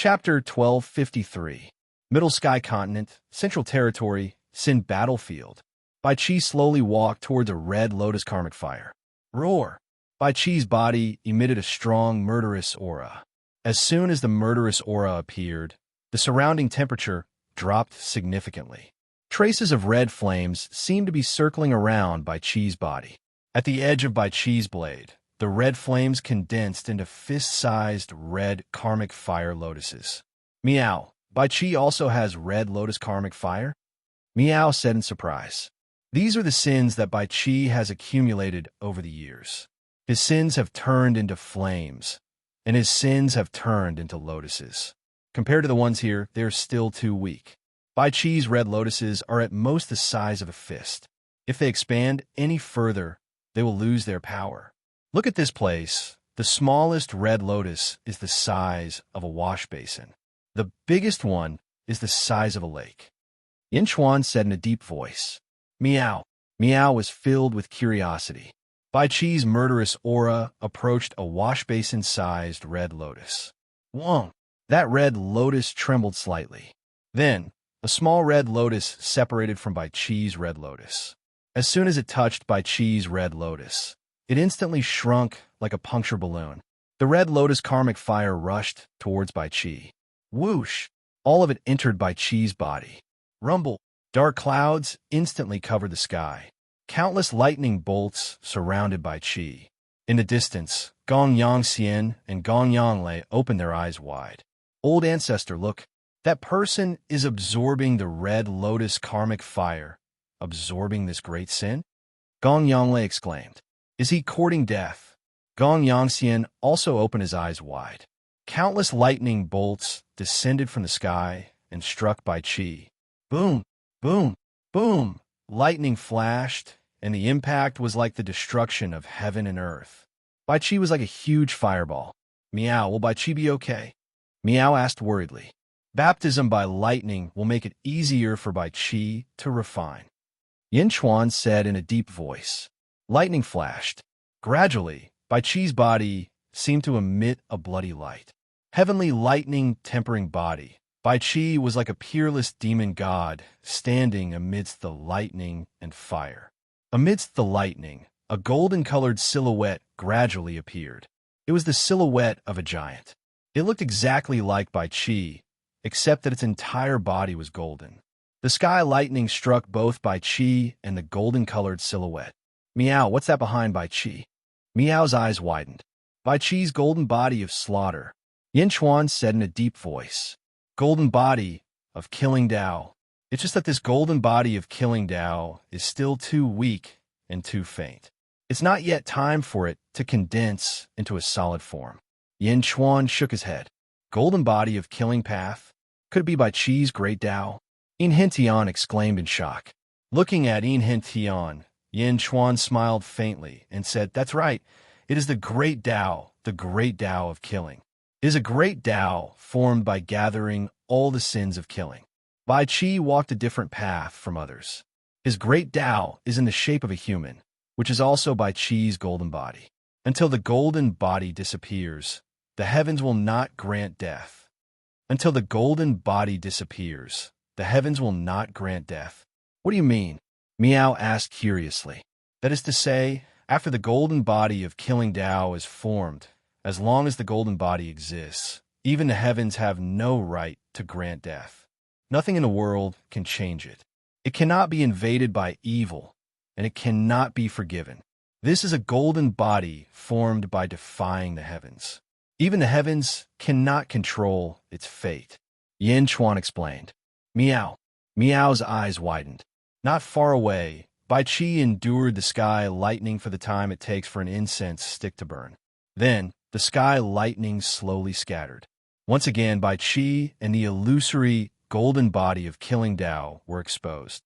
Chapter 1253. Middle Sky Continent, Central Territory, Sin Battlefield. Bai Qi slowly walked towards a red lotus karmic fire. Roar! Bai Qi's body emitted a strong, murderous aura. As soon as the murderous aura appeared, the surrounding temperature dropped significantly. Traces of red flames seemed to be circling around Bai Qi's body. At the edge of Bai Qi's blade, the red flames condensed into fist-sized red karmic fire lotuses. Meow. Bai Qi also has red lotus karmic fire? Meow said in surprise. These are the sins that Bai Qi has accumulated over the years. His sins have turned into flames, and his sins have turned into lotuses. Compared to the ones here, they are still too weak. Bai Qi's red lotuses are at most the size of a fist. If they expand any further, they will lose their power. Look at this place. The smallest red lotus is the size of a wash basin. The biggest one is the size of a lake. Yin Chuan said in a deep voice. Meow. Meow was filled with curiosity. Bai Qi's murderous aura approached a wash basin-sized red lotus. Whoa! That red lotus trembled slightly. Then, a small red lotus separated from Bai Qi's red lotus. As soon as it touched Bai Qi's red lotus, it instantly shrunk like a puncture balloon. The red lotus karmic fire rushed towards Bai Qi. Whoosh! All of it entered Bai Qi's body. Rumble! Dark clouds instantly covered the sky. Countless lightning bolts surrounded Bai Qi. In the distance, Gong Yangxian and Gong Yanglei opened their eyes wide. Old ancestor, look. That person is absorbing the red lotus karmic fire. Absorbing this great sin? Gong Yanglei exclaimed. Is he courting death? Gong Yangxian also opened his eyes wide. Countless lightning bolts descended from the sky and struck Bai Qi. Boom! Boom! Boom! Lightning flashed, and the impact was like the destruction of heaven and earth. Bai Qi was like a huge fireball. Meow, will Bai Qi be okay? Meow asked worriedly. Baptism by lightning will make it easier for Bai Qi to refine. Yin Chuan said in a deep voice. Lightning flashed. Gradually, Bai Qi's body seemed to emit a bloody light. Heavenly lightning tempering body. Bai Qi was like a peerless demon god standing amidst the lightning and fire. Amidst the lightning, a golden-colored silhouette gradually appeared. It was the silhouette of a giant. It looked exactly like Bai Qi, except that its entire body was golden. The sky lightning struck both Bai Qi and the golden-colored silhouette. Meow, what's that behind Bai Qi? Meow's eyes widened. Bai Qi's golden body of slaughter. Yin Chuan said in a deep voice. Golden body of killing Tao. It's just that this golden body of killing Tao is still too weak and too faint. It's not yet time for it to condense into a solid form. Yin Chuan shook his head. Golden body of killing path? Could it be Bai Qi's great Tao? Yin Hentian exclaimed in shock. Looking at Yin Hentian, Yin Chuan smiled faintly and said, That's right. It is the great Tao of killing. It is a great Tao formed by gathering all the sins of killing. Bai Qi walked a different path from others. His great Tao is in the shape of a human, which is also Bai Qi's golden body. Until the golden body disappears, the heavens will not grant death. Until the golden body disappears, the heavens will not grant death. What do you mean? Meow asked curiously. That is to say, after the golden body of killing Tao is formed, as long as the golden body exists, even the heavens have no right to grant death. Nothing in the world can change it. It cannot be invaded by evil, and it cannot be forgiven. This is a golden body formed by defying the heavens. Even the heavens cannot control its fate. Yin Chuan explained. Meow. Meow's eyes widened. Not far away, Bai Qi endured the sky lightning for the time it takes for an incense stick to burn. Then, the sky lightning slowly scattered. Once again, Bai Qi and the illusory golden body of killing Tao were exposed.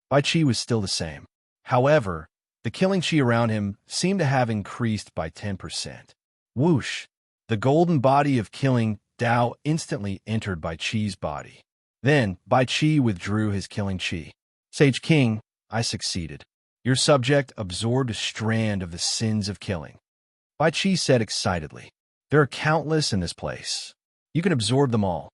Bai Qi was still the same. However, the killing Qi around him seemed to have increased by 10%. Whoosh! The golden body of killing Tao instantly entered Bai Qi's body. Then, Bai Qi withdrew his killing Qi. Sage King, I succeeded. Your subject absorbed a strand of the sins of killing. Bai Qi said excitedly. There are countless in this place. You can absorb them all.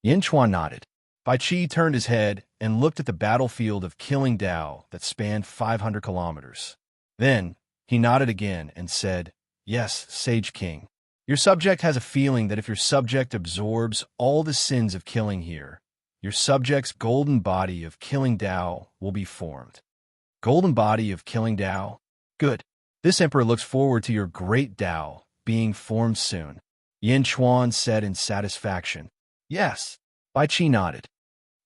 Yin Chuan nodded. Bai Qi turned his head and looked at the battlefield of killing Dao that spanned 500 kilometers. Then, he nodded again and said, "Yes, Sage King. Your subject has a feeling that if your subject absorbs all the sins of killing here, your subject's golden body of killing Dao will be formed." Golden body of killing Dao? Good. This emperor looks forward to your great Dao being formed soon. Yin Chuan said in satisfaction. Yes. Bai Qi nodded.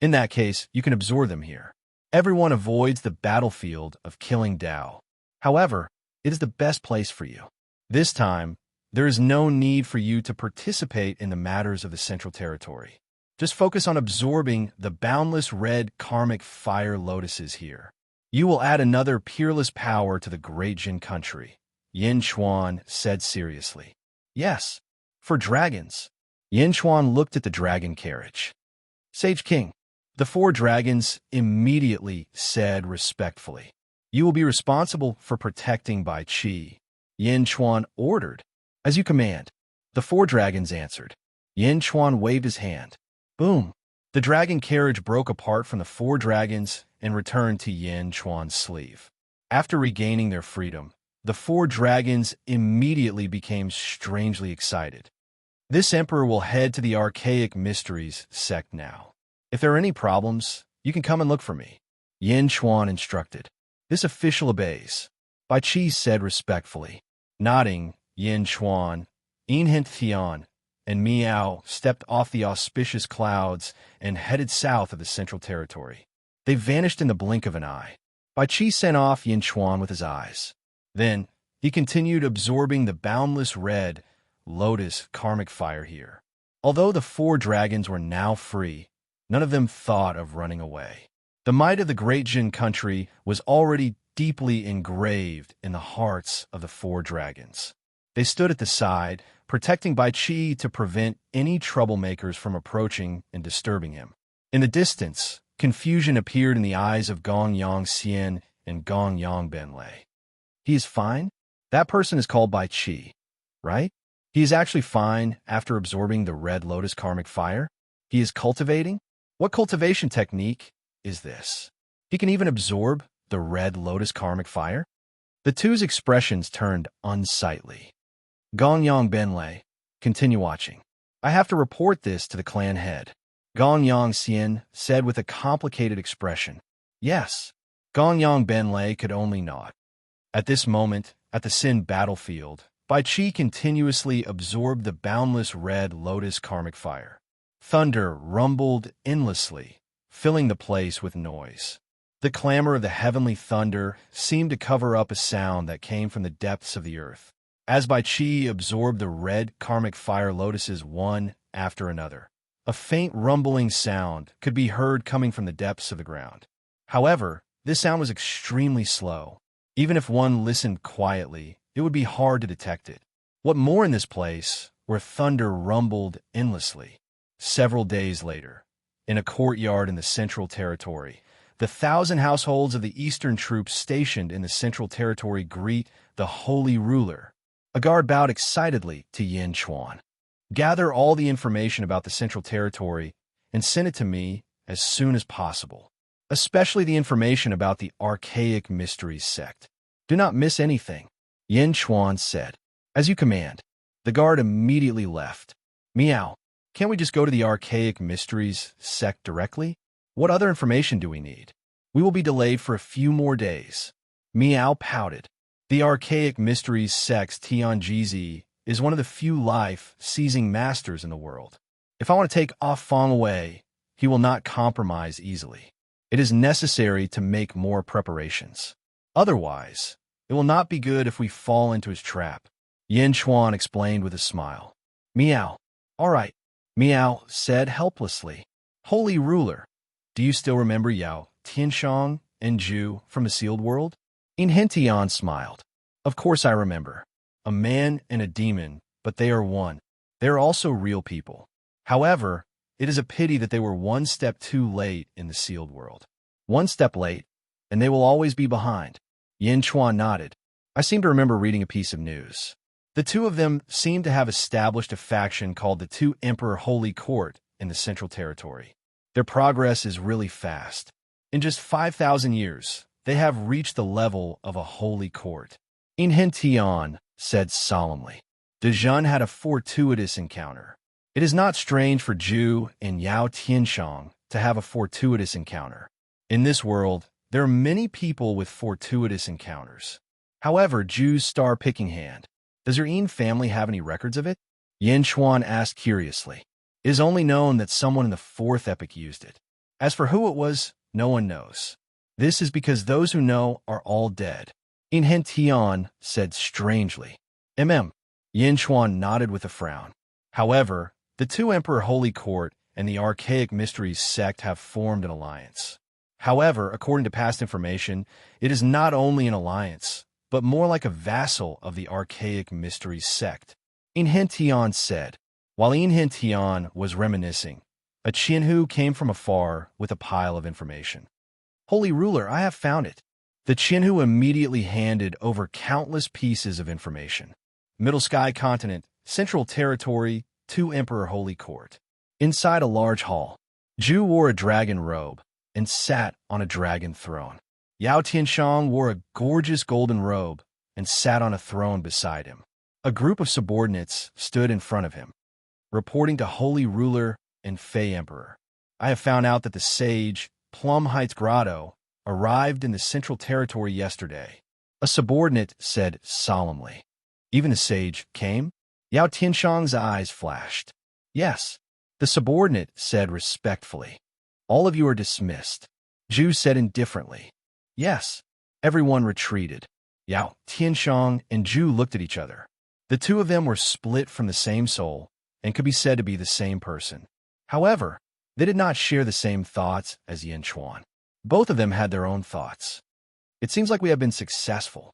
In that case, you can absorb them here. Everyone avoids the battlefield of killing Dao. However, it is the best place for you. This time, there is no need for you to participate in the matters of the Central Territory. Just focus on absorbing the boundless red karmic fire lotuses here. You will add another peerless power to the great Jin country, Yin Chuan said seriously. Yes, for dragons. Yin Chuan looked at the dragon carriage. Sage King, the 4 dragons immediately said respectfully. You will be responsible for protecting Bai Qi. Yin Chuan ordered. As you command. The 4 dragons answered. Yin Chuan waved his hand. Boom! The dragon carriage broke apart from the 4 dragons and returned to Yin Chuan's sleeve. After regaining their freedom, the 4 dragons immediately became strangely excited. This emperor will head to the Archaic Mysteries sect now. If there are any problems, you can come and look for me. Yin Chuan instructed. This official obeys. Bai Qi said respectfully. Nodding, Yin Chuan, Enhint Tian, and Miao stepped off the auspicious clouds and headed south of the Central Territory. They vanished in the blink of an eye. Bai Qi sent off Yin Chuan with his eyes. Then, he continued absorbing the boundless red lotus karmic fire here. Although the 4 dragons were now free, none of them thought of running away. The might of the great Jin country was already deeply engraved in the hearts of the 4 dragons. They stood at the side, protecting Bai Qi to prevent any troublemakers from approaching and disturbing him. In the distance, confusion appeared in the eyes of Gong Yang Xian and Gong Yang Benlei. He is fine? That person is called Bai Qi, right? He is actually fine after absorbing the red lotus karmic fire? He is cultivating? What cultivation technique is this? He can even absorb the red lotus karmic fire? The two's expressions turned unsightly. Gong Yang Benlei, continue watching. I have to report this to the clan head. Gong Yang Xian said with a complicated expression. Yes. Gong Yang Benlei could only nod. At this moment, at the Sin battlefield, Bai Qi continuously absorbed the boundless red lotus karmic fire. Thunder rumbled endlessly, filling the place with noise. The clamor of the heavenly thunder seemed to cover up a sound that came from the depths of the earth. As Bai Qi absorbed the red karmic fire lotuses one after another, a faint rumbling sound could be heard coming from the depths of the ground. However, this sound was extremely slow. Even if one listened quietly, it would be hard to detect it. What more in this place, where thunder rumbled endlessly? Several days later, in a courtyard in the Central Territory, the 1,000 households of the Eastern troops stationed in the Central Territory greet the Holy Ruler. A guard bowed excitedly to Yin Chuan. Gather all the information about the Central Territory and send it to me as soon as possible, especially the information about the Archaic Mysteries sect. Do not miss anything. Yin Chuan said. As you command. The guard immediately left. Miao, can't we just go to the Archaic Mysteries sect directly? What other information do we need? We will be delayed for a few more days. Miao pouted. The Archaic Mysteries sect's Tianjizi is one of the few life-seizing masters in the world. If I want to take Ah Fong away, he will not compromise easily. It is necessary to make more preparations. Otherwise, it will not be good if we fall into his trap. Yin Chuan explained with a smile. Miao. All right, Miao said helplessly. Holy Ruler, do you still remember Yao, Tianshang, and Zhu from the sealed world? Inhentian smiled. Of course I remember. A man and a demon, but they are one. They are also real people. However, it is a pity that they were one step too late in the sealed world. One step late, and they will always be behind. Yin Chuan nodded. I seem to remember reading a piece of news. The two of them seem to have established a faction called the Two Emperor Holy Court in the Central Territory. Their progress is really fast. In just 5,000 years, they have reached the level of a holy court. Inhentian said solemnly. Dejun had a fortuitous encounter. It is not strange for Zhu and Yao Tianshang to have a fortuitous encounter. In this world, there are many people with fortuitous encounters. However, Zhu's star-picking hand, does your Yin family have any records of it? Yin Xuan asked curiously. It is only known that someone in the fourth epoch used it. As for who it was, no one knows. This is because those who know are all dead. Inhentian said strangely. Yin Xuan nodded with a frown. However, the Two Emperor Holy Court and the Archaic Mysteries sect have formed an alliance. However, according to past information, it is not only an alliance, but more like a vassal of the Archaic Mysteries sect. Inhentian said. While Inhentian was reminiscing, a Qianhu came from afar with a pile of information. Holy Ruler, I have found it. The Qianhu immediately handed over countless pieces of information. Middle Sky Continent, Central Territory, Two Emperor Holy Court. Inside a large hall, Zhu wore a dragon robe and sat on a dragon throne. Yao Tianshang wore a gorgeous golden robe and sat on a throne beside him. A group of subordinates stood in front of him, reporting to Holy Ruler and Fey Emperor. I have found out that the sage, Plum Heights Grotto, arrived in the Central Territory yesterday. A subordinate said solemnly. Even a sage came? Yao Tianshang's eyes flashed. Yes, the subordinate said respectfully. All of you are dismissed. Zhu said indifferently. Yes. Everyone retreated. Yao Tianshang and Zhu looked at each other. The two of them were split from the same soul and could be said to be the same person. However, they did not share the same thoughts as Yin Xuan. Both of them had their own thoughts. It seems like we have been successful.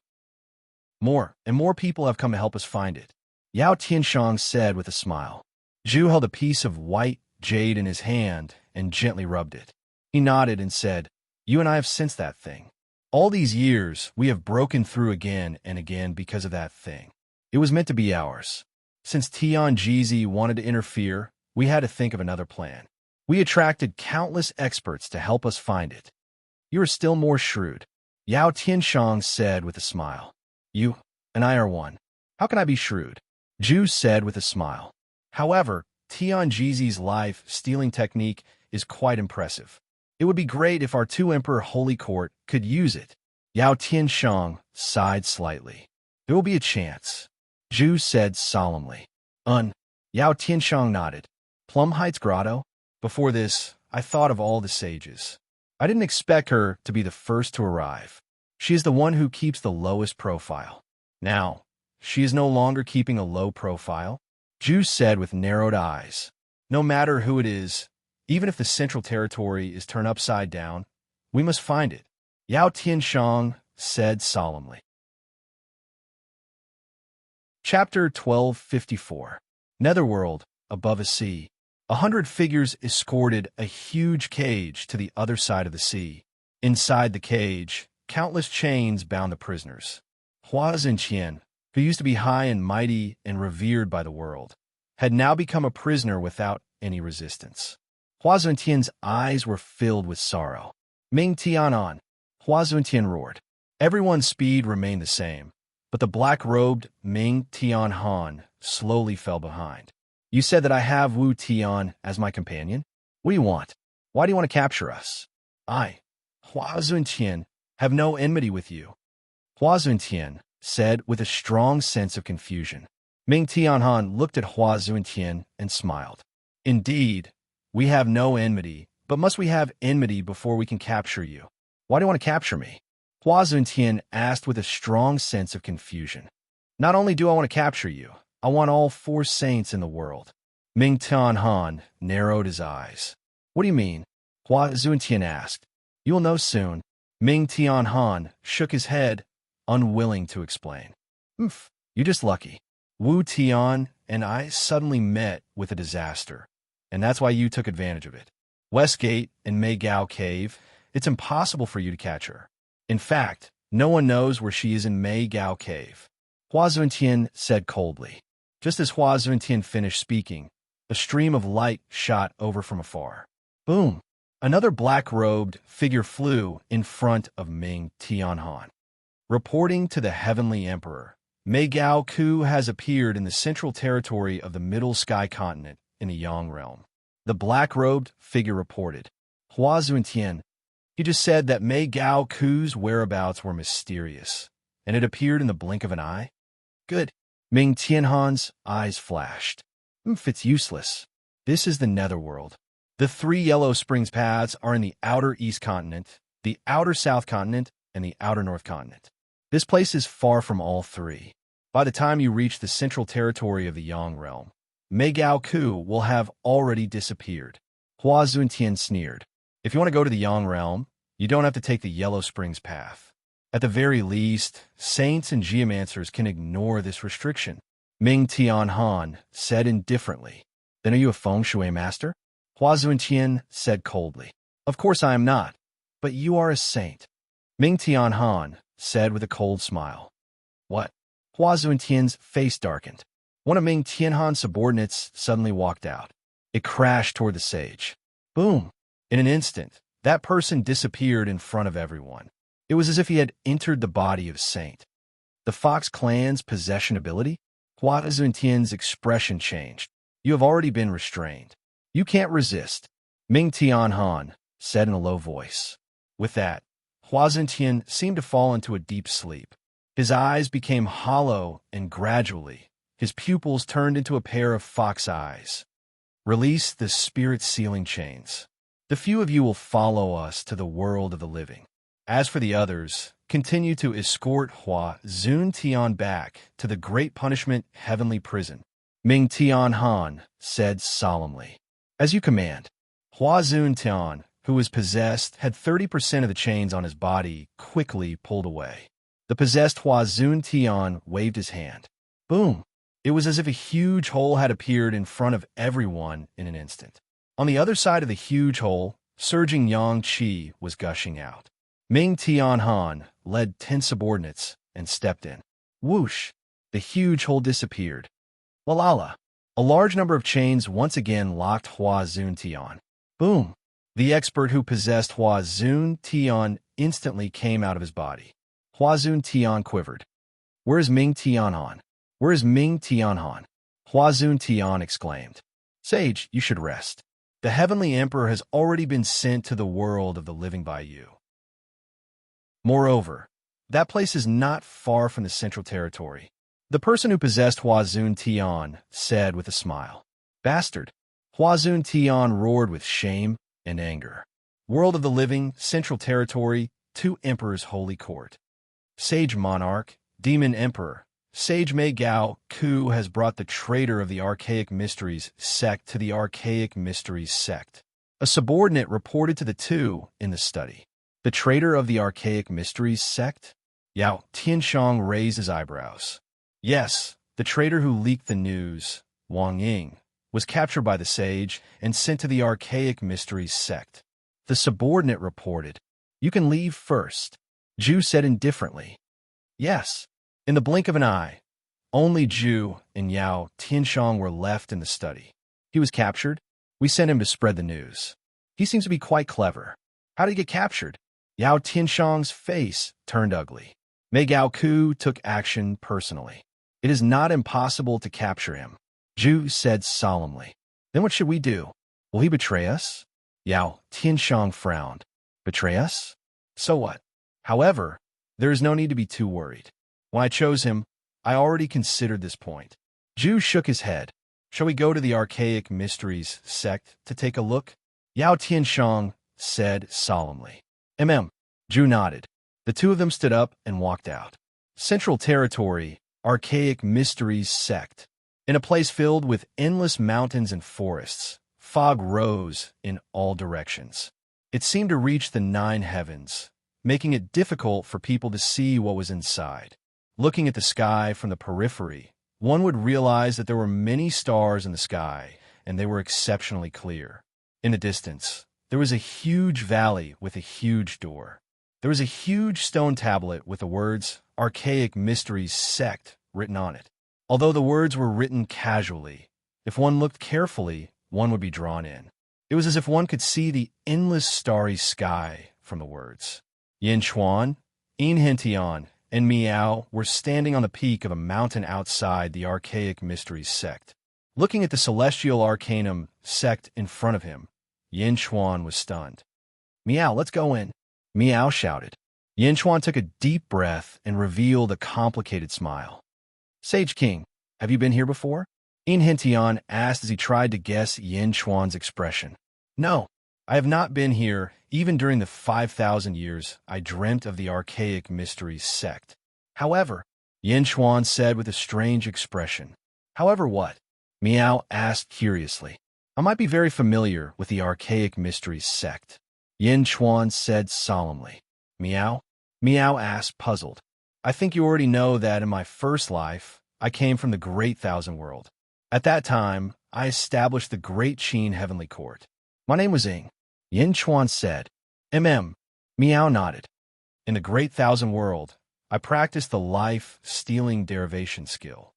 More and more people have come to help us find it. Yao Tianshang said with a smile. Zhu held a piece of white jade in his hand and gently rubbed it. He nodded and said, You and I have sensed that thing. All these years, we have broken through again and again because of that thing. It was meant to be ours. Since Tian Jizi wanted to interfere, we had to think of another plan. We attracted countless experts to help us find it. You are still more shrewd. Yao Tianshang said with a smile. You and I are one. How can I be shrewd? Zhu said with a smile. However, Tian Jizi's life-stealing technique is quite impressive. It would be great if our Two Emperor Holy Court could use it. Yao Tianshang sighed slightly. There will be a chance. Zhu said solemnly. Yao Tianshang nodded. Plum Heights Grotto? Before this, I thought of all the sages. I didn't expect her to be the first to arrive. She is the one who keeps the lowest profile. Now, she is no longer keeping a low profile. Zhu said with narrowed eyes. No matter who it is, even if the Central Territory is turned upside down, we must find it. Yao Tianshang said solemnly. Chapter 1254. Netherworld, above a sea. 100 figures escorted a huge cage to the other side of the sea. Inside the cage, countless chains bound the prisoners. Hua Zhenqian, who used to be high and mighty and revered by the world, had now become a prisoner without any resistance. Hua Zhenqian's eyes were filled with sorrow. Ming Tianan, Hua Zhenqian roared. Everyone's speed remained the same, but the black-robed Ming Tianhan slowly fell behind. You said that I have Wu Tian as my companion? What do you want? Why do you want to capture us? I, Hua Zhenqian, have no enmity with you. Hua Zhenqian said with a strong sense of confusion. Ming Tianhan looked at Hua Zhenqian and smiled. Indeed, we have no enmity, but must we have enmity before we can capture you? Why do you want to capture me? Hua Zhenqian asked with a strong sense of confusion. Not only do I want to capture you, I want all 4 saints in the world. Ming Tianhan narrowed his eyes. What do you mean? Hua Zhenqian asked. You will know soon. Ming Tianhan shook his head, unwilling to explain. You're just lucky. Wu Tian and I suddenly met with a disaster, and that's why you took advantage of it. Westgate and Meigao Cave, it's impossible for you to catch her. In fact, no one knows where she is in Meigao Cave. Hua Zuntian said coldly. Just as Hua Zuntian finished speaking, a stream of light shot over from afar. Boom! Another black-robed figure flew in front of Ming Tianhan. Reporting to the Heavenly Emperor, Mei Gao Ku has appeared in the central territory of the Middle Sky Continent in the Yang realm. The black-robed figure reported. Hua Zuntian, he just said that Mei Gao Ku's whereabouts were mysterious, and it appeared in the blink of an eye? Good. Ming Tianhan's eyes flashed. It's useless. This is the Netherworld. The 3 Yellow Springs paths are in the outer East Continent, the outer South Continent, and the outer North Continent. This place is far from all 3. By the time you reach the central territory of the Yang realm, Mei Gao Ku will have already disappeared. Hua Zuntian sneered. If you want to go to the Yang realm, you don't have to take the Yellow Springs path. At the very least, saints and geomancers can ignore this restriction. Ming Tianhan said indifferently. Then are you a feng shui master? Hua Zuntian said coldly. Of course I am not, but you are a saint. Ming Tianhan said with a cold smile. What? Hua Zuntian's face darkened. One of Ming Tianhan's subordinates suddenly walked out. It crashed toward the sage. Boom! In an instant, that person disappeared in front of everyone. It was as if he had entered the body of Saint. The Fox clan's possession ability? Hua Zuntian's expression changed. You have already been restrained. You can't resist. Ming Tianhan said in a low voice. With that, Hua Zuntian seemed to fall into a deep sleep. His eyes became hollow, and gradually, his pupils turned into a pair of fox eyes. Release the spirit sealing chains. The few of you will follow us to the world of the living. As for the others, continue to escort Hua Zuntian back to the Great Punishment Heavenly Prison. Ming Tianhan said solemnly. As you command. Hua Zuntian, who was possessed, had 30% of the chains on his body quickly pulled away. The possessed Hua Zuntian waved his hand. Boom! It was as if a huge hole had appeared in front of everyone in an instant. On the other side of the huge hole, surging yang qi was gushing out. Ming Tianhan led 10 subordinates and stepped in. Whoosh! The huge hole disappeared. La. A large number of chains once again locked Hua Zuntian. Boom! The expert who possessed Hua Zuntian instantly came out of his body. Hua Zuntian quivered. Where is Ming Tianhan? Where is Ming Tianhan? Hua Zuntian exclaimed. Sage, you should rest. The Heavenly Emperor has already been sent to the world of the living by you. Moreover, that place is not far from the Central Territory. The person who possessed Hua Zuntian said with a smile. Bastard! Hua Zuntian roared with shame and anger. World of the living, Central Territory, 2 Emperors' Holy Court. Sage Monarch, Demon Emperor, Sage Mei Gao Ku has brought the traitor of the Archaic Mysteries sect to the Archaic Mysteries sect. A subordinate reported to the 2 in the study. The traitor of the Archaic Mysteries sect? Yao Tianshang raised his eyebrows. Yes, the traitor who leaked the news, Wang Ying, was captured by the sage and sent to the Archaic Mysteries sect. The subordinate reported. You can leave first. Zhu said indifferently. Yes. In the blink of an eye, only Zhu and Yao Tianshang were left in the study. He was captured. We sent him to spread the news. He seems to be quite clever. How did he get captured? Yao Tianshang's face turned ugly. Mei Gao Ku took action personally. It is not impossible to capture him, Zhu said solemnly. Then what should we do? Will he betray us? Yao Tianshang frowned. Betray us? So what? However, there is no need to be too worried. When I chose him, I already considered this point. Zhu shook his head. Shall we go to the Archaic Mysteries sect to take a look? Yao Tianshang said solemnly. Zhu nodded. The 2 of them stood up and walked out. Central Territory, Archaic Mysteries sect. In a place filled with endless mountains and forests, fog rose in all directions. It seemed to reach the 9 heavens, making it difficult for people to see what was inside. Looking at the sky from the periphery, one would realize that there were many stars in the sky, and they were exceptionally clear. In the distance, there was a huge valley with a huge door. There was a huge stone tablet with the words Archaic Mysteries Sect written on it. Although the words were written casually, if one looked carefully, one would be drawn in. It was as if one could see the endless starry sky from the words. Yin Chuan, Inhentian, and Miao were standing on the peak of a mountain outside the Archaic Mysteries sect. Looking at the Celestial Arcanum sect in front of him, Yin Chuan was stunned. "Miao, let's go in," Miao shouted. Yin Chuan took a deep breath and revealed a complicated smile. "Sage King, have you been here before?" Inhentian asked as he tried to guess Yin Chuan's expression. "No, I have not been here. Even during the 5,000 years, I dreamt of the Archaic Mysteries sect. However," Yin Chuan said with a strange expression. "However what?" Miao asked curiously. "I might be very familiar with the Archaic Mysteries sect," Yin Chuan said solemnly. "Miao?" Miao asked, puzzled. "I think you already know that in my first life, I came from the Great Thousand World. At that time, I established the Great Qin Heavenly Court. My name was Ing," Yin Chuan said. Miao nodded. "In the Great Thousand World, I practiced the life-stealing derivation skill.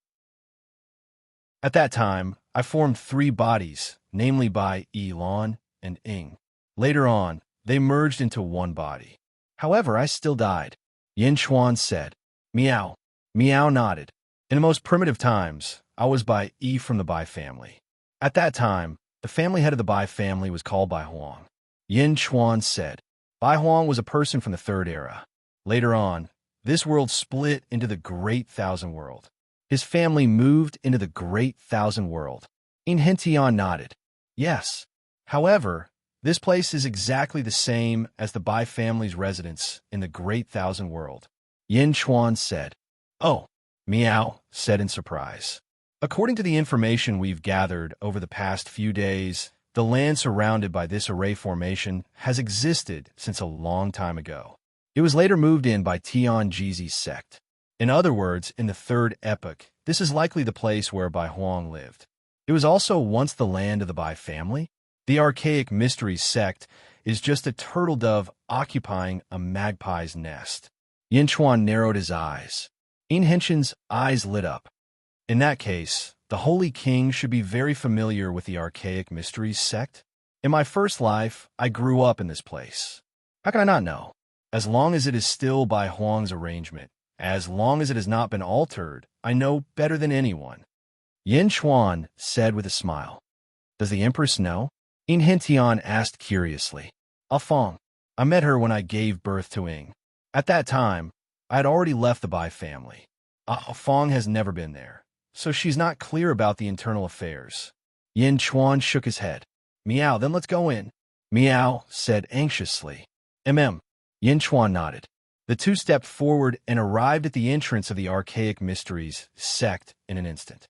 At that time, I formed 3 bodies, namely by Lan and Ing. Later on, they merged into one body. However, I still died," Yin Chuan said. Miao nodded. "In the most primitive times, I was by from the Bai family. At that time, the family head of the Bai family was called Bai Huang," Yin Chuan said. "Bai Huang was a person from the Third Era. Later on, this world split into the Great Thousand World. His family moved into the Great Thousand World." Inhentian nodded. "Yes. However, this place is exactly the same as the Bai family's residence in the Great Thousand World," Yin Chuan said. "Oh," Miao said in surprise. "According to the information we've gathered over the past few days, the land surrounded by this array formation has existed since a long time ago. It was later moved in by Tian Jizi's sect. In other words, in the Third Epoch, this is likely the place where Bai Huang lived. It was also once the land of the Bai family. The Archaic Mysteries sect is just a turtle dove occupying a magpie's nest." Yin Chuan narrowed his eyes. Inhentian's eyes lit up. "In that case, the Holy King should be very familiar with the Archaic Mysteries sect. In my first life, I grew up in this place. How can I not know? As long as it is still Bai Huang's arrangement, as long as it has not been altered, I know better than anyone," Yin Chuan said with a smile. "Does the Empress know?" Inhentian asked curiously. "Fong. I met her when I gave birth to Ing. At that time, I had already left the Bai family. Fong has never been there, so she's not clear about the internal affairs." Yin Chuan shook his head. "Miao, then let's go in," Miao said anxiously. Yin Chuan nodded. The two stepped forward and arrived at the entrance of the Archaic Mysteries sect in an instant.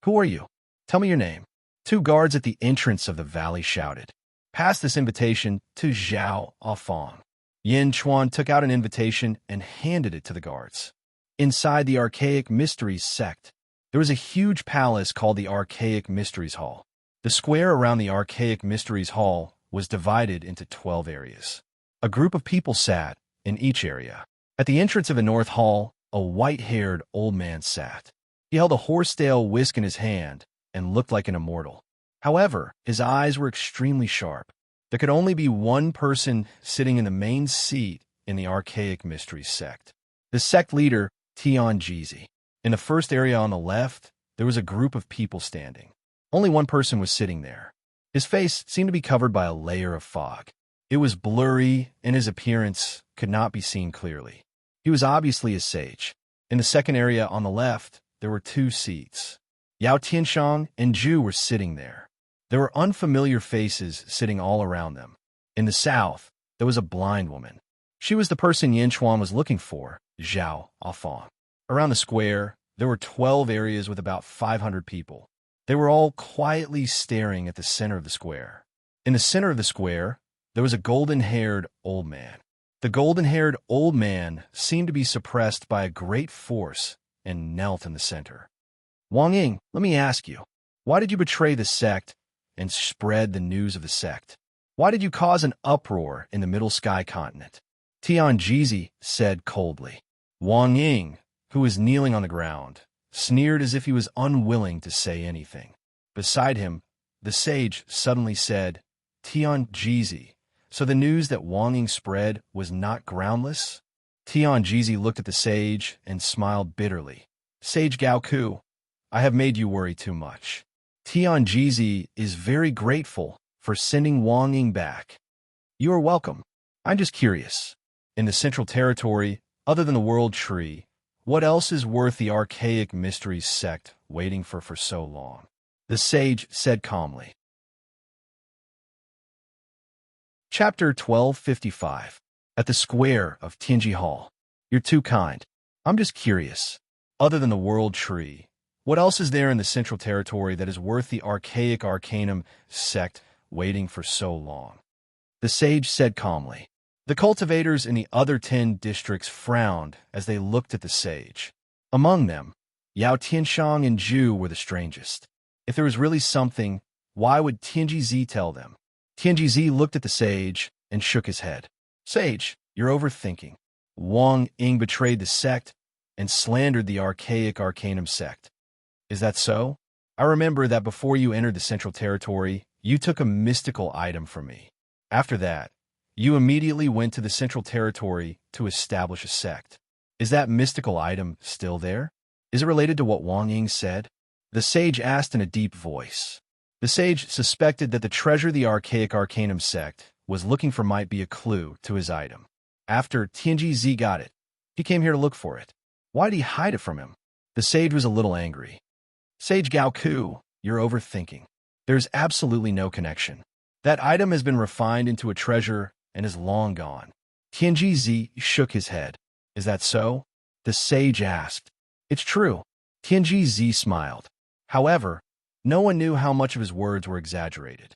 "Who are you? Tell me your name," 2 guards at the entrance of the valley shouted. "Pass this invitation to Zhao Fong." Yin Chuan took out an invitation and handed it to the guards. Inside the Archaic Mysteries sect, there was a huge palace called the Archaic Mysteries Hall. The square around the Archaic Mysteries Hall was divided into 12 areas. A group of people sat in each area. At the entrance of the North Hall, a white-haired old man sat. He held a horsetail whisk in his hand and looked like an immortal. However, his eyes were extremely sharp. There could only be one person sitting in the main seat in the Archaic Mysteries sect. The sect leader, Tian Jizi. In the first area on the left, there was a group of people standing. Only one person was sitting there. His face seemed to be covered by a layer of fog. It was blurry, and his appearance could not be seen clearly. He was obviously a sage. In the second area on the left, there were 2 seats. Yao Tianshang and Zhu were sitting there. There were unfamiliar faces sitting all around them. In the south, there was a blind woman. She was the person Yin Chuan was looking for, Zhao Fong. Around the square, there were 12 areas with about 500 people. They were all quietly staring at the center of the square. In the center of the square, there was a golden-haired old man. The golden-haired old man seemed to be suppressed by a great force and knelt in the center. "Wang Ying, let me ask you, why did you betray the sect and spread the news of the sect? Why did you cause an uproar in the Middle Sky continent?" Tian Jizi said coldly. Wang Ying, who was kneeling on the ground, sneered as if he was unwilling to say anything. Beside him, the sage suddenly said, Tian Jizi, so the news that Wang Ying spread was not groundless? Tian Jizi looked at the sage and smiled bitterly. Sage Gao Ku, I have made you worry too much. Tian Jizi is very grateful for sending Wang Ying back. You are welcome. I'm just curious. In the Central Territory, other than the World Tree, what else is worth the archaic mysteries sect waiting for so long? The sage said calmly. Chapter 1255. At the square of Tianji Hall. You're too kind. I'm just curious. Other than the World Tree, what else is there in the Central Territory that is worth the archaic arcanum sect waiting for so long? The sage said calmly. The cultivators in the other 10 districts frowned as they looked at the sage. Among them, Yao Tianshang and Zhu were the strangest. If there was really something, why would Tianji Zi tell them? Tianji Zi looked at the sage and shook his head. Sage, you're overthinking. Wang Ying betrayed the sect and slandered the archaic arcanum sect. Is that so? I remember that before you entered the Central Territory, you took a mystical item from me. After that, you immediately went to the Central Territory to establish a sect. Is that mystical item still there? Is it related to what Wang Ying said? The sage asked in a deep voice. The sage suspected that the treasure the archaic arcanum sect was looking for might be a clue to his item. After Tianji Zi got it, he came here to look for it. Why did he hide it from him? The sage was a little angry. Sage Gao Ku, you're overthinking. There's absolutely no connection. That item has been refined into a treasure and is long gone. Tianji Zi shook his head. Is that so? The sage asked. It's true. Tianji Zi smiled. However, no one knew how much of his words were exaggerated.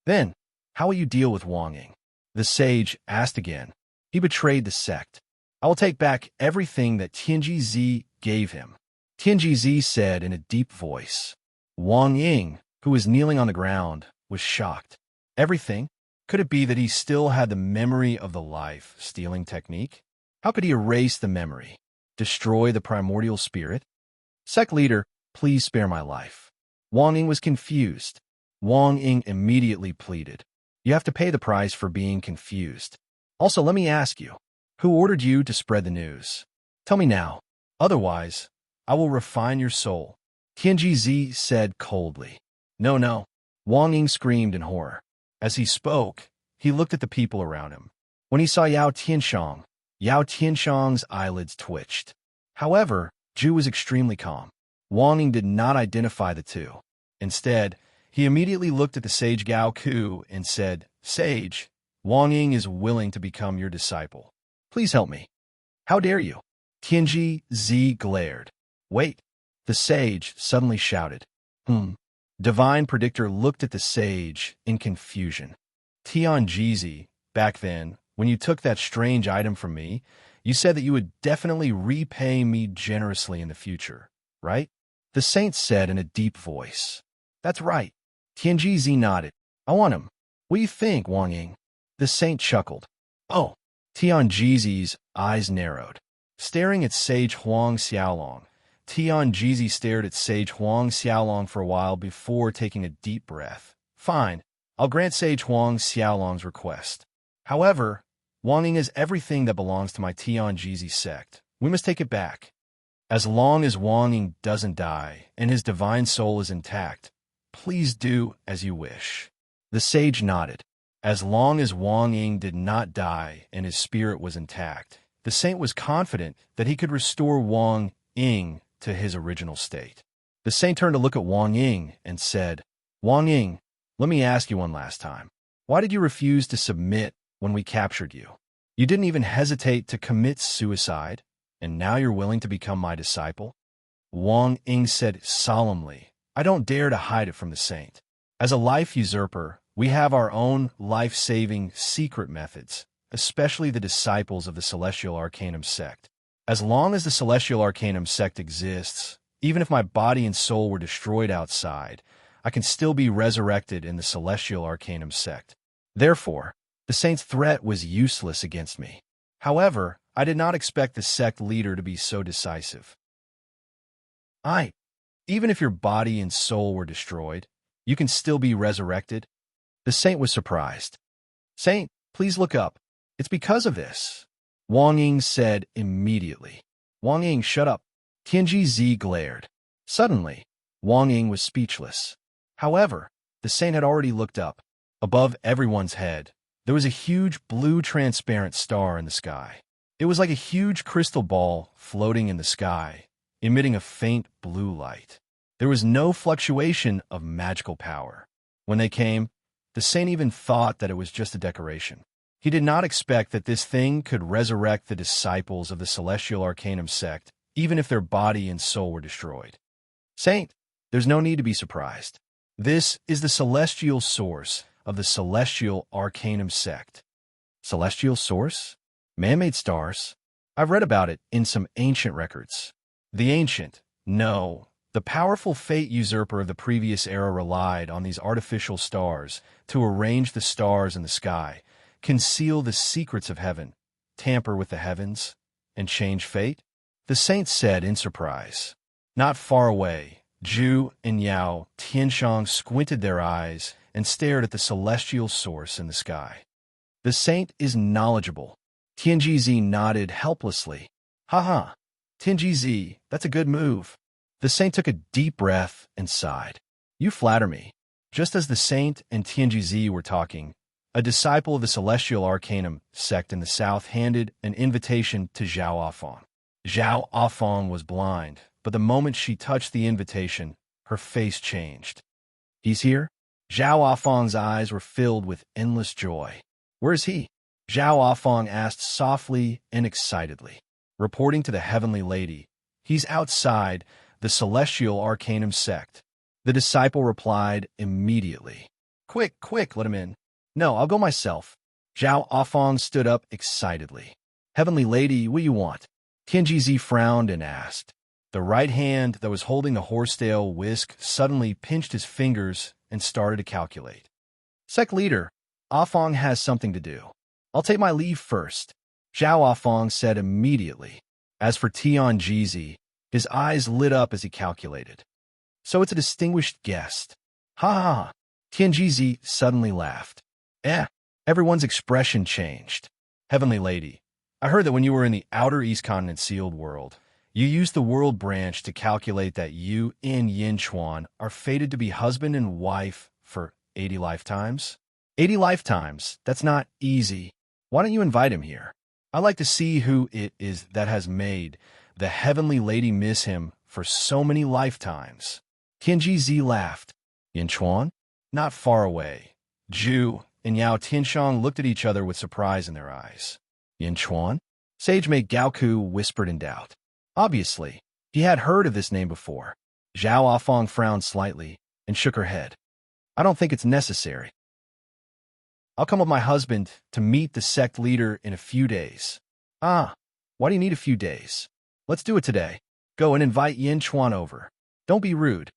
Then, how will you deal with Wang Ying? The sage asked again. He betrayed the sect. I will take back everything that Tianji Zi gave him. Tianji Zi said in a deep voice. Wang Ying, who was kneeling on the ground, was shocked. Everything? Could it be that he still had the memory of the life-stealing technique? How could he erase the memory? Destroy the primordial spirit? Sect leader, please spare my life. Wang Ying was confused. Wang Ying immediately pleaded. You have to pay the price for being confused. Also, let me ask you, who ordered you to spread the news? Tell me now. Otherwise, I will refine your soul. Tianji Zi said coldly. No. Wang Ying screamed in horror. As he spoke, he looked at the people around him. When he saw Yao Tianshang's eyelids twitched. However, Zhu was extremely calm. Wang Ying did not identify the two. Instead, he immediately looked at the sage Gao Ku and said, Sage, Wang Ying is willing to become your disciple. Please help me. How dare you? Tianji Zi glared. Wait, the sage suddenly shouted. Divine Predictor looked at the sage in confusion. Tian Jizi, back then, when you took that strange item from me, you said that you would definitely repay me generously in the future, right? The saint said in a deep voice. That's right. Tian Jizi nodded. I want him. What do you think, Wang Ying? The saint chuckled. Oh, Tian Jizi's eyes narrowed. Staring at Sage Huang Xiaolong, Tian Jizi stared at Sage Huang Xiaolong for a while before taking a deep breath. Fine, I'll grant Sage Huang Xiaolong's request. However, Wang Ying is everything that belongs to my Tian Jizi sect. We must take it back. As long as Wang Ying doesn't die and his divine soul is intact, please do as you wish. The sage nodded. As long as Wang Ying did not die and his spirit was intact, the saint was confident that he could restore Wang Ying to his original state. The saint turned to look at Wang Ying and said, Wang Ying, let me ask you one last time. Why did you refuse to submit when we captured you? You didn't even hesitate to commit suicide, and now you're willing to become my disciple? Wang Ying said solemnly, I don't dare to hide it from the saint. As a life usurper, we have our own life-saving secret methods, especially the disciples of the Celestial Arcanum sect. As long as the Celestial Arcanum sect exists, even if my body and soul were destroyed outside, I can still be resurrected in the Celestial Arcanum sect. Therefore, the saint's threat was useless against me. However, I did not expect the sect leader to be so decisive. Even if your body and soul were destroyed, you can still be resurrected. The saint was surprised. Saint, please look up. It's because of this, Wang Ying said immediately. Wang Ying, shut up. Tianji glared. Suddenly, Wang Ying was speechless. However, the saint had already looked up. Above everyone's head, there was a huge blue transparent star in the sky. It was like a huge crystal ball floating in the sky, emitting a faint blue light. There was no fluctuation of magical power. When they came, the saint even thought that it was just a decoration. He did not expect that this thing could resurrect the disciples of the Celestial Arcanum sect, even if their body and soul were destroyed. Saint, there's no need to be surprised. This is the celestial source of the Celestial Arcanum sect. Celestial source? Man-made stars? I've read about it in some ancient records. The ancient, no. The powerful fate usurper of the previous era relied on these artificial stars to arrange the stars in the sky, conceal the secrets of heaven, tamper with the heavens, and change fate? The saint said in surprise. Not far away, Zhu and Yao Tianshang squinted their eyes and stared at the celestial source in the sky. The saint is knowledgeable. Tianji nodded helplessly. Ha. Tianji, that's a good move. The saint took a deep breath and sighed. You flatter me. Just as the saint and Tianji were talking, a disciple of the Celestial Arcanum sect in the south handed an invitation to Zhao Afang. Zhao Afang was blind, but the moment she touched the invitation, her face changed. He's here? Zhao Afang's eyes were filled with endless joy. Where is he? Zhao Afang asked softly and excitedly. Reporting to the Heavenly Lady, he's outside the Celestial Arcanum sect. The disciple replied immediately. Quick, let him in. No, I'll go myself. Zhao Afang stood up excitedly. Heavenly Lady, what do you want? Tianji frowned and asked. The right hand that was holding the horsetail whisk suddenly pinched his fingers and started to calculate. Sect leader, Afang has something to do. I'll take my leave first, Zhao Afang said immediately. As for Tianji, his eyes lit up as he calculated. So it's a distinguished guest. Ha. Tianji suddenly laughed. Everyone's expression changed. Heavenly Lady, I heard that when you were in the outer East Continent sealed world, you used the world branch to calculate that you and Yin Chuan are fated to be husband and wife for 80 lifetimes? 80 lifetimes, that's not easy. Why don't you invite him here? I'd like to see who it is that has made the Heavenly Lady miss him for so many lifetimes. Tianji laughed. Yin Chuan? Not far away. Zhu and Yao Tianshang looked at each other with surprise in their eyes. Yin Chuan? Sage Mate Gaoku whispered in doubt. Obviously, he had heard of this name before. Zhao Afang frowned slightly and shook her head. I don't think it's necessary. I'll come with my husband to meet the sect leader in a few days. Why do you need a few days? Let's do it today. Go and invite Yin Chuan over. Don't be rude.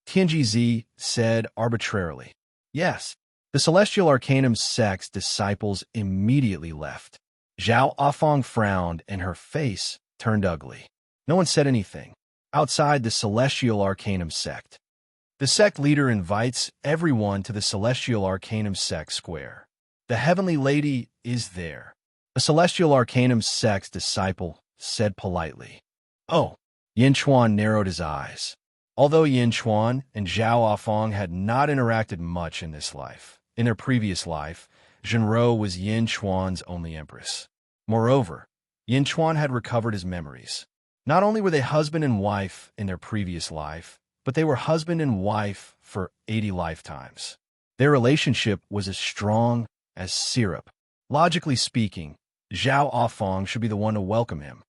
Tianji said arbitrarily. Yes. The Celestial Arcanum sect's disciples immediately left. Zhao Afang frowned and her face turned ugly. No one said anything. Outside the Celestial Arcanum sect, the sect leader invites everyone to the Celestial Arcanum sect square. The Heavenly Lady is there. A Celestial Arcanum sect's disciple said politely. Oh, Yin Chuan narrowed his eyes. Although Yin Chuan and Zhao Afang had not interacted much in this life, in their previous life, Zhenro was Yin Chuan's only empress. Moreover, Yin Chuan had recovered his memories. Not only were they husband and wife in their previous life, but they were husband and wife for 80 lifetimes. Their relationship was as strong as syrup. Logically speaking, Zhao Afang should be the one to welcome him.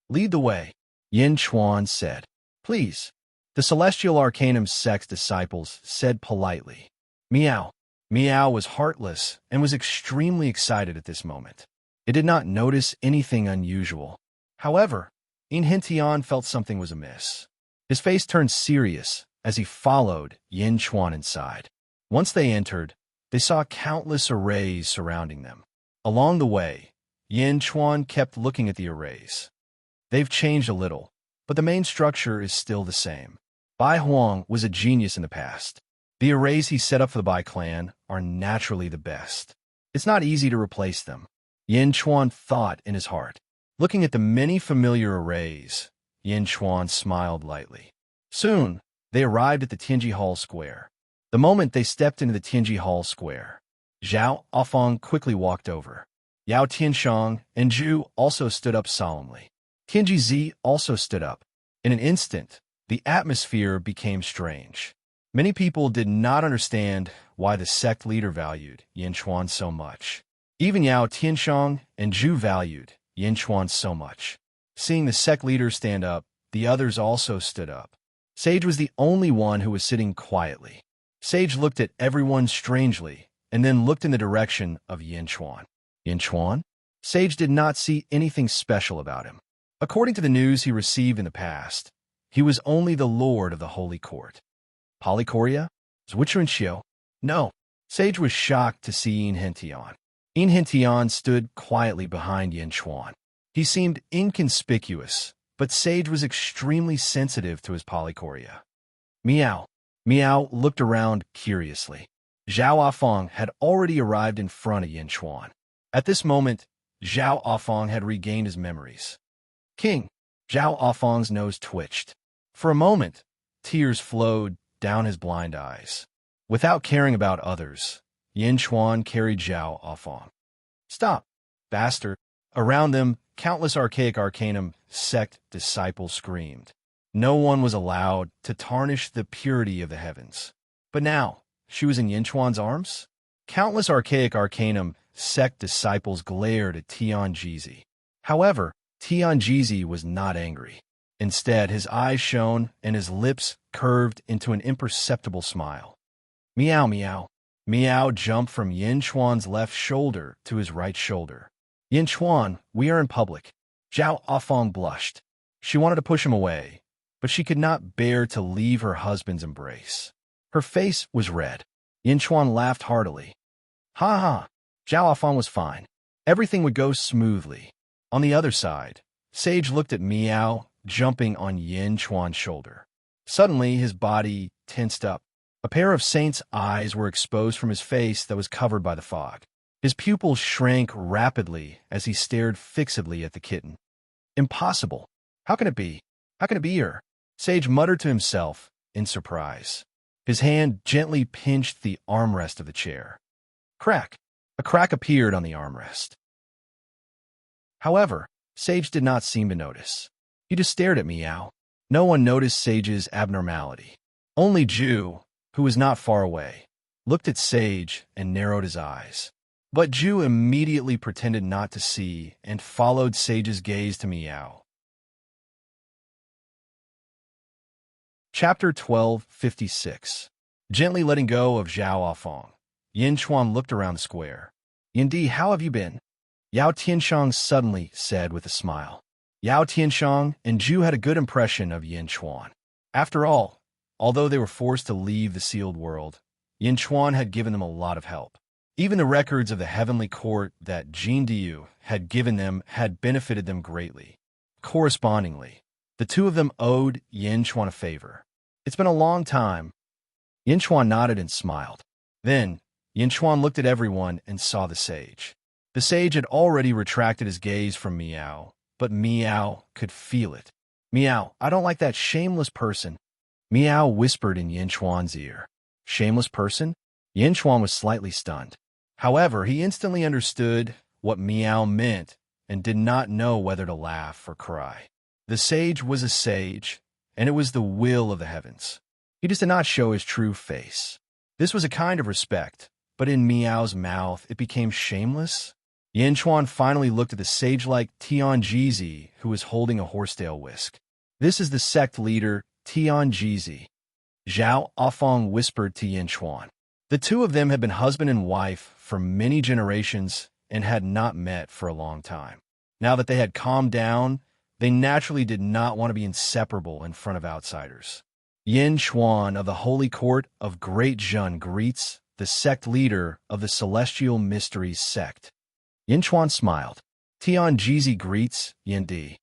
Lead the way, Yin Chuan said. Please. The Celestial Arcanum sect's disciples said politely. Meow. Meow was heartless and was extremely excited at this moment. It did not notice anything unusual. However, In Hintian felt something was amiss. His face turned serious as he followed Yin Chuan inside. Once they entered, they saw countless arrays surrounding them. Along the way, Yin Chuan kept looking at the arrays. They've changed a little. but the main structure is still the same. Bai Huang was a genius in the past. The arrays he set up for the Bai clan are naturally the best. It's not easy to replace them. Yin Chuan thought in his heart. Looking at the many familiar arrays, Yin Chuan smiled lightly. Soon, they arrived at the Tianji Hall Square. The moment they stepped into the Tianji Hall Square, Zhao Afang quickly walked over. Yao Tianshang and Zhu also stood up solemnly. Tianji Zi also stood up. In an instant, the atmosphere became strange. Many people did not understand why the sect leader valued Yin Chuan so much. Even Yao Tianshang and Zhu valued Yin Chuan so much. Seeing the sect leader stand up, the others also stood up. Sage was the only one who was sitting quietly. Sage looked at everyone strangely and then looked in the direction of Yin Chuan. Yin Chuan? Sage did not see anything special about him. According to the news he received in the past, he was only the lord of the holy court. Polychoria? Zwicherinshio? No. Sage was shocked to see Yin Hentian. Yin Hentian stood quietly behind Yin Chuan. He seemed inconspicuous, but Sage was extremely sensitive to his polychoria. Meow. Meow looked around curiously. Zhao Afang had already arrived in front of Yin Chuan. At this moment, Zhao Afang had regained his memories. King. Zhao Afang's nose twitched. For a moment, tears flowed down his blind eyes. Without caring about others, Yin Chuan carried Zhao Afang. Stop, bastard. Around them, countless archaic arcanum sect disciples screamed. No one was allowed to tarnish the purity of the heavens. But now, she was in Yin Chuan's arms? Countless archaic arcanum sect disciples glared at Tianjizi. However, Tianjizi was not angry. Instead, his eyes shone and his lips curved into an imperceptible smile. Meow, meow. Meow jumped from Yin Chuan's left shoulder to his right shoulder. Yin Chuan, we are in public. Zhao Afang blushed. She wanted to push him away, but she could not bear to leave her husband's embrace. Her face was red. Yin Chuan laughed heartily. Ha ha. Zhao Afang was fine. Everything would go smoothly. On the other side, Sage looked at Meow jumping on Yin Chuan's shoulder. Suddenly, his body tensed up. A pair of saint's eyes were exposed from his face that was covered by the fog. His pupils shrank rapidly as he stared fixedly at the kitten. Impossible. How can it be? How can it be her? Sage muttered to himself in surprise. His hand gently pinched the armrest of the chair. Crack. A crack appeared on the armrest. However, Sage did not seem to notice. He just stared at Meow. No one noticed Sage's abnormality. Only Zhu, who was not far away, looked at Sage and narrowed his eyes. But Zhu immediately pretended not to see and followed Sage's gaze to Meow. Chapter 1256. Gently letting go of Zhao Afang, Yin Chuan looked around the square. Yindi, how have you been? Yao Tianshang suddenly said with a smile. Yao Tianshang and Zhu had a good impression of Yin Chuan. After all, although they were forced to leave the sealed world, Yin Chuan had given them a lot of help. Even the records of the heavenly court that Jin Diu had given them had benefited them greatly. Correspondingly, the two of them owed Yin Chuan a favor. It's been a long time. Yin Chuan nodded and smiled. Then, Yin Chuan looked at everyone and saw the sage. The sage had already retracted his gaze from Meow, but Meow could feel it. Meow, I don't like that shameless person. Meow whispered in Yin Chuan's ear. Shameless person? Yin Chuan was slightly stunned. However, he instantly understood what Meow meant and did not know whether to laugh or cry. The sage was a sage, and it was the will of the heavens. He just did not show his true face. This was a kind of respect, but in Meow's mouth it became shameless. Yin Chuan finally looked at the sage-like Tianjizi, who was holding a horsetail whisk. This is the sect leader, Tianjizi. Zhao Afang whispered to Yin Chuan. The two of them had been husband and wife for many generations and had not met for a long time. Now that they had calmed down, they naturally did not want to be inseparable in front of outsiders. Yin Chuan of the Holy Court of Great Zhun greets the sect leader of the Celestial Mysteries sect. Yin Chuan smiled. Tianjizi greets Yin Di.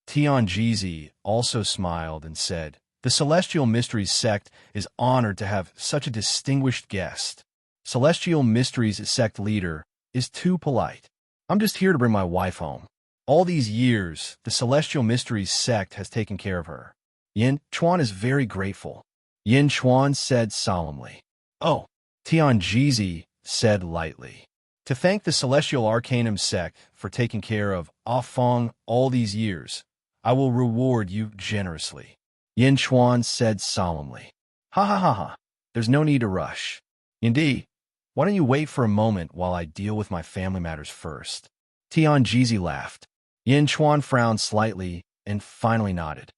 Tianjizi also smiled and said, "The Celestial Mysteries sect is honored to have such a distinguished guest. Celestial Mysteries sect leader is too polite. I'm just here to bring my wife home. All these years, the Celestial Mysteries sect has taken care of her. Yin Chuan is very grateful." Yin Chuan said solemnly. "Oh," Tianjizi said lightly. "To thank the Celestial Arcanum sect for taking care of Ah Feng all these years, I will reward you generously." Yin Chuan said solemnly. "Ha ha ha ha. There's no need to rush. Indeed, why don't you wait for a moment while I deal with my family matters first?" Tianjizi laughed. Yin Chuan frowned slightly and finally nodded.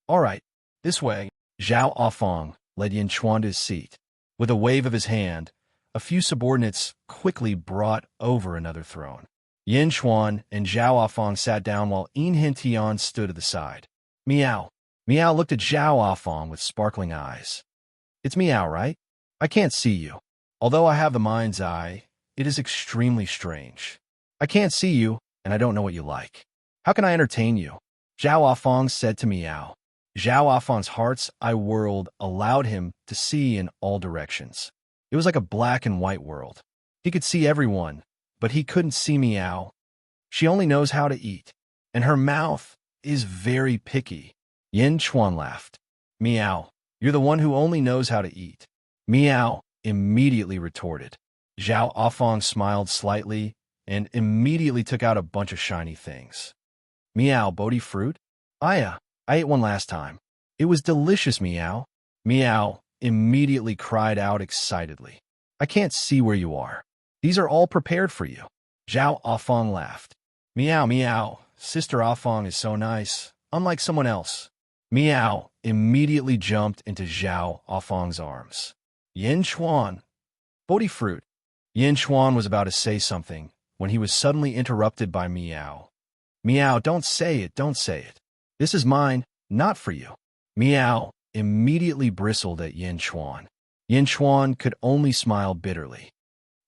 "All right, this way." Zhao Afeng led Yin Chuan to his seat. With a wave of his hand, a few subordinates quickly brought over another throne. Yin Chuan and Zhao Afeng sat down while Yin Tian stood at the side. "Meow." Meow looked at Zhao Afeng with sparkling eyes. "It's Meow, right? I can't see you. Although I have the mind's eye, it is extremely strange. I can't see you, and I don't know what you like. How can I entertain you?" Zhao Afeng said to Meow. Zhao Afeng's heart's eye world allowed him to see in all directions. It was like a black and white world. He could see everyone, but he couldn't see Meow. She only knows how to eat, and her mouth is very picky. Yin Chuan laughed. "Meow, you're the one who only knows how to eat." Meow immediately retorted. Zhao Afeng smiled slightly and immediately took out a bunch of shiny things. "Meow, Bodhi fruit? I ate one last time. It was delicious, Meow." Meow immediately cried out excitedly. "I can't see where you are. These are all prepared for you." Zhao Afeng laughed. "Meow, Meow, Sister Afeng is so nice, unlike someone else." Meow immediately jumped into Zhao Afeng's arms. "Yin Chuan, Bodhi fruit." Yin Chuan was about to say something when he was suddenly interrupted by Meow. "Meow, don't say it, don't say it. This is mine, not for you." Meow immediately bristled at Yin Chuan. Yin Chuan could only smile bitterly.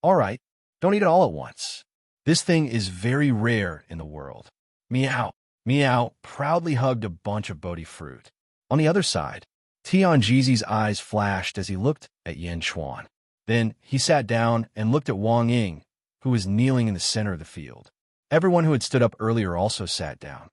"All right, don't eat it all at once. This thing is very rare in the world." Meow. Meow proudly hugged a bunch of Bodhi fruit. On the other side, Tianjizi's eyes flashed as he looked at Yin Chuan. Then he sat down and looked at Wang Ying, who was kneeling in the center of the field. Everyone who had stood up earlier also sat down.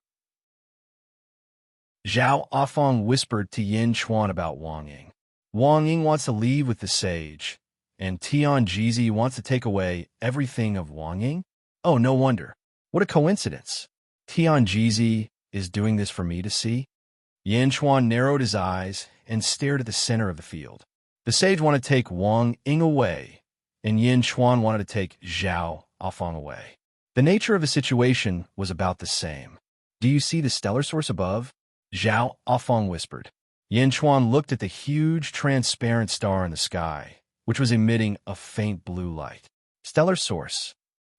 Zhao Afeng whispered to Yin Chuan about Wang Ying. "Wang Ying wants to leave with the sage, and Tianjizi wants to take away everything of Wang Ying? Oh, no wonder. What a coincidence. Tianjizi is doing this for me to see?" Yin Chuan narrowed his eyes and stared at the center of the field. The sage wanted to take Wang Ying away, and Yin Chuan wanted to take Zhao Afeng away. The nature of the situation was about the same. "Do you see the stellar source above?" Zhao Afeng whispered. Yin Chuan looked at the huge transparent star in the sky, which was emitting a faint blue light. Stellar source.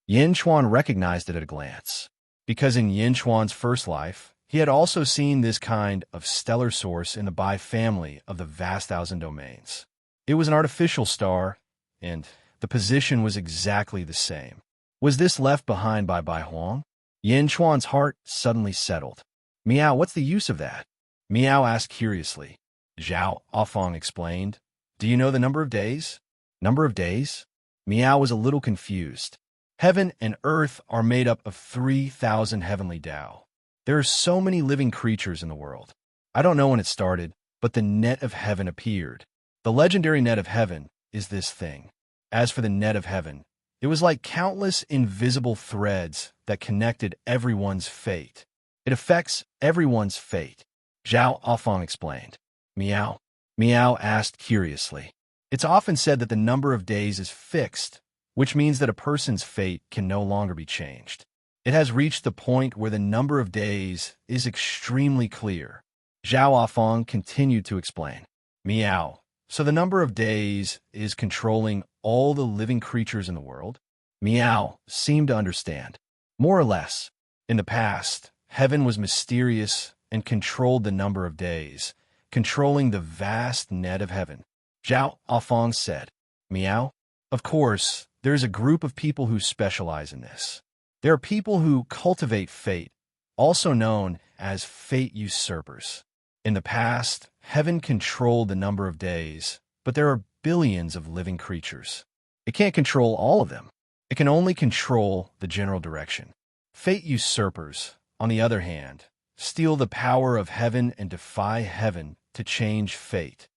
Yin Chuan recognized it at a glance, because in Yin Chuan's first life, he had also seen this kind of stellar source in the Bai family of the vast thousand domains. It was an artificial star, and the position was exactly the same. Was this left behind by Bai Huang? Yin Chuan's heart suddenly settled. "Meow, what's the use of that?" Meow asked curiously. Zhao Afeng explained. "Do you know the number of days?" "Number of days?" Meow was a little confused. "Heaven and earth are made up of 3,000 heavenly Tao. There are so many living creatures in the world. I don't know when it started, but the net of heaven appeared. The legendary net of heaven is this thing. As for the net of heaven, it was like countless invisible threads that connected everyone's fate. It affects everyone's fate." Zhao Afeng explained. "Meow?" Meow asked curiously. "It's often said that the number of days is fixed, which means that a person's fate can no longer be changed. It has reached the point where the number of days is extremely clear." Zhao Afeng continued to explain. "Meow. So the number of days is controlling all the living creatures in the world?" Meow seemed to understand. "More or less. In the past, heaven was mysterious and controlled the number of days, controlling the vast net of heaven." Zhao Afeng said. "Meow? Of course, there's a group of people who specialize in this. There are people who cultivate fate, also known as fate usurpers. In the past, heaven controlled the number of days, but there are billions of living creatures. It can't control all of them. It can only control the general direction. Fate usurpers, on the other hand, steal the power of heaven and defy heaven to change fate.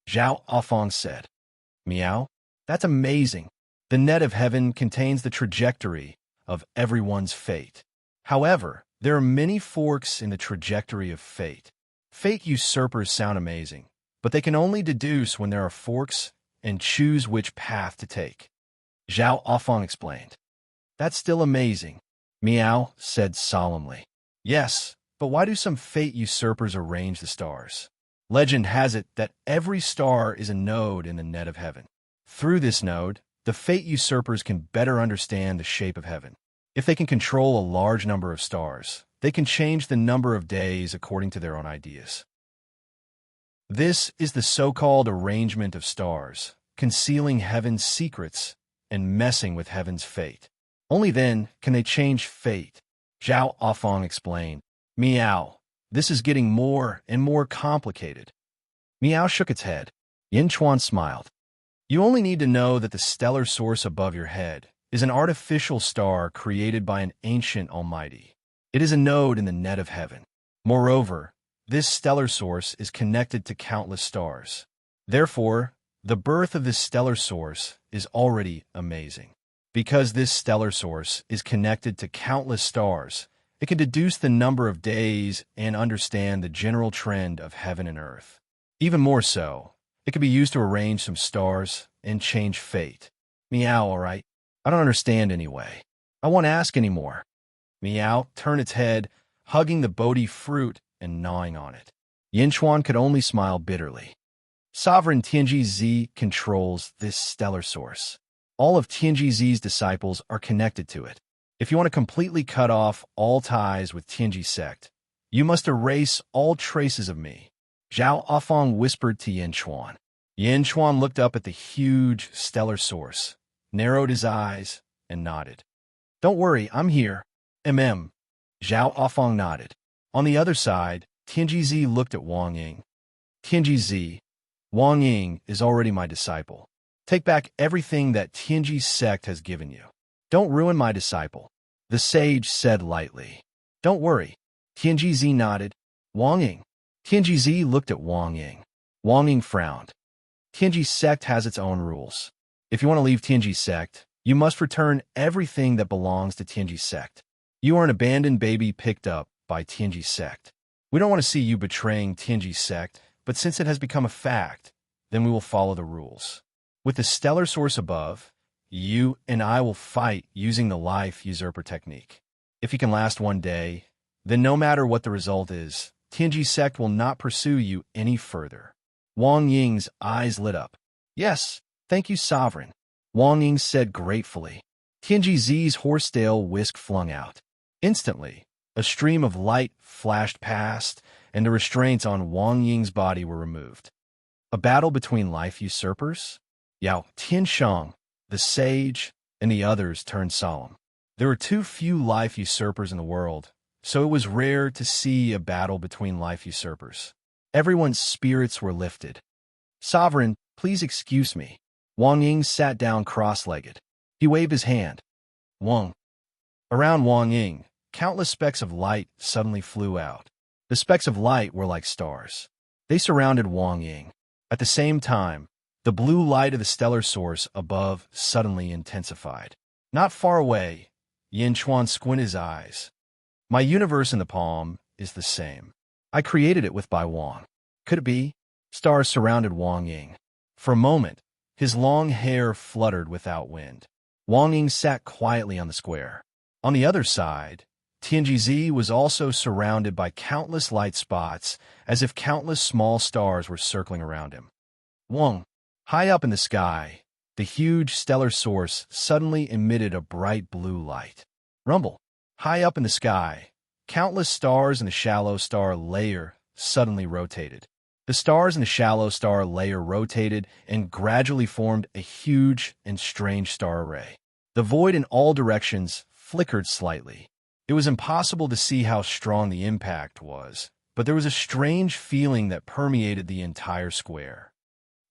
Zhao Afong said. Meow. That's amazing. The net of heaven contains the trajectory of everyone's fate. However, there are many forks in the trajectory of fate. Fate usurpers sound amazing, but they can only deduce when there are forks and choose which path to take. Zhao Afong explained. That's still amazing, Meow said solemnly. Yes, but why do some fate usurpers arrange the stars? Legend has it that every star is a node in the net of heaven. Through this node, the fate usurpers can better understand the shape of heaven. If they can control a large number of stars, they can change the number of days according to their own ideas. This is the so-called arrangement of stars, concealing heaven's secrets and messing with heaven's fate. Only then can they change fate, Zhao Afong explained. Meow. This is getting more and more complicated. Meow shook its head. Yinchuan smiled. You only need to know that the stellar source above your head is an artificial star created by an ancient almighty. It is a node in the net of heaven. Moreover, this stellar source is connected to countless stars. Therefore, the birth of this stellar source is already amazing. Because this stellar source is connected to countless stars, it can deduce the number of days and understand the general trend of heaven and earth. Even more so, it can be used to arrange some stars and change fate. Meow, all right? I don't understand anyway. I won't ask anymore. Meow turned its head, hugging the Bodhi fruit and gnawing on it. Yinchuan could only smile bitterly. Sovereign Tianji Z controls this stellar source. All of Tianji Z's disciples are connected to it. If you want to completely cut off all ties with Tianji sect, you must erase all traces of me. Zhao Afong whispered to Yinchuan. Yinchuan looked up at the huge stellar source, narrowed his eyes, and nodded. Don't worry, I'm here. Zhao Afong nodded. On the other side, Tianji Z looked at Wang Ying. Tianji Z, Wang Ying is already my disciple. Take back everything that Tianji sect has given you. Don't ruin my disciple, the sage said lightly. Don't worry. Tianji Z nodded. Wang Ying. Tianji Z looked at Wang Ying. Wang Ying frowned. Tianji sect has its own rules. If you want to leave Tianji sect, you must return everything that belongs to Tianji sect. You are an abandoned baby picked up by Tianji sect. We don't want to see you betraying Tianji sect, but since it has become a fact, then we will follow the rules. With the stellar source above, you and I will fight using the life usurper technique. If you can last one day, then no matter what the result is, Tianji sect will not pursue you any further. Wang Ying's eyes lit up. Yes, thank you, Sovereign. Wang Ying said gratefully. Tianji Z's horsetail whisk flung out. Instantly, a stream of light flashed past, and the restraints on Wang Ying's body were removed. A battle between life usurpers? Yao Tianshang, the sage, and the others turned solemn. There were too few life usurpers in the world, so it was rare to see a battle between life usurpers. Everyone's spirits were lifted. Sovereign, please excuse me. Wang Ying sat down cross-legged. He waved his hand. Wang. Around Wang Ying, countless specks of light suddenly flew out. The specks of light were like stars. They surrounded Wang Ying. At the same time, the blue light of the stellar source above suddenly intensified. Not far away, Yinchuan squinted his eyes. My universe in the palm is the same. I created it with Bai Wang. Could it be? Stars surrounded Wang Ying. For a moment, his long hair fluttered without wind. Wang Ying sat quietly on the square. On the other side, Tianji Z was also surrounded by countless light spots, as if countless small stars were circling around him. Wang. High up in the sky, the huge stellar source suddenly emitted a bright blue light. Rumble. High up in the sky, countless stars in the shallow star layer suddenly rotated. The stars in the shallow star layer rotated and gradually formed a huge and strange star array. The void in all directions flickered slightly. It was impossible to see how strong the impact was, but there was a strange feeling that permeated the entire square.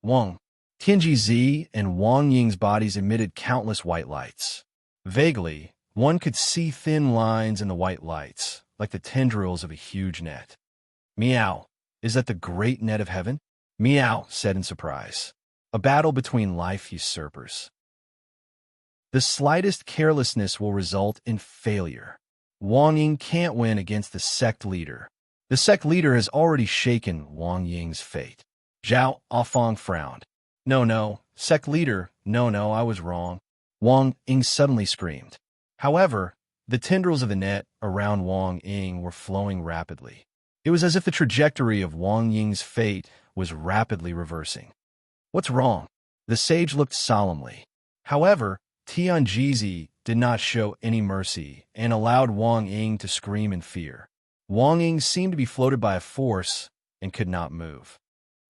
Wang, Tianji and Wang Ying's bodies emitted countless white lights. Vaguely, one could see thin lines in the white lights, like the tendrils of a huge net. Meow, is that the great net of heaven? Meow said in surprise. A battle between life usurpers. The slightest carelessness will result in failure. Wang Ying can't win against the sect leader. The sect leader has already shaken Wang Ying's fate. Zhao Afang frowned. No, sect leader, no, I was wrong. Wang Ying suddenly screamed. However, the tendrils of the net around Wang Ying were flowing rapidly. It was as if the trajectory of Wang Ying's fate was rapidly reversing. What's wrong? The sage looked solemnly. However, Tianji did not show any mercy and allowed Wang Ying to scream in fear. Wang Ying seemed to be floated by a force and could not move.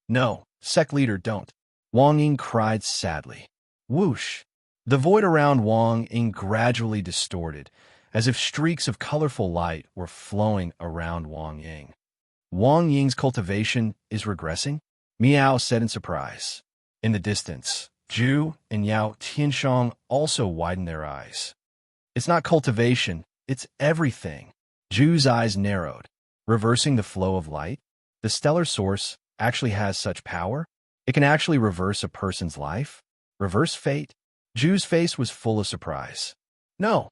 No, sect leader, don't. Wang Ying cried sadly. Whoosh! The void around Wang Ying gradually distorted, as if streaks of colorful light were flowing around Wang Ying. Wang Ying's cultivation is regressing? Miao said in surprise. In the distance, Zhu and Yao Tianshang also widened their eyes. It's not cultivation, it's everything. Zhu's eyes narrowed. Reversing the flow of light? The stellar source actually has such power? It can actually reverse a person's life? Reverse fate? Zhu's face was full of surprise. No.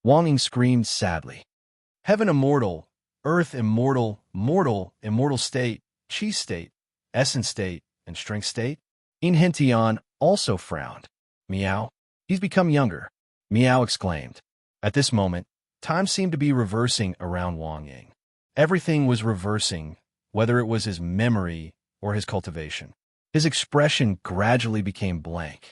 Wang Ying screamed sadly. Heaven immortal, earth immortal, mortal, immortal state, chi state, essence state, and strength state? In Hentian also frowned. Meow. He's become younger. Meow exclaimed. At this moment, time seemed to be reversing around Wang Ying. Everything was reversing, whether it was his memory or his cultivation. His expression gradually became blank.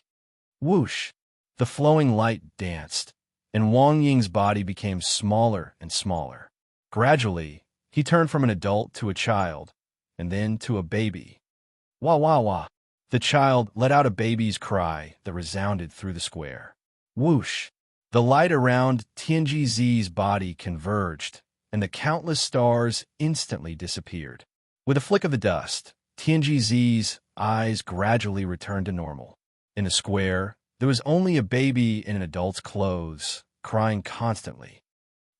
Whoosh! The flowing light danced, and Wang Ying's body became smaller and smaller. Gradually, he turned from an adult to a child, and then to a baby. Wah wah wah! The child let out a baby's cry that resounded through the square. Whoosh! The light around Tianji's body converged, and the countless stars instantly disappeared. With a flick of the dust, Tianji's eyes gradually returned to normal. In the square, there was only a baby in an adult's clothes, crying constantly.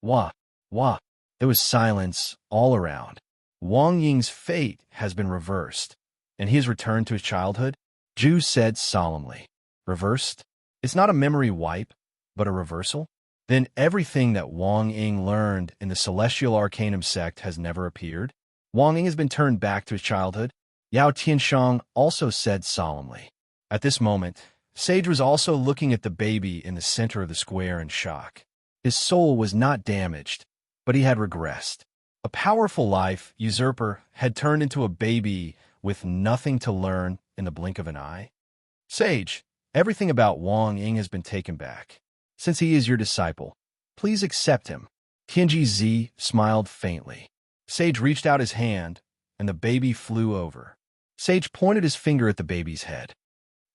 Wah, wah. There was silence all around. Wang Ying's fate has been reversed, and he has returned to his childhood, Zhu said solemnly. Reversed? It's not a memory wipe, but a reversal? Then everything that Wang Ying learned in the Celestial Arcanum sect has never appeared? Wang Ying has been turned back to his childhood? Yao Tianshang also said solemnly. At this moment, Sage was also looking at the baby in the center of the square in shock. His soul was not damaged, but he had regressed. A powerful life usurper had turned into a baby with nothing to learn in the blink of an eye. Sage, everything about Wang Ying has been taken back. Since he is your disciple, please accept him. Tianji smiled faintly. Sage reached out his hand, and the baby flew over. Sage pointed his finger at the baby's head.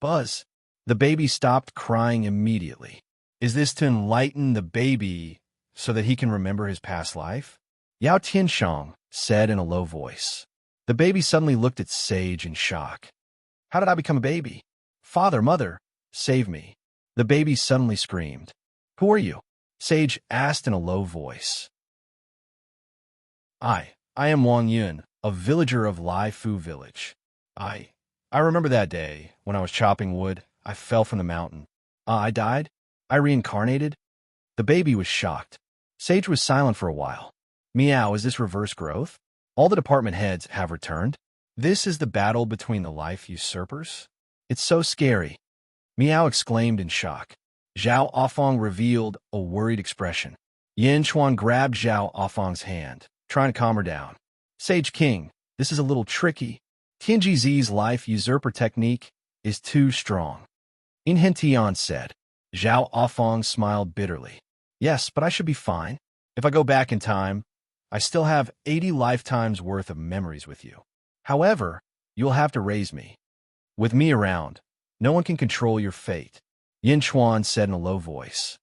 Buzz. The baby stopped crying immediately. Is this to enlighten the baby so that he can remember his past life? Yao Tianshang said in a low voice. The baby suddenly looked at Sage in shock. How did I become a baby? Father, mother, save me. The baby suddenly screamed. Who are you? Sage asked in a low voice. I am Wang Yun, a villager of Lai Fu village. I remember that day when I was chopping wood. I fell from the mountain. I died? I reincarnated? The baby was shocked. Sage was silent for a while. Meow, is this reverse growth? All the department heads have returned. This is the battle between the life usurpers? It's so scary. Meow exclaimed in shock. Zhao Afang revealed a worried expression. Yin Chuan grabbed Zhao Afang's hand, trying to calm her down. Sage King, this is a little tricky. Tianji's life usurper technique is too strong. In Hentian said. Zhao Afang smiled bitterly. Yes, but I should be fine. If I go back in time, I still have 80 lifetimes worth of memories with you. However, you'll have to raise me. With me around, no one can control your fate, Yin Chuan said in a low voice.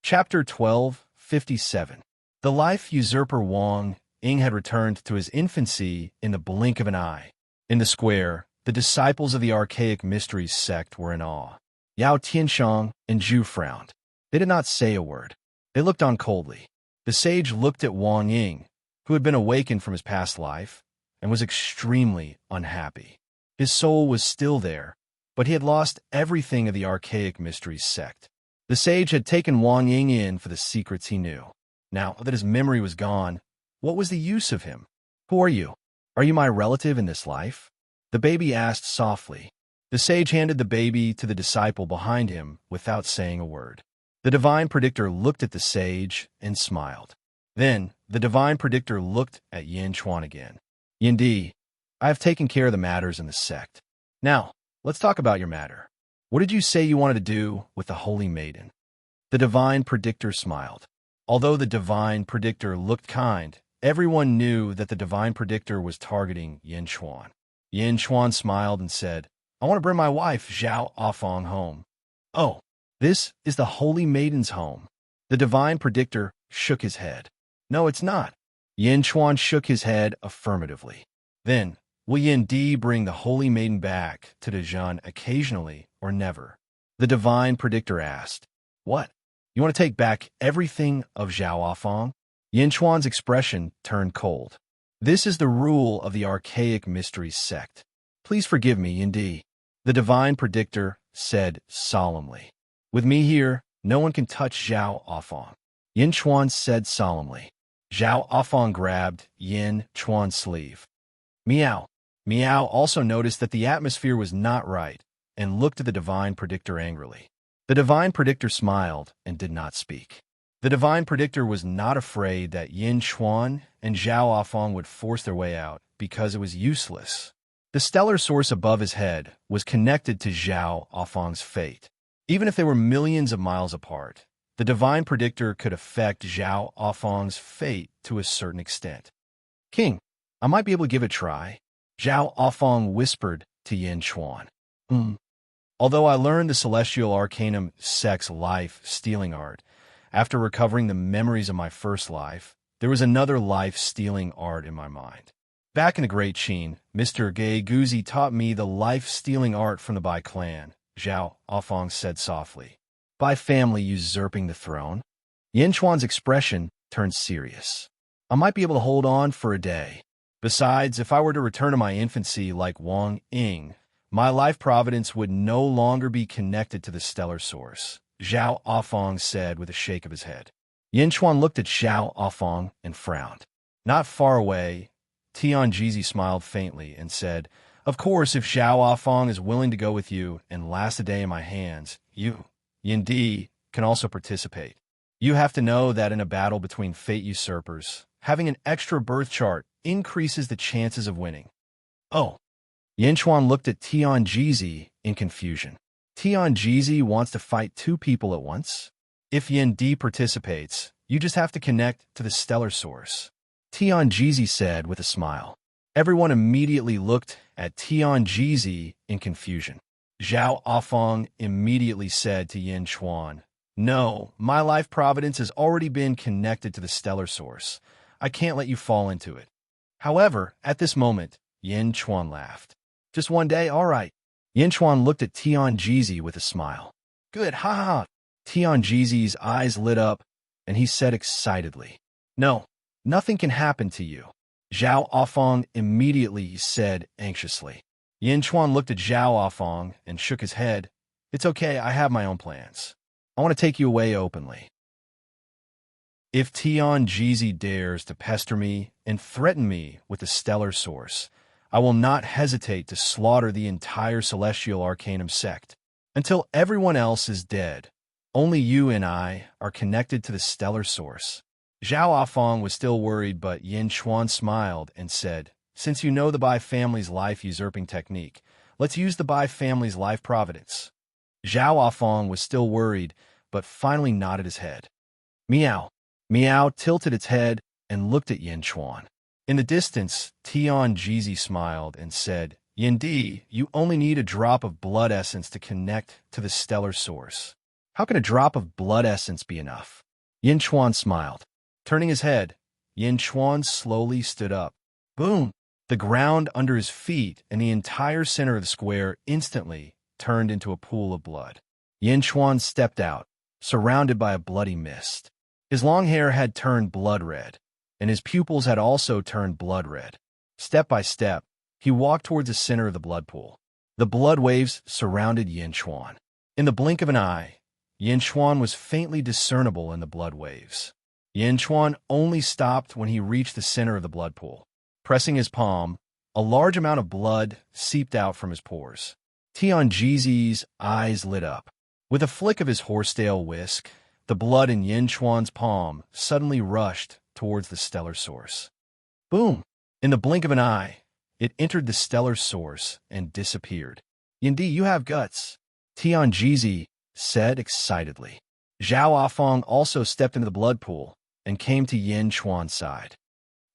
Chapter 12:57. The life usurper Wang Ying had returned to his infancy in the blink of an eye. In the square, the disciples of the archaic mysteries sect were in awe. Yao Tianshang and Zhu frowned. They did not say a word. They looked on coldly. The sage looked at Wang Ying, who had been awakened from his past life, and was extremely unhappy. His soul was still there, but he had lost everything of the archaic mysteries sect. The sage had taken Wang Ying in for the secrets he knew. Now that his memory was gone, what was the use of him? Who are you? Are you my relative in this life? The baby asked softly. The sage handed the baby to the disciple behind him without saying a word. The divine predictor looked at the sage and smiled. Then, the divine predictor looked at Yin Chuan again. Yindi, I have taken care of the matters in the sect. Now, let's talk about your matter. What did you say you wanted to do with the holy maiden? The divine predictor smiled. Although the divine predictor looked kind, everyone knew that the divine predictor was targeting Yin Chuan. Yin Chuan smiled and said, I want to bring my wife, Zhao Afong, home. Oh, this is the holy maiden's home. The divine predictor shook his head. No, it's not. Yin Chuan shook his head affirmatively. Then, will Yin Di bring the holy maiden back to Dezhan occasionally or never? The divine predictor asked. What? You want to take back everything of Zhao Afong? Yin Chuan's expression turned cold. This is the rule of the archaic mysteries sect. Please forgive me, Yin Di. The divine predictor said solemnly. With me here, no one can touch Zhao Afong. Yin Chuan said solemnly. Zhao Afong grabbed Yin Chuan's sleeve. Meow. Meow also noticed that the atmosphere was not right and looked at the divine predictor angrily. The divine predictor smiled and did not speak. The divine predictor was not afraid that Yin Chuan and Zhao Afong would force their way out because it was useless. The stellar source above his head was connected to Zhao Afong's fate. Even if they were millions of miles apart, the divine predictor could affect Zhao Afong's fate to a certain extent. King, I might be able to give it a try, Zhao Afong whispered to Yin Chuan. Although I learned the Celestial Arcanum Sect's life-stealing art, after recovering the memories of my first life, there was another life-stealing art in my mind. Back in the Great Qin, Mr. Gay Guzi taught me the life-stealing art from the Bai clan, Zhao Afong said softly. Bai family usurping the throne? Yin Chuan's expression turned serious. I might be able to hold on for a day. Besides, if I were to return to my infancy like Wang Ying, my life providence would no longer be connected to the stellar source, Zhao Afong said with a shake of his head. Yin Chuan looked at Zhao Afong and frowned. Not far away, Tianjizi smiled faintly and said, Of course, if Zhao Afong is willing to go with you and last a day in my hands, you, Yin Di, can also participate. You have to know that in a battle between fate usurpers, having an extra birth chart increases the chances of winning. Oh. Yin Chuan looked at Tianjizi in confusion. Tianjizi wants to fight two people at once? If Yin Di participates, you just have to connect to the stellar source. Tianjizi said with a smile. Everyone immediately looked at Tianjizi in confusion. Zhao Afong immediately said to Yin Chuan, No, my life providence has already been connected to the stellar source. I can't let you fall into it. However, at this moment, Yin Chuan laughed. Just one day, all right. Yin Chuan looked at Tianjizi with a smile. Good, ha ha. Tianjizi's eyes lit up, and he said excitedly, No, nothing can happen to you. Zhao Afong immediately said anxiously. Yin Chuan looked at Zhao Afong and shook his head. It's okay, I have my own plans. I want to take you away openly. If Tianjizi dares to pester me and threaten me with the stellar source, I will not hesitate to slaughter the entire Celestial Arcanum sect. Until everyone else is dead, only you and I are connected to the stellar source. Zhao Afong was still worried, but Yin Chuan smiled and said, Since you know the Bai family's life-usurping technique, let's use the Bai family's life providence. Zhao Afong was still worried, but finally nodded his head. Meow. Meow tilted its head and looked at Yin Chuan. In the distance, Tianjizi smiled and said, Yin Di, you only need a drop of blood essence to connect to the stellar source. How can a drop of blood essence be enough? Yin Chuan smiled. Turning his head, Yin Chuan slowly stood up. Boom! The ground under his feet and the entire center of the square instantly turned into a pool of blood. Yin Chuan stepped out, surrounded by a bloody mist. His long hair had turned blood red, and his pupils had also turned blood red. Step by step, he walked towards the center of the blood pool. The blood waves surrounded Yin Chuan. In the blink of an eye, Yin Chuan was faintly discernible in the blood waves. Yin Chuan only stopped when he reached the center of the blood pool. Pressing his palm, a large amount of blood seeped out from his pores. Tianjizi's eyes lit up. With a flick of his horsetail whisk, the blood in Yin Chuan's palm suddenly rushed towards the stellar source. Boom! In the blink of an eye, it entered the stellar source and disappeared. Yindi, you have guts, Tianjizi said excitedly. Zhao Afong also stepped into the blood pool and came to Yin Chuan's side.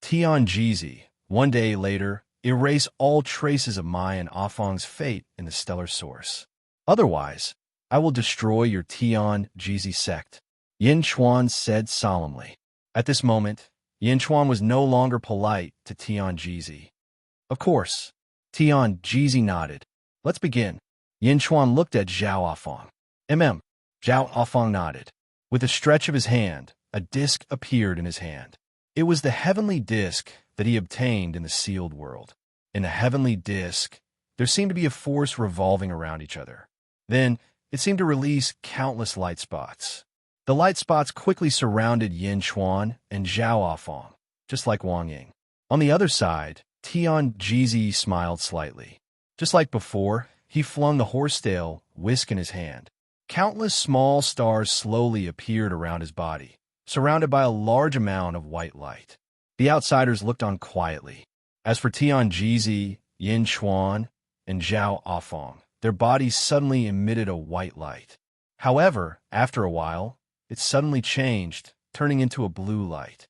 Tianjizi, one day later, erase all traces of my and Afong's fate in the stellar source. Otherwise, I will destroy your Tianjizi sect, Yin Chuan said solemnly. At this moment, Yin Chuan was no longer polite to Tianjizi. Of course, Tianjizi nodded. Let's begin. Yin Chuan looked at Zhao Afong. Zhao Afong nodded. With a stretch of his hand, a disc appeared in his hand. It was the heavenly disc that he obtained in the sealed world. In the heavenly disc, there seemed to be a force revolving around each other. Then, it seemed to release countless light spots. The light spots quickly surrounded Yin Chuan and Zhao Afong, just like Wang Ying. On the other side, Tianjizi smiled slightly. Just like before, he flung the horsetail whisk in his hand. Countless small stars slowly appeared around his body, surrounded by a large amount of white light. The outsiders looked on quietly. As for Tianjizi, Yin Chuan, and Zhao Afong, their bodies suddenly emitted a white light. However, after a while, it suddenly changed, turning into a blue light.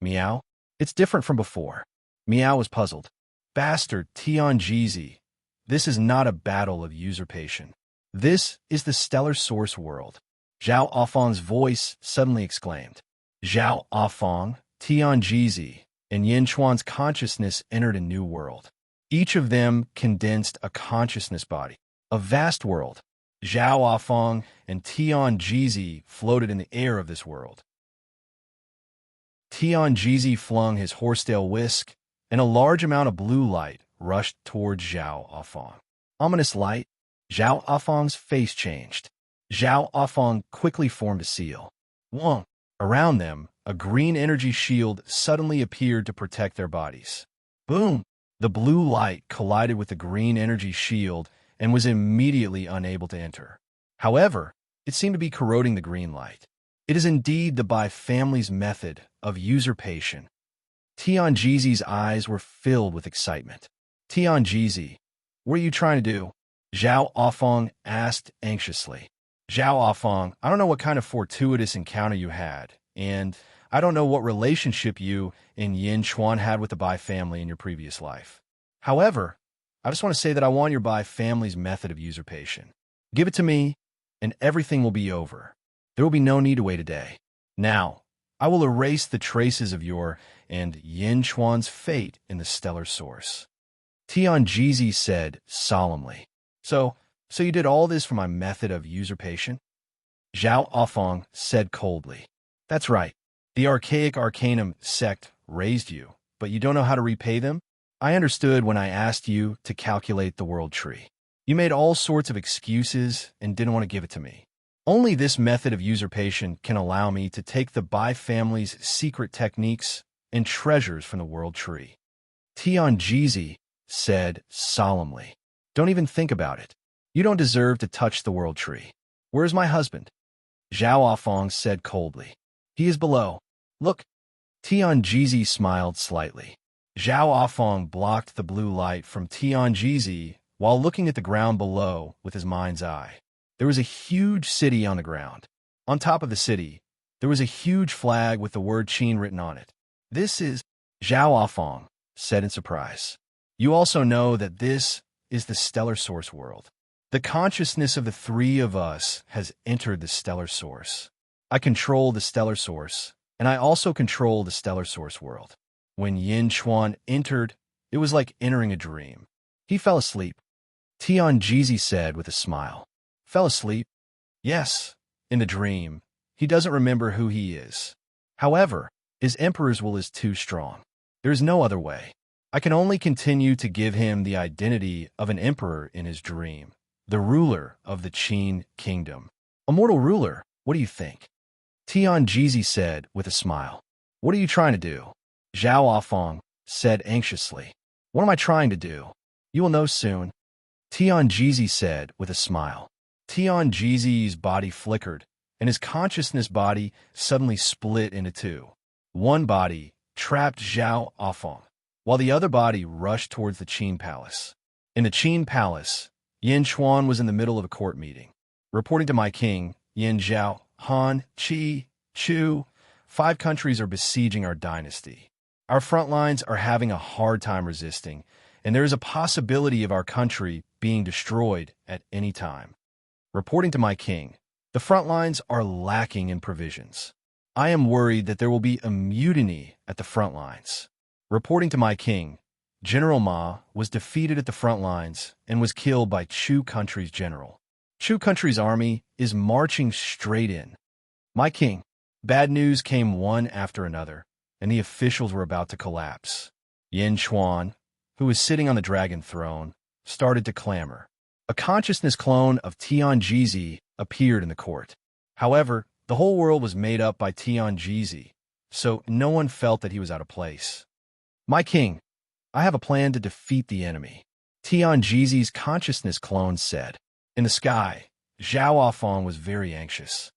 Meow? It's different from before. Meow was puzzled. Bastard Tianjizi, this is not a battle of usurpation. This is the stellar source world. Zhao Afong's voice suddenly exclaimed. Zhao Afong, Tianjizi, and Yin Chuan's consciousness entered a new world. Each of them condensed a consciousness body, a vast world. Zhao Afong and Tianjizi floated in the air of this world. Tianjizi flung his horsetail whisk, and a large amount of blue light rushed towards Zhao Afong. Ominous light. Zhao Afong's face changed. Zhao Afong quickly formed a seal. Wong. Around them, a green energy shield suddenly appeared to protect their bodies. Boom! The blue light collided with the green energy shield and was immediately unable to enter. However, it seemed to be corroding the green light. It is indeed the Bai family's method of usurpation. Tianjizi's eyes were filled with excitement. Tianjizi, what are you trying to do? Zhao Afong asked anxiously. Zhao Afong, I don't know what kind of fortuitous encounter you had, and I don't know what relationship you and Yin Chuan had with the Bai family in your previous life. However, I just want to say that I want your Bai family's method of usurpation. Give it to me, and everything will be over. There will be no need to wait a day. Now, I will erase the traces of your and Yin Chuan's fate in the stellar source. Tianjizi said solemnly. So you did all this for my method of usurpation? Zhao Afong said coldly. That's right. The archaic Arcanum sect raised you, but you don't know how to repay them? I understood when I asked you to calculate the world tree. You made all sorts of excuses and didn't want to give it to me. Only this method of usurpation can allow me to take the Bai family's secret techniques and treasures from the world tree. Tianjizi said solemnly. Don't even think about it. You don't deserve to touch the world tree. Where's my husband? Zhao Afong said coldly. He is below. Look. Tianjizi smiled slightly. Zhao Afong blocked the blue light from Tianjizi while looking at the ground below with his mind's eye. There was a huge city on the ground. On top of the city, there was a huge flag with the word Qin written on it. This is, Zhao Afong said in surprise. You also know that this is the stellar source world. The consciousness of the three of us has entered the stellar source. I control the stellar source, and I also control the stellar source world. When Yin Chuan entered, it was like entering a dream. He fell asleep. Tian Jizi said with a smile. Fell asleep? Yes, in the dream. He doesn't remember who he is. However, his emperor's will is too strong. There is no other way. I can only continue to give him the identity of an emperor in his dream, the ruler of the Qin kingdom. A mortal ruler, what do you think? Tian Jizi said with a smile. What are you trying to do? Zhao Afong said anxiously. What am I trying to do? You will know soon. Tian Jizi said with a smile. Tian Jizi's body flickered, and his consciousness body suddenly split into two. One body trapped Zhao Afong, while the other body rushed towards the Qin palace. In the Qin palace, Yin Chuan was in the middle of a court meeting. Reporting to my king, Yin Zhao, Han, Qi, Chu, 5 countries are besieging our dynasty. Our front lines are having a hard time resisting, and there is a possibility of our country being destroyed at any time. Reporting to my king, the front lines are lacking in provisions. I am worried that there will be a mutiny at the front lines. Reporting to my king, General Ma was defeated at the front lines and was killed by Chu country's general. Chu country's army is marching straight in. My king, bad news came one after another, and the officials were about to collapse. Yin Chuan, who was sitting on the dragon throne, started to clamor. A consciousness clone of Tian Jizi appeared in the court. However, the whole world was made up by Tian Jizi, so no one felt that he was out of place. My king, I have a plan to defeat the enemy, Tian Jizi's consciousness clone said. In the sky, Zhao Afong was very anxious.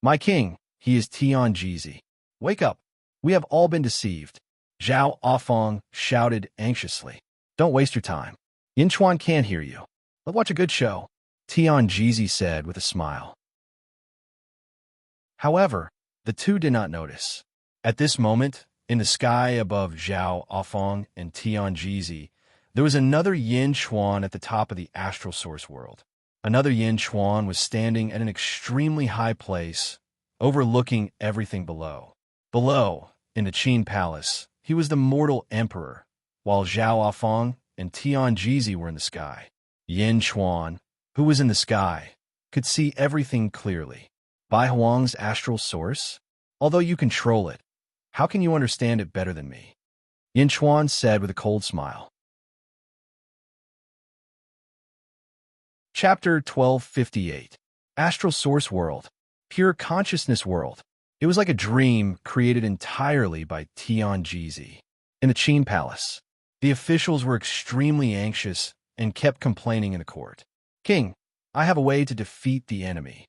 My king, he is Tian Jizi. Wake up. We have all been deceived. Zhao Afong shouted anxiously. Don't waste your time. Yin Chuan can't hear you. Let's watch a good show, Tian Jizi said with a smile. However, the two did not notice. At this moment, in the sky above Zhao Afong and Tian Jizi, there was another Yin Chuan at the top of the astral source world. Another Yin Chuan was standing at an extremely high place, overlooking everything below. Below, in the Qin palace, he was the mortal emperor, while Zhao Afong and Tian Jizi were in the sky. Yin Chuan, who was in the sky, could see everything clearly. Bai Huang's astral source? Although you control it, how can you understand it better than me? Yin Chuan said with a cold smile. Chapter 1258. Astral Source World. Pure Consciousness World. It was like a dream created entirely by Tian Jizi. In the Qin Palace, the officials were extremely anxious and kept complaining in the court. King, I have a way to defeat the enemy.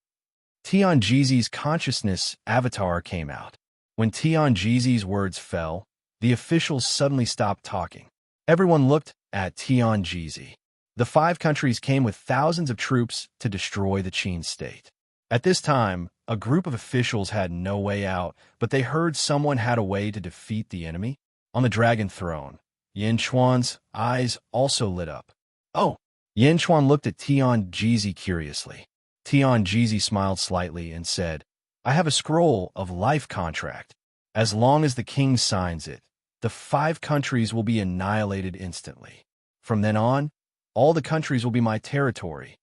Tian Jizi's consciousness avatar came out. When Tian Jizi's words fell, the officials suddenly stopped talking. Everyone looked at Tian Jizi. The 5 countries came with thousands of troops to destroy the Qin state. At this time, a group of officials had no way out, but they heard someone had a way to defeat the enemy. On the dragon throne, Yin Chuan's eyes also lit up. Oh! Yin Chuan looked at Tian Jizi curiously. Tian Jizi smiled slightly and said, I have a scroll of life contract. As long as the king signs it, the 5 countries will be annihilated instantly. From then on, all the countries will be my territory.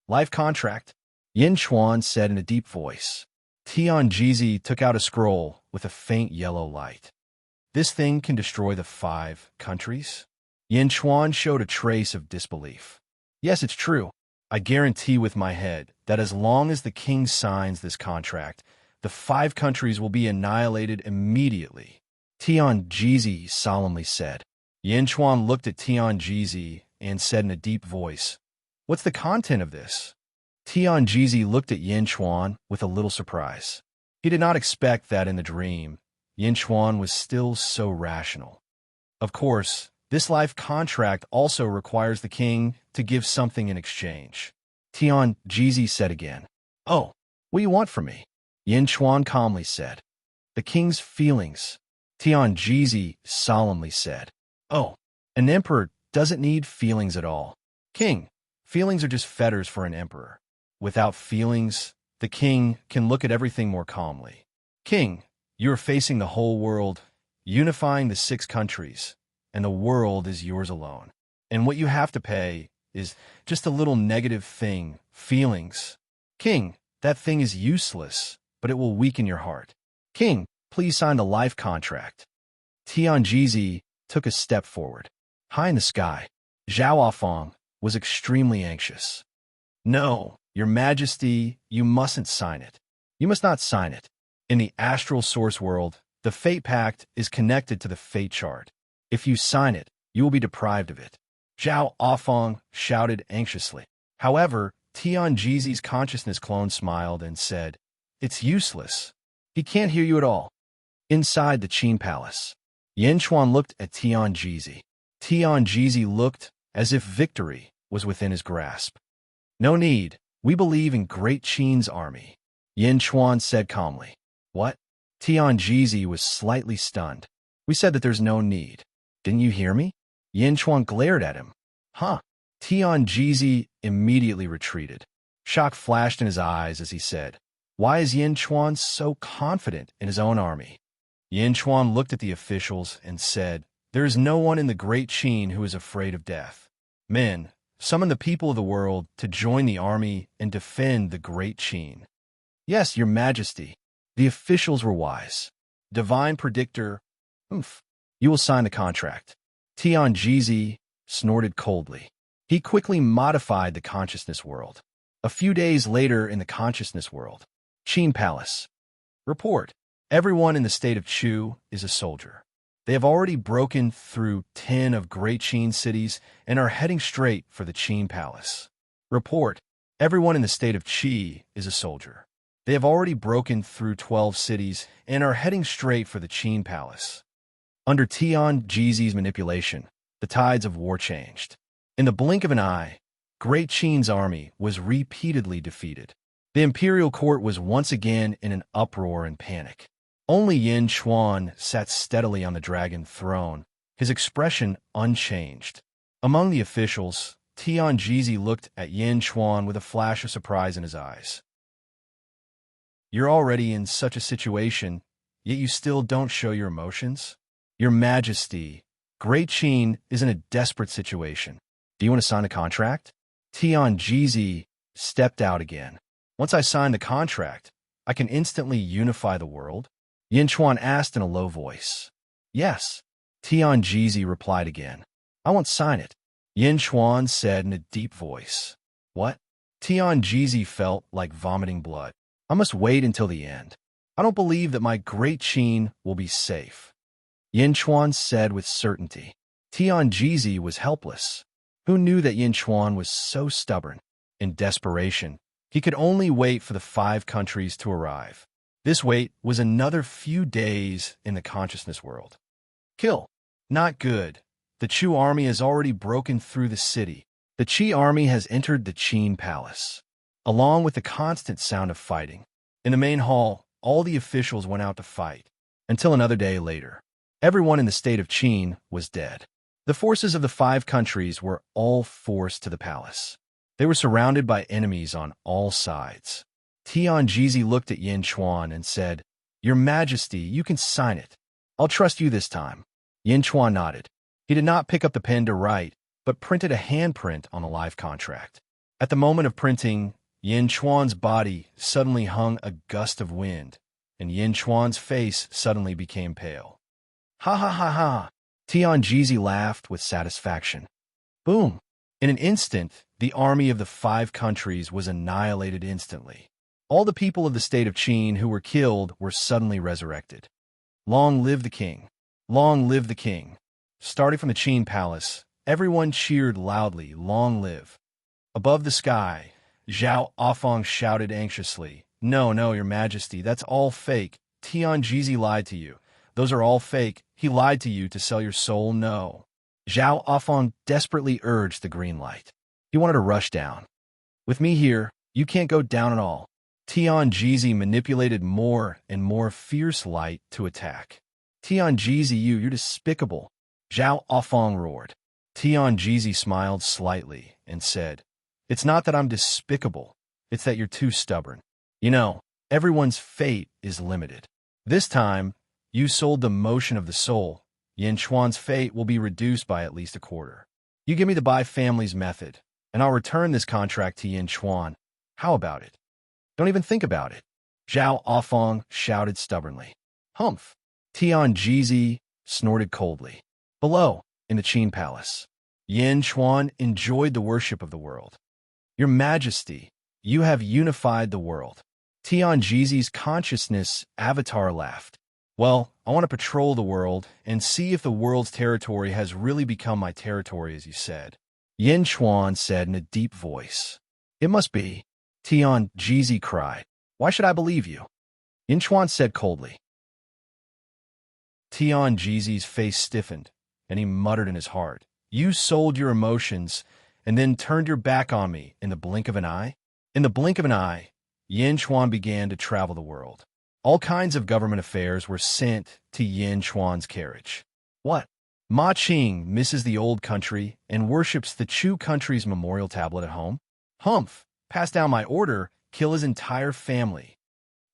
Life contract, Yin Chuan said in a deep voice. Tian Jizi took out a scroll with a faint yellow light. This thing can destroy the 5 countries? Yin Chuan showed a trace of disbelief. Yes, it's true. I guarantee with my head that as long as the king signs this contract, the 5 countries will be annihilated immediately, Tian Jizi solemnly said. Yin Chuan looked at Tian Jizi and said in a deep voice, What's the content of this? Tian Jizi looked at Yin Chuan with a little surprise. He did not expect that in the dream, Yin Chuan was still so rational. Of course, this life contract also requires the king to give something in exchange. Tian Jizi said again. Oh, what do you want from me? Yin Chuan calmly said. The king's feelings. Tian Jizi solemnly said. Oh, an emperor doesn't need feelings at all. King, Feelings are just fetters for an emperor. Without feelings, the king can look at everything more calmly. King, you are facing the whole world, unifying the 6 countries, and the world is yours alone. And what you have to pay is just a little negative thing, feelings. King, that thing is useless, but it will weaken your heart. King, please sign the life contract. Tianjizi took a step forward. High in the sky, Zhao Afong was extremely anxious. No, Your Majesty, you mustn't sign it. You must not sign it. In the astral source world, the fate pact is connected to the fate chart. If you sign it, you will be deprived of it. Zhao Afong shouted anxiously. However, Tianjizi's consciousness clone smiled and said, "It's useless. He can't hear you at all." Inside the Qin Palace, Yin Chuan looked at Tianjizi. Tianjizi looked as if victory was within his grasp. "No need. We believe in Great Qin's army," Yin Chuan said calmly. "What?" Tianjizi was slightly stunned. "We said that there's no need. Didn't you hear me?" Yin Chuan glared at him. "Huh?" Tianjizi immediately retreated. Shock flashed in his eyes as he said, "Why is Yin Chuan so confident in his own army?" Yin Chuan looked at the officials and said, "There is no one in the Great Qin who is afraid of death. Men, summon the people of the world to join the army and defend the Great Qin." "Yes, Your Majesty." The officials were wise. Divine predictor, you will sign the contract. Tianjizi snorted coldly. He quickly modified the consciousness world. A few days later in the consciousness world, Qin Palace. Report. Everyone in the state of Chu is a soldier. They have already broken through 10 of Great Qin cities and are heading straight for the Qin Palace. Report. Everyone in the state of Qi is a soldier. They have already broken through 12 cities and are heading straight for the Qin Palace. Under Tianjizi's manipulation, the tides of war changed. In the blink of an eye, Great Qin's army was repeatedly defeated. The imperial court was once again in an uproar and panic. Only Yin Chuan sat steadily on the dragon throne, his expression unchanged. Among the officials, Tianjizi looked at Yin Chuan with a flash of surprise in his eyes. "You're already in such a situation, yet you still don't show your emotions? Your Majesty, Great Qin is in a desperate situation. Do you want to sign a contract?" Tianjizi stepped out again. "Once I sign the contract, I can instantly unify the world?" Yin Chuan asked in a low voice. "Yes." Tianjizi replied again. "I won't sign it," Yin Chuan said in a deep voice. "What?" Tianjizi felt like vomiting blood. "I must wait until the end. I don't believe that my Great Qin will be safe," Yin Chuan said with certainty. Tianjizi was helpless. Who knew that Yin Chuan was so stubborn? In desperation, he could only wait for the 5 countries to arrive. This wait was another few days in the consciousness world. Kill. Not good. The Chu army has already broken through the city. The Qi army has entered the Qin Palace, along with the constant sound of fighting. In the main hall, all the officials went out to fight. Until another day later, everyone in the state of Qin was dead. The forces of the 5 countries were all forced to the palace. They were surrounded by enemies on all sides. Tianjizi looked at Yin Chuan and said, "Your Majesty, you can sign it. I'll trust you this time." Yin Chuan nodded. He did not pick up the pen to write, but printed a handprint on the life contract. At the moment of printing, Yin Chuan's body suddenly hung a gust of wind, and Yin Chuan's face suddenly became pale. "Ha ha ha ha!" Tianjizi laughed with satisfaction. Boom! In an instant, the army of the 5 countries was annihilated instantly. All the people of the state of Qin who were killed were suddenly resurrected. Long live the king! Long live the king! Starting from the Qin Palace, everyone cheered loudly, "Long live!" Above the sky, Zhao Afong shouted anxiously, No, Your Majesty, that's all fake. Tianjizi lied to you. Those are all fake. He lied to you to sell your soul, no." Zhao Afong desperately urged the green light. He wanted to rush down. "With me here, you can't go down at all." Tianjizi manipulated more and more fierce light to attack. "Tianjizi, you're despicable," Zhao Afong roared. Tianjizi smiled slightly and said, It's not that I'm despicable. It's that you're too stubborn. You know, everyone's fate is limited. This time, you sold the motion of the soul. Yin Chuan's fate will be reduced by at least a quarter. You give me the Bai family's method, and I'll return this contract to Yin Chuan. How about it? Don't even think about it. Zhao Afong shouted stubbornly. Humph. Tian Jizi snorted coldly. Below, in the Qin Palace, Yin Chuan enjoyed the worship of the world. Your Majesty, you have unified the world. Tian Jizi's consciousness avatar laughed. Well, I want to patrol the world and see if the world's territory has really become my territory, as you said. Yin Chuan said in a deep voice. It must be. Tian Jizi cried. Why should I believe you? Yin Chuan said coldly. Tian Jizi's face stiffened, and he muttered in his heart. You sold your emotions and then turned your back on me in the blink of an eye? In the blink of an eye, Yin Chuan began to travel the world. All kinds of government affairs were sent to Yin Chuan's carriage. What? Ma Qing misses the old country and worships the Chu country's memorial tablet at home? Humph! Pass down my order, kill his entire family.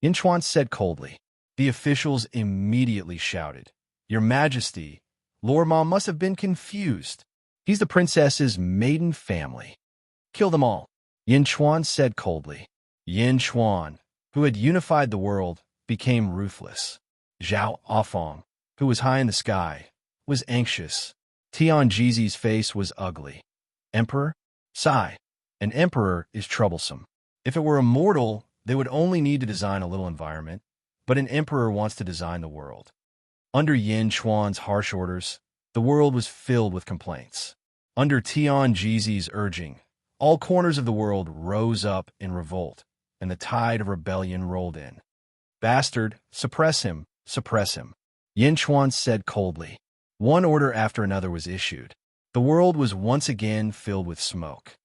Yin Chuan said coldly. The officials immediately shouted. Your Majesty, Lord Ma must have been confused. He's the princess's maiden family. Kill them all, Yin Chuan said coldly. Yin Chuan, who had unified the world, became ruthless. Zhao Afong, who was high in the sky, was anxious. Tian Jizi's face was ugly. Emperor? Sigh. An emperor is troublesome. If it were immortal, they would only need to design a little environment, but an emperor wants to design the world. Under Yin Chuan's harsh orders, the world was filled with complaints. Under Tian Jizi's urging, all corners of the world rose up in revolt, and the tide of rebellion rolled in. Bastard, suppress him, suppress him, Yin Chuan said coldly. One order after another was issued. The world was once again filled with smoke.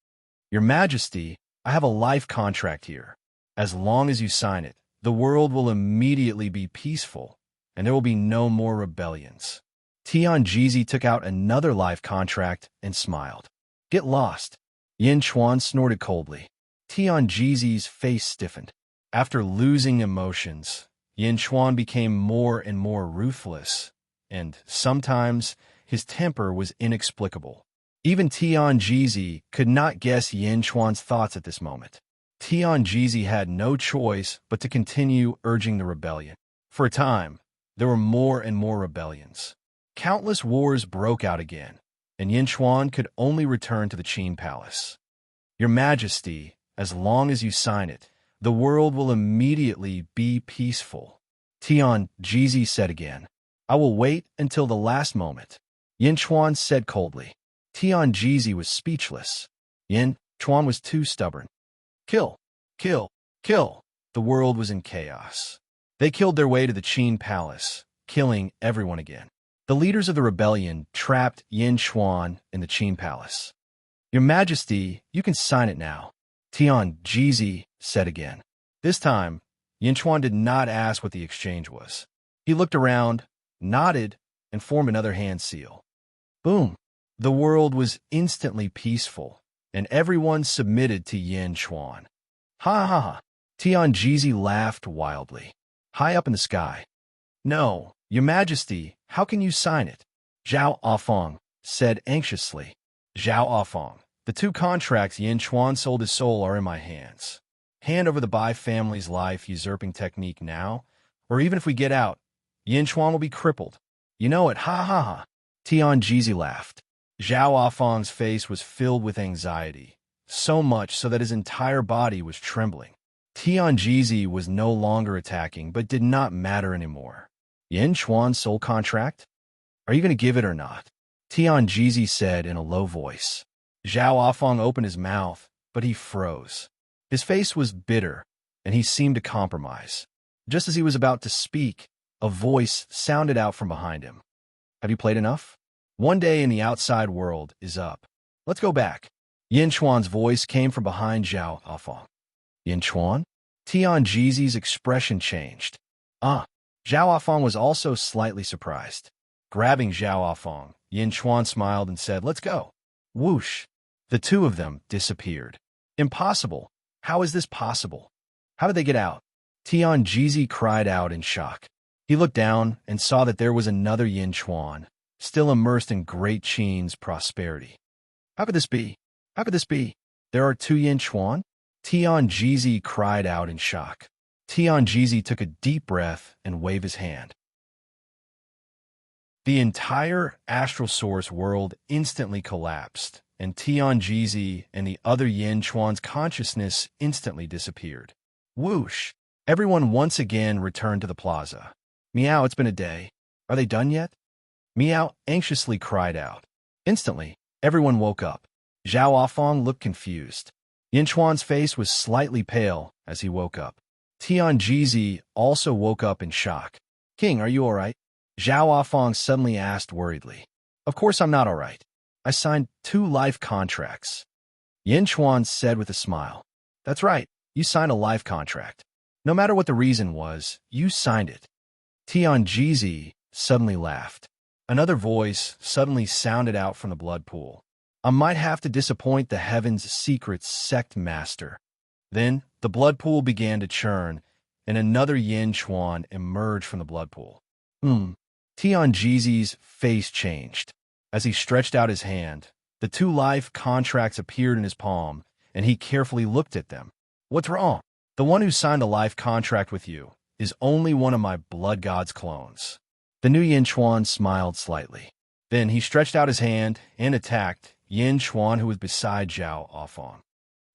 Your Majesty, I have a life contract here. As long as you sign it, the world will immediately be peaceful, and there will be no more rebellions. Tian Jizi took out another life contract and smiled. Get lost. Yin Chuan snorted coldly. Tian Jizi's face stiffened. After losing emotions, Yin Chuan became more and more ruthless, and sometimes his temper was inexplicable. Even Tian Jizi could not guess Yin Chuan's thoughts at this moment. Tian Jizi had no choice but to continue urging the rebellion. For a time, there were more and more rebellions. Countless wars broke out again, and Yin Chuan could only return to the Qin Palace. Your Majesty, as long as you sign it, the world will immediately be peaceful. Tian Jizi said again. I will wait until the last moment, Yin Chuan said coldly. Tian Jizi was speechless. Yin Chuan was too stubborn. Kill, kill, kill. The world was in chaos. They killed their way to the Qin Palace, killing everyone again. The leaders of the rebellion trapped Yin Chuan in the Qin Palace. Your Majesty, you can sign it now, Tian Jizi said again. This time, Yin Chuan did not ask what the exchange was. He looked around, nodded, and formed another hand seal. Boom! The world was instantly peaceful, and everyone submitted to Yin Chuan. Ha ha ha! Tian Jizi laughed wildly. High up in the sky. No, Your Majesty, how can you sign it? Zhao Afong said anxiously. Zhao Afong, the two contracts Yin Chuan sold his soul are in my hands. Hand over the Bai family's life usurping technique now, or even if we get out, Yin Chuan will be crippled. You know it, ha ha ha. Tian Jizi laughed. Zhao Afong's face was filled with anxiety, so much so that his entire body was trembling. Tian Jizi was no longer attacking, but did not matter anymore. Yin Chuan's soul contract? Are you going to give it or not? Tian Jizi said in a low voice. Zhao Afong opened his mouth, but he froze. His face was bitter, and he seemed to compromise. Just as he was about to speak, a voice sounded out from behind him. Have you played enough? One day in the outside world is up. Let's go back. Yin Chuan's voice came from behind Zhao Afong. Yin Chuan? Tian Jizi's expression changed. Zhao Afong was also slightly surprised. Grabbing Zhao Afong, Yin Chuan smiled and said, let's go. Whoosh! The two of them disappeared. Impossible. How is this possible? How did they get out? Tian Jizi cried out in shock. He looked down and saw that there was another Yin Chuan, still immersed in Great Qin's prosperity. How could this be? How could this be? There are two Yin Chuan? Tian Jizi cried out in shock. Tian Jizi took a deep breath and waved his hand. The entire astral source world instantly collapsed, and Tian Jizi and the other Yin Chuan's consciousness instantly disappeared. Whoosh! Everyone once again returned to the plaza. Meow, it's been a day. Are they done yet? Meow anxiously cried out. Instantly, everyone woke up. Zhao Afong looked confused. Yin Chuan's face was slightly pale as he woke up. Tian Jizi also woke up in shock. King, are you all right? Zhao Afong suddenly asked worriedly. Of course I'm not all right. I signed 2 life contracts. Yin Chuan said with a smile. That's right, you signed a life contract. No matter what the reason was, you signed it. Tian Jizi suddenly laughed. Another voice suddenly sounded out from the blood pool. I might have to disappoint the Heaven's Secret Sect Master. Then the blood pool began to churn, and another Yin Chuan emerged from the blood pool. Tian Jizi's face changed. As he stretched out his hand, the 2 life contracts appeared in his palm, and he carefully looked at them. What's wrong? The one who signed a life contract with you is only one of my blood god's clones. The new Yin Chuan smiled slightly. Then he stretched out his hand and attacked Yin Chuan, who was beside Zhao Afong.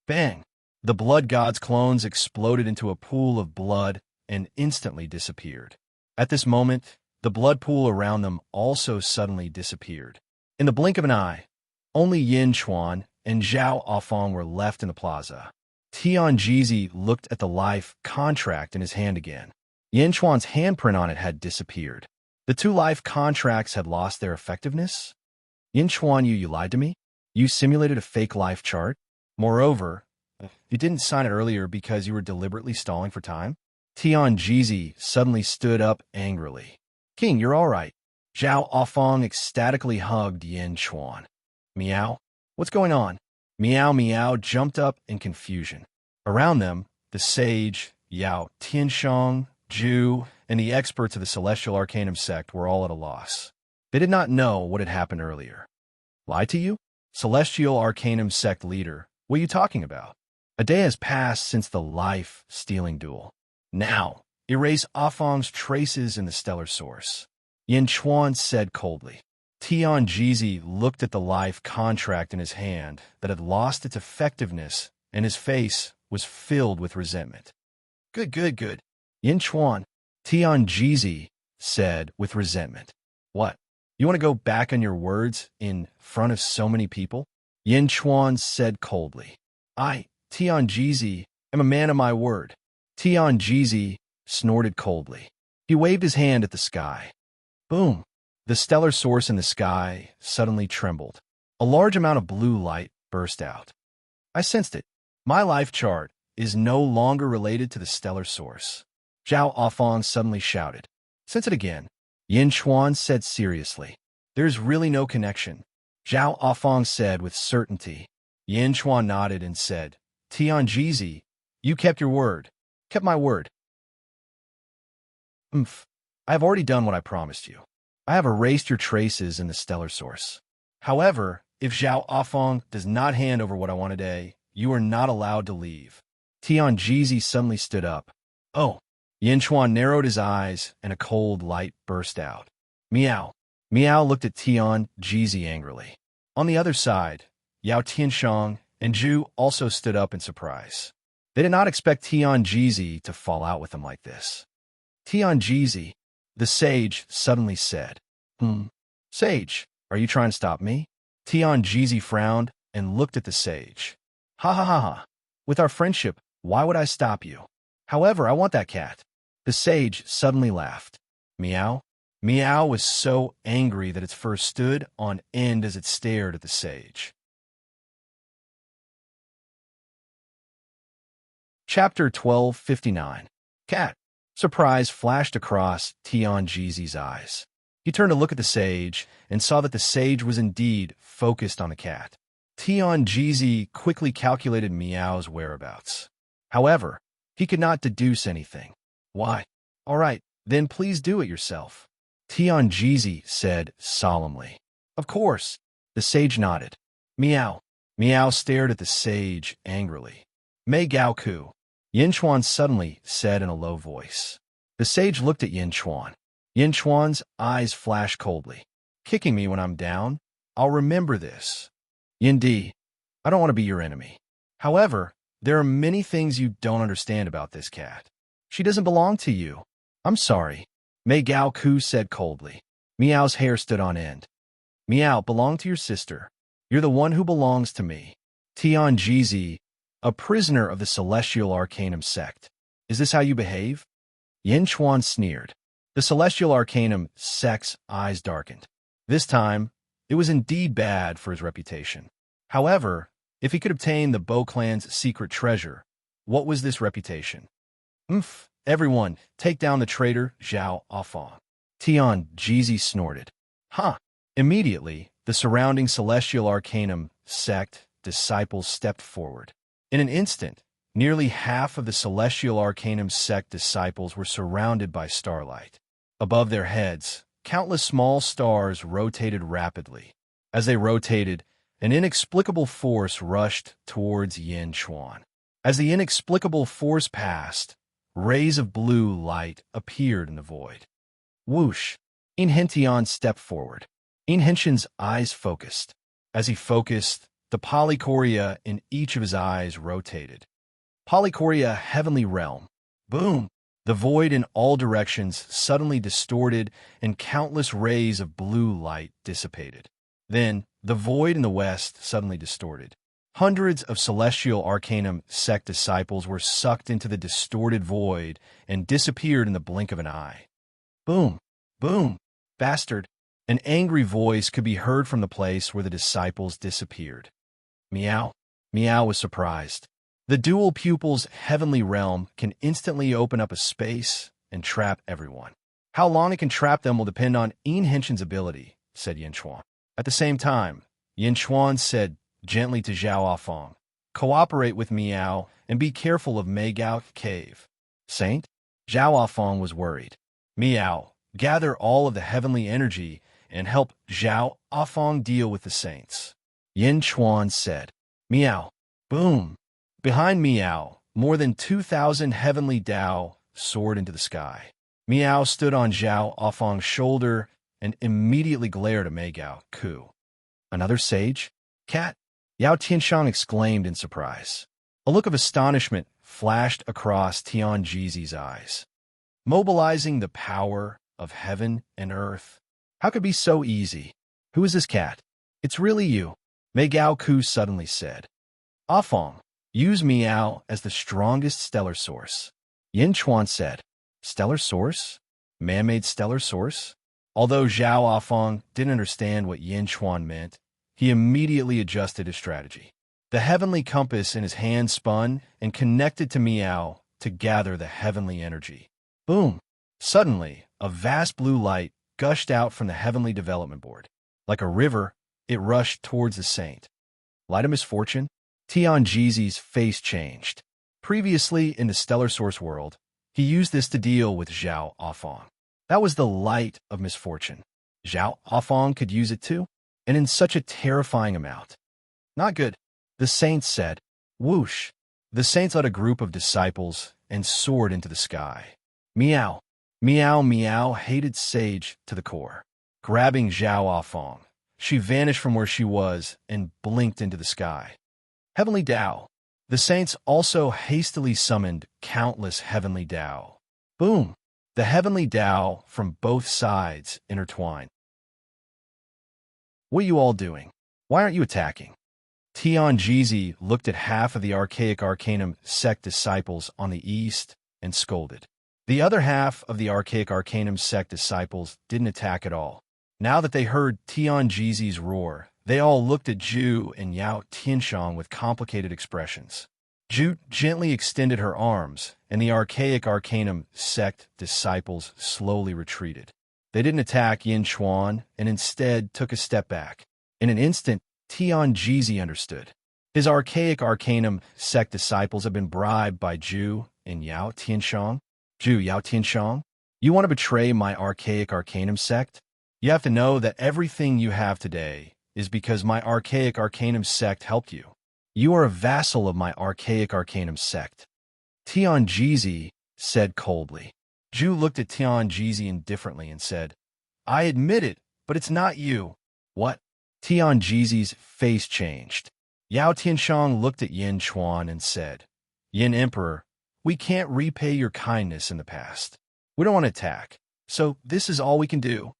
Bang! The blood god's clones exploded into a pool of blood and instantly disappeared. At this moment, the blood pool around them also suddenly disappeared. In the blink of an eye, only Yin Chuan and Zhao Afong were left in the plaza. Tian Jizi looked at the life contract in his hand again. Yin Chuan's handprint on it had disappeared. The 2 life contracts had lost their effectiveness? Yin Chuan, you lied to me? You simulated a fake life chart? Moreover, you didn't sign it earlier because you were deliberately stalling for time? Tian Jizi suddenly stood up angrily. King, you're all right. Zhao Afong ecstatically hugged Yin Chuan. Meow? What's going on? Meow Meow jumped up in confusion. Around them, the sage, Yao Tianshang, Zhu, and the experts of the Celestial Arcanum sect were all at a loss. They did not know what had happened earlier. Lied to you? Celestial Arcanum sect leader, what are you talking about? A day has passed since the life-stealing duel. Now, erase Afong's traces in the stellar source. Yin Chuan said coldly. Tian Jizi looked at the life contract in his hand that had lost its effectiveness, and his face was filled with resentment. Good. Yin Chuan, Tian Jizi said with resentment. What? You want to go back on your words in front of so many people? Yin Chuan said coldly. I, Tian Jizi, am a man of my word. Tian Jizi snorted coldly. He waved his hand at the sky. Boom! The stellar source in the sky suddenly trembled. A large amount of blue light burst out. I sensed it. My life chart is no longer related to the stellar source. Zhao Afong suddenly shouted. Sense it again. Yin Chuan said seriously. There's really no connection. Zhao Afong said with certainty. Yin Chuan nodded and said, Tian Jizi, you kept your word. Kept my word. I have already done what I promised you. I have erased your traces in the stellar source. However, if Zhao Afong does not hand over what I want today, you are not allowed to leave. Tian Jizi suddenly stood up. Oh! Yin Chuan narrowed his eyes, and a cold light burst out. Meow. Meow looked at Tian Jizi angrily. On the other side, Yao Tianshang and Zhu also stood up in surprise. They did not expect Tian Jizi to fall out with them like this. Tian Jizi, the sage suddenly said. Sage, are you trying to stop me? Tian Jizi frowned and looked at the sage. Ha. With our friendship, why would I stop you? However, I want that cat. The sage suddenly laughed. Meow. Meow was so angry that its fur stood on end as it stared at the sage. Chapter 1259. Cat. Surprise flashed across Tian Jizi's eyes. He turned to look at the sage and saw that the sage was indeed focused on the cat. Tianjizi quickly calculated Miao's whereabouts. However, he could not deduce anything. Why? All right, then please do it yourself, Tianjizi said solemnly. Of course, the sage nodded. Miao. Miao stared at the sage angrily. Mei Gaoku, Yin Chuan suddenly said in a low voice. The sage looked at Yin Chuan. Yin Chuan's eyes flashed coldly. Kicking me when I'm down? I'll remember this. Yin Di, I don't want to be your enemy. However, there are many things you don't understand about this cat. She doesn't belong to you. I'm sorry, Mei Gaoku said coldly. Miao's hair stood on end. Miao belonged to your sister. You're the one who belongs to me. Tianjizi, a prisoner of the Celestial Arcanum sect. Is this how you behave? Yin Chuan sneered. The Celestial Arcanum sect's eyes darkened. This time, it was indeed bad for his reputation. However, if he could obtain the Bo clan's secret treasure, what was this reputation? Everyone, take down the traitor Zhao Afang. Tianjizi snorted. Huh. Immediately, the surrounding Celestial Arcanum sect disciples stepped forward. In an instant, nearly half of the Celestial Arcanum sect disciples were surrounded by starlight. Above their heads, countless small stars rotated rapidly. As they rotated, an inexplicable force rushed towards Yin Chuan. As the inexplicable force passed, rays of blue light appeared in the void. Whoosh! Inhentian stepped forward. Inhentian's eyes focused. As he focused, the polychoria in each of his eyes rotated. Polychoria, heavenly realm. Boom! The void in all directions suddenly distorted and countless rays of blue light dissipated. Then, the void in the west suddenly distorted. Hundreds of Celestial Arcanum sect disciples were sucked into the distorted void and disappeared in the blink of an eye. Boom! Boom! Bastard! An angry voice could be heard from the place where the disciples disappeared. Miao. Miao was surprised. The dual pupil's heavenly realm can instantly open up a space and trap everyone. How long it can trap them will depend on Yin Henshin's ability, said Yin Chuan. At the same time, Yin Chuan said gently to Zhao Afang, cooperate with Miao and be careful of Meigao Cave. Saint? Zhao Afang was worried. Miao, gather all of the heavenly energy and help Zhao Afang deal with the saints. Yin Chuan said. Miao. Boom. Behind Miao, more than 2,000 heavenly Dao soared into the sky. Miao stood on Zhao Afang's shoulder and immediately glared at Meigao Ku. Another sage? Cat? Yao Tianshang exclaimed in surprise. A look of astonishment flashed across Tianjizi's eyes. Mobilizing the power of heaven and earth. How could it be so easy? Who is this cat? It's really you, Meigao Ku suddenly said. Afang, use Miao as the strongest stellar source. Yin Chuan said. Stellar source? Man-made stellar source? Although Zhao Afang didn't understand what Yin Chuan meant, he immediately adjusted his strategy. The heavenly compass in his hand spun and connected to Miao to gather the heavenly energy. Boom! Suddenly, a vast blue light gushed out from the heavenly development board. Like a river, it rushed towards the saint. Light of misfortune? Tianjizi's face changed. Previously in the stellar source world, he used this to deal with Zhao Afang. That was the light of misfortune. Zhao Afang could use it too, and in such a terrifying amount. Not good, the saints said. Whoosh! The saints led a group of disciples and soared into the sky. Miao! Miao Miao hated Sage to the core. Grabbing Zhao Afang, she vanished from where she was and blinked into the sky. Heavenly Dao. The saints also hastily summoned countless heavenly Dao. Boom! The heavenly Dao from both sides intertwined. What are you all doing? Why aren't you attacking? Tianjizi looked at half of the Archaic Arcanum sect disciples on the east and scolded. The other half of the Archaic Arcanum sect disciples didn't attack at all. Now that they heard Tianjizi's roar, they all looked at Zhu and Yao Tianshang with complicated expressions. Zhu gently extended her arms, and the Archaic Arcanum sect disciples slowly retreated. They didn't attack Yin Chuan, and instead took a step back. In an instant, Tianjizi understood. His archaic arcanum sect disciples have been bribed by Zhu and Yao Tianshang. Zhu Yao Tianshang, you want to betray my archaic arcanum sect? You have to know that everything you have today is because my archaic arcanum sect helped you. You are a vassal of my archaic arcanum sect. Tianjizi said coldly. Zhu looked at Tianjizi indifferently and said, I admit it, but it's not you. What? Tianjizi's face changed. Yao Tianshang looked at Yin Chuan and said, Yin Emperor, we can't repay your kindness in the past. We don't want to attack, so this is all we can do.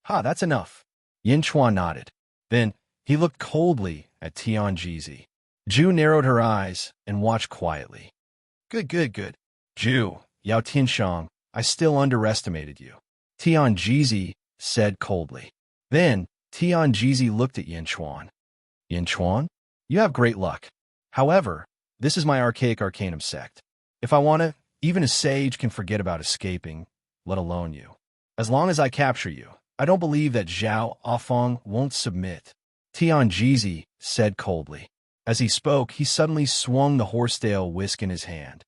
Ha, that's enough. Yin Chuan nodded. Then he looked coldly at Tianjizi. Zhu narrowed her eyes and watched quietly. Good. Zhu, Yao Tianshang, I still underestimated you. Tianjizi said coldly. Then Tianjizi looked at Yin Chuan. Yin Chuan, you have great luck. However, this is my archaic arcanum sect. If I want to, even a sage can forget about escaping, let alone you. As long as I capture you, I don't believe that Zhao Afeng won't submit. Tianjizi said coldly. As he spoke, he suddenly swung the horsetail whisk in his hand.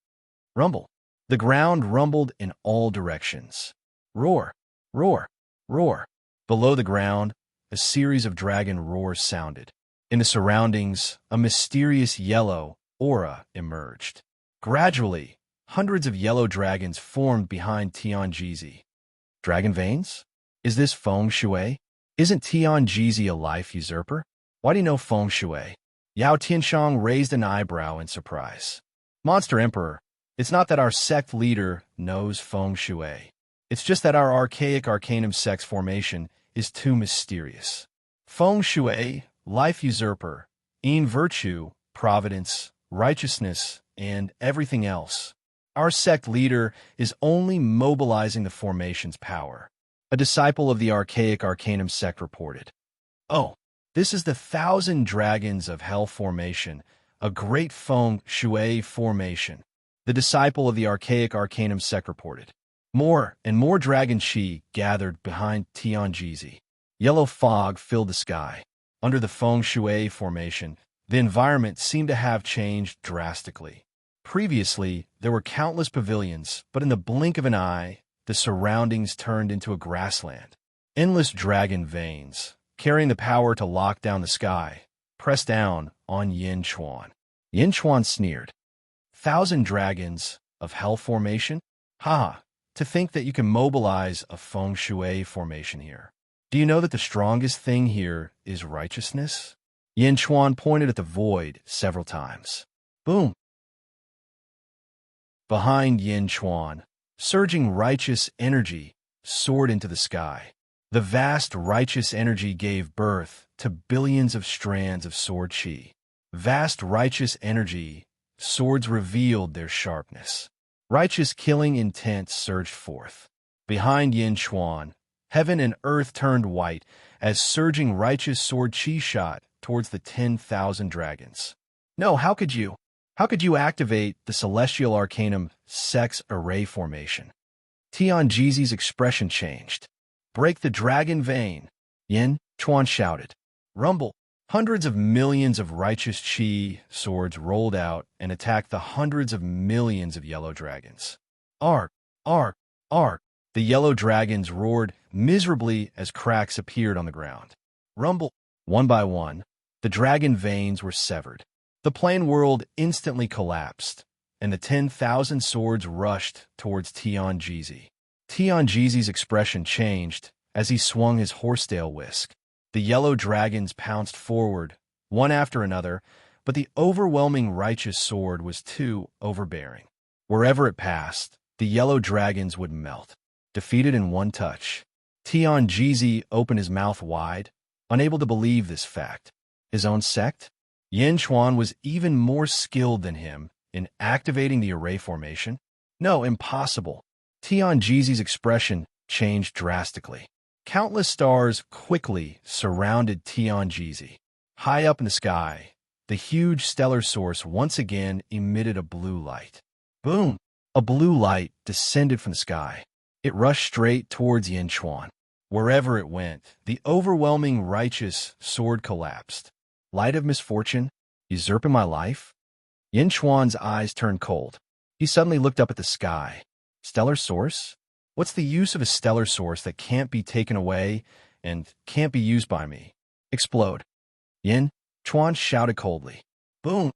Rumble. The ground rumbled in all directions. Roar, roar, roar. Below the ground, a series of dragon roars sounded. In the surroundings, a mysterious yellow aura emerged. Gradually, hundreds of yellow dragons formed behind Tianjizi. Dragon veins? Is this feng shui? Isn't Tianjizi a life usurper? Why do you know feng shui? Yao Tianshang raised an eyebrow in surprise. Monster Emperor, it's not that our sect leader knows feng shui. It's just that our archaic arcanum sect's formation is too mysterious. Feng shui, life usurper, virtue, providence, righteousness, and everything else. Our sect leader is only mobilizing the formation's power. A disciple of the archaic arcanum sect reported. Oh, this is the 1,000 Dragons of Hell formation, a great feng shui formation. The disciple of the archaic arcanum sect reported. More and more dragon chi gathered behind Tianjizi. Yellow fog filled the sky. Under the feng shui formation, the environment seemed to have changed drastically. Previously, there were countless pavilions, but in the blink of an eye, the surroundings turned into a grassland. Endless dragon veins, carrying the power to lock down the sky, pressed down on Yin Chuan. Yin Chuan sneered. 1,000 Dragons of Hell formation? Ha! To think that you can mobilize a feng shui formation here. Do you know that the strongest thing here is righteousness? Yin Chuan pointed at the void several times. Boom! Behind Yin Chuan, surging righteous energy soared into the sky. The vast righteous energy gave birth to billions of strands of sword chi. Vast righteous energy, swords revealed their sharpness. Righteous killing intent surged forth. Behind Yin Chuan, heaven and earth turned white as surging righteous sword chi shot towards the 10,000 dragons. No, how could you? How could you activate the celestial arcanum sect's array formation? Tianjizi's expression changed. Break the dragon vein, Yin Chuan shouted. Rumble. Hundreds of millions of righteous chi swords rolled out and attacked the hundreds of millions of yellow dragons. Ark, ark, ark. The yellow dragons roared miserably as cracks appeared on the ground. Rumble. One by one, the dragon veins were severed. The plane world instantly collapsed, and the 10,000 swords rushed towards Tianjizi. Tianjizi's expression changed as he swung his horsetail whisk. The yellow dragons pounced forward, one after another, but the overwhelming righteous sword was too overbearing. Wherever it passed, the yellow dragons would melt, defeated in one touch. Tianjizi opened his mouth wide, unable to believe this fact. His own sect? Yin Chuan was even more skilled than him in activating the array formation? No, impossible. Tianjizi's expression changed drastically. Countless stars quickly surrounded Tianjizi. High up in the sky, the huge stellar source once again emitted a blue light. Boom! A blue light descended from the sky. It rushed straight towards Yin Chuan. Wherever it went, the overwhelming righteous sword collapsed. Light of misfortune? Usurping my life? Yin Chuan's eyes turned cold. He suddenly looked up at the sky. Stellar source? What's the use of a stellar source that can't be taken away and can't be used by me? Explode. Yin Chuan shouted coldly. Boom!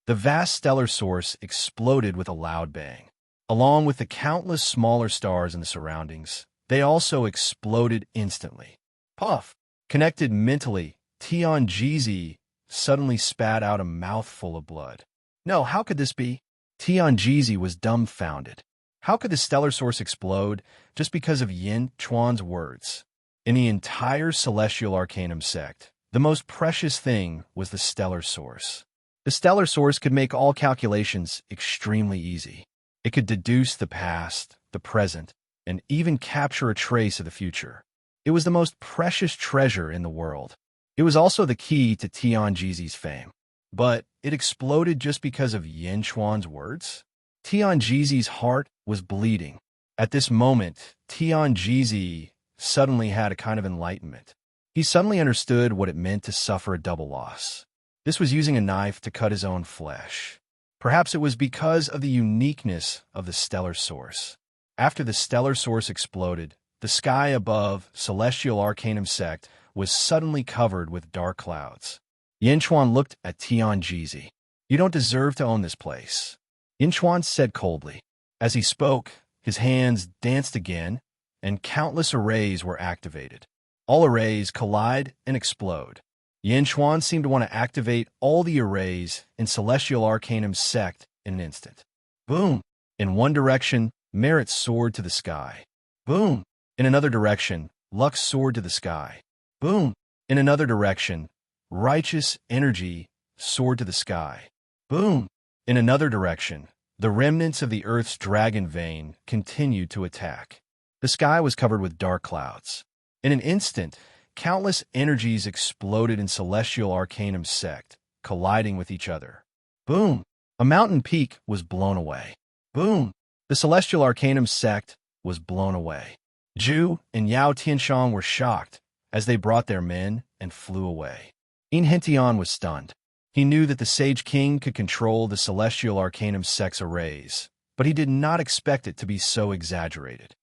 The vast stellar source exploded with a loud bang. Along with the countless smaller stars in the surroundings, they also exploded instantly. Puff! Connected mentally, Tianjizi suddenly spat out a mouthful of blood. No, how could this be? Tianjizi was dumbfounded. How could the stellar source explode just because of Yin Chuan's words? In the entire Celestial Arcanum sect, the most precious thing was the stellar source. The stellar source could make all calculations extremely easy. It could deduce the past, the present, and even capture a trace of the future. It was the most precious treasure in the world. It was also the key to Tianjizi's fame. But it exploded just because of Yin Chuan's words? Tianjizi's heart was bleeding. At this moment, Tianjizi suddenly had a kind of enlightenment. He suddenly understood what it meant to suffer a double loss. This was using a knife to cut his own flesh. Perhaps it was because of the uniqueness of the stellar source. After the stellar source exploded, the sky above Celestial Arcanum sect was suddenly covered with dark clouds. Yin Chuan looked at Tianjizi. You don't deserve to own this place. Yin Chuan said coldly. As he spoke, his hands danced again, and countless arrays were activated. All arrays collide and explode. Yin Chuan seemed to want to activate all the arrays in Celestial Arcanum sect in an instant. Boom! In one direction, Merit soared to the sky. Boom! In another direction, Lux soared to the sky. Boom! In another direction, Righteous Energy soared to the sky. Boom! In another direction, the remnants of the Earth's dragon vein continued to attack. The sky was covered with dark clouds. In an instant, countless energies exploded in Celestial Arcanum sect, colliding with each other. Boom! A mountain peak was blown away. Boom! The Celestial Arcanum sect was blown away. Zhu and Yao Tianshang were shocked as they brought their men and flew away. In Hentian was stunned. He knew that the Sage King could control the Celestial Arcanum sect's arrays, but he did not expect it to be so exaggerated.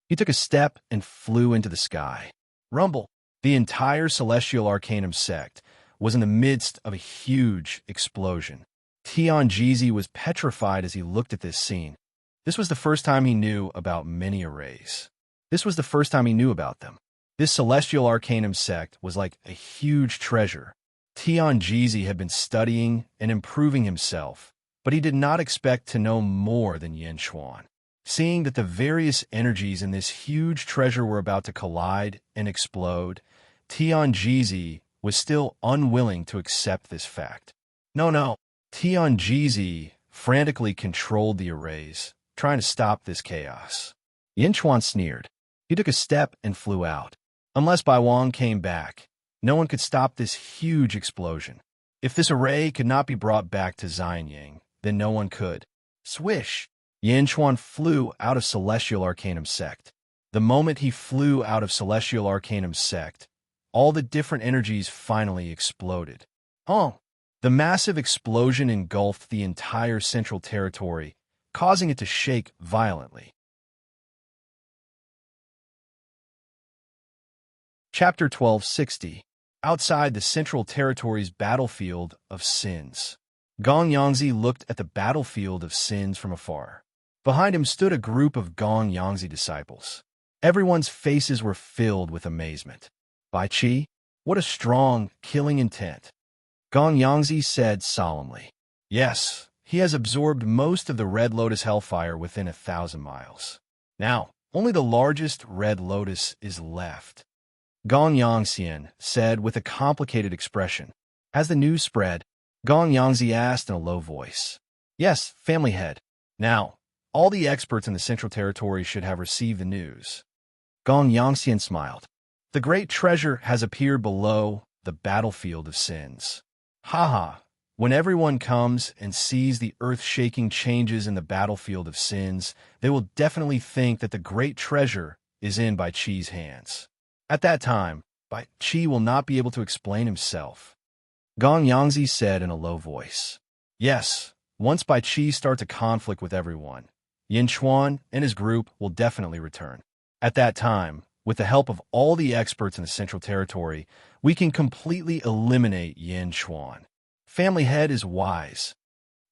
He took a step and flew into the sky. Rumble! The entire Celestial Arcanum sect was in the midst of a huge explosion. Tianjizi was petrified as he looked at this scene. This was the first time he knew about many arrays. This was the first time he knew about them. This Celestial Arcanum sect was like a huge treasure. Tianjizi had been studying and improving himself, but he did not expect to know more than Yin Chuan. Seeing that the various energies in this huge treasure were about to collide and explode, Tianjizi was still unwilling to accept this fact. No. Tianjizi frantically controlled the arrays, trying to stop this chaos. Yin Chuan sneered. He took a step and flew out. Unless Bai Wang came back, no one could stop this huge explosion. If this array could not be brought back to Xianyang, then no one could. Swish! Yin Chuan flew out of Celestial Arcanum sect. The moment he flew out of Celestial Arcanum sect, all the different energies finally exploded. The massive explosion engulfed the entire Central Territory, causing it to shake violently. Chapter 1260. Outside the Central Territory's battlefield of sins. Gong Yangzi looked at the battlefield of sins from afar. Behind him stood a group of Gong Yangzi disciples. Everyone's faces were filled with amazement. Bai Qi, what a strong, killing intent. Gong Yangzi said solemnly. Yes, he has absorbed most of the Red Lotus hellfire within 1,000 miles. Now, only the largest Red Lotus is left. Gong Yangxian said with a complicated expression. As the news spread, Gong Yangzi asked in a low voice. Yes, family head. Now, all the experts in the Central Territory should have received the news. Gong Yangxian smiled. The great treasure has appeared below the battlefield of sins. Haha, when everyone comes and sees the earth-shaking changes in the battlefield of sins, they will definitely think that the great treasure is in Bai Qi's hands. At that time, Bai Qi will not be able to explain himself. Gong Yangzi said in a low voice. Yes, once Bai Qi starts a conflict with everyone, Yin Chuan and his group will definitely return. At that time, with the help of all the experts in the Central Territory, we can completely eliminate Yin Chuan. Family Head is wise.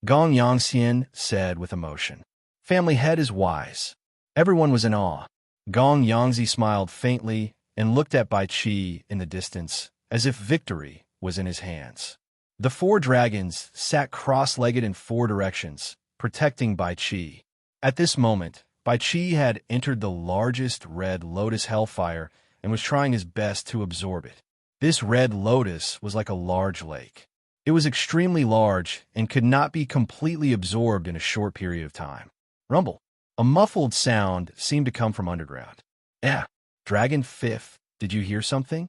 Gong Yangxian said with emotion. Family Head is wise. Everyone was in awe. Gong Yangzi smiled faintly and looked at Bai Qi in the distance, as if victory was in his hands. The 4 dragons sat cross-legged in 4 directions, protecting Bai Qi. At this moment, Bai Qi had entered the largest red lotus hellfire and was trying his best to absorb it. This red lotus was like a large lake. It was extremely large and could not be completely absorbed in a short period of time. Rumble. A muffled sound seemed to come from underground. Dragon Fifth, did you hear something?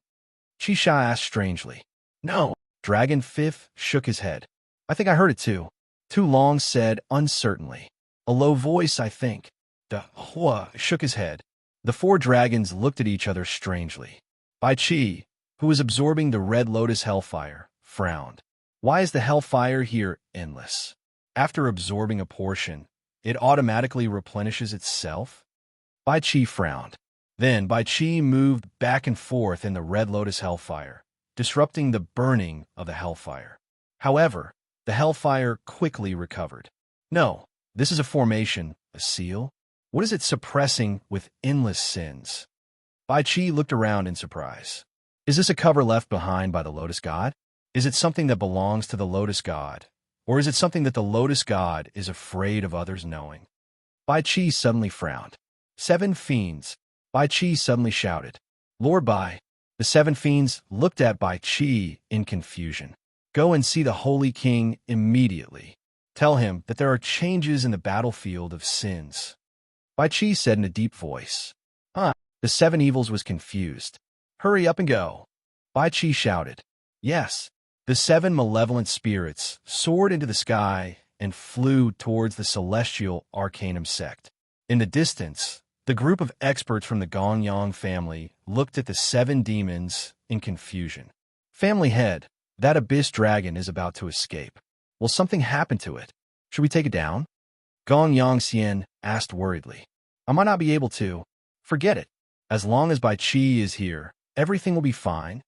Qisha asked strangely. No. Dragon Fifth shook his head. I think I heard it too. Tu Long said uncertainly. A low voice, I think. De Hua shook his head. The 4 dragons looked at each other strangely. Bai Qi, who was absorbing the red lotus hellfire, frowned. Why is the hellfire here endless? After absorbing a portion, it automatically replenishes itself? Bai Qi frowned. Then Bai Qi moved back and forth in the red lotus hellfire, disrupting the burning of the hellfire. However, the hellfire quickly recovered. No, this is a formation, a seal? What is it suppressing with endless sins? Bai Qi looked around in surprise. Is this a cover left behind by the Lotus God? Is it something that belongs to the Lotus God? Or is it something that the Lotus God is afraid of others knowing? Bai Qi suddenly frowned. 7 fiends. Bai Qi suddenly shouted. Lord Bai. The 7 fiends looked at Bai Qi in confusion. Go and see the Holy King immediately. Tell him that there are changes in the battlefield of sins. Bai Qi said in a deep voice. The 7 evils was confused. Hurry up and go. Bai Qi shouted. Yes. The 7 malevolent spirits soared into the sky and flew towards the celestial arcanum sect. In the distance, the group of experts from the Gongyang family looked at the 7 demons in confusion. Family Head, that abyss dragon is about to escape. Will something happen to it? Should we take it down? Gong Yangxian asked worriedly. I might not be able to. Forget it. As long as Bai Qi is here, everything will be fine.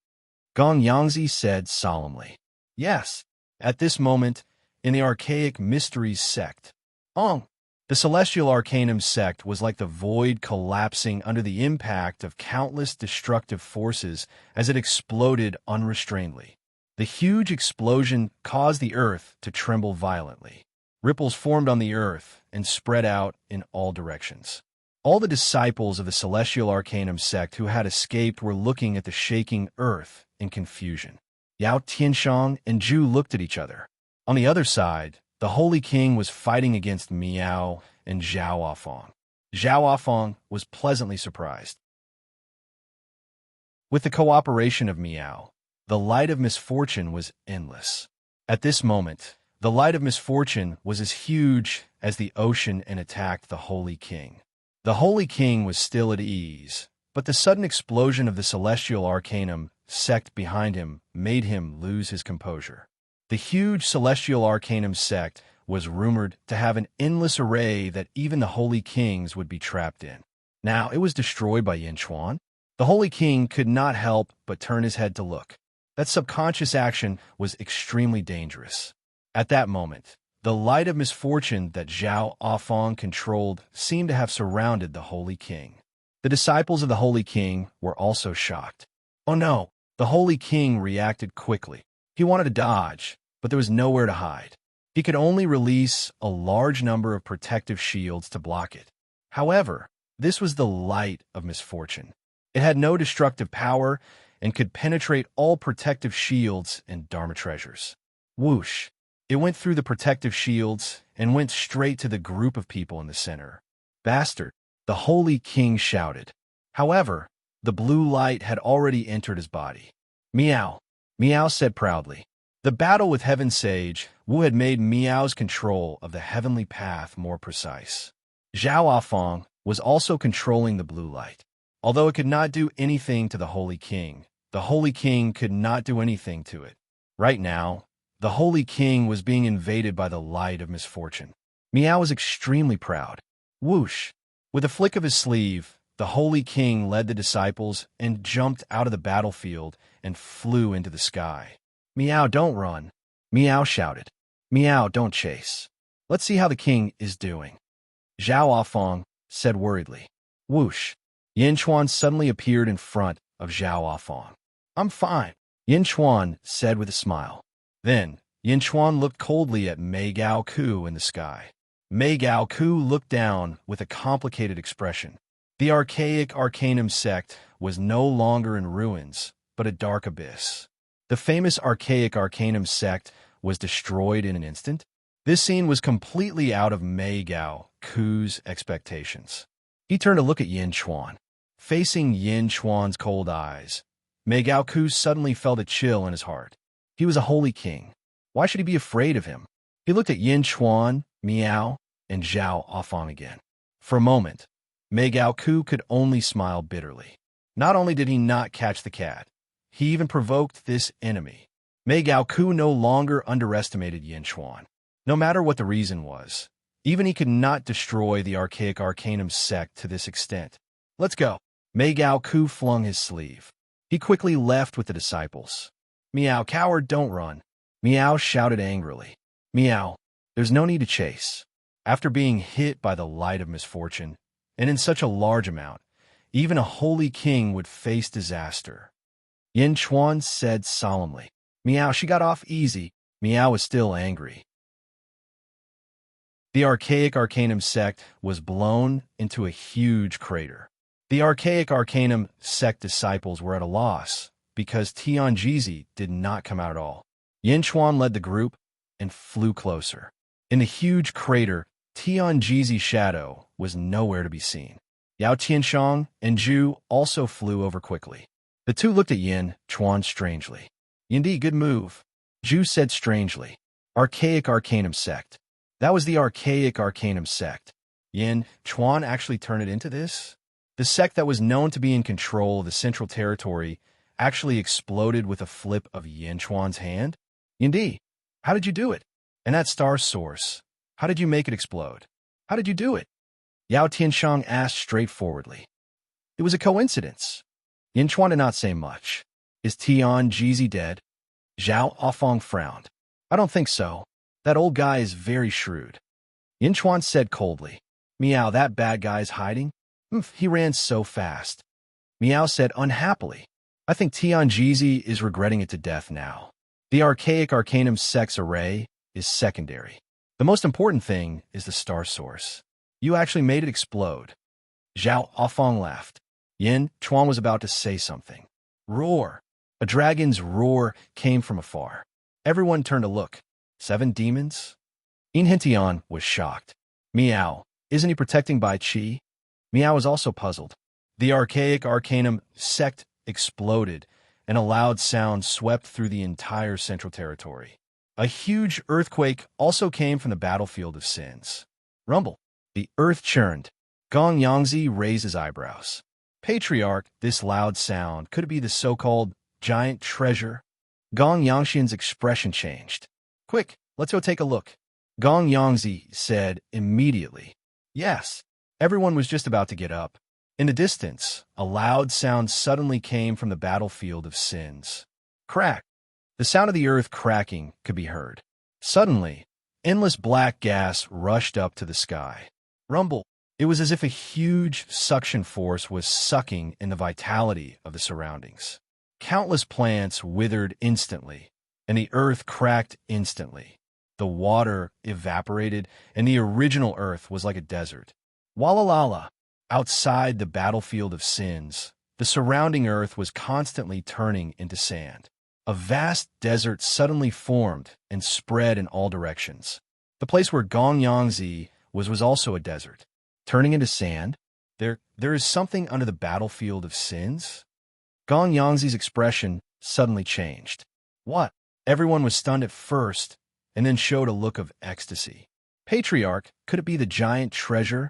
Gong Yangzi said solemnly. Yes. At this moment, in the archaic mysteries sect, the celestial arcanum sect was like the void collapsing under the impact of countless destructive forces as it exploded unrestrainedly. The huge explosion caused the earth to tremble violently. Ripples formed on the earth and spread out in all directions. All the disciples of the celestial arcanum sect who had escaped were looking at the shaking earth in confusion. Yao Tianshang and Zhu looked at each other. On the other side, the Holy King was fighting against Miao and Zhao Afong. Zhao Afong was pleasantly surprised. With the cooperation of Miao, the light of misfortune was endless. At this moment, the light of misfortune was as huge as the ocean and attacked the Holy King. The Holy King was still at ease, but the sudden explosion of the celestial arcanum sect behind him made him lose his composure. The huge celestial arcanum sect was rumored to have an endless array that even the Holy Kings would be trapped in. Now it was destroyed by Yin Chuan. The Holy King could not help but turn his head to look. That subconscious action was extremely dangerous. At that moment, the light of misfortune that Zhao Afong controlled seemed to have surrounded the Holy King. The disciples of the Holy King were also shocked. Oh no! The Holy King reacted quickly. He wanted to dodge, but there was nowhere to hide. He could only release a large number of protective shields to block it. However, this was the light of misfortune. It had no destructive power and could penetrate all protective shields and Dharma treasures. Whoosh! It went through the protective shields and went straight to the group of people in the center. Bastard! The Holy King shouted. However, the blue light had already entered his body. Miao! Miao said proudly. The battle with Heaven Sage Wu had made Miao's control of the heavenly path more precise. Zhao Afong was also controlling the blue light. Although it could not do anything to the Holy King, The Holy King could not do anything to it. Right now, the Holy King was being invaded by the light of misfortune. Miao was extremely proud. Whoosh! With a flick of his sleeve, the Holy King led the disciples and jumped out of the battlefield and flew into the sky. Miao, don't run. Miao shouted. Miao, don't chase. Let's see how the king is doing. Zhao Afong said worriedly. Whoosh! Yin Chuan suddenly appeared in front of Zhao Afong. I'm fine, Yin Chuan said with a smile. Then, Yin Chuan looked coldly at Mei Gao Ku in the sky. Mei Gao Ku looked down with a complicated expression. The archaic Arcanum sect was no longer in ruins, but a dark abyss. The famous archaic Arcanum sect was destroyed in an instant. This scene was completely out of Mei Gao Ku's expectations. He turned to look at Yin Chuan. Facing Yin Chuan's cold eyes, Mei Gao Ku suddenly felt a chill in his heart. He was a holy king. Why should he be afraid of him? He looked at Yin Chuan, Miao, and Zhao Afong again. For a moment, Mei Gao Ku could only smile bitterly. Not only did he not catch the cat, he even provoked this enemy. Mei Gao Ku no longer underestimated Yin Chuan. No matter what the reason was, even he could not destroy the archaic Arcanum sect to this extent. Let's go. Mei Gao Ku flung his sleeve. He quickly left with the disciples. Miao, coward, don't run. Miao shouted angrily. Miao, there's no need to chase. After being hit by the light of misfortune, and in such a large amount, even a holy king would face disaster. Yin Chuan said solemnly. Miao, she got off easy. Miao was still angry. The archaic Arcanum sect was blown into a huge crater. The archaic Arcanum sect disciples were at a loss because Tianjizi did not come out at all. Yin Chuan led the group and flew closer. In the huge crater, Tianjizi's shadow was nowhere to be seen. Yao Tianshang and Zhu also flew over quickly. The two looked at Yin Chuan strangely. Yindi, good move, Zhu said strangely. Archaic Arcanum sect. That was the archaic Arcanum sect. Yin Chuan actually turned it into this? The sect that was known to be in control of the Central Territory actually exploded with a flip of Yin Chuan's hand? Yindi, how did you do it? And that star source, how did you make it explode? How did you do it? Yao Tianshang asked straightforwardly. It was a coincidence. Yin Chuan did not say much. Is Tianjizi dead? Zhao Afong frowned. I don't think so. That old guy is very shrewd. Yin Chuan said coldly. Miao, that bad guy's hiding? He ran so fast. Miao said unhappily. I think Tianjizi is regretting it to death now. The archaic Arcanum sect's array is secondary. The most important thing is the star source. You actually made it explode. Zhao Afong laughed. Yin Chuan was about to say something. Roar! A dragon's roar came from afar. Everyone turned to look. 7 demons? Yin Hintian was shocked. Miao, isn't he protecting Bai Qi? Miao was also puzzled. The archaic Arcanum sect exploded, and a loud sound swept through the entire Central Territory. A huge earthquake also came from the battlefield of sins. Rumble. The earth churned. Gong Yangzi raised his eyebrows. Patriarch, this loud sound, could it be the so-called giant treasure? Gong Yangxian's expression changed. Quick, let's go take a look. Gong Yangzi said immediately. Yes. Everyone was just about to get up. In the distance, a loud sound suddenly came from the battlefield of sins. Crack. The sound of the earth cracking could be heard. Suddenly, endless black gas rushed up to the sky. Rumble. It was as if a huge suction force was sucking in the vitality of the surroundings. Countless plants withered instantly, and the earth cracked instantly. The water evaporated, and the original earth was like a desert. Walalala. Outside the battlefield of sins, the surrounding earth was constantly turning into sand. A vast desert suddenly formed and spread in all directions. The place where Gong Yangzi was also a desert. Turning into sand? There is something under the battlefield of sins? Gong Yangzi's expression suddenly changed. What? Everyone was stunned at first, and then showed a look of ecstasy. Patriarch, could it be the giant treasure?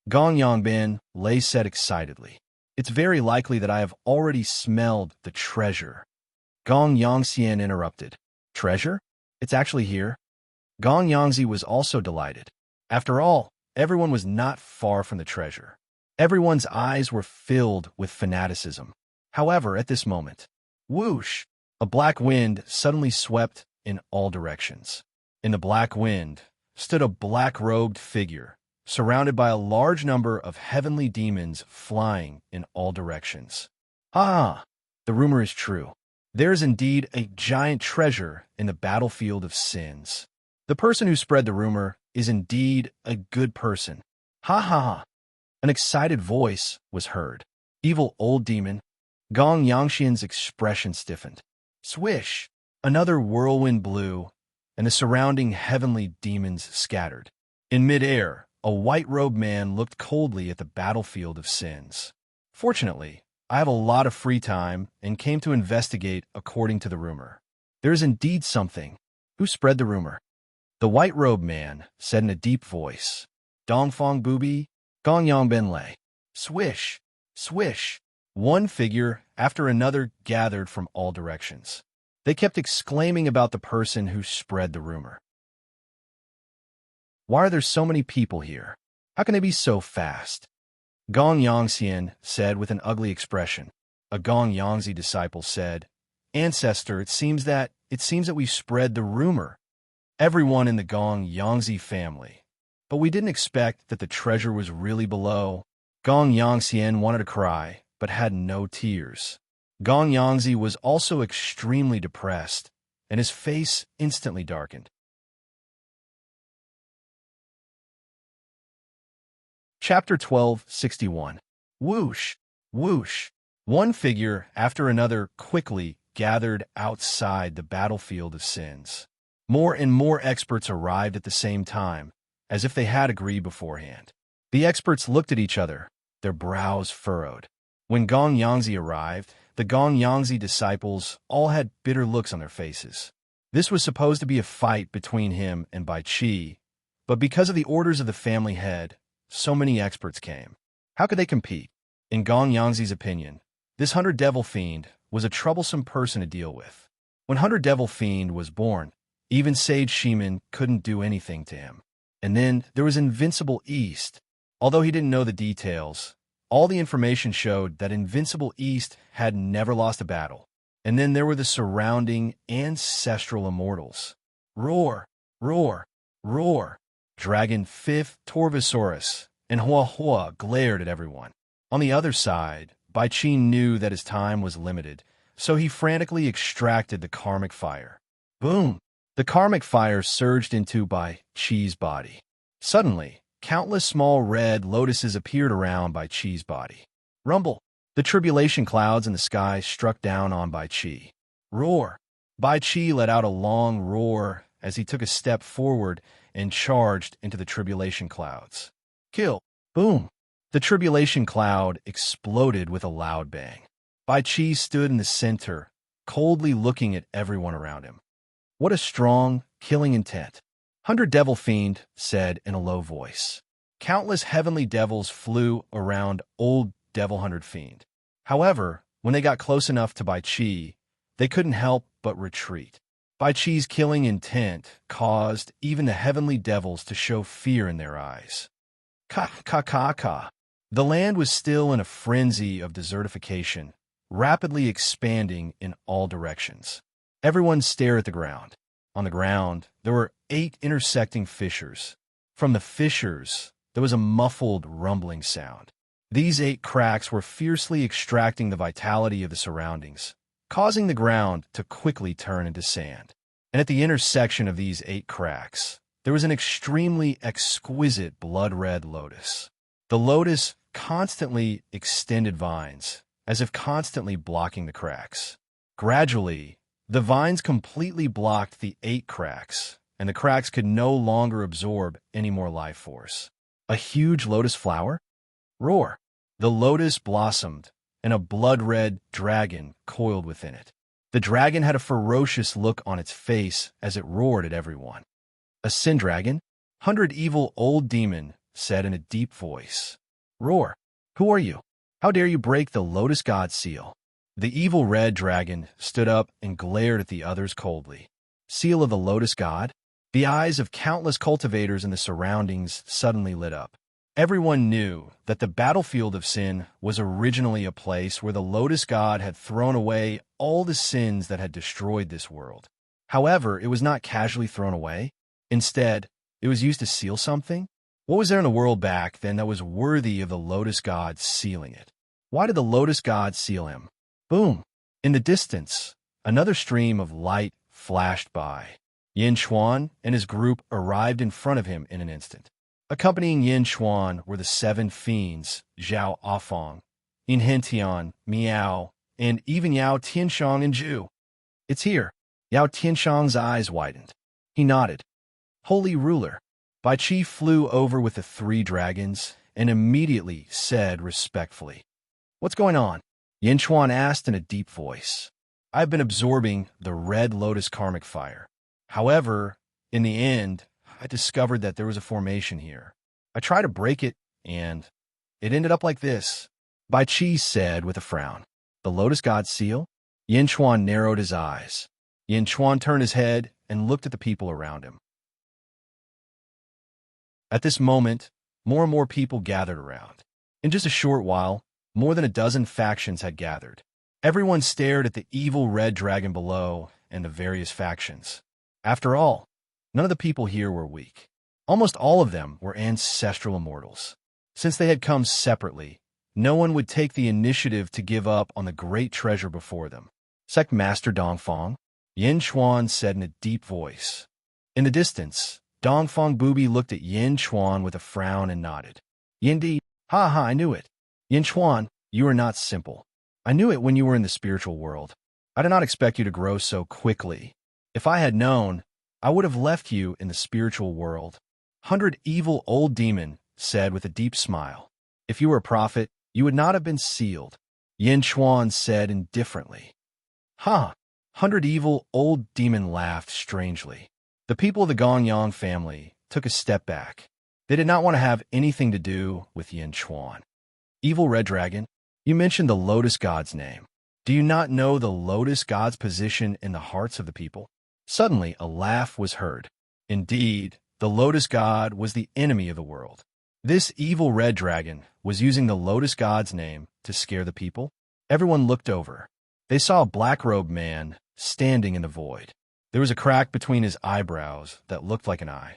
Gong Yangbin said excitedly. It's very likely that I have already smelled the treasure. Gong Yangxian interrupted. Treasure? It's actually here. Gong Yangzi was also delighted. After all, everyone was not far from the treasure. Everyone's eyes were filled with fanaticism. However, at this moment, whoosh, a black wind suddenly swept in all directions. In the black wind stood a black-robed figure, surrounded by a large number of heavenly demons flying in all directions. Ah, the rumor is true. There is indeed a giant treasure in the battlefield of sins. The person who spread the rumor is indeed a good person. Ha ha ha. An excited voice was heard. Evil old demon. Gong Yangxian's expression stiffened. Swish! Another whirlwind blew, and the surrounding heavenly demons scattered. In midair, a white-robed man looked coldly at the battlefield of sins. Fortunately, I have a lot of free time and came to investigate according to the rumor. There is indeed something. Who spread the rumor? The white-robed man said in a deep voice. Dongfang Bubi, Gongyang Benlei. Swish! Swish! One figure after another gathered from all directions. They kept exclaiming about the person who spread the rumor. Why are there so many people here? How can they be so fast? Gong Yangxian said with an ugly expression. A Gong Yangzi disciple said, Ancestor, it seems that we spread the rumor. Everyone in the Gong Yangzi family. But we didn't expect that the treasure was really below. Gong Yangxian wanted to cry, but had no tears. Gong Yangzi was also extremely depressed, and his face instantly darkened. Chapter 1261. Whoosh! Whoosh! One figure after another quickly gathered outside the battlefield of sins. More and more experts arrived at the same time, as if they had agreed beforehand. The experts looked at each other, their brows furrowed. When Gong Yangzi arrived, the Gong Yangzi disciples all had bitter looks on their faces. This was supposed to be a fight between him and Bai Qi, but because of the orders of the family head, so many experts came. How could they compete? In Gong Yangzi's opinion, this 100-devil fiend was a troublesome person to deal with. When 100-devil fiend was born, even Sage Shiman couldn't do anything to him. And then there was Invincible East. Although he didn't know the details, all the information showed that Invincible East had never lost a battle. And then there were the surrounding ancestral immortals. Roar! Roar! Roar! Dragon Fifth Torvosaurus and Hua Hua glared at everyone. On the other side, Bai Qi knew that his time was limited, so he frantically extracted the karmic fire. Boom! The karmic fire surged into Bai Qi's body. Suddenly, countless small red lotuses appeared around Bai Qi's body. Rumble! The tribulation clouds in the sky struck down on Bai Qi. Roar! Bai Qi let out a long roar as he took a step forward and charged into the tribulation clouds. Kill! Boom! The tribulation cloud exploded with a loud bang. Bai Qi stood in the center, coldly looking at everyone around him. What a strong, killing intent. 100-devil fiend said in a low voice. Countless heavenly devils flew around old devil 100 fiend. However, when they got close enough to Bai Qi, they couldn't help but retreat. Bai Qi's killing intent caused even the heavenly devils to show fear in their eyes. Ka. The land was still in a frenzy of desertification, rapidly expanding in all directions. Everyone stared at the ground. On the ground, there were 8 intersecting fissures. From the fissures, there was a muffled rumbling sound. These 8 cracks were fiercely extracting the vitality of the surroundings, causing the ground to quickly turn into sand. And at the intersection of these 8 cracks, there was an extremely exquisite blood-red lotus. The lotus constantly extended vines, as if constantly blocking the cracks. Gradually, the vines completely blocked the 8 cracks, and the cracks could no longer absorb any more life force. A huge lotus flower? Roar! The lotus blossomed, and a blood-red dragon coiled within it. The dragon had a ferocious look on its face as it roared at everyone. A sin dragon? 100 evil old demon said in a deep voice. Roar! Who are you? How dare you break the Lotus God's seal? The evil red dragon stood up and glared at the others coldly. Seal of the Lotus God? The eyes of countless cultivators in the surroundings suddenly lit up. Everyone knew that the battlefield of sin was originally a place where the Lotus God had thrown away all the sins that had destroyed this world. However, it was not casually thrown away. Instead, it was used to seal something. What was there in the world back then that was worthy of the Lotus God sealing it? Why did the Lotus God seal him? Boom! In the distance, another stream of light flashed by. Yin Chuan and his group arrived in front of him in an instant. Accompanying Yin Chuan were the 7 fiends, Zhao Afong, Yin Hentian, Miao, and even Yao Tianshang and Zhu. It's here. Yao Tianshang's eyes widened. He nodded. Holy ruler. Bai Qi flew over with the 3 dragons and immediately said respectfully, "What's going on?" Yin Chuan asked in a deep voice. "I've been absorbing the red lotus karmic fire. However, in the end, I discovered that there was a formation here. I tried to break it, and it ended up like this," Bai Qi said with a frown. "The Lotus God's seal?" Yin Chuan narrowed his eyes. Yin Chuan turned his head and looked at the people around him. At this moment, more and more people gathered around. In just a short while, more than a dozen factions had gathered. Everyone stared at the evil red dragon below and the various factions. After all, none of the people here were weak. Almost all of them were ancestral immortals. Since they had come separately, no one would take the initiative to give up on the great treasure before them. Sect Master Dongfang, Yin Chuan said in a deep voice. In the distance, Dongfang Booby looked at Yin Chuan with a frown and nodded. Yindi, ha ha, I knew it. Yin Chuan, you are not simple. I knew it when you were in the spiritual world. I did not expect you to grow so quickly. If I had known, I would have left you in the spiritual world. 100 evil old demon said with a deep smile. If you were a prophet, you would not have been sealed. Yin Chuan said indifferently. Ha! 100 evil old demon laughed strangely. The people of the Gongyang family took a step back. They did not want to have anything to do with Yin Chuan. Evil Red Dragon, you mentioned the Lotus God's name. Do you not know the Lotus God's position in the hearts of the people? Suddenly, a laugh was heard. Indeed, the Lotus God was the enemy of the world. This evil red dragon was using the Lotus God's name to scare the people. Everyone looked over. They saw a black-robed man standing in the void. There was a crack between his eyebrows that looked like an eye.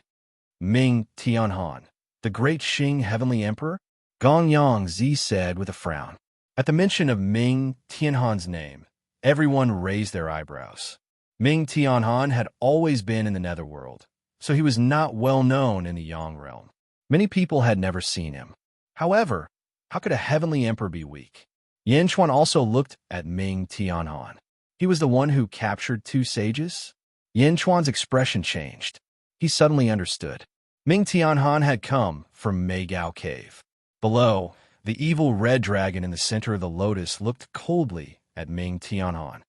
Ming Tianhan, the great Qing Heavenly Emperor? Gongyang Zi said with a frown. At the mention of Ming Tianhan's name, everyone raised their eyebrows. Ming Tianhan had always been in the netherworld, so he was not well known in the Yang realm. Many people had never seen him. However, how could a heavenly emperor be weak? Yin Chuan also looked at Ming Tianhan. He was the one who captured 2 sages? Yin Chuan's expression changed. He suddenly understood. Ming Tianhan had come from Meigao Cave. Below, the evil red dragon in the center of the lotus looked coldly at Ming Tianhan.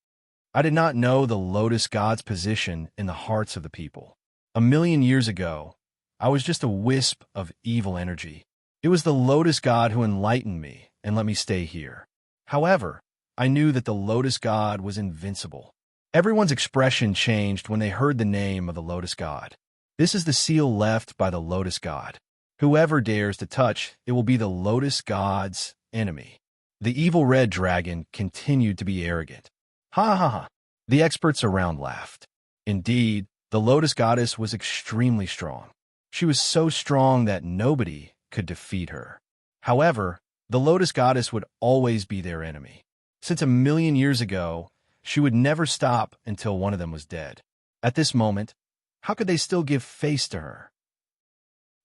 I did not know the Lotus God's position in the hearts of the people. 1,000,000 years ago, I was just a wisp of evil energy. It was the Lotus God who enlightened me and let me stay here. However, I knew that the Lotus God was invincible. Everyone's expression changed when they heard the name of the Lotus God. This is the seal left by the Lotus God. Whoever dares to touch it will be the Lotus God's enemy. The evil red dragon continued to be arrogant. Ha ha ha. The experts around laughed. Indeed, the Lotus Goddess was extremely strong. She was so strong that nobody could defeat her. However, the Lotus Goddess would always be their enemy. Since 1,000,000 years ago, she would never stop until one of them was dead. At this moment, how could they still give face to her?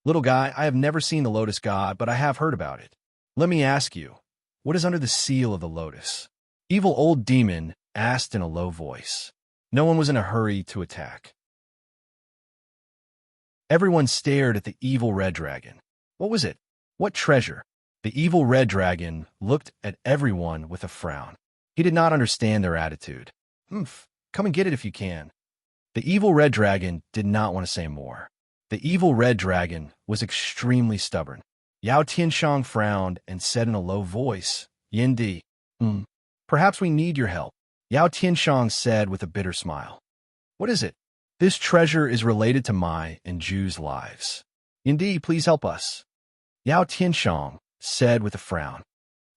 Little guy, I have never seen the Lotus God, but I have heard about it. Let me ask you, what is under the seal of the lotus? Evil old demon asked in a low voice. No one was in a hurry to attack. Everyone stared at the evil red dragon. What was it? What treasure? The evil red dragon looked at everyone with a frown. He did not understand their attitude. Come and get it if you can. The evil red dragon did not want to say more. The evil red dragon was extremely stubborn. Yao Tianshang frowned and said in a low voice, Yindi. Hmm. Perhaps we need your help, Yao Tianshang said with a bitter smile. What is it? This treasure is related to my and Ju's lives. Yindi, please help us. Yao Tianshang said with a frown.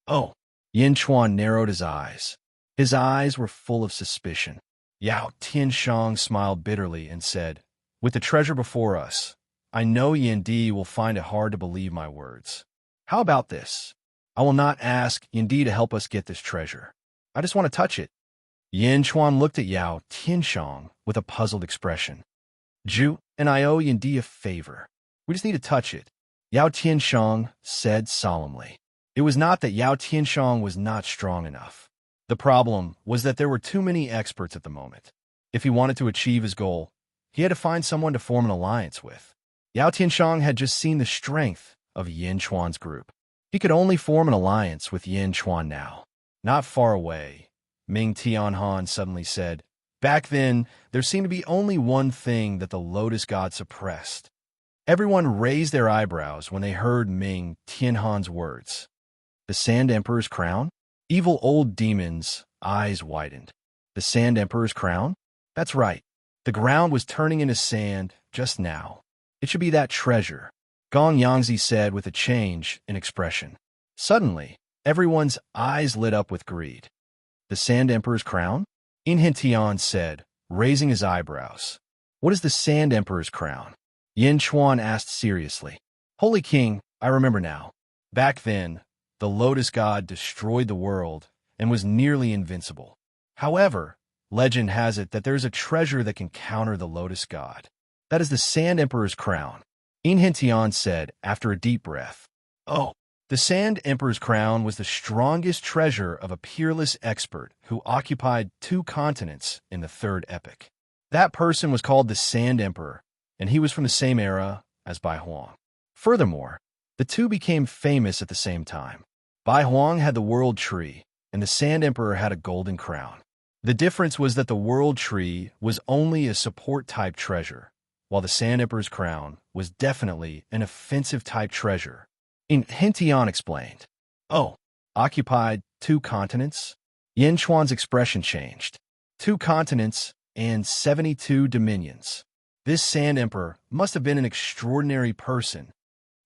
Oh. Yin Chuan narrowed his eyes. His eyes were full of suspicion. Yao Tianshang smiled bitterly and said, with the treasure before us, I know Yindi will find it hard to believe my words. How about this? I will not ask Yindi to help us get this treasure. I just want to touch it. Yin Chuan looked at Yao Tianshang with a puzzled expression. Ju and I owe Yindi a favor. We just need to touch it, Yao Tianshang said solemnly. It was not that Yao Tianshang was not strong enough. The problem was that there were too many experts at the moment. If he wanted to achieve his goal, he had to find someone to form an alliance with. Yao Tianshang had just seen the strength of Yin Chuan's group. He could only form an alliance with Yin Chuan now. Not far away, Ming Tianhan suddenly said, back then, there seemed to be only one thing that the Lotus God suppressed. Everyone raised their eyebrows when they heard Ming Tianhan's words. The Sand Emperor's crown? Evil old demon's eyes widened. The Sand Emperor's crown? That's right. The ground was turning into sand just now. It should be that treasure, Gong Yangzi said with a change in expression. Suddenly, everyone's eyes lit up with greed. The Sand Emperor's crown? In Tian said, raising his eyebrows. What is the Sand Emperor's crown? Yin Chuan asked seriously. Holy King, I remember now. Back then, the Lotus God destroyed the world and was nearly invincible. However, legend has it that there is a treasure that can counter the Lotus God. That is the Sand Emperor's crown, In Tian said after a deep breath. Oh, the Sand Emperor's crown was the strongest treasure of a peerless expert who occupied 2 continents in the third epoch. That person was called the Sand Emperor, and he was from the same era as Bai Huang. Furthermore, the two became famous at the same time. Bai Huang had the World Tree, and the Sand Emperor had a golden crown. The difference was that the World Tree was only a support-type treasure, while the Sand Emperor's crown was definitely an offensive-type treasure. Tian explained. Oh, occupied 2 continents? Yin Chuan's expression changed. 2 continents and 72 dominions. This Sand Emperor must have been an extraordinary person.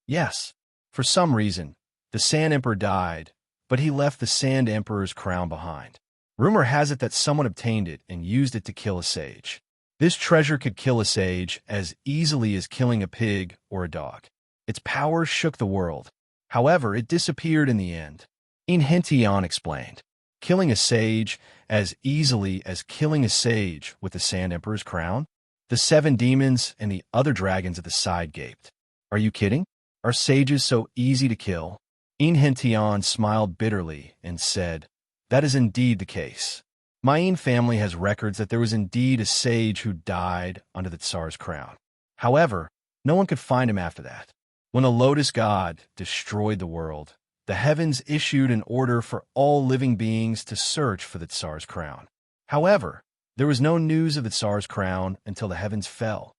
Yes, for some reason, the Sand Emperor died, but he left the Sand Emperor's crown behind. Rumor has it that someone obtained it and used it to kill a sage. This treasure could kill a sage as easily as killing a pig or a dog. Its power shook the world. However, it disappeared in the end. Tian explained. Killing a sage as easily as killing a sage with the Sand Emperor's crown? The 7 demons and the other dragons at the side gaped. Are you kidding? Are sages so easy to kill? Tian smiled bitterly and said, that is indeed the case. My Yin family has records that there was indeed a sage who died under the Tsar's crown. However, no one could find him after that. When the Lotus God destroyed the world, the heavens issued an order for all living beings to search for the Tsar's crown. However, there was no news of the Tsar's crown until the heavens fell.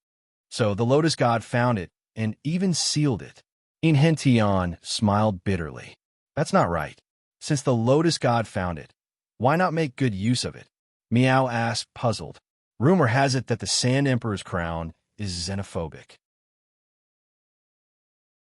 So the Lotus God found it and even sealed it. Tian smiled bitterly. That's not right. Since the Lotus God found it, why not make good use of it? Miao asked, puzzled. Rumor has it that the Sand Emperor's crown is xenophobic.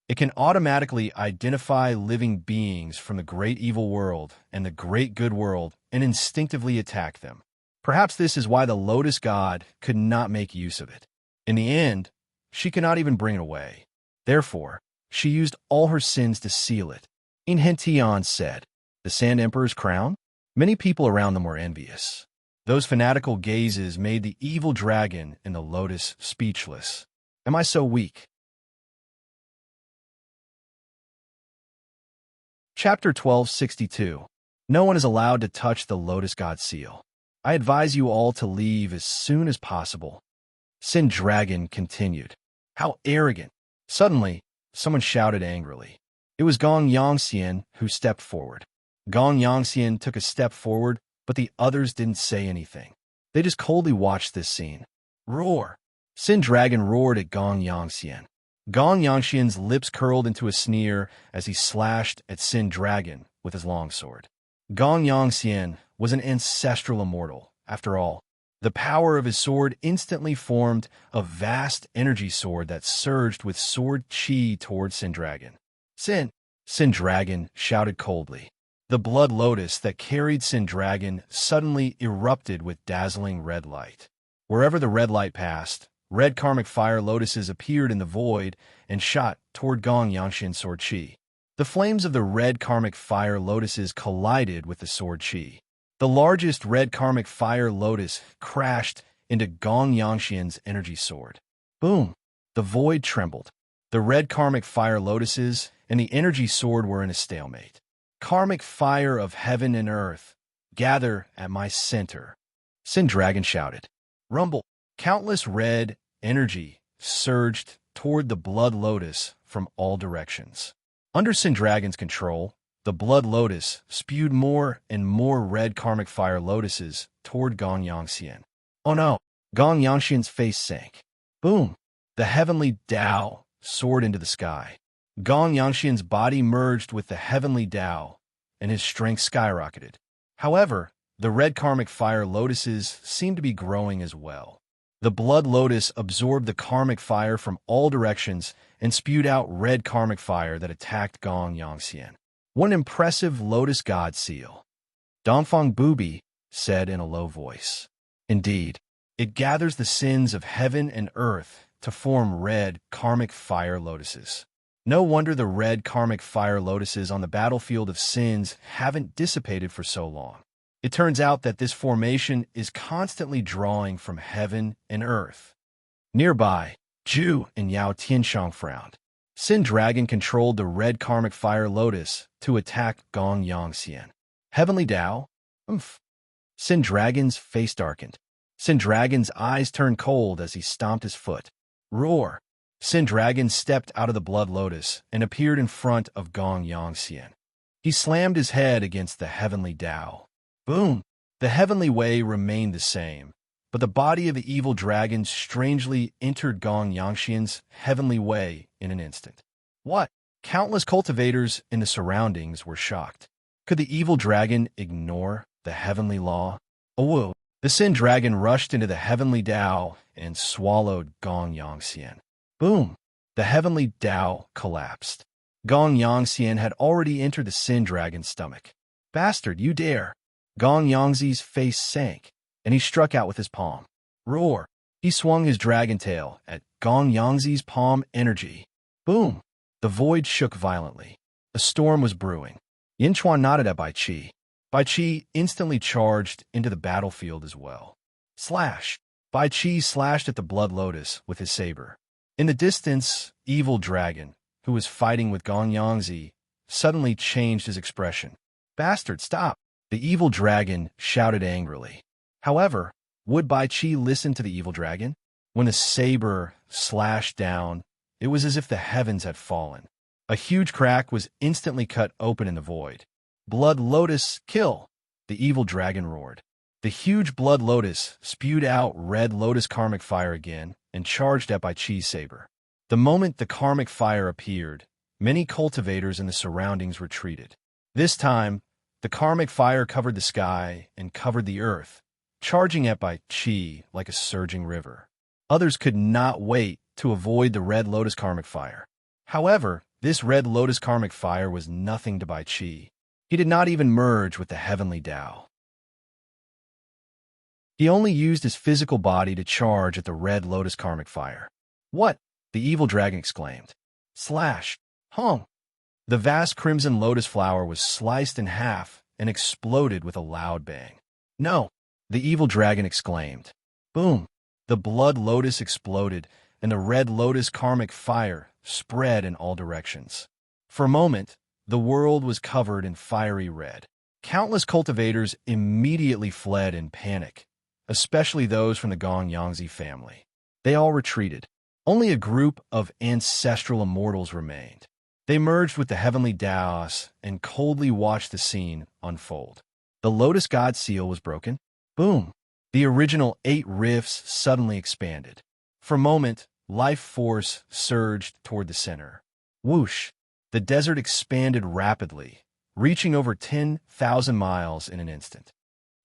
It can automatically identify living beings from the great evil world and the great good world and instinctively attack them. Perhaps this is why the Lotus God could not make use of it. In the end, she could not even bring it away. Therefore, she used all her sins to seal it. Tian said, the Sand Emperor's crown? Many people around them were envious. Those fanatical gazes made the evil dragon in the lotus speechless. Am I so weak? Chapter 1262. No one is allowed to touch the Lotus God seal. I advise you all to leave as soon as possible. Sin Dragon continued. How arrogant! Suddenly, someone shouted angrily. It was Gong Yangxian who stepped forward. Gong Yangxian took a step forward, but the others didn't say anything. They just coldly watched this scene. Roar! Sin Dragon roared at Gong Yangxian. Gong Yangxian's lips curled into a sneer as he slashed at Sin Dragon with his longsword. Gong Yongxian was an ancestral immortal, after all. The power of his sword instantly formed a vast energy sword that surged with sword chi toward Sin Dragon. Sin! Sin Dragon shouted coldly. The blood lotus that carried Sin Dragon suddenly erupted with dazzling red light. Wherever the red light passed, red karmic fire lotuses appeared in the void and shot toward Gong Yongxian's sword chi. The flames of the red karmic fire lotuses collided with the sword chi. The largest red karmic fire lotus crashed into Gong Yongxian's energy sword. Boom! The void trembled. The red karmic fire lotuses and the energy sword were in a stalemate. Karmic fire of heaven and earth, gather at my center, Sin Dragon shouted. Rumble! Countless red energy surged toward the blood lotus from all directions. Under Sin Dragon's control, the blood lotus spewed more and more red karmic fire lotuses toward Gong Yongxian. Oh no! Gong Yongxian's face sank. Boom! The heavenly Tao soared into the sky. Gong Yongxian's body merged with the heavenly Tao, and his strength skyrocketed. However, the red karmic fire lotuses seemed to be growing as well. The blood lotus absorbed the karmic fire from all directions and spewed out red karmic fire that attacked Gong Yongxian. What an impressive lotus god seal, Dongfang Bubi said in a low voice. Indeed, it gathers the sins of heaven and earth to form red karmic fire lotuses. No wonder the red karmic fire lotuses on the battlefield of sins haven't dissipated for so long. It turns out that this formation is constantly drawing from heaven and earth. Nearby, Zhu and Yao Tianshang frowned. Sin Dragon controlled the red karmic fire lotus to attack Gong Yongxian. Heavenly Tao? Oomph. Sin Dragon's face darkened. Sin Dragon's eyes turned cold as he stomped his foot. Roar! Sin Dragon stepped out of the blood lotus and appeared in front of Gong Yongxian. He slammed his head against the heavenly Tao. Boom! The heavenly way remained the same, but the body of the evil dragon strangely entered Gong Yongxian's heavenly way in an instant. What? Countless cultivators in the surroundings were shocked. Could the evil dragon ignore the heavenly law? Oh, the Sin Dragon rushed into the heavenly Tao and swallowed Gong Yongxian. Boom! The heavenly Tao collapsed. Gong Yongxian had already entered the Sin Dragon's stomach. Bastard, you dare! Gong Yongxi's face sank, and he struck out with his palm. Roar! He swung his dragon tail at Gong Yongxi's palm energy. Boom! The void shook violently. A storm was brewing. Yinchuan nodded at Bai Qi. Bai Qi instantly charged into the battlefield as well. Slash! Bai Qi slashed at the blood lotus with his saber. In the distance, Evil Dragon, who was fighting with Gong Yongxi, suddenly changed his expression. Bastard, stop! The Evil Dragon shouted angrily. However, would Bai Qi listen to the Evil Dragon? When the saber slashed down, it was as if the heavens had fallen. A huge crack was instantly cut open in the void. Blood Lotus, kill! The Evil Dragon roared. The huge blood lotus spewed out red lotus karmic fire again and charged at Bai Qi's saber. The moment the karmic fire appeared, many cultivators in the surroundings retreated. This time, the karmic fire covered the sky and covered the earth, charging at Bai Qi like a surging river. Others could not wait to avoid the red lotus karmic fire. However, this red lotus karmic fire was nothing to Bai Qi. He did not even merge with the heavenly Tao. He only used his physical body to charge at the red lotus karmic fire. What? The evil dragon exclaimed. Slash! Hung! The vast crimson lotus flower was sliced in half and exploded with a loud bang. No! The evil dragon exclaimed. Boom! The blood lotus exploded, and the red lotus karmic fire spread in all directions. For a moment, the world was covered in fiery red. Countless cultivators immediately fled in panic, especially those from the Gong Yongxi family. They all retreated. Only a group of ancestral immortals remained. They merged with the heavenly Daos and coldly watched the scene unfold. The Lotus God seal was broken. Boom! The original 8 rifts suddenly expanded. For a moment, life force surged toward the center. Whoosh! The desert expanded rapidly, reaching over 10,000 miles in an instant.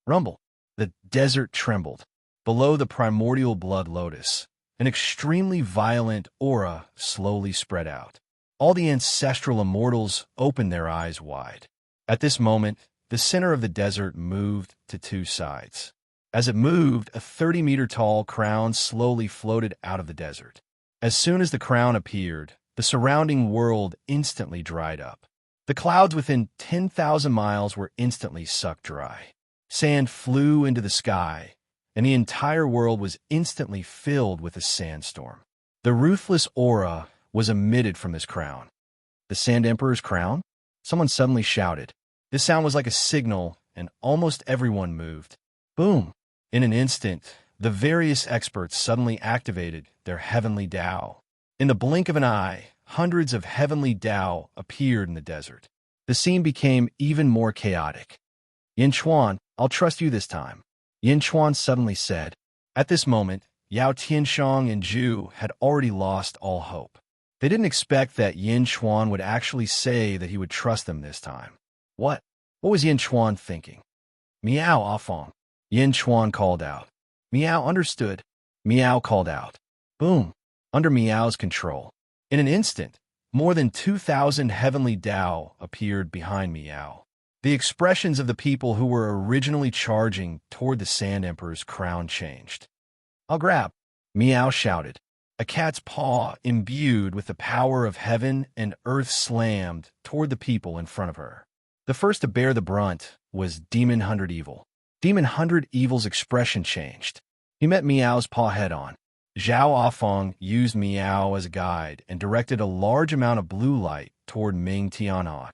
Rumble. The desert trembled. Below the primordial blood lotus, an extremely violent aura slowly spread out. All the ancestral immortals opened their eyes wide. At this moment, the center of the desert moved to two sides. As it moved, a 30-meter-tall crown slowly floated out of the desert. As soon as the crown appeared, the surrounding world instantly dried up. The clouds within 10,000 miles were instantly sucked dry. Sand flew into the sky, and the entire world was instantly filled with a sandstorm. The ruthless aura was emitted from this crown. The Sand Emperor's crown? Someone suddenly shouted. This sound was like a signal, and almost everyone moved. Boom! In an instant, the various experts suddenly activated their heavenly Tao. In the blink of an eye, hundreds of heavenly Tao appeared in the desert. The scene became even more chaotic. Yin Chuan, I'll trust you this time, Yin Chuan suddenly said. At this moment, Yao Tianshang and Zhu had already lost all hope. They didn't expect that Yin Chuan would actually say that he would trust them this time. What? What was Yin Chuan thinking? Miao Afong. Yin Chuan called out. Miao understood. Miao called out. Boom. Under Miao's control. In an instant, more than 2,000 heavenly Tao appeared behind Miao. The expressions of the people who were originally charging toward the Sand Emperor's crown changed. I'll grab. Miao shouted. A cat's paw imbued with the power of heaven and earth slammed toward the people in front of her. The first to bear the brunt was Demon 100 Evil. Demon 100 Evil's expression changed. He met Miao's paw head-on. Zhao Afong used Miao as a guide and directed a large amount of blue light toward Ming Tianhan.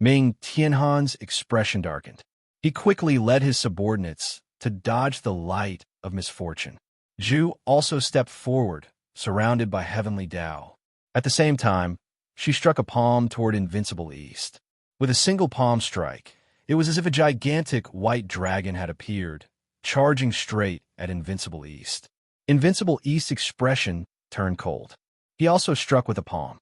Ming Tianhan's expression darkened. He quickly led his subordinates to dodge the light of misfortune. Zhu also stepped forward, surrounded by heavenly Tao. At the same time, she struck a palm toward Invincible East. With a single palm strike, it was as if a gigantic white dragon had appeared, charging straight at Invincible East. Invincible East's expression turned cold. He also struck with a palm.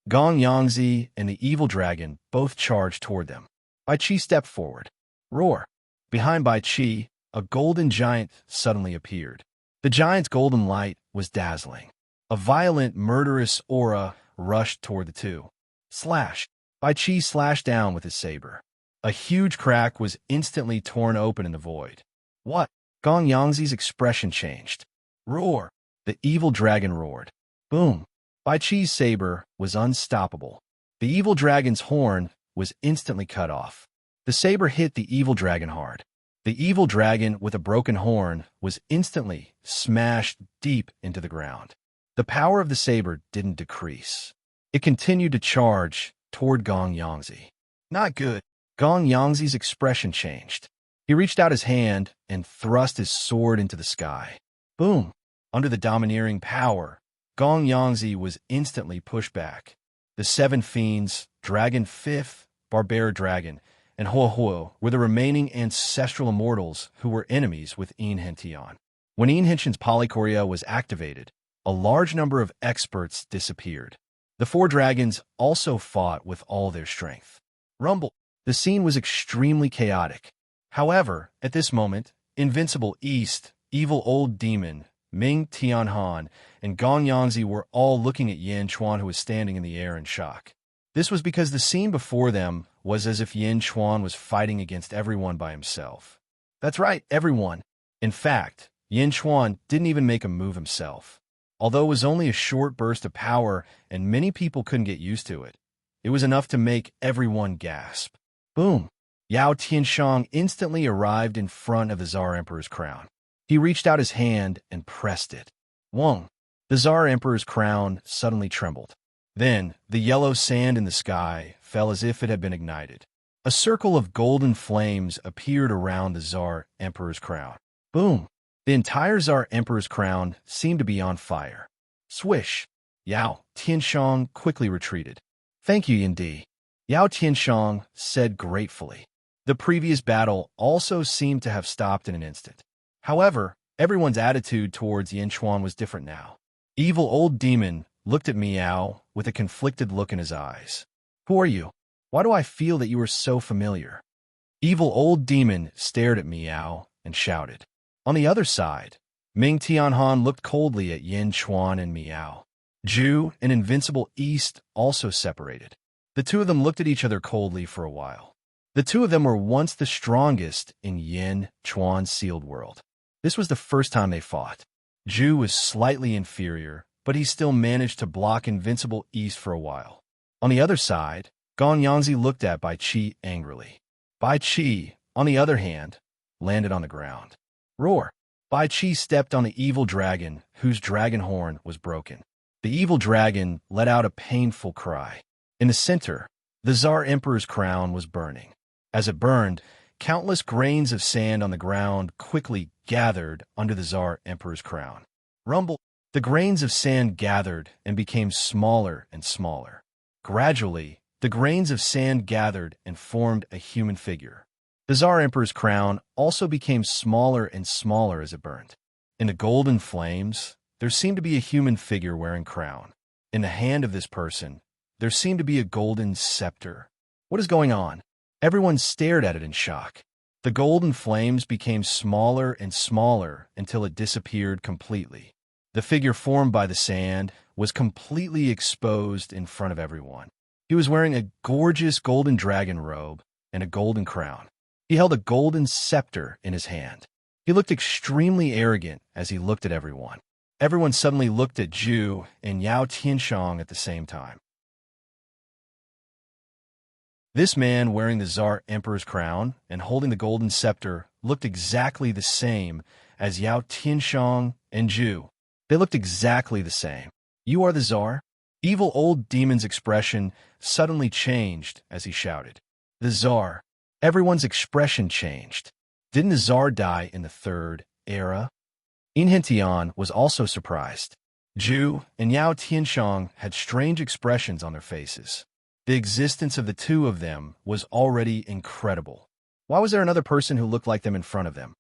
Gong Yangzi and the evil dragon both charged toward them. Bai Qi stepped forward. Roar! Behind Bai Qi, a golden giant suddenly appeared. The giant's golden light was dazzling. A violent, murderous aura rushed toward the two. Slash! Bai Qi slashed down with his saber. A huge crack was instantly torn open in the void. What? Gong Yangzi's expression changed. Roar! The evil dragon roared. Boom! Bai Qi's saber was unstoppable. The evil dragon's horn was instantly cut off. The saber hit the evil dragon hard. The evil dragon with a broken horn was instantly smashed deep into the ground. The power of the saber didn't decrease. It continued to charge toward Gong Yangzi. Not good. Gong Yangzi's expression changed. He reached out his hand and thrust his sword into the sky. Boom! Under the domineering power, Gong Yangzi was instantly pushed back. The seven fiends, Dragon Fifth, Barbarian Dragon, and Huo were the remaining ancestral immortals who were enemies with Yin Hentian. When Yin Hentian's Polychoria was activated, a large number of experts disappeared. The four dragons also fought with all their strength. Rumble! The scene was extremely chaotic. However, at this moment, Invincible East, Evil Old Demon, Ming Tianhan, and Gong Yangzi were all looking at Yin Chuan, who was standing in the air in shock. This was because the scene before them was as if Yin Chuan was fighting against everyone by himself. That's right, everyone. In fact, Yin Chuan didn't even make a move himself. Although it was only a short burst of power and many people couldn't get used to it, it was enough to make everyone gasp. Boom! Yao Tianshang instantly arrived in front of the Tsar Emperor's crown. He reached out his hand and pressed it. Wong! The Tsar Emperor's crown suddenly trembled. Then, the yellow sand in the sky fell as if it had been ignited. A circle of golden flames appeared around the Tsar Emperor's crown. Boom! The entire Tsar Emperor's crown seemed to be on fire. Swish! Yao Tianshang quickly retreated. Thank you, Yindi. Yao Tianshang said gratefully. The previous battle also seemed to have stopped in an instant. However, everyone's attitude towards Yin Chuan was different now. Evil Old Demon looked at Miao with a conflicted look in his eyes. Who are you? Why do I feel that you are so familiar? Evil old demon stared at Miao and shouted. On the other side, Ming Tianhan looked coldly at Yin Chuan and Miao. Zhu and Invincible East also separated. The two of them looked at each other coldly for a while. The two of them were once the strongest in Yin Chuan's sealed world. This was the first time they fought. Zhu was slightly inferior, but he still managed to block Invincible East for a while. On the other side, Gong Yangzi looked at Bai Qi angrily. Bai Qi, on the other hand, landed on the ground. Roar! Bai Qi stepped on the evil dragon, whose dragon horn was broken. The evil dragon let out a painful cry. In the center, the Tsar Emperor's crown was burning. As it burned, countless grains of sand on the ground quickly gathered under the Tsar Emperor's crown. Rumble! The grains of sand gathered and became smaller and smaller. Gradually, the grains of sand gathered and formed a human figure. The Tsar Emperor's crown also became smaller and smaller as it burned. In the golden flames, there seemed to be a human figure wearing crown. In the hand of this person, there seemed to be a golden scepter. What is going on? Everyone stared at it in shock. The golden flames became smaller and smaller until it disappeared completely. The figure formed by the sand was completely exposed in front of everyone. He was wearing a gorgeous golden dragon robe and a golden crown. He held a golden scepter in his hand. He looked extremely arrogant as he looked at everyone. Everyone suddenly looked at Zhu and Yao Tianshang at the same time. This man wearing the Tsar Emperor's crown and holding the golden scepter looked exactly the same as Yao Tianshang and Zhu. They looked exactly the same. You are the Tsar? Evil old demon's expression suddenly changed as he shouted. The Tsar. Everyone's expression changed. Didn't the Tsar die in the third era? Inhentian was also surprised. Zhu and Yao Tianshang had strange expressions on their faces. The existence of the two of them was already incredible. Why was there another person who looked like them in front of them?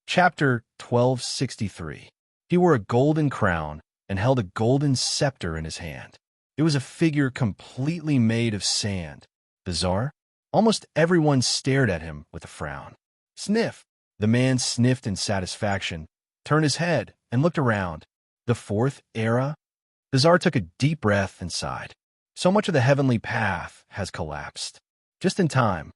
Chapter 1263. He wore a golden crown and held a golden scepter in his hand. It was a figure completely made of sand. The Tsar? Almost everyone stared at him with a frown. Sniff! The man sniffed in satisfaction, turned his head, and looked around. The fourth era? The Tsar took a deep breath and sighed. So much of the heavenly path has collapsed. Just in time,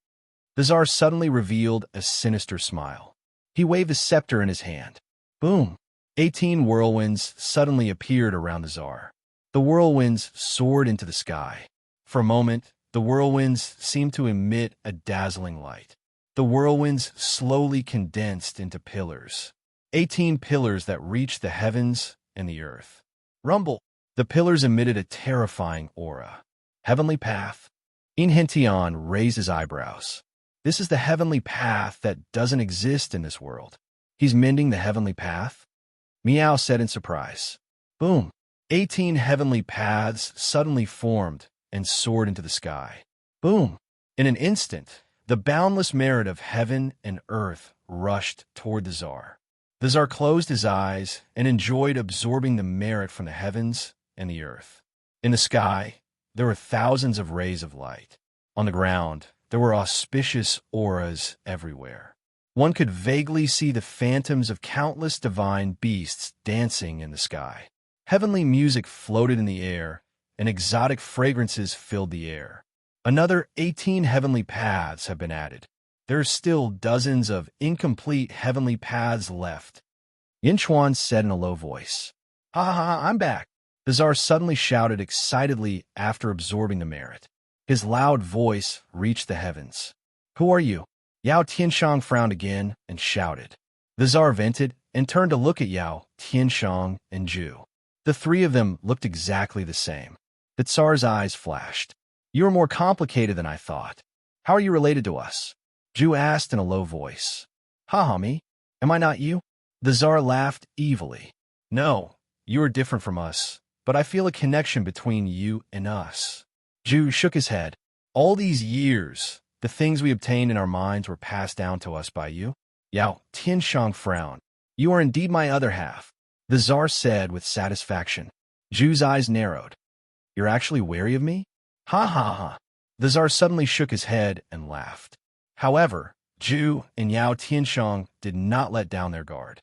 the Tsar suddenly revealed a sinister smile. He waved the scepter in his hand. Boom! 18 whirlwinds suddenly appeared around the Tsar. The whirlwinds soared into the sky. For a moment, the whirlwinds seemed to emit a dazzling light. The whirlwinds slowly condensed into pillars. 18 pillars that reached the heavens and the earth. Rumble! The pillars emitted a terrifying aura. Heavenly path? Inhentian raised his eyebrows. This is the heavenly path that doesn't exist in this world. He's mending the heavenly path? Miao said in surprise. Boom! 18 heavenly paths suddenly formed and soared into the sky. Boom! In an instant, the boundless merit of heaven and earth rushed toward the Tsar. The Tsar closed his eyes and enjoyed absorbing the merit from the heavens and the earth. In the sky, there were thousands of rays of light. On the ground, there were auspicious auras everywhere. One could vaguely see the phantoms of countless divine beasts dancing in the sky. Heavenly music floated in the air, and exotic fragrances filled the air. Another 18 heavenly paths have been added. There are still dozens of incomplete heavenly paths left. Yin Chuan said in a low voice. Ha ha ha, I'm back. The Tsar suddenly shouted excitedly after absorbing the merit. His loud voice reached the heavens. Who are you? Yao Tianshang frowned again and shouted. The Tsar vented and turned to look at Yao, Tianshang, and Zhu. The three of them looked exactly the same. The Tsar's eyes flashed. You are more complicated than I thought. How are you related to us? Zhu asked in a low voice. Ha me? Am I not you? The Tsar laughed evilly. No, you are different from us, but I feel a connection between you and us. Zhu shook his head. All these years, the things we obtained in our minds were passed down to us by you. Yao Tianshang frowned. You are indeed my other half. the Tsar said with satisfaction. Zhu's eyes narrowed. You're actually wary of me? Ha ha ha. The Tsar suddenly shook his head and laughed. However, Zhu and Yao Tianshang did not let down their guard.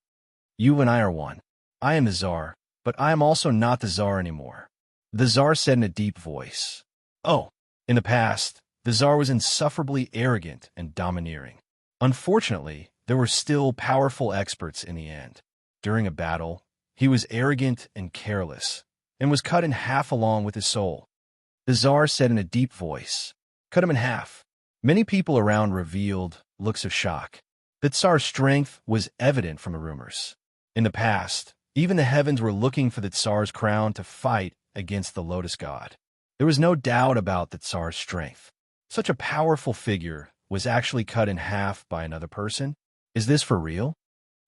You and I are one. I am the Tsar, but I am also not the Tsar anymore. The Tsar said in a deep voice. Oh, in the past, the Tsar was insufferably arrogant and domineering. Unfortunately, there were still powerful experts in the end. During a battle, he was arrogant and careless, and was cut in half along with his soul. The Tsar said in a deep voice, Cut him in half. Many people around revealed looks of shock. The Tsar's strength was evident from the rumors. In the past, even the heavens were looking for the Tsar's crown to fight against the Lotus God. There was no doubt about the Tsar's strength. Such a powerful figure was actually cut in half by another person? Is this for real?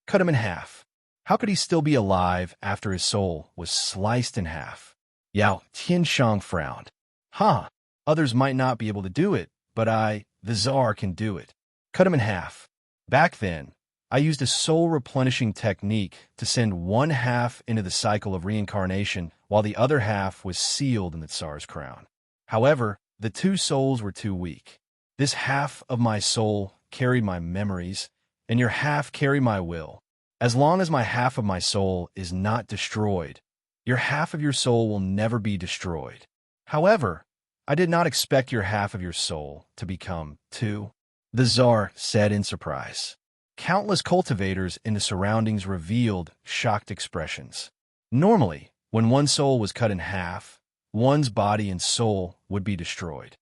Cut him in half. How could he still be alive after his soul was sliced in half? Yao Tianshang frowned. Huh, others might not be able to do it, but I, the Tsar, can do it. Cut him in half. Back then, I used a soul-replenishing technique to send one half into the cycle of reincarnation while the other half was sealed in the Tsar's crown. However, the two souls were too weak. This half of my soul carried my memories, and your half carried my will. As long as my half of my soul is not destroyed, your half of your soul will never be destroyed. However, I did not expect your half of your soul to become two, the Tsar said in surprise. Countless cultivators in the surroundings revealed shocked expressions. Normally, when one soul was cut in half, one's body and soul would be destroyed.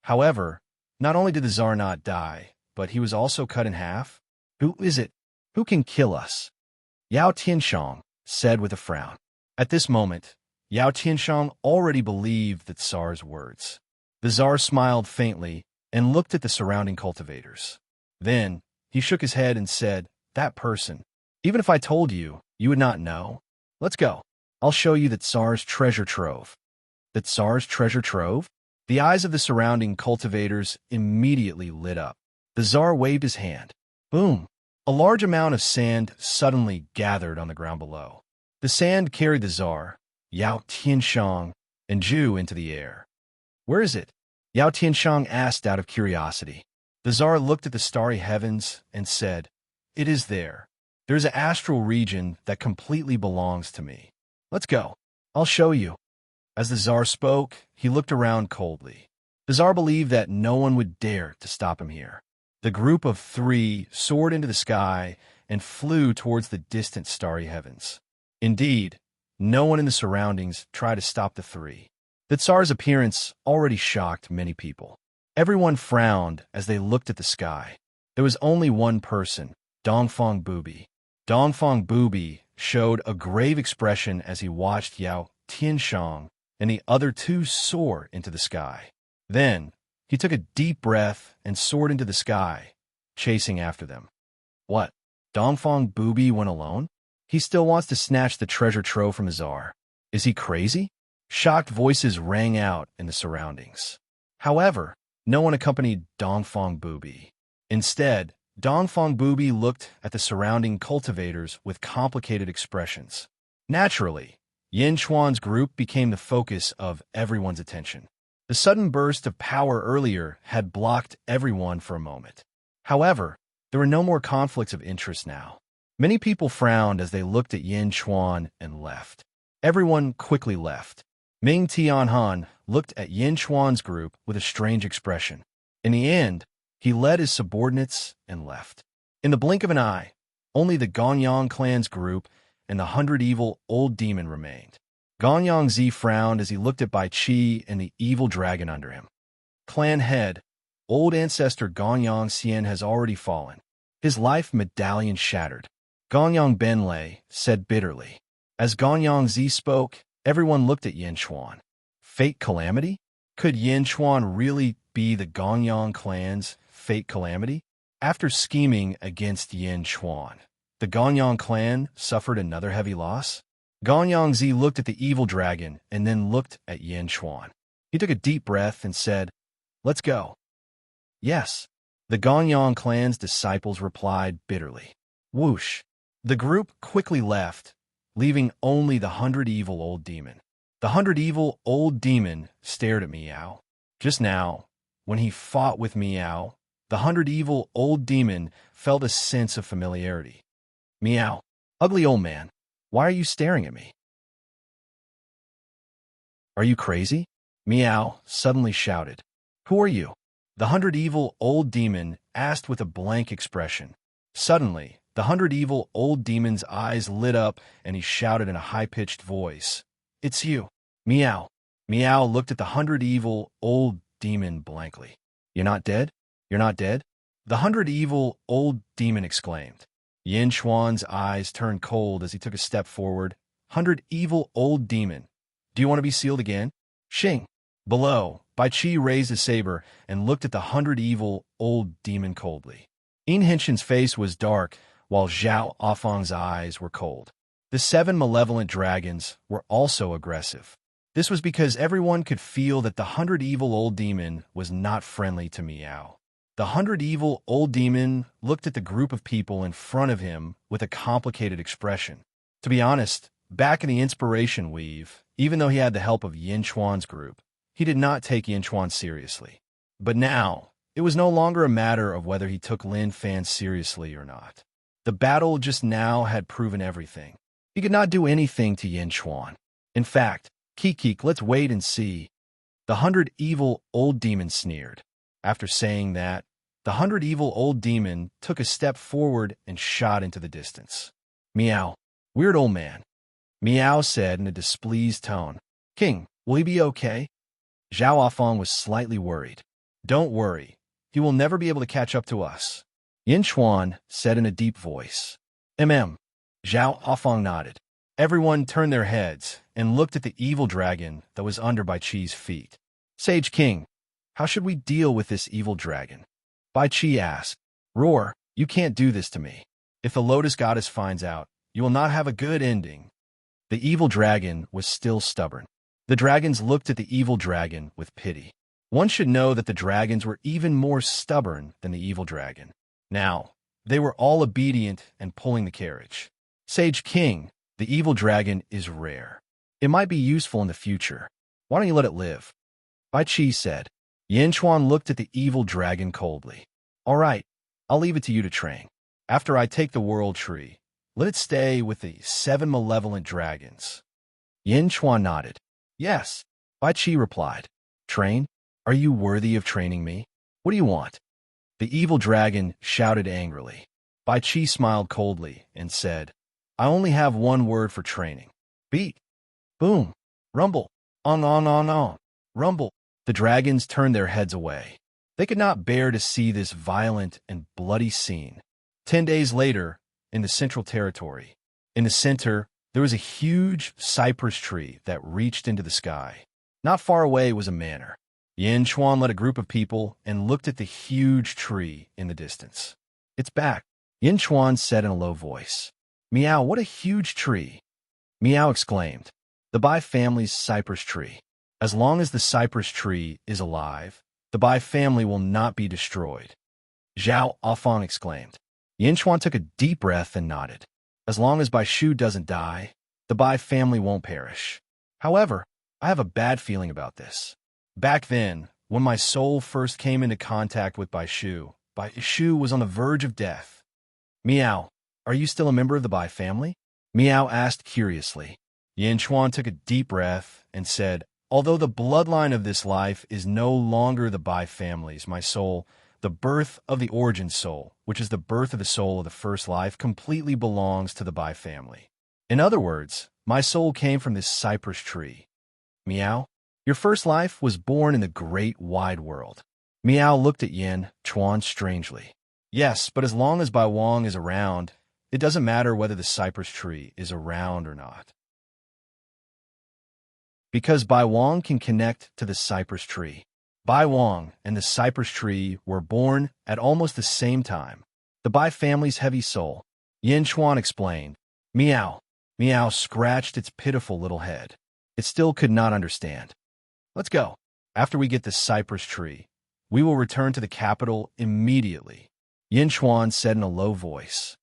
However, not only did the Tsar not die, but he was also cut in half. Who is it? Who can kill us? Yao Tianshang said with a frown. At this moment, Yao Tianshang already believed the Tsar's words. The Tsar smiled faintly and looked at the surrounding cultivators. Then, he shook his head and said, That person. Even if I told you, you would not know. Let's go. I'll show you the Tsar's treasure trove. The Tsar's treasure trove? The eyes of the surrounding cultivators immediately lit up. The Tsar waved his hand. Boom! A large amount of sand suddenly gathered on the ground below. The sand carried the Tsar, Yao Tianshang, and Zhu into the air. Where is it? Yao Tianshang asked out of curiosity. The Tsar looked at the starry heavens and said, It is there. There's an astral region that completely belongs to me. Let's go. I'll show you. As the Tsar spoke, he looked around coldly. The Tsar believed that no one would dare to stop him here. The group of three soared into the sky and flew towards the distant starry heavens. Indeed, no one in the surroundings tried to stop the three. The Tsar's appearance already shocked many people. Everyone frowned as they looked at the sky. There was only one person, Dongfang Bubi. Dongfang Bubi showed a grave expression as he watched Yao Tianshang and the other two soar into the sky. Then, he took a deep breath and soared into the sky, chasing after them. What? Dongfang Bubi went alone? He still wants to snatch the treasure trove from the Tsar. Is he crazy? Shocked voices rang out in the surroundings. However, no one accompanied Dongfang Bubi. Instead, Dongfang Bubi looked at the surrounding cultivators with complicated expressions. Naturally, Yin Chuan's group became the focus of everyone's attention. The sudden burst of power earlier had blocked everyone for a moment. However, there were no more conflicts of interest now. Many people frowned as they looked at Yin Chuan and left. Everyone quickly left. Ming Tianhan looked at Yin Chuan's group with a strange expression. In the end, he led his subordinates and left. In the blink of an eye, only the Gonyang clan's group and the 100 evil old demon remained. Gonyang Zi frowned as he looked at Bai Qi and the evil dragon under him. Clan head, old ancestor Gonyang Xian has already fallen. His life medallion shattered. Gonyang Benlei said bitterly. As Gonyang Zi spoke, everyone looked at Yin Chuan. Fate calamity? Could Yin Chuan really be the Gonyang clan's fate calamity? After scheming against Yin Chuan, the Gonyang clan suffered another heavy loss. Gonyang Zi looked at the evil dragon and then looked at Yin Chuan. He took a deep breath and said, Let's go. Yes, the Gonyang clan's disciples replied bitterly. Whoosh! The group quickly left, leaving only the 100 evil old demon. The 100 evil old demon stared at Meow. Just now, when he fought with Meow, the 100 evil old demon felt a sense of familiarity. Meow, ugly old man, why are you staring at me? Are you crazy? Meow suddenly shouted. Who are you? The 100 evil old demon asked with a blank expression. Suddenly, the 100 evil old demon's eyes lit up and he shouted in a high-pitched voice. It's you. Meow. Meow looked at the 100 evil old demon blankly. You're not dead? You're not dead? The 100 evil old demon exclaimed. Yin Chuan's eyes turned cold as he took a step forward. 100 evil old demon. Do you want to be sealed again? Xing. Below, Bai Qi raised his saber and looked at the 100 evil old demon coldly. Yin Henshin's face was dark, while Zhao Afang's eyes were cold. The 7 malevolent dragons were also aggressive. This was because everyone could feel that the 100 evil old demon was not friendly to Meow. The 100 evil old demon looked at the group of people in front of him with a complicated expression. To be honest, back in the inspiration weave, even though he had the help of Yin Chuan's group, he did not take Yin Chuan seriously. But now, it was no longer a matter of whether he took Lin Fan seriously or not. The battle just now had proven everything. He could not do anything to Yin Chuan. In fact, Kikik, let's wait and see. The 100 evil old demon sneered. After saying that, the 100 evil old demon took a step forward and shot into the distance. Meow. Weird old man. Meow said in a displeased tone. King, will he be okay? Zhao Afang was slightly worried. Don't worry. He will never be able to catch up to us. Yin Chuan said in a deep voice. Zhao Afang nodded. Everyone turned their heads and looked at the evil dragon that was under Bai Qi's feet. Sage King, how should we deal with this evil dragon? Bai Qi asked. Roar, you can't do this to me. If the Lotus Goddess finds out, you will not have a good ending. The evil dragon was still stubborn. The dragons looked at the evil dragon with pity. One should know that the dragons were even more stubborn than the evil dragon. Now, they were all obedient and pulling the carriage. Sage King, the evil dragon is rare. It might be useful in the future. Why don't you let it live? Bai Qi said. Yin Chuan looked at the evil dragon coldly. All right, I'll leave it to you to train. After I take the world tree, let it stay with the 7 malevolent dragons. Yin Chuan nodded. Yes, Bai Qi replied. Train? Are you worthy of training me? What do you want? The evil dragon shouted angrily. Bai Qi smiled coldly and said, I only have one word for training. Beat. Boom. Rumble. On. Rumble. The dragons turned their heads away. They could not bear to see this violent and bloody scene. 10 days later, in the Central Territory, in the center, there was a huge cypress tree that reached into the sky. Not far away was a manor. Yin Chuan led a group of people and looked at the huge tree in the distance. It's back, Yin Chuan said in a low voice. Meow, what a huge tree. Meow exclaimed. The Bai family's cypress tree. As long as the cypress tree is alive, the Bai family will not be destroyed. Zhao Afang exclaimed. Yin Chuan took a deep breath and nodded. As long as Bai Shu doesn't die, the Bai family won't perish. However, I have a bad feeling about this. Back then, when my soul first came into contact with Bai Shu was on the verge of death. Meow, are you still a member of the Bai family? Meow asked curiously. Yin Chuan took a deep breath and said, although the bloodline of this life is no longer the Bai family's, my soul, the birth of the origin soul, which is the birth of the soul of the first life, completely belongs to the Bai family. In other words, my soul came from this cypress tree. Meow, your first life was born in the great wide world. Meow looked at Yin Chuan strangely. Yes, but as long as Bai Wang is around, it doesn't matter whether the cypress tree is around or not. Because Bai Wang can connect to the cypress tree. Bai Wang and the cypress tree were born at almost the same time. The Bai family's heavy soul. Yin Chuan explained. Meow. Meow scratched its pitiful little head. It still could not understand. Let's go. After we get the cypress tree, we will return to the capital immediately, Yin Chuan said in a low voice.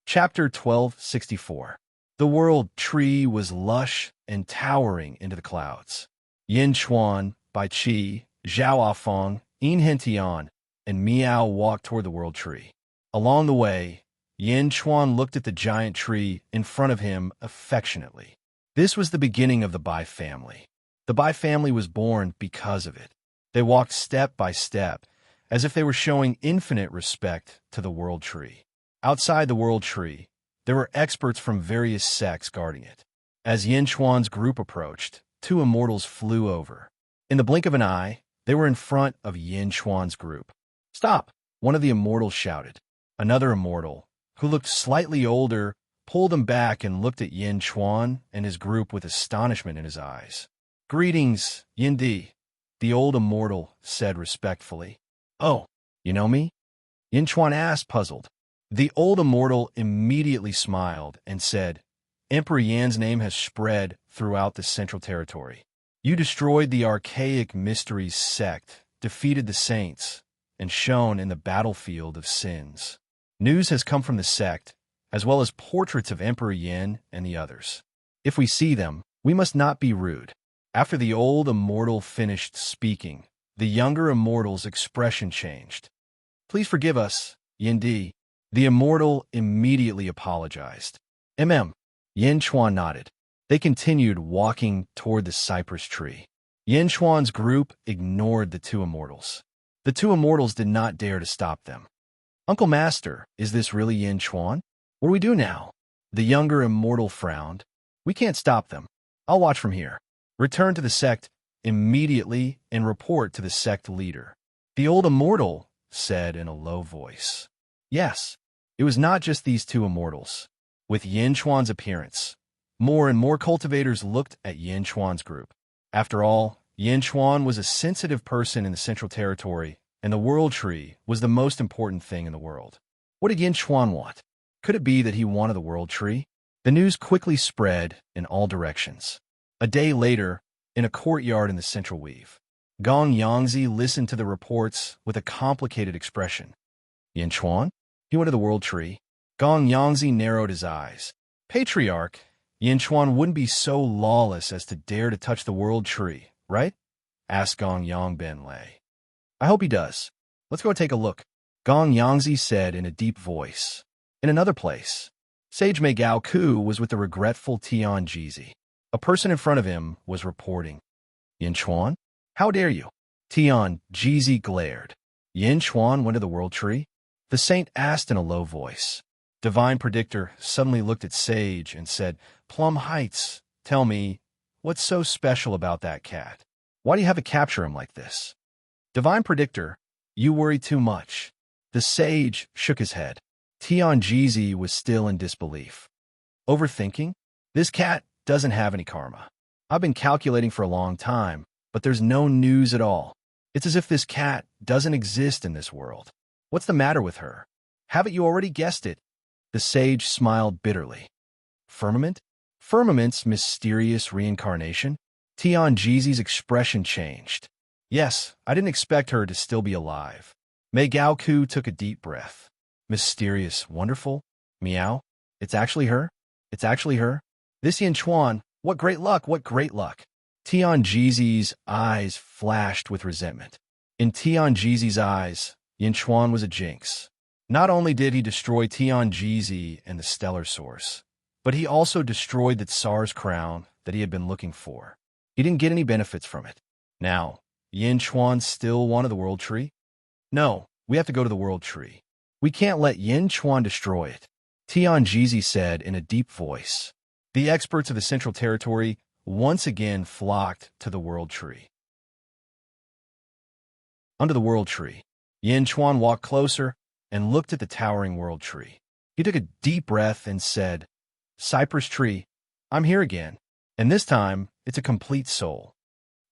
Chapter 1264. The world tree was lush and towering into the clouds. Yin Chuan, Bai Qi, Zhao Afong, Yin Hentian, and Miao walked toward the world tree. Along the way, Yin Chuan looked at the giant tree in front of him affectionately. This was the beginning of the Bai family. The Bai family was born because of it. They walked step by step, as if they were showing infinite respect to the world tree. Outside the world tree, there were experts from various sects guarding it. As Yin Chuan's group approached, two immortals flew over. In the blink of an eye, they were in front of Yin Chuan's group. "Stop!" one of the immortals shouted. Another immortal, who looked slightly older, pulled him back and looked at Yin Chuan and his group with astonishment in his eyes. "Greetings, Yin Di," the old immortal said respectfully. "Oh, you know me?" Yin Chuan asked, puzzled. The old immortal immediately smiled and said, "Emperor Yan's name has spread throughout the Central Territory. You destroyed the archaic mysteries sect, defeated the saints, and shone in the battlefield of sins. News has come from the sect, as well as portraits of Emperor Yan and the others. If we see them, we must not be rude." After the old immortal finished speaking, the younger immortal's expression changed. "Please forgive us, Yin Di." The immortal immediately apologized. Yin Chuan nodded. They continued walking toward the cypress tree. Yin Chuan's group ignored the two immortals. The two immortals did not dare to stop them. "Uncle Master, is this really Yin Chuan? What do we do now?" The younger immortal frowned. "We can't stop them. I'll watch from here. Return to the sect immediately and report to the sect leader." The old immortal said in a low voice. Yes, it was not just these two immortals. With Yin Chuan's appearance, more and more cultivators looked at Yin Chuan's group. After all, Yin Chuan was a sensitive person in the Central Territory, and the World Tree was the most important thing in the world. What did Yin Chuan want? Could it be that he wanted the World Tree? The news quickly spread in all directions. A day later, in a courtyard in the Central Weave, Gong Yangzi listened to the reports with a complicated expression. Yin Chuan? He wanted the World Tree. Gong Yangzi narrowed his eyes. "Patriarch, Yin Chuan wouldn't be so lawless as to dare to touch the World Tree, right?" asked Gong Yangben Lei. "I hope he does. Let's go take a look," Gong Yangzi said in a deep voice. In another place, Sage Mei Gao Ku was with the regretful Tian Jizi. A person in front of him was reporting. "Yin Chuan? How dare you?" Tian Jizi glared. "Yin Chuan went to the World Tree?" The saint asked in a low voice. Divine Predictor suddenly looked at Sage and said, "Plum Heights, tell me, what's so special about that cat? Why do you have to capture him like this?" "Divine Predictor, you worry too much." The sage shook his head. Tian Jizi was still in disbelief. "Overthinking? This cat doesn't have any karma. I've been calculating for a long time, but there's no news at all. It's as if this cat doesn't exist in this world. What's the matter with her? Haven't you already guessed it?" The sage smiled bitterly. "Firmament? Firmament's mysterious reincarnation?" Tian Jizi's expression changed. "Yes, I didn't expect her to still be alive." Mei Gao Ku took a deep breath. "Mysterious, wonderful? Meow? It's actually her? It's actually her? This Yin Chuan, what great luck, what great luck." Tian Jizi's eyes flashed with resentment. In Tian Jizi's eyes, Yin Chuan was a jinx. Not only did he destroy Tian Jizi and the stellar source, but he also destroyed the Tsar's crown that he had been looking for. He didn't get any benefits from it. Now, Yin Chuan still wanted the World Tree? "No, we have to go to the World Tree. We can't let Yin Chuan destroy it," Tian Jizi said in a deep voice. The experts of the Central Territory once again flocked to the World Tree. Under the World Tree, Yin Chuan walked closer and looked at the towering World Tree. He took a deep breath and said, "Cypress Tree, I'm here again, and this time it's a complete soul."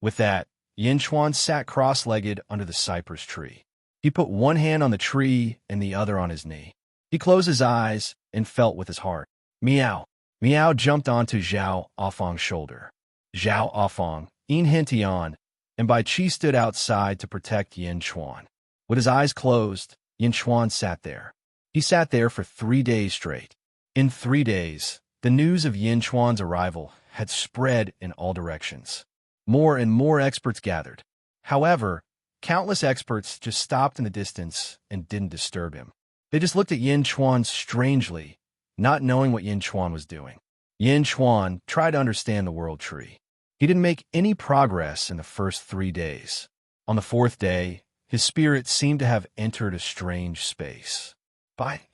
With that, Yin Chuan sat cross-legged under the cypress tree. He put one hand on the tree and the other on his knee. He closed his eyes and felt with his heart. Meow. Meow jumped onto Zhao Afong's shoulder. Zhao Afong, Yin Hentian, and Bai Qi stood outside to protect Yin Chuan. With his eyes closed, Yin Chuan sat there. He sat there for 3 days straight. In 3 days, the news of Yin Chuan's arrival had spread in all directions. More and more experts gathered. However, countless experts just stopped in the distance and didn't disturb him. They just looked at Yin Chuan strangely, not knowing what Yin Chuan was doing. Yin Chuan tried to understand the world tree. He didn't make any progress in the first 3 days. On the fourth day, his spirit seemed to have entered a strange space. Bai.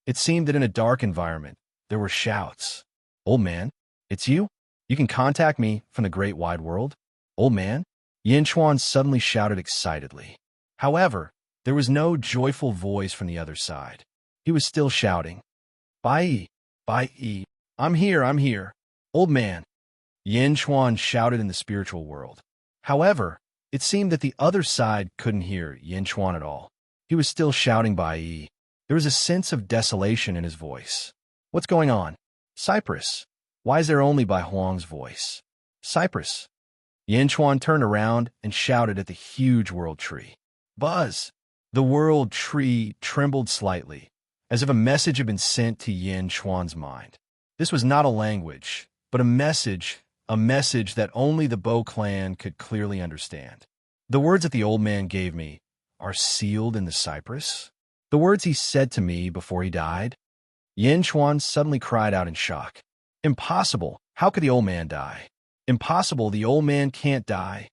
It seemed that in a dark environment, there were shouts. Old man, it's you? You can contact me from the great wide world? Old man? Yin Chuan suddenly shouted excitedly. However, there was no joyful voice from the other side. He was still shouting. Bai, I'm here. Old man. Yin Chuan shouted in the spiritual world. However, it seemed that the other side couldn't hear Yin Chuan at all. He was still shouting Bai. There was a sense of desolation in his voice. What's going on? Cypress. Why is there only Bai Huang's voice? Cypress. Yin Chuan turned around and shouted at the huge world tree. Buzz! The world tree trembled slightly, as if a message had been sent to Yin Chuan's mind. This was not a language, but a message that only the Bo clan could clearly understand. The words that the old man gave me are sealed in the cypress. The words he said to me before he died. Yin Chuan suddenly cried out in shock. Impossible! How could the old man die? Impossible! The old man can't die.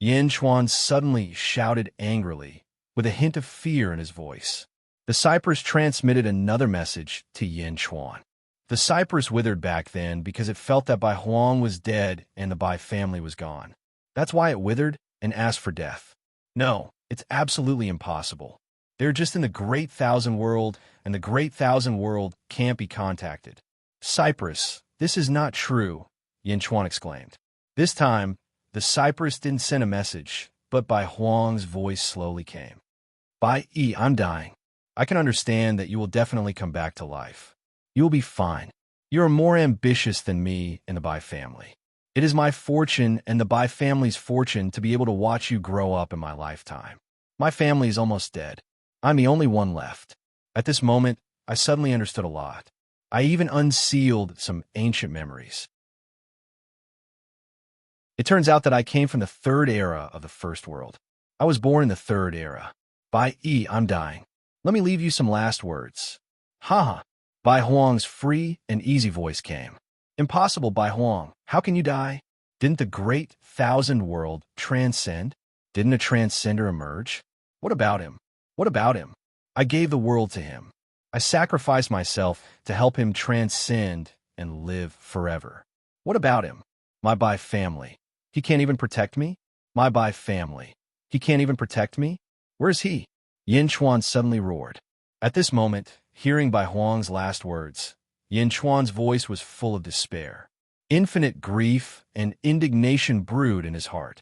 Yin Chuan suddenly shouted angrily, with a hint of fear in his voice. The cypress transmitted another message to Yin Chuan. The cypress withered back then because it felt that Bai Huang was dead and the Bai family was gone. That's why it withered and asked for death. No, it's absolutely impossible. They're just in the Great Thousand World, and the Great Thousand World can't be contacted. Cypress, this is not true, Yin Chuan exclaimed. This time, the cypress didn't send a message, but Bai Huang's voice slowly came. Bai, I'm dying. I can understand that you will definitely come back to life. You will be fine. You are more ambitious than me and the Bai family. It is my fortune and the Bai family's fortune to be able to watch you grow up in my lifetime. My family is almost dead. I'm the only one left. At this moment, I suddenly understood a lot. I even unsealed some ancient memories. It turns out that I came from the third era of the first world. I was born in the third era. Bai, I'm dying. Let me leave you some last words. Haha. Bai Huang's free and easy voice came. Impossible, Bai Huang. How can you die? Didn't the Great Thousand World transcend? Didn't a transcender emerge? What about him? What about him? I gave the world to him. I sacrificed myself to help him transcend and live forever. What about him? My Bai family. He can't even protect me? My Bai family. He can't even protect me? Where's he? Yin Chuan suddenly roared. At this moment, hearing Bai Huang's last words, Yin Chuan's voice was full of despair. Infinite grief and indignation brewed in his heart.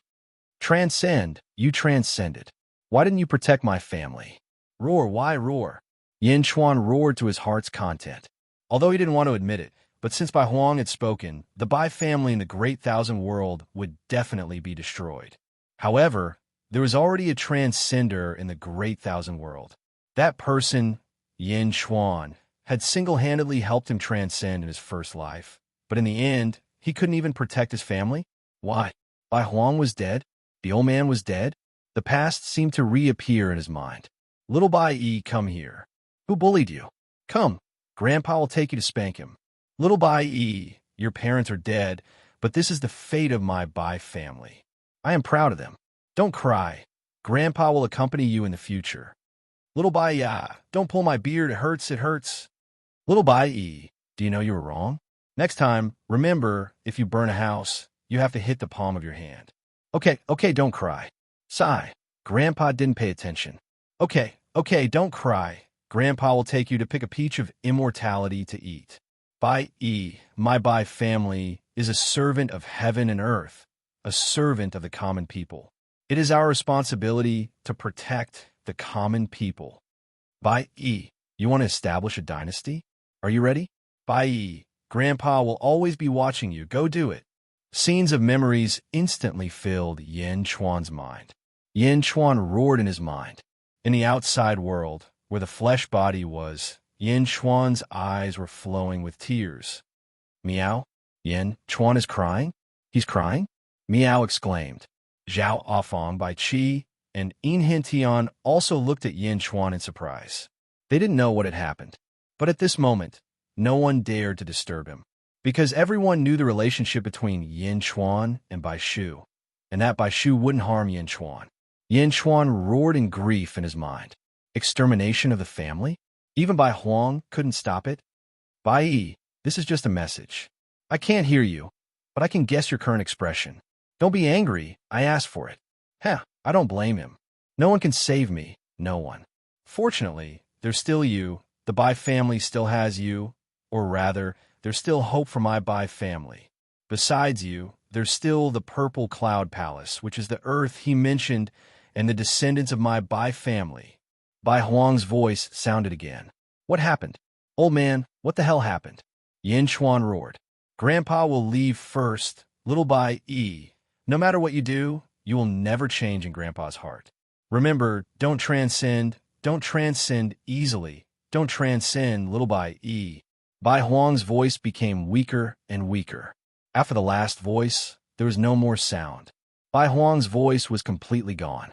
Transcend, you transcended. Why didn't you protect my family? Roar, why roar? Yin Chuan roared to his heart's content. Although he didn't want to admit it, but since Bai Huang had spoken, the Bai family in the Great Thousand World would definitely be destroyed. However, there was already a transcender in the Great Thousand World. That person, Yin Chuan, had single-handedly helped him transcend in his first life. But in the end, he couldn't even protect his family? Why? Bai Huang was dead? The old man was dead? The past seemed to reappear in his mind. Little Bai, come here. Who bullied you? Come, Grandpa will take you to spank him. Little Bai, your parents are dead, but this is the fate of my Bai family. I am proud of them. Don't cry. Grandpa will accompany you in the future. Little Bai, don't pull my beard, it hurts, it hurts. Little Bai, do you know you were wrong? Next time, remember, if you burn a house, you have to hit the palm of your hand. Okay, don't cry. Sigh. Grandpa didn't pay attention. Okay, don't cry. Grandpa will take you to pick a peach of immortality to eat. Bai, my Bai family, is a servant of heaven and earth, a servant of the common people. It is our responsibility to protect the common people. Bai, you want to establish a dynasty? Are you ready? Bai, Grandpa will always be watching you. Go do it. Scenes of memories instantly filled Yin Chuan's mind. Yin Chuan roared in his mind. In the outside world, where the flesh body was, Yin Chuan's eyes were flowing with tears. Meow? Yin Chuan is crying? He's crying? Meow exclaimed. Zhao Afong, Bai Qi, and Yin Tian also looked at Yin Chuan in surprise. They didn't know what had happened. But at this moment, no one dared to disturb him, because everyone knew the relationship between Yin Chuan and Bai Shu, and that Bai Shu wouldn't harm Yin Chuan. Yin Chuan roared in grief in his mind. Extermination of the family? Even Bai Huang couldn't stop it? Bai Yi, this is just a message. I can't hear you, but I can guess your current expression. Don't be angry, I asked for it. I don't blame him. No one can save me, no one. Fortunately, there's still you, the Bai family still has you, or rather, there's still hope for my Bai family. Besides you, there's still the Purple Cloud Palace, which is the earth he mentioned, and the descendants of my Bai family. Bai Huang's voice sounded again. What happened? Old man, what the hell happened? Yin Chuan roared. Grandpa will leave first, little Bai Yi. No matter what you do, you will never change in Grandpa's heart. Remember, don't transcend easily. Don't transcend, little Bai Yi. Bai Huang's voice became weaker and weaker. After the last voice, there was no more sound. Bai Huang's voice was completely gone.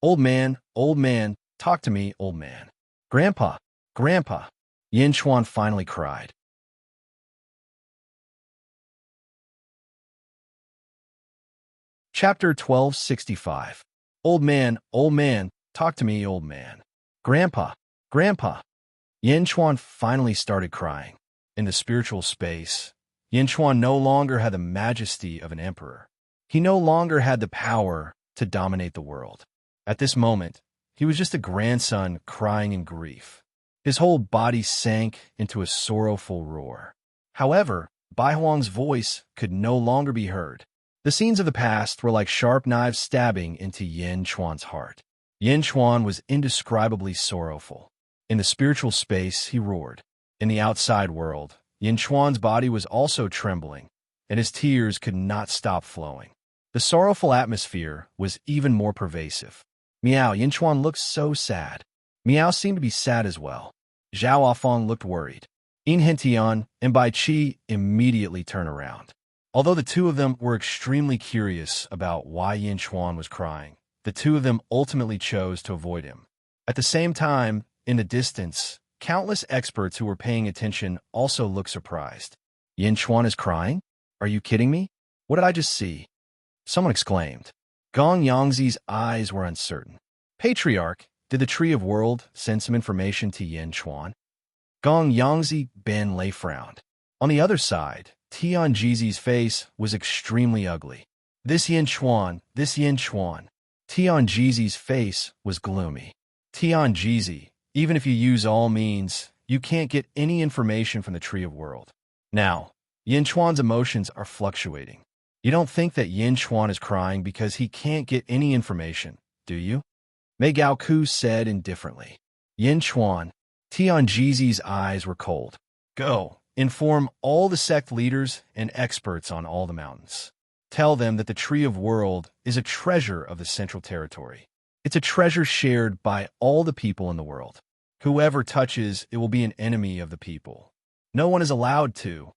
Old man, talk to me, old man. Grandpa, Grandpa, Yin Chuan finally cried. Chapter 1265. Old man, talk to me, old man. Grandpa, Grandpa. Yin Chuan finally started crying. In the spiritual space, Yin Chuan no longer had the majesty of an emperor. He no longer had the power to dominate the world. At this moment, he was just a grandson crying in grief. His whole body sank into a sorrowful roar. However, Bai Huang's voice could no longer be heard. The scenes of the past were like sharp knives stabbing into Yin Chuan's heart. Yin Chuan was indescribably sorrowful. In the spiritual space, he roared. In the outside world, Yin Chuan's body was also trembling, and his tears could not stop flowing. The sorrowful atmosphere was even more pervasive. Meow, Yin Chuan looked so sad. Meow seemed to be sad as well. Zhao Afong looked worried. Yin Tian and Bai Qi immediately turned around. Although the two of them were extremely curious about why Yin Chuan was crying, the two of them ultimately chose to avoid him. At the same time, in the distance, countless experts who were paying attention also looked surprised. Yin Chuan is crying? Are you kidding me? What did I just see? Someone exclaimed. Gong Yangzi's eyes were uncertain. Patriarch, did the Tree of World send some information to Yin Chuan? Gong Yangzi Ben Lei frowned. On the other side, Tian Jizi's face was extremely ugly. This Yin Chuan. Tian Jizi's face was gloomy. Tian Jizi, even if you use all means, you can't get any information from the Tree of World. Now, Yin Chuan's emotions are fluctuating. You don't think that Yin Chuan is crying because he can't get any information, do you? Mei Gaoku said indifferently. Yin Chuan. Tian Jizi's eyes were cold. Go. Inform all the sect leaders and experts on all the mountains. Tell them that the Tree of World is a treasure of the Central Territory. It's a treasure shared by all the people in the world. Whoever touches it will be an enemy of the people. No one is allowed to.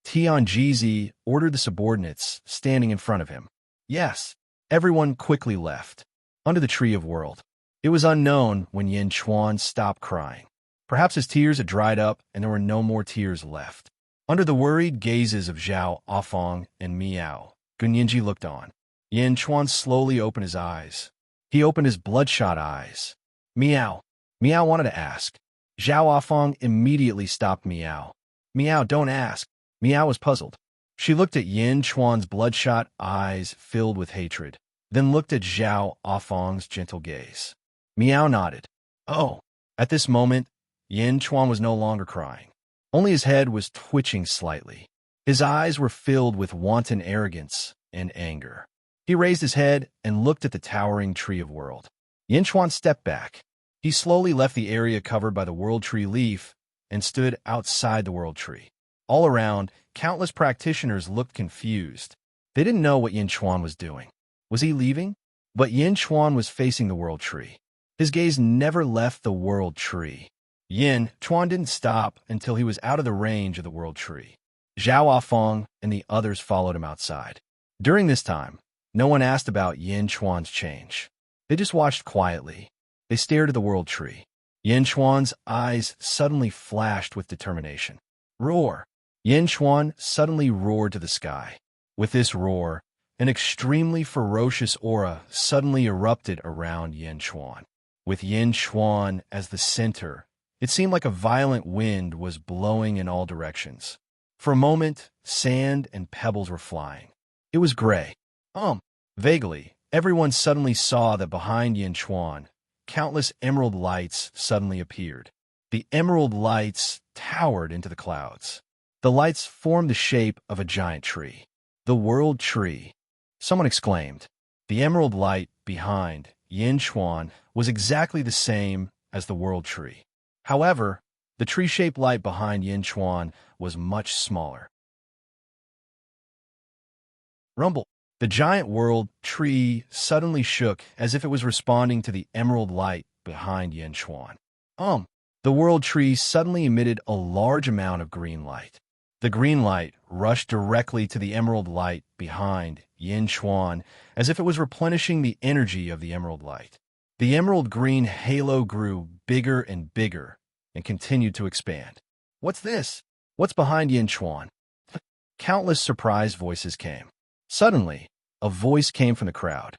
Tian Jizi ordered the subordinates standing in front of him. Yes, everyone quickly left. Under the Tree of World. It was unknown when Yin Chuan stopped crying. Perhaps his tears had dried up and there were no more tears left. Under the worried gazes of Zhao, Afong, and Miao, Gunyinji looked on. Yin Chuan slowly opened his eyes. He opened his bloodshot eyes. Miao. Miao wanted to ask. Zhao Afong immediately stopped Miao. Miao, don't ask. Miao was puzzled. She looked at Yin Chuan's bloodshot eyes filled with hatred, then looked at Zhao Afong's gentle gaze. Miao nodded. Oh. At this moment, Yin Chuan was no longer crying. Only his head was twitching slightly. His eyes were filled with wanton arrogance and anger. He raised his head and looked at the towering Tree of World. Yin Chuan stepped back. He slowly left the area covered by the World Tree leaf and stood outside the World Tree. All around, countless practitioners looked confused. They didn't know what Yin Chuan was doing. Was he leaving? But Yin Chuan was facing the World Tree. His gaze never left the World Tree. Yin Chuan didn't stop until he was out of the range of the world tree. Zhao Feng and the others followed him outside. During this time, no one asked about Yin Chuan's change. They just watched quietly. They stared at the world tree. Yin Chuan's eyes suddenly flashed with determination. Roar! Yin Chuan suddenly roared to the sky. With this roar, an extremely ferocious aura suddenly erupted around Yin Chuan. With Yin Chuan as the center, it seemed like a violent wind was blowing in all directions. For a moment, sand and pebbles were flying. It was gray. Vaguely, everyone suddenly saw that behind Yin Chuan, countless emerald lights suddenly appeared. The emerald lights towered into the clouds. The lights formed the shape of a giant tree. The world tree. Someone exclaimed. The emerald light behind Yin Chuan was exactly the same as the world tree. However, the tree-shaped light behind Yin Chuan was much smaller. Rumble. The giant world tree suddenly shook as if it was responding to the emerald light behind Yin Chuan. The world tree suddenly emitted a large amount of green light. The green light rushed directly to the emerald light behind Yin Chuan as if it was replenishing the energy of the emerald light. The emerald green halo grew bigger and bigger and continued to expand. What's this? What's behind Yin Chuan? Countless surprised voices came. Suddenly, a voice came from the crowd.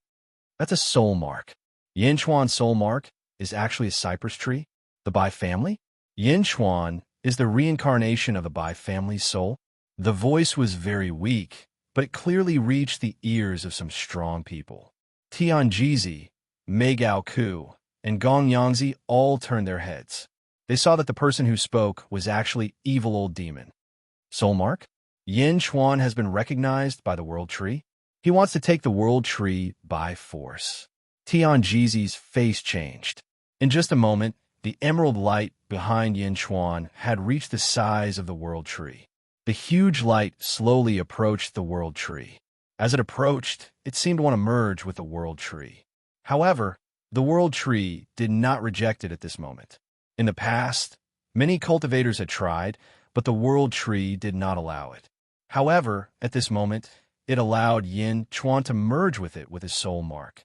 That's a soul mark. Yin Chuan's soul mark is actually a cypress tree. The Bai family? Yin Chuan is the reincarnation of the Bai family's soul. The voice was very weak, but it clearly reached the ears of some strong people. Tianjizi, Mei Gao Ku, and Gong Yangzi all turned their heads. They saw that the person who spoke was actually evil old demon. Soul mark? Yin Chuan has been recognized by the world tree. He wants to take the world tree by force. Tianjizi's face changed. In just a moment, the emerald light behind Yin Chuan had reached the size of the world tree. The huge light slowly approached the world tree. As it approached, it seemed to want to merge with the world tree. However, the world tree did not reject it at this moment. In the past, many cultivators had tried, but the world tree did not allow it. However, at this moment, it allowed Yin Chuan to merge with it with his soul mark.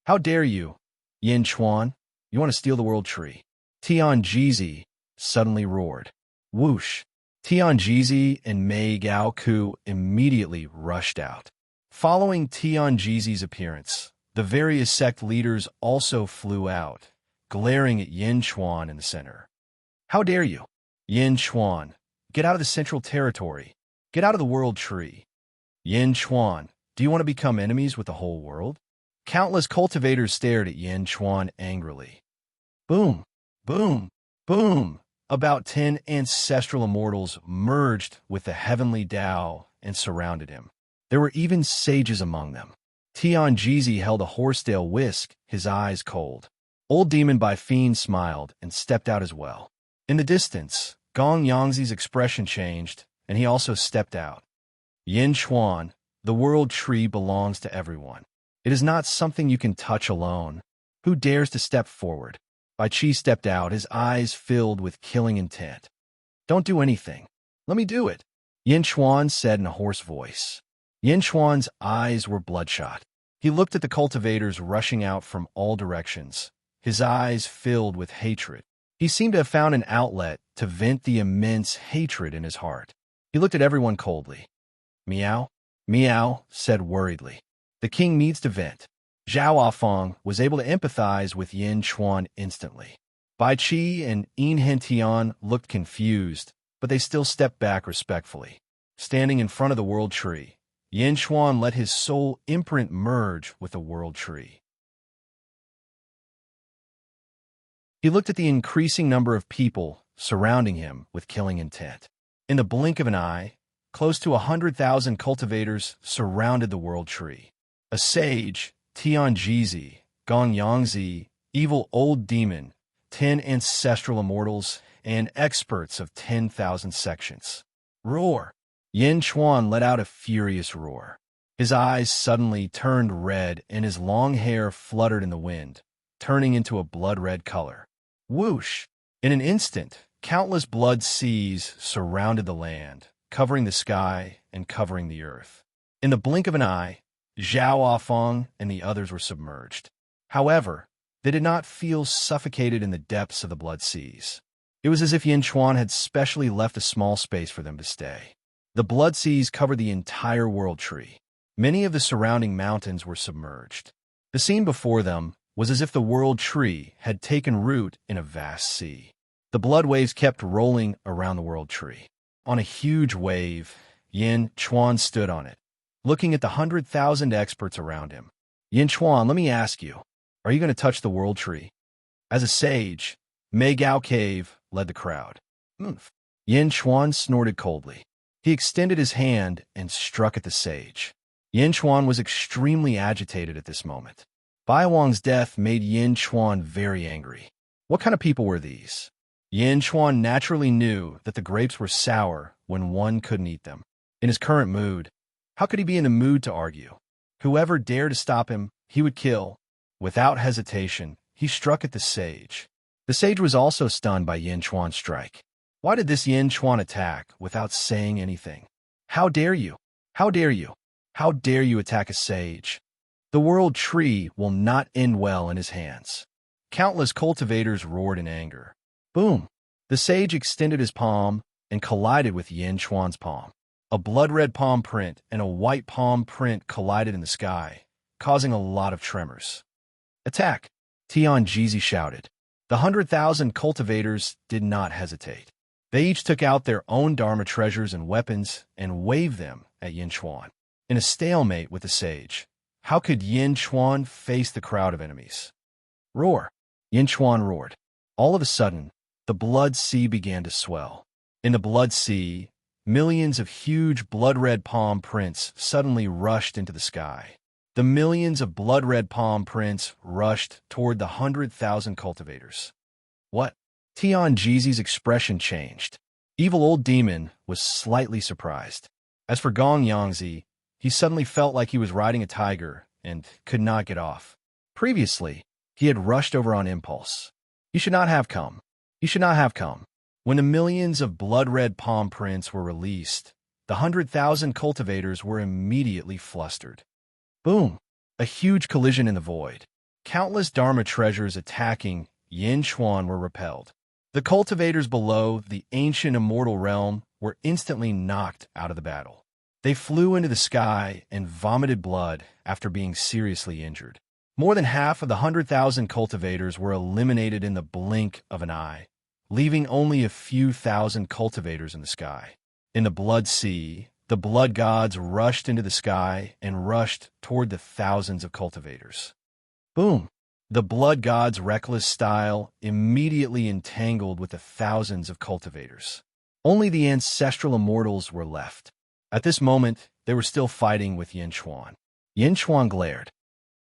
How dare you, Yin Chuan? You want to steal the world tree? Tianjizi suddenly roared. Whoosh! Tianjizi and Mei Gao Ku immediately rushed out. Following Tianjizi's appearance, the various sect leaders also flew out, glaring at Yin Chuan in the center. How dare you? Yin Chuan, get out of the central territory. Get out of the world tree. Yin Chuan, do you want to become enemies with the whole world? Countless cultivators stared at Yin Chuan angrily. Boom, boom, boom. About 10 ancestral immortals merged with the heavenly Tao and surrounded him. There were even sages among them. Tianjizi held a horsetail whisk, his eyes cold. Old Demon by Fiend smiled and stepped out as well. In the distance, Gong Yangzi's expression changed, and he also stepped out. Yin Chuan, the world tree belongs to everyone. It is not something you can touch alone. Who dares to step forward? Bai Qi stepped out, his eyes filled with killing intent. Don't do anything. Let me do it, Yin Chuan said in a hoarse voice. Yin Chuan's eyes were bloodshot. He looked at the cultivators rushing out from all directions, his eyes filled with hatred. He seemed to have found an outlet to vent the immense hatred in his heart. He looked at everyone coldly. Meow, Meow said worriedly. The king needs to vent. Zhao Feng was able to empathize with Yin Chuan instantly. Bai Qi and Yin Hentian looked confused, but they still stepped back respectfully. Standing in front of the world tree, Yin Chuan let his soul imprint merge with the world tree. He looked at the increasing number of people surrounding him with killing intent. In the blink of an eye, close to 100,000 cultivators surrounded the world tree. A sage, Tianjizi, Gong Yangzi, evil old demon, 10 ancestral immortals, and experts of 10,000 sections. Roar! Yin Chuan let out a furious roar. His eyes suddenly turned red and his long hair fluttered in the wind, turning into a blood-red color. Whoosh! In an instant, countless blood seas surrounded the land, covering the sky and covering the earth. In the blink of an eye, Zhao Afeng and the others were submerged. However, they did not feel suffocated in the depths of the blood seas. It was as if Yin Chuan had specially left a small space for them to stay. The blood seas covered the entire world tree. Many of the surrounding mountains were submerged. The scene before them was as if the world tree had taken root in a vast sea. The blood waves kept rolling around the world tree. On a huge wave, Yin Chuan stood on it, looking at the 100,000 experts around him. Yin Chuan, let me ask you, are you going to touch the world tree? As a sage, Mei Gao Cave led the crowd. Yin Chuan snorted coldly. He extended his hand and struck at the sage. Yin Chuan was extremely agitated at this moment. Bai Wang's death made Yin Chuan very angry. What kind of people were these? Yin Chuan naturally knew that the grapes were sour when one couldn't eat them. In his current mood, how could he be in the mood to argue? Whoever dared to stop him, he would kill. Without hesitation, he struck at the sage. The sage was also stunned by Yin Chuan's strike. Why did this Yin Chuan attack without saying anything? How dare you? How dare you? How dare you attack a sage? The world tree will not end well in his hands. Countless cultivators roared in anger. Boom! The sage extended his palm and collided with Yin Chuan's palm. A blood-red palm print and a white palm print collided in the sky, causing a lot of tremors. Attack! Tian Jizi shouted. The 100,000 cultivators did not hesitate. They each took out their own Dharma treasures and weapons and waved them at Yin Chuan. In a stalemate with the sage, how could Yin Chuan face the crowd of enemies? Roar! Yin Chuan roared. All of a sudden, the blood sea began to swell. In the blood sea, millions of huge blood-red palm prints suddenly rushed into the sky. The millions of blood-red palm prints rushed toward the 100,000 cultivators. What? Tian Jizi's expression changed. Evil old demon was slightly surprised. As for Gong Yangzi, he suddenly felt like he was riding a tiger and could not get off. Previously, he had rushed over on impulse. He should not have come. He should not have come. When the millions of blood-red palm prints were released, the 100,000 cultivators were immediately flustered. Boom! A huge collision in the void. Countless Dharma treasures attacking Yin Chuan were repelled. The cultivators below the ancient immortal realm were instantly knocked out of the battle. They flew into the sky and vomited blood after being seriously injured. More than half of the 100,000 cultivators were eliminated in the blink of an eye, leaving only a few thousand cultivators in the sky. In the blood sea, the blood gods rushed into the sky and rushed toward the thousands of cultivators. Boom! The blood gods' reckless style immediately entangled with the thousands of cultivators. Only the ancestral immortals were left. At this moment, they were still fighting with Yin Chuan. Yin Chuan glared.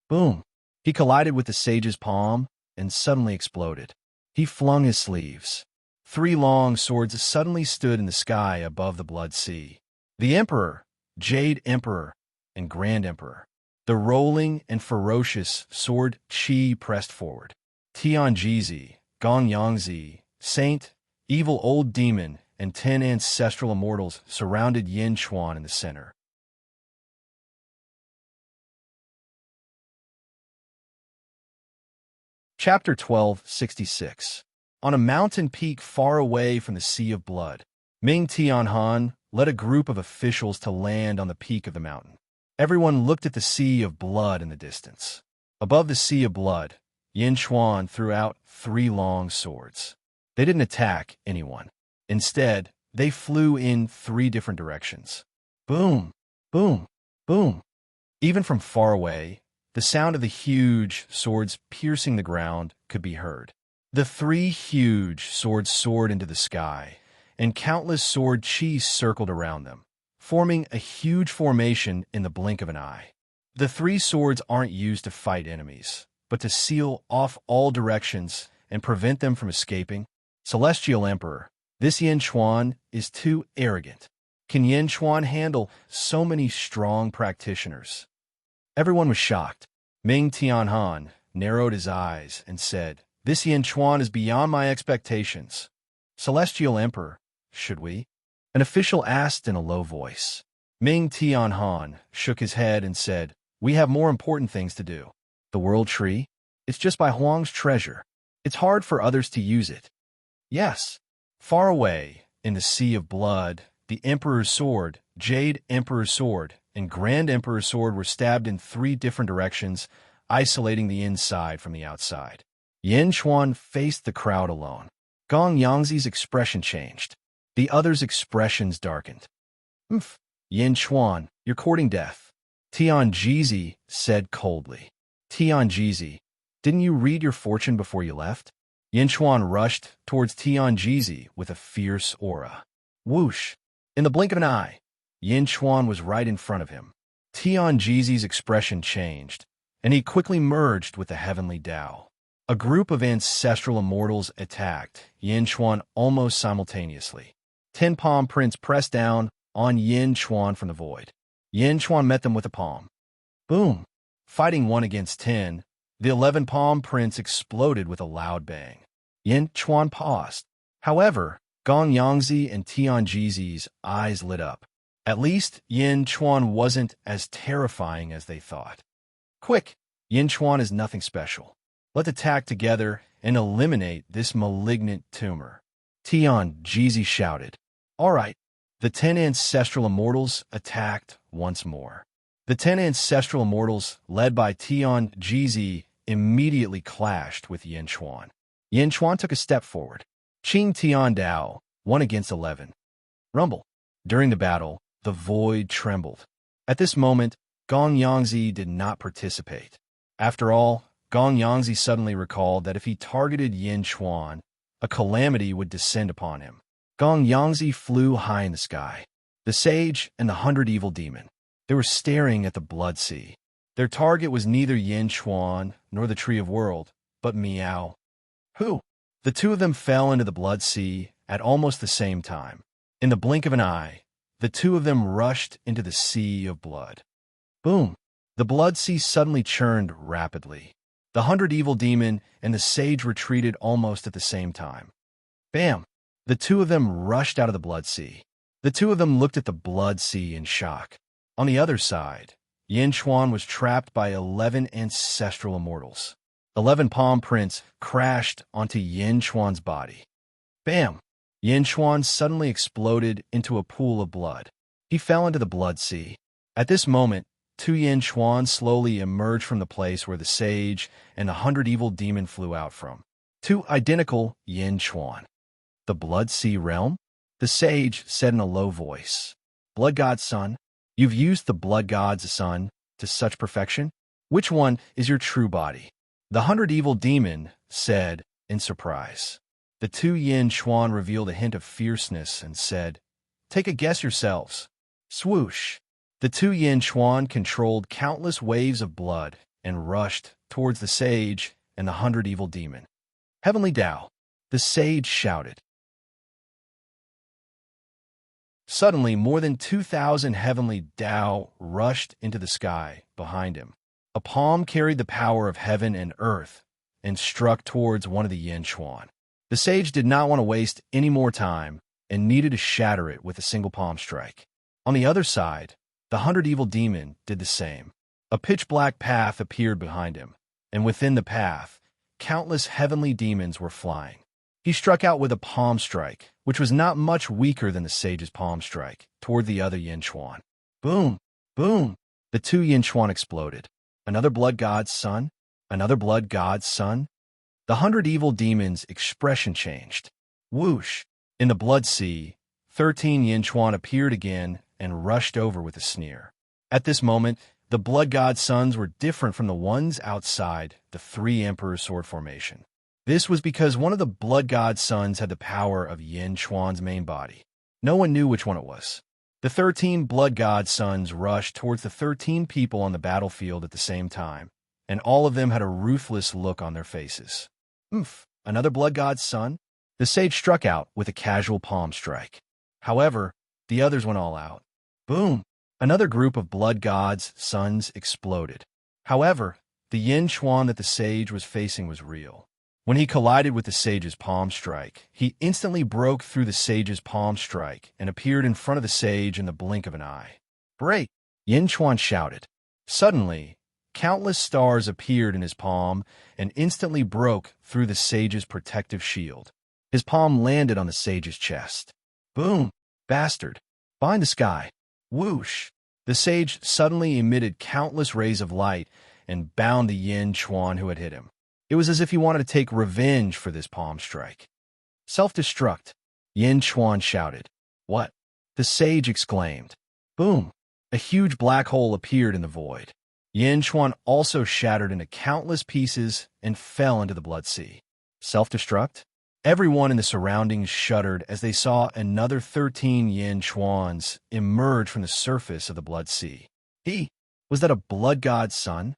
Boom! He collided with the sage's palm and suddenly exploded. He flung his sleeves. 3 long swords suddenly stood in the sky above the blood sea. The Emperor, Jade Emperor, and Grand Emperor. The rolling and ferocious sword Qi pressed forward. Tian Jizi, Gong Yangzi, Saint, Evil Old Demon, and 10 ancestral immortals surrounded Yin Chuan in the center. Chapter 1266. On a mountain peak far away from the Sea of Blood, Ming Tianhan led a group of officials to land on the peak of the mountain. Everyone looked at the Sea of Blood in the distance. Above the Sea of Blood, Yin Chuan threw out 3 long swords. They didn't attack anyone. Instead, they flew in 3 different directions. Boom, boom, boom. Even from far away, the sound of the huge swords piercing the ground could be heard. The 3 huge swords soared into the sky, and countless sword Qi circled around them, forming a huge formation in the blink of an eye. The 3 swords aren't used to fight enemies, but to seal off all directions and prevent them from escaping. Celestial Emperor, this Yin Chuan is too arrogant. Can Yin Chuan handle so many strong practitioners? Everyone was shocked. Ming Tianhan narrowed his eyes and said, This Yin Chuan is beyond my expectations. Celestial Emperor, should we? An official asked in a low voice. Ming Tianhan shook his head and said, we have more important things to do. The World Tree? It's just by Huang's treasure. It's hard for others to use it. Yes. Far away, in the Sea of Blood, the Emperor's Sword, Jade Emperor's Sword, and Grand Emperor's Sword were stabbed in 3 different directions, isolating the inside from the outside. Yin Chuan faced the crowd alone. Gong Yangzi's expression changed. The others' expressions darkened. Yin Chuan, you're courting death. Tian Jizi said coldly. Tian Jizi, didn't you read your fortune before you left? Yin Chuan rushed towards Tian Jizi with a fierce aura. Whoosh! In the blink of an eye, Yin Chuan was right in front of him. Tian Jizi's expression changed, and he quickly merged with the heavenly Tao. A group of ancestral immortals attacked Yin Chuan almost simultaneously. 10 palm prints pressed down on Yin Chuan from the void. Yin Chuan met them with a palm. Boom! Fighting 1 against 10, the 11 palm prints exploded with a loud bang. Yin Chuan paused. However, Gong Yangzi and Tian Jizi's eyes lit up. At least Yin Chuan wasn't as terrifying as they thought. Quick! Yin Chuan is nothing special. Let's attack together and eliminate this malignant tumor. Tian Jizi shouted. All right. The 10 ancestral immortals attacked once more. The 10 ancestral immortals, led by Tian Jizi, immediately clashed with Yin Chuan. Yin Chuan took a step forward. Qing Tian Dao, 1 against 11. Rumble. During the battle, the void trembled. At this moment, Gong Yangzi did not participate. After all, Gong Yangzi suddenly recalled that if he targeted Yin Chuan, a calamity would descend upon him. Gong Yangzi flew high in the sky. The sage and the 100 evil demon. They were staring at the blood sea. Their target was neither Yin Chuan nor the Tree of World, but Miao. Who? The 2 of them fell into the blood sea at almost the same time. In the blink of an eye, the 2 of them rushed into the sea of blood. Boom! The blood sea suddenly churned rapidly. The 100 evil demon and the sage retreated almost at the same time. Bam! The 2 of them rushed out of the blood sea. The 2 of them looked at the blood sea in shock. On the other side, Yin Chuan was trapped by 11 ancestral immortals. 11 palm prints crashed onto Yin Chuan's body. Bam! Yin Chuan suddenly exploded into a pool of blood. He fell into the blood sea. At this moment, 2 Yin Chuan slowly emerged from the place where the sage and the 100 evil demon flew out from. 2 identical Yin Chuan. The blood sea realm? The sage said in a low voice. Blood God's son, you've used the blood God's son to such perfection? Which one is your true body? The 100 evil demon said in surprise. The 2 Yin Chuan revealed a hint of fierceness and said, take a guess yourselves. Swoosh! The 2 Yin Chuan controlled countless waves of blood and rushed towards the sage and the 100 evil demon. Heavenly Tao, the sage shouted. Suddenly, more than 2,000 heavenly Tao rushed into the sky behind him. A palm carried the power of heaven and earth and struck towards one of the Yin Chuan. The sage did not want to waste any more time and needed to shatter it with a single palm strike. On the other side, the 100 evil demon did the same. A pitch-black path appeared behind him, and within the path, countless heavenly demons were flying. He struck out with a palm strike, which was not much weaker than the sage's palm strike, toward the other Yin Chuan. Boom! Boom! The 2 Yin Chuan exploded. Another blood God's son? Another blood God's son? The 100 evil demons' expression changed. Whoosh! In the blood sea, 13 Yin Chuan appeared again and rushed over with a sneer. At this moment, the blood God's sons were different from the ones outside the 3 Emperor's sword formation. This was because one of the blood God's sons had the power of Yin Chuan's main body. No one knew which one it was. The 13 blood God's sons rushed towards the 13 people on the battlefield at the same time, and all of them had a ruthless look on their faces. Another blood God's son? The sage struck out with a casual palm strike. However, the others went all out. Boom! Another group of blood God's sons exploded. However, the Yin Chuan that the sage was facing was real. When he collided with the sage's palm strike, he instantly broke through the sage's palm strike and appeared in front of the sage in the blink of an eye. "Break!" Yin Chuan shouted. Suddenly, countless stars appeared in his palm and instantly broke through the sage's protective shield. His palm landed on the sage's chest. Boom! Bastard! Behind the sky. Whoosh! The sage suddenly emitted countless rays of light and bound the Yin Chuan who had hit him. It was as if he wanted to take revenge for this palm strike. Self-destruct, Yin Chuan shouted. What? The sage exclaimed. Boom! A huge black hole appeared in the void. Yin Chuan also shattered into countless pieces and fell into the blood sea. Self-destruct? Everyone in the surroundings shuddered as they saw another 13 Yin Chuans emerge from the surface of the blood sea. Was that a blood god's son?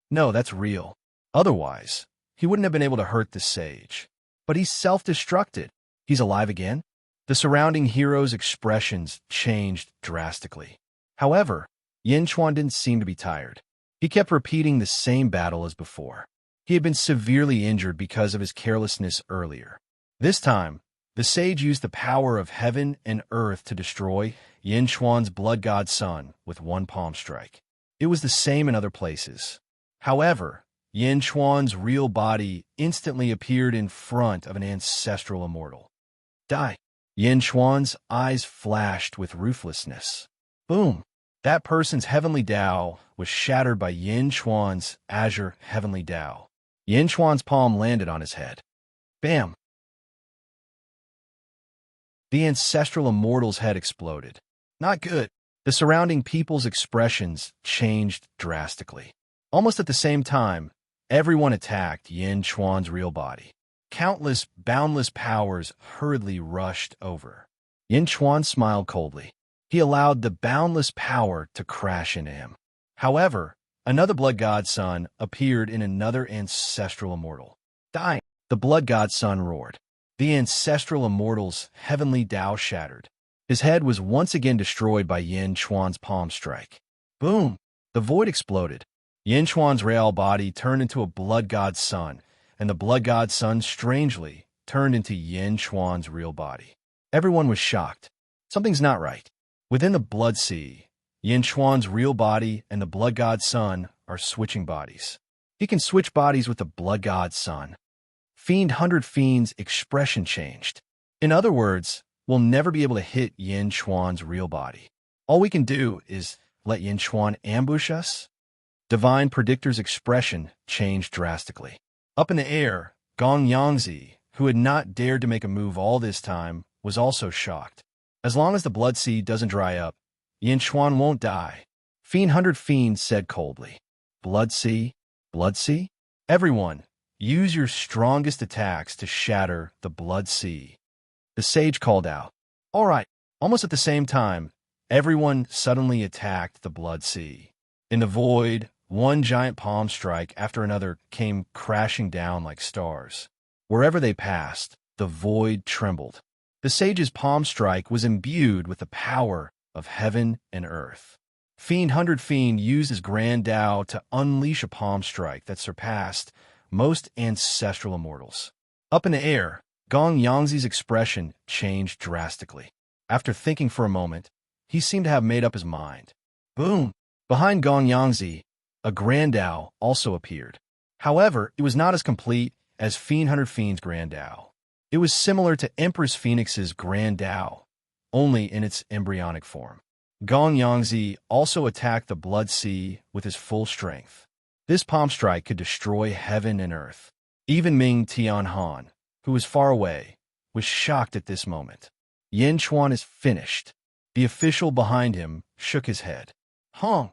No, that's real. Otherwise, he wouldn't have been able to hurt the sage. But he's self-destructed. He's alive again? The surrounding hero's expressions changed drastically. However, Yin Chuan didn't seem to be tired. He kept repeating the same battle as before. He had been severely injured because of his carelessness earlier. This time, the sage used the power of heaven and earth to destroy Yin Chuan's blood god son with one palm strike. It was the same in other places. However, Yin Chuan's real body instantly appeared in front of an ancestral immortal. Die! Yin Chuan's eyes flashed with ruthlessness. Boom! That person's heavenly Tao was shattered by Yin Chuan's azure heavenly Tao. Yin Chuan's palm landed on his head. Bam! The ancestral immortal's head exploded. Not good. The surrounding people's expressions changed drastically. Almost at the same time, everyone attacked Yin Chuan's real body. Countless, boundless powers hurriedly rushed over. Yin Chuan smiled coldly. He allowed the boundless power to crash into him. However, another blood god son appeared in another ancestral immortal. Die! The blood god son roared. The ancestral immortal's heavenly Tao shattered. His head was once again destroyed by Yin Chuan's palm strike. Boom! The void exploded. Yin Chuan's real body turned into a blood god son, and the blood god son strangely turned into Yin Chuan's real body. Everyone was shocked. Something's not right. Within the blood sea, Yin Chuan's real body and the blood god son are switching bodies. He can switch bodies with the blood god son. Fiend 100 Fiend's expression changed. In other words, we'll never be able to hit Yin Chuan's real body. All we can do is let Yin Chuan ambush us. Divine Predictor's expression changed drastically. Up in the air, Gong Yangzi, who had not dared to make a move all this time, was also shocked. As long as the blood sea doesn't dry up, Yin Chuan won't die. Fiend 100 Fiend said coldly. Blood sea? Blood sea? Everyone, use your strongest attacks to shatter the blood sea. The sage called out. All right. Almost at the same time, everyone suddenly attacked the blood sea. In the void, one giant palm strike after another came crashing down like stars. Wherever they passed, the void trembled. The sage's palm strike was imbued with the power of heaven and earth. Fiend 100 Fiend used his grand Tao to unleash a palm strike that surpassed most ancestral immortals. Up in the air, Gong Yangzi's expression changed drastically. After thinking for a moment, he seemed to have made up his mind. Boom! Behind Gong Yangzi, a grand Tao also appeared. However, it was not as complete as Fiend 100 Fiend's grand Tao. It was similar to Empress Phoenix's grand Tao, only in its embryonic form. Gong Yangzi also attacked the blood sea with his full strength. This palm strike could destroy heaven and earth. Even Ming Tianhan, who was far away, was shocked at this moment. Yin Chuan is finished. The official behind him shook his head. Hong!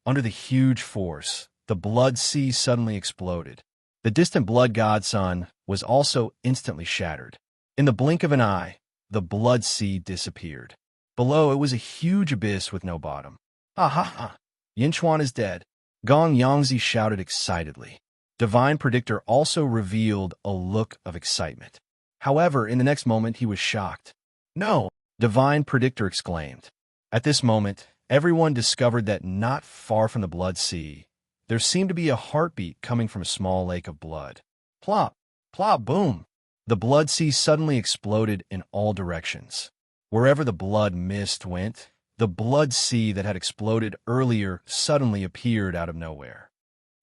Under the huge force, the blood sea suddenly exploded. The distant blood god son was also instantly shattered. In the blink of an eye, the blood sea disappeared. Below it was a huge abyss with no bottom. Ha ha ha! Yin Chuan is dead. Gong Yangzi shouted excitedly. Divine Predictor also revealed a look of excitement. However, in the next moment he was shocked. No! Divine Predictor exclaimed. At this moment, everyone discovered that not far from the blood sea, there seemed to be a heartbeat coming from a small lake of blood. Plop! Plop, boom! The blood sea suddenly exploded in all directions. Wherever the blood mist went, the blood sea that had exploded earlier suddenly appeared out of nowhere.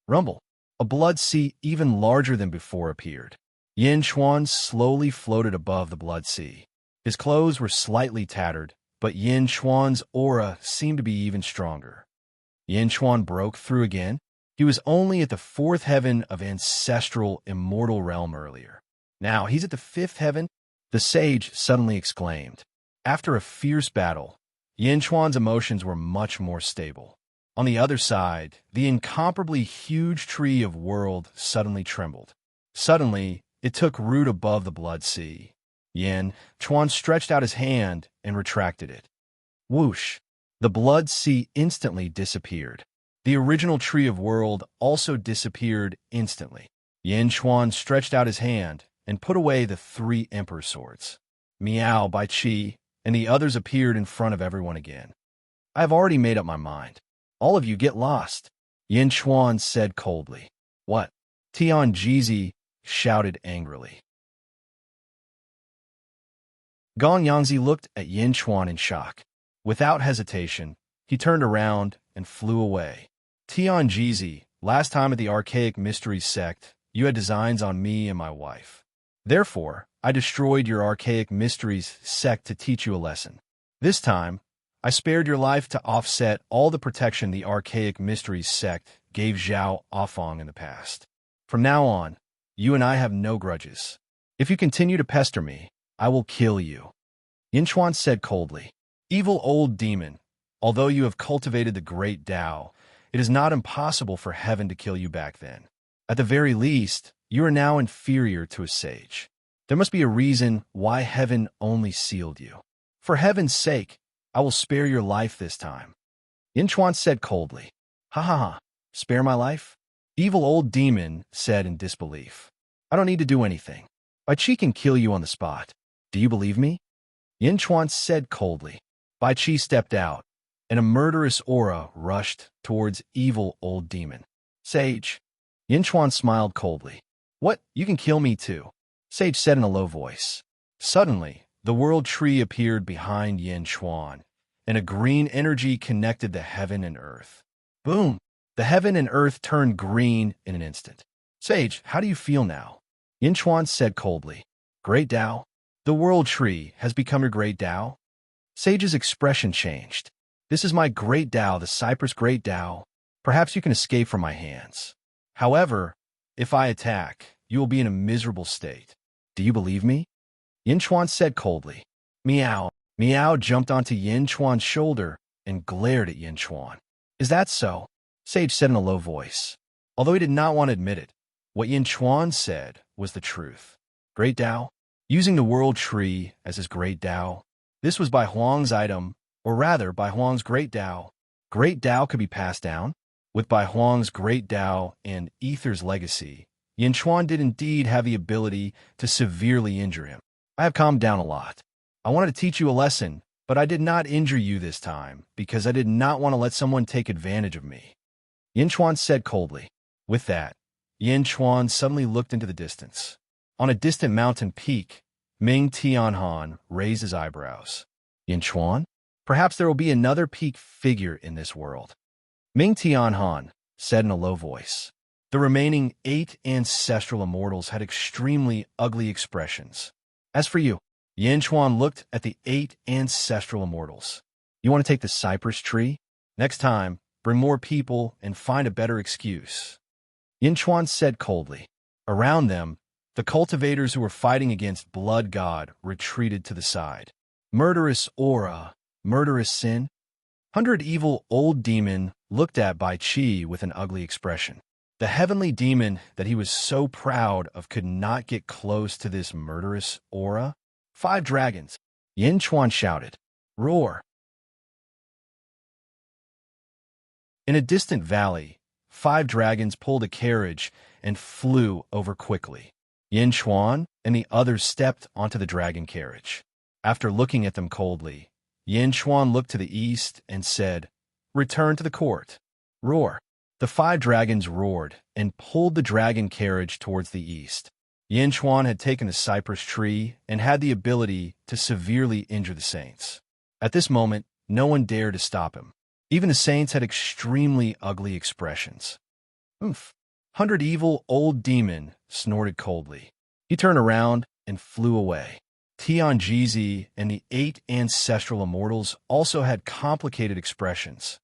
Rumble! A blood sea even larger than before appeared. Yin Chuan slowly floated above the blood sea. His clothes were slightly tattered, but Yin Chuan's aura seemed to be even stronger. Yin Chuan broke through again. He was only at the 4th heaven of ancestral immortal realm earlier. Now he's at the 5th heaven, the sage suddenly exclaimed. After a fierce battle, Yin Chuan's emotions were much more stable. On the other side, the incomparably huge tree of world suddenly trembled. Suddenly, it took root above the blood sea. Yin Chuan stretched out his hand and retracted it. Whoosh! The blood sea instantly disappeared. The original tree of world also disappeared instantly. Yin Chuan stretched out his hand and put away the 3 emperor swords. Meow by Qi, and the others appeared in front of everyone again. I have already made up my mind. All of you get lost, Yin Chuan said coldly. What? Tian Jizi shouted angrily. Gong Yangzi looked at Yin Chuan in shock. Without hesitation, he turned around and flew away. Tian Jizi, last time at the Archaic Mysteries sect, you had designs on me and my wife. Therefore, I destroyed your Archaic Mysteries sect to teach you a lesson. This time, I spared your life to offset all the protection the Archaic Mysteries sect gave Zhao Afong in the past. From now on, you and I have no grudges. If you continue to pester me, I will kill you. Yin Chuan said coldly. Evil old demon, although you have cultivated the great Tao, it is not impossible for heaven to kill you back then. At the very least, you are now inferior to a sage. There must be a reason why heaven only sealed you. For heaven's sake, I will spare your life this time. Yin Chuan said coldly. Ha ha ha, spare my life? Evil old demon said in disbelief. I don't need to do anything. Bai Qi can kill you on the spot. Do you believe me? Yin Chuan said coldly. Bai Qi stepped out, and a murderous aura rushed towards evil old demon. Sage. Yin Chuan smiled coldly. What? You can kill me too, Sage said in a low voice. Suddenly, the world tree appeared behind Yin Chuan, and a green energy connected the heaven and earth. Boom! The heaven and earth turned green in an instant. Sage, how do you feel now? Yin Chuan said coldly. Great Tao? The world tree has become your great Tao? Sage's expression changed. This is my great Tao, the Cypress great Tao. Perhaps you can escape from my hands. However, if I attack, you will be in a miserable state. Do you believe me? Yin Chuan said coldly. Meow. Meow jumped onto Yin Chuan's shoulder and glared at Yin Chuan. Is that so? Sage said in a low voice. Although he did not want to admit it, what Yin Chuan said was the truth. Great Tao? Using the world tree as his great Tao. This was Bai Huang's item, or rather Bai Huang's great Tao. Great Tao could be passed down. With Bai Huang's great Tao and Ether's legacy, Yin Chuan did indeed have the ability to severely injure him. I have calmed down a lot. I wanted to teach you a lesson, but I did not injure you this time because I did not want to let someone take advantage of me. Yin Chuan said coldly. With that, Yin Chuan suddenly looked into the distance. On a distant mountain peak, Ming Tianhan raised his eyebrows. Yin Chuan? Perhaps there will be another peak figure in this world. Ming Tianhan said in a low voice. The remaining 8 ancestral immortals had extremely ugly expressions. As for you, Yin Chuan looked at the 8 ancestral immortals. You want to take the cypress tree? Next time, bring more people and find a better excuse. Yin Chuan said coldly. Around them, the cultivators who were fighting against Blood God retreated to the side. Murderous aura, murderous sin. 100 evil old demon looked at Bai Qi with an ugly expression. The heavenly demon that he was so proud of could not get close to this murderous aura. 5 dragons. Yin Chuan shouted. Roar. In a distant valley, 5 dragons pulled a carriage and flew over quickly. Yin Chuan and the others stepped onto the dragon carriage. After looking at them coldly, Yin Chuan looked to the east and said, Return to the court. Roar. The 5 dragons roared and pulled the dragon carriage towards the east. Yin Chuan had taken the cypress tree and had the ability to severely injure the saints. At this moment, no one dared to stop him. Even the saints had extremely ugly expressions. "Oomph." 100 evil old demon snorted coldly. He turned around and flew away. Tian Jizi and the 8 ancestral immortals also had complicated expressions.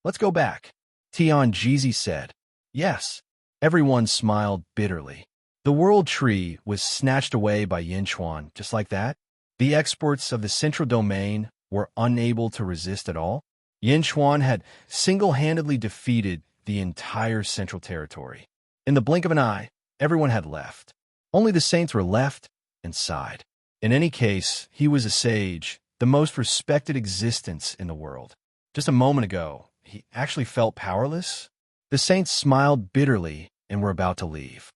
"Let's go back," Tian Jizi said. "Yes." Everyone smiled bitterly. The world tree was snatched away by Yin Chuan just like that. The experts of the central domain were unable to resist at all. Yin Chuan had single-handedly defeated the entire central territory. In the blink of an eye, everyone had left. Only the saints were left and sighed. In any case, he was a sage, the most respected existence in the world. Just a moment ago, he actually felt powerless. The saints smiled bitterly and were about to leave.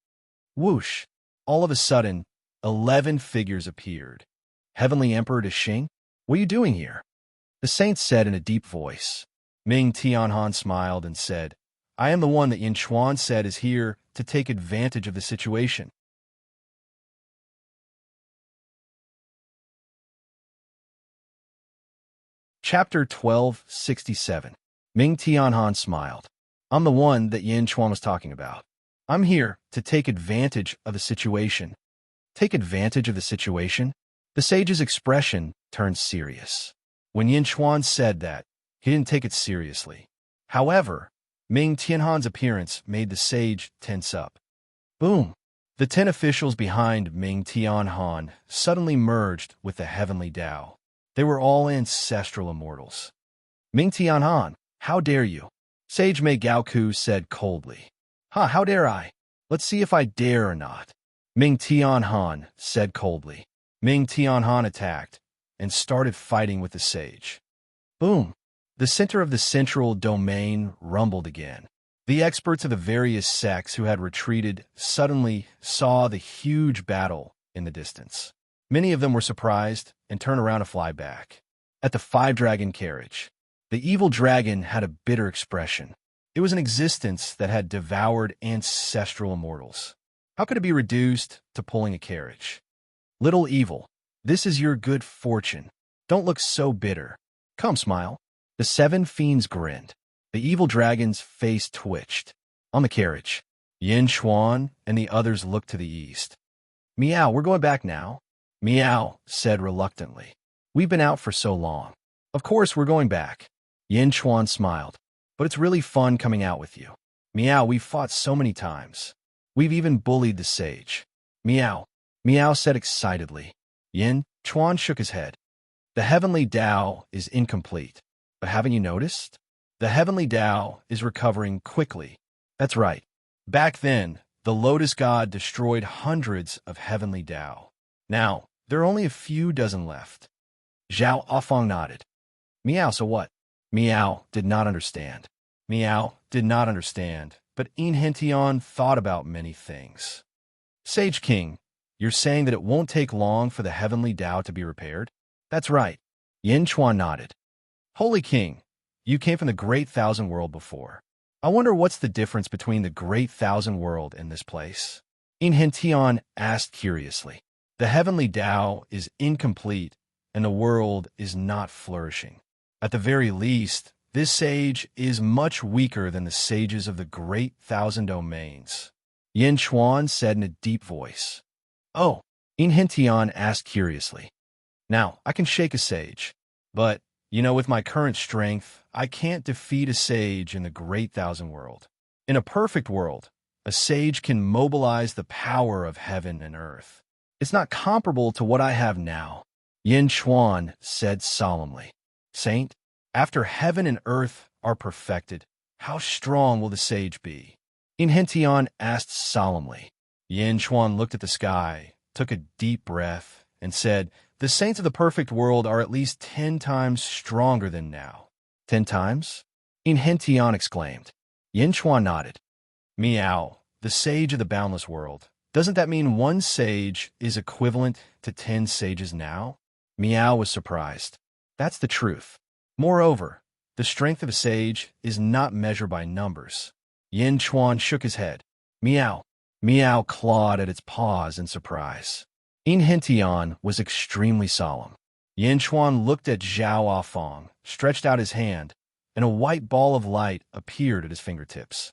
Whoosh! All of a sudden, 11 figures appeared. Heavenly Emperor Deshing, what are you doing here? The saints said in a deep voice. Ming Tianhan smiled and said, I am the one that Yin Chuan said is here to take advantage of the situation. Chapter 1267. Ming Tianhan smiled. I'm the one that Yin Chuan was talking about. I'm here to take advantage of the situation. Take advantage of the situation? The sage's expression turned serious. When Yin Chuan said that, he didn't take it seriously. However, Ming Tianhan's appearance made the sage tense up. Boom! The 10 officials behind Ming Tianhan suddenly merged with the heavenly Tao. They were all ancestral immortals. Ming Tianhan, how dare you? Sage Mei Gaoku said coldly. How dare I? Let's see if I dare or not. Ming Tianhan said coldly. Ming Tianhan attacked and started fighting with the sage. Boom! The center of the central domain rumbled again. The experts of the various sects who had retreated suddenly saw the huge battle in the distance. Many of them were surprised and turned around to fly back. At the 5-dragon carriage, the evil dragon had a bitter expression. It was an existence that had devoured ancestral immortals. How could it be reduced to pulling a carriage? Little evil, this is your good fortune. Don't look so bitter. Come, smile. The 7 fiends grinned. The evil dragon's face twitched. On the carriage, Yin Chuan and the others looked to the east. Meow, we're going back now. Meow said reluctantly. We've been out for so long. Of course we're going back. Yin Chuan smiled. But it's really fun coming out with you. Meow, we've fought so many times. We've even bullied the sage. Meow. Meow said excitedly. Yin Chuan shook his head. The heavenly Tao is incomplete. But haven't you noticed? The heavenly Tao is recovering quickly. That's right. Back then, the Lotus God destroyed hundreds of heavenly Tao. Now, there are only a few dozen left. Zhao Afong nodded. Meow, so what? Meow did not understand. Meow did not understand, but Enhention thought about many things. Sage King, you're saying that it won't take long for the heavenly Tao to be repaired? That's right. Yin Chuan nodded. Holy King, you came from the Great Thousand World before. I wonder what's the difference between the Great Thousand World and this place? Enhention asked curiously. The heavenly Tao is incomplete, and the world is not flourishing. At the very least, this sage is much weaker than the sages of the Great Thousand Domains. Yin Chuan said in a deep voice. Oh, Enhention asked curiously. Now, I can shake a sage, but, with my current strength, I can't defeat a sage in the Great Thousand World. In a perfect world, a sage can mobilize the power of heaven and earth. It's not comparable to what I have now, Yin Chuan said solemnly. Saint, after heaven and earth are perfected, how strong will the sage be? Enhention asked solemnly. Yin Chuan looked at the sky, took a deep breath, and said, the saints of the perfect world are at least 10 times stronger than now. 10 times? Enhention exclaimed. Yin Chuan nodded. Meow, the sage of the boundless world. Doesn't that mean one sage is equivalent to 10 sages now? Meow was surprised. That's the truth. Moreover, the strength of a sage is not measured by numbers. Yin Chuan shook his head. Meow, Meow clawed at its paws in surprise. Inhentian was extremely solemn. Yin Chuan looked at Zhao Afong, stretched out his hand, and a white ball of light appeared at his fingertips.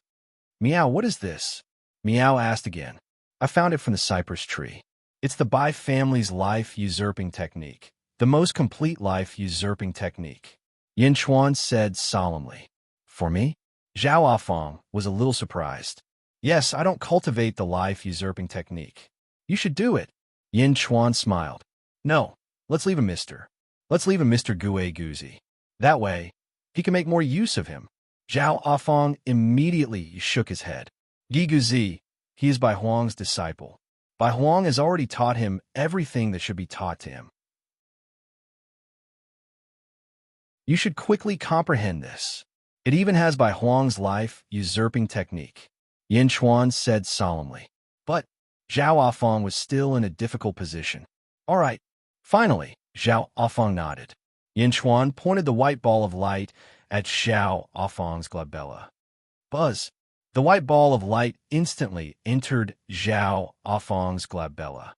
Meow, what is this? Meow asked again. I found it from the cypress tree. It's the Bai family's life usurping technique. The most complete life usurping technique. Yin Chuan said solemnly. For me? Zhao Afong was a little surprised. Yes, I don't cultivate the life usurping technique. You should do it. Yin Chuan smiled. No, let's leave him Mr. Let's leave him Mr. Gue Guzi. That way, he can make more use of him. Zhao Afong immediately shook his head. Gi Guzi, he is Bai Huang's disciple. Bai Huang has already taught him everything that should be taught to him. You should quickly comprehend this. It even has Bai Huang's life usurping technique. Yin Chuan said solemnly. But Zhao Afong was still in a difficult position. All right. Finally, Zhao Afong nodded. Yin Chuan pointed the white ball of light at Zhao Afong's glabella. Buzz. The white ball of light instantly entered Zhao Afong's glabella.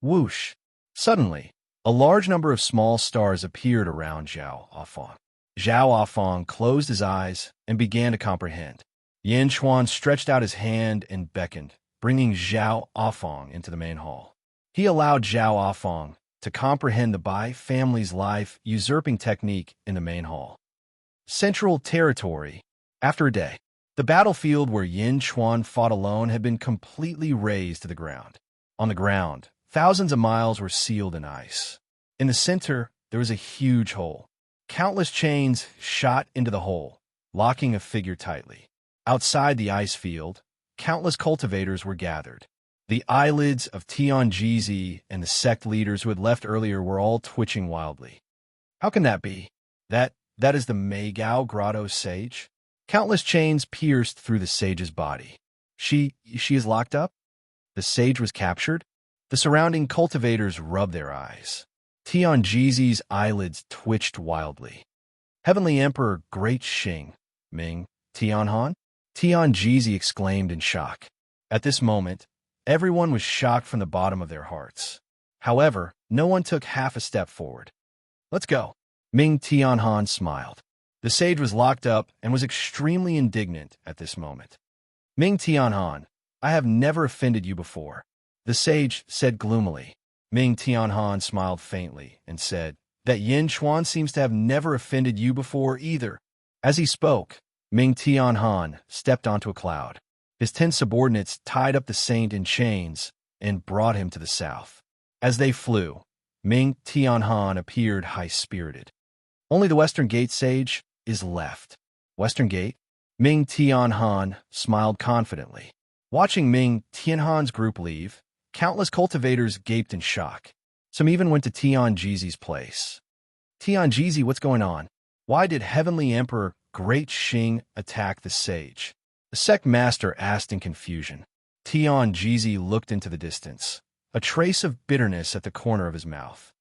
Whoosh. Suddenly, a large number of small stars appeared around Zhao Afong. Zhao Afong closed his eyes and began to comprehend. Yin Chuan stretched out his hand and beckoned, bringing Zhao Afong into the main hall. He allowed Zhao Afong to comprehend the Bai family's life usurping technique in the main hall. Central Territory. After a day, the battlefield where Yin Chuan fought alone had been completely razed to the ground. On the ground, thousands of miles were sealed in ice. In the center, there was a huge hole. Countless chains shot into the hole, locking a figure tightly. Outside the ice field, countless cultivators were gathered. The eyelids of Tian Jizi and the sect leaders who had left earlier were all twitching wildly. How can that be? That is the Meigao Grotto sage? Countless chains pierced through the sage's body. She is locked up? The sage was captured? The surrounding cultivators rubbed their eyes. Tian Jizi's eyelids twitched wildly. Heavenly Emperor Great Xing, Ming, Tianhan? Tian Jizi exclaimed in shock. At this moment, everyone was shocked from the bottom of their hearts. However, no one took half a step forward. Let's go. Ming Tianhan smiled. The sage was locked up and was extremely indignant at this moment. Ming Tianhan, I have never offended you before. The sage said gloomily. Ming Tianhan smiled faintly and said, that Yin Chuan seems to have never offended you before either. As he spoke, Ming Tianhan stepped onto a cloud. His 10 subordinates tied up the saint in chains and brought him to the south. As they flew, Ming Tianhan appeared high-spirited. Only the Western Gate sage is left. Western Gate? Ming Tianhan smiled confidently. Watching Ming Tianhan's group leave, countless cultivators gaped in shock. Some even went to Tian Jizi's place. Tian Jizi, what's going on? Why did Heavenly Emperor Great Xing attack the sage? The sect master asked in confusion. Tian Jizi looked into the distance, a trace of bitterness at the corner of his mouth.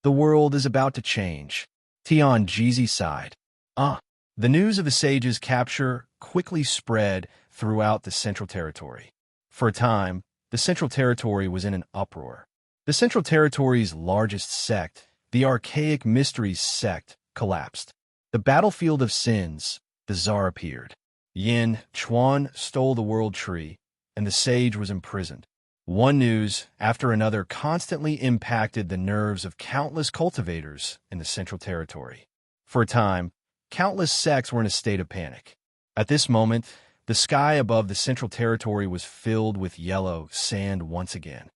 The world is about to change. Tian Jizi sighed. The news of the sage's capture quickly spread throughout the Central Territory. For a time, the Central Territory was in an uproar. The Central Territory's largest sect, the Archaic Mysteries sect, collapsed. The battlefield of sins, the Tsar appeared. Yin Chuan stole the world tree, and the sage was imprisoned. One news after another constantly impacted the nerves of countless cultivators in the Central Territory. For a time, countless sects were in a state of panic. At this moment, the sky above the Central Territory was filled with yellow sand once again.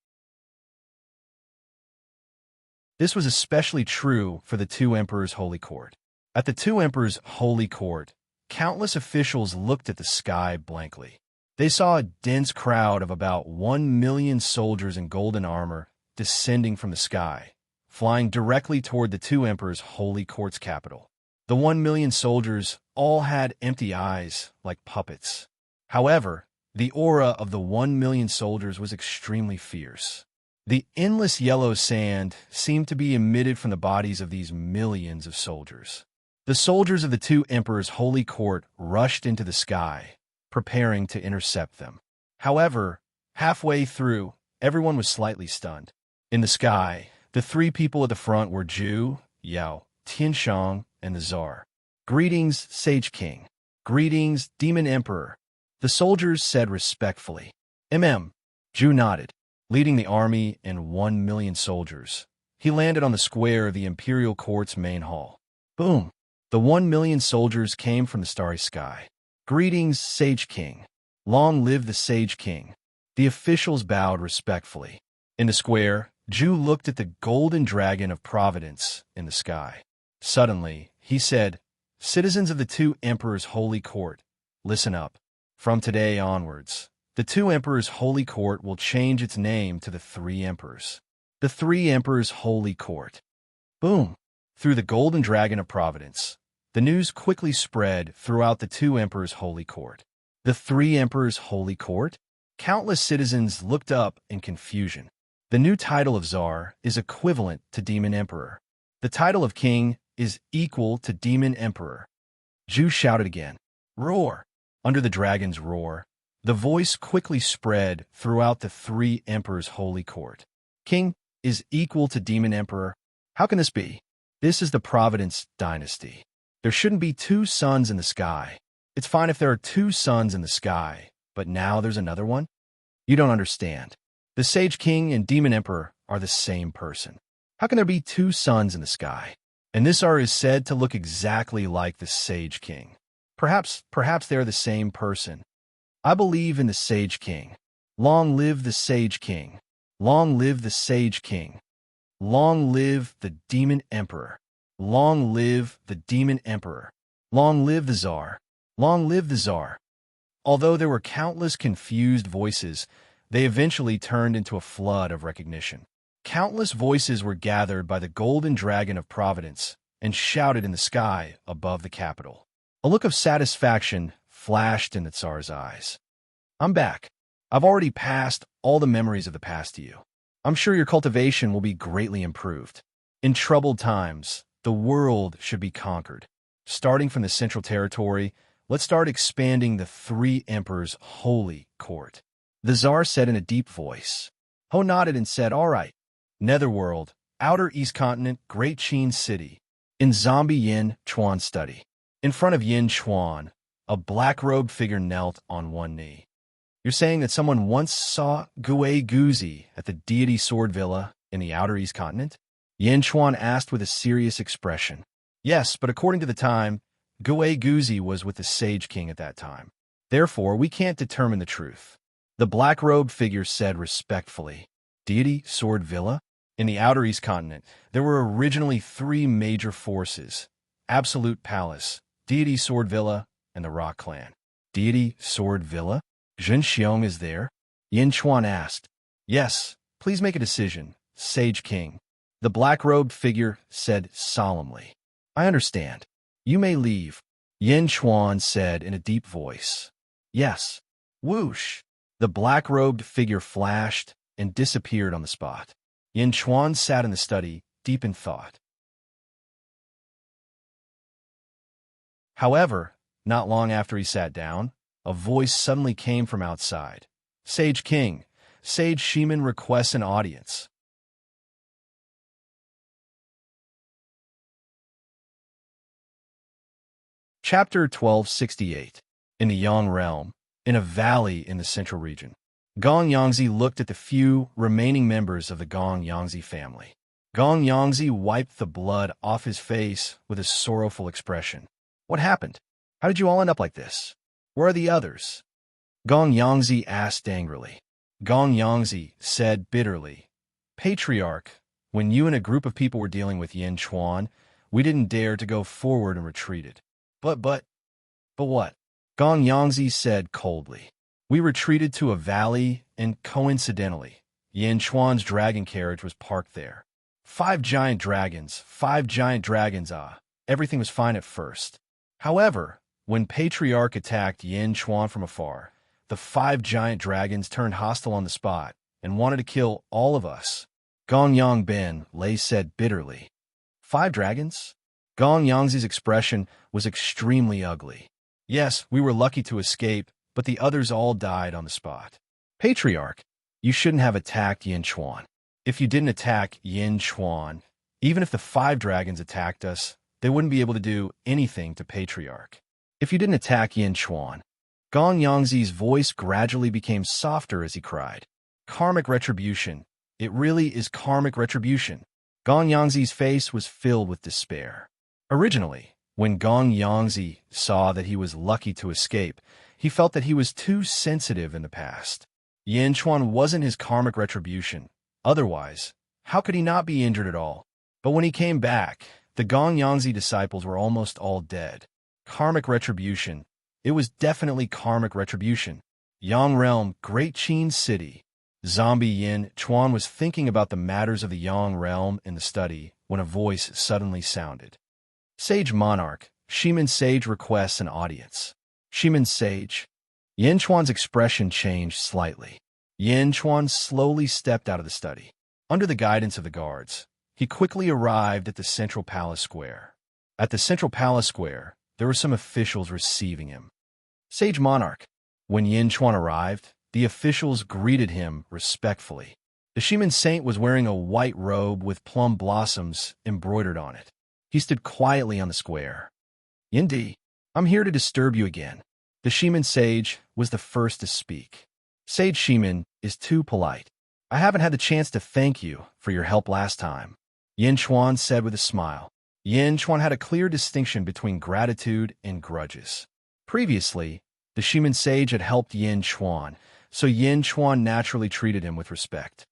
This was especially true for the Two Emperors' Holy Court. At the Two Emperors' Holy Court, countless officials looked at the sky blankly. They saw a dense crowd of about 1 million soldiers in golden armor descending from the sky, flying directly toward the Two Emperors' Holy Court's capital. The 1 million soldiers all had empty eyes like puppets. However, the aura of the 1 million soldiers was extremely fierce. The endless yellow sand seemed to be emitted from the bodies of these millions of soldiers. The soldiers of the Two Emperors' Holy Court rushed into the sky, preparing to intercept them. However, Halfway through, everyone was slightly stunned. In the sky, the three people at the front were Zhu, Yao, Tianshang, and the Tsar. Greetings, Sage King. Greetings, Demon Emperor. The soldiers said respectfully. Zhu nodded. Leading the army and 1,000,000 soldiers, he landed on the square of the Imperial Court's main hall. Boom! The 1,000,000 soldiers came from the starry sky. Greetings, Sage King. Long live the Sage King. The officials bowed respectfully. In the square, Zhu looked at the golden dragon of providence in the sky. Suddenly, he said, "Citizens of the two emperors' holy court, listen up. From today onwards, the two emperors' holy court will change its name to the three emperors. The three emperors' holy court." Boom! Through the golden dragon of providence, the news quickly spread throughout the two emperors' holy court. The three emperors' holy court? Countless citizens looked up in confusion. The new title of Tsar is equivalent to Demon Emperor. The title of King is equal to Demon Emperor. Zhu shouted again. Roar! Under the dragon's roar, the voice quickly spread throughout the three emperors' holy court. King is equal to Demon Emperor. How can this be? This is the Providence dynasty. There shouldn't be two suns in the sky. It's fine if there are two suns in the sky, but now there's another one? You don't understand. The Sage King and Demon Emperor are the same person. How can there be two suns in the sky? And this Tsar is said to look exactly like the Sage King. Perhaps they are the same person. I believe in the Sage King. Long live the Sage King. Long live the Sage King. Long live the Demon Emperor. Long live the Demon Emperor. Long live the Tsar. Long live the Tsar. Although there were countless confused voices, they eventually turned into a flood of recognition. Countless voices were gathered by the golden dragon of providence and shouted in the sky above the capital. A look of satisfaction flashed in the Tsar's eyes. I'm back. I've already passed all the memories of the past to you. I'm sure your cultivation will be greatly improved. In troubled times, the world should be conquered. Starting from the Central Territory, let's start expanding the three emperors' holy court. The Tsar said in a deep voice. Ho nodded and said, all right. Netherworld, Outer East Continent, Great Qin City. In zombie Yin Chuan study. In front of Yin Chuan, a black-robed figure knelt on one knee. You're saying that someone once saw Gui Guzi at the deity sword villa in the Outer East Continent? Yin Chuan asked with a serious expression. Yes, but according to the time, Gui Guzi was with the Sage King at that time. Therefore, we can't determine the truth. The black-robed figure said respectfully. Deity sword villa? In the Outer East Continent, there were originally three major forces. Absolute Palace, Deity Sword Villa, and the Rock Clan. Deity Sword Villa? Zhen Xiong is there? Yin Chuan asked. Yes, please make a decision, Sage King. The black-robed figure said solemnly. I understand. You may leave. Yin Chuan said in a deep voice. Yes. Whoosh! The black-robed figure flashed and disappeared on the spot. Yin Chuan sat in the study, deep in thought. However, not long after he sat down, a voice suddenly came from outside. Sage King, Sage Shiman requests an audience. Chapter 1268. In the Yang Realm, in a valley in the central region, Gong Yangzi looked at the few remaining members of the Gong Yangzi family. Gong Yangzi wiped the blood off his face with a sorrowful expression. What happened? How did you all end up like this? Where are the others? Gong Yangzi asked angrily. Gong Yangzi said bitterly, Patriarch, when you and a group of people were dealing with Yin Chuan, we didn't dare to go forward and retreated. But what? Gong Yangzi said coldly. We retreated to a valley, and coincidentally, Yin Chuan's dragon carriage was parked there. 5 giant dragons, everything was fine at first. However, when Patriarch attacked Yin Chuan from afar, the 5 giant dragons turned hostile on the spot and wanted to kill all of us. Gong Yang Ben Lei said bitterly. 5 dragons? Gong Yangzi's expression was extremely ugly. Yes, we were lucky to escape, but the others all died on the spot. Patriarch, You shouldn't have attacked Yin Chuan. If you didn't attack Yin Chuan, even if the 5 dragons attacked us, they wouldn't be able to do anything to Patriarch. If you didn't attack Yin Chuan. Gong Yangzi's voice gradually became softer as he cried. Karmic retribution. It really is karmic retribution. Gong Yangzi's face was filled with despair. Originally, when Gong Yangzi saw that he was lucky to escape, he felt that he was too sensitive in the past. Yin Chuan wasn't his karmic retribution. Otherwise, how could he not be injured at all? But when he came back, the Gong Yangzi disciples were almost all dead. Karmic retribution. It was definitely karmic retribution. Yang Realm, Great Qin City. Zombie Yin Chuan was thinking about the matters of the Yang Realm in the study when a voice suddenly sounded. Sage Monarch, Shimin Sage requests an audience. Shimin Sage. Yin Chuan's expression changed slightly. Yin Chuan slowly stepped out of the study. Under the guidance of the guards, he quickly arrived at the Central Palace Square. At the Central Palace Square, there were some officials receiving him. Sage Monarch. When Yin Chuan arrived, the officials greeted him respectfully. The Shimin Saint was wearing a white robe with plum blossoms embroidered on it. He stood quietly on the square. Yindi, I'm here to disturb you again. The Shimin Sage was the first to speak. Sage Shimin is too polite. I haven't had the chance to thank you for your help last time, Yin Chuan said with a smile. Yin Chuan had a clear distinction between gratitude and grudges. Previously, the Shimin Sage had helped Yin Chuan, so Yin Chuan naturally treated him with respect.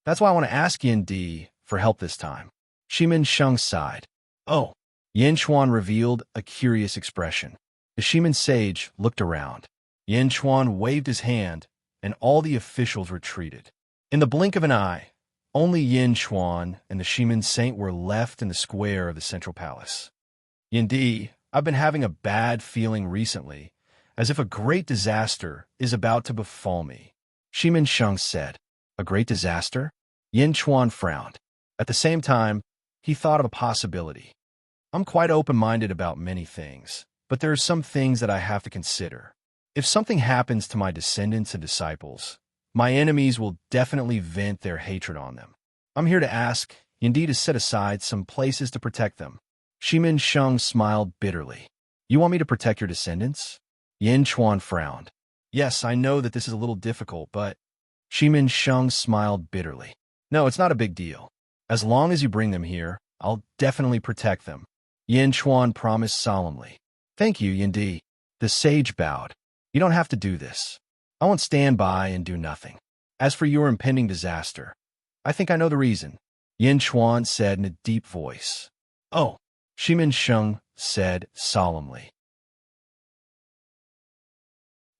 That's why I want to ask Yin Di for help this time. Shimin Sheng sighed. Oh, Yin Chuan revealed a curious expression. The Shimin Sage looked around. Yin Chuan waved his hand, and all the officials retreated. In the blink of an eye, only Yin Chuan and the Shimin Saint were left in the square of the Central Palace. Yin Di, I've been having a bad feeling recently, as if a great disaster is about to befall me, Shimin Sheng said. A great disaster? Yin Chuan frowned. At the same time, he thought of a possibility. I'm quite open-minded about many things, but there are some things that I have to consider. If something happens to my descendants and disciples, my enemies will definitely vent their hatred on them. I'm here to ask Yindi to set aside some places to protect them. Shimin Sheng smiled bitterly. You want me to protect your descendants? Yin Chuan frowned. Yes, I know that this is a little difficult, but... Shimin Sheng smiled bitterly. No, it's not a big deal. As long as you bring them here, I'll definitely protect them. Yin Chuan promised solemnly. Thank you, Yindi. The sage bowed. You don't have to do this. I won't stand by and do nothing. As for your impending disaster, I think I know the reason, Yin Chuan said in a deep voice. Oh, Shimin Sheng said solemnly.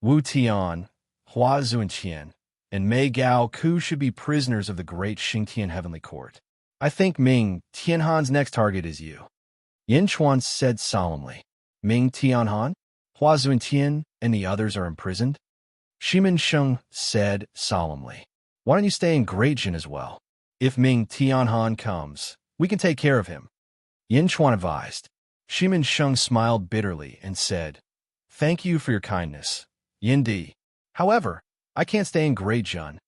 Wu Tian, Hua Zunqian, and Mei Gao Ku should be prisoners of the great Xingtian Heavenly Court. I think Ming Tianhan's next target is you, Yin Chuan said solemnly. Ming Tianhan, Hua Zunqian, and the others are imprisoned? Shimin Sheng said solemnly. Why don't you stay in Great Jin as well? If Ming Tianhan comes, we can take care of him, Yin Chuan advised. Shimin Sheng smiled bitterly and said, Thank you for your kindness, Yin Di. However, I can't stay in Great Jin.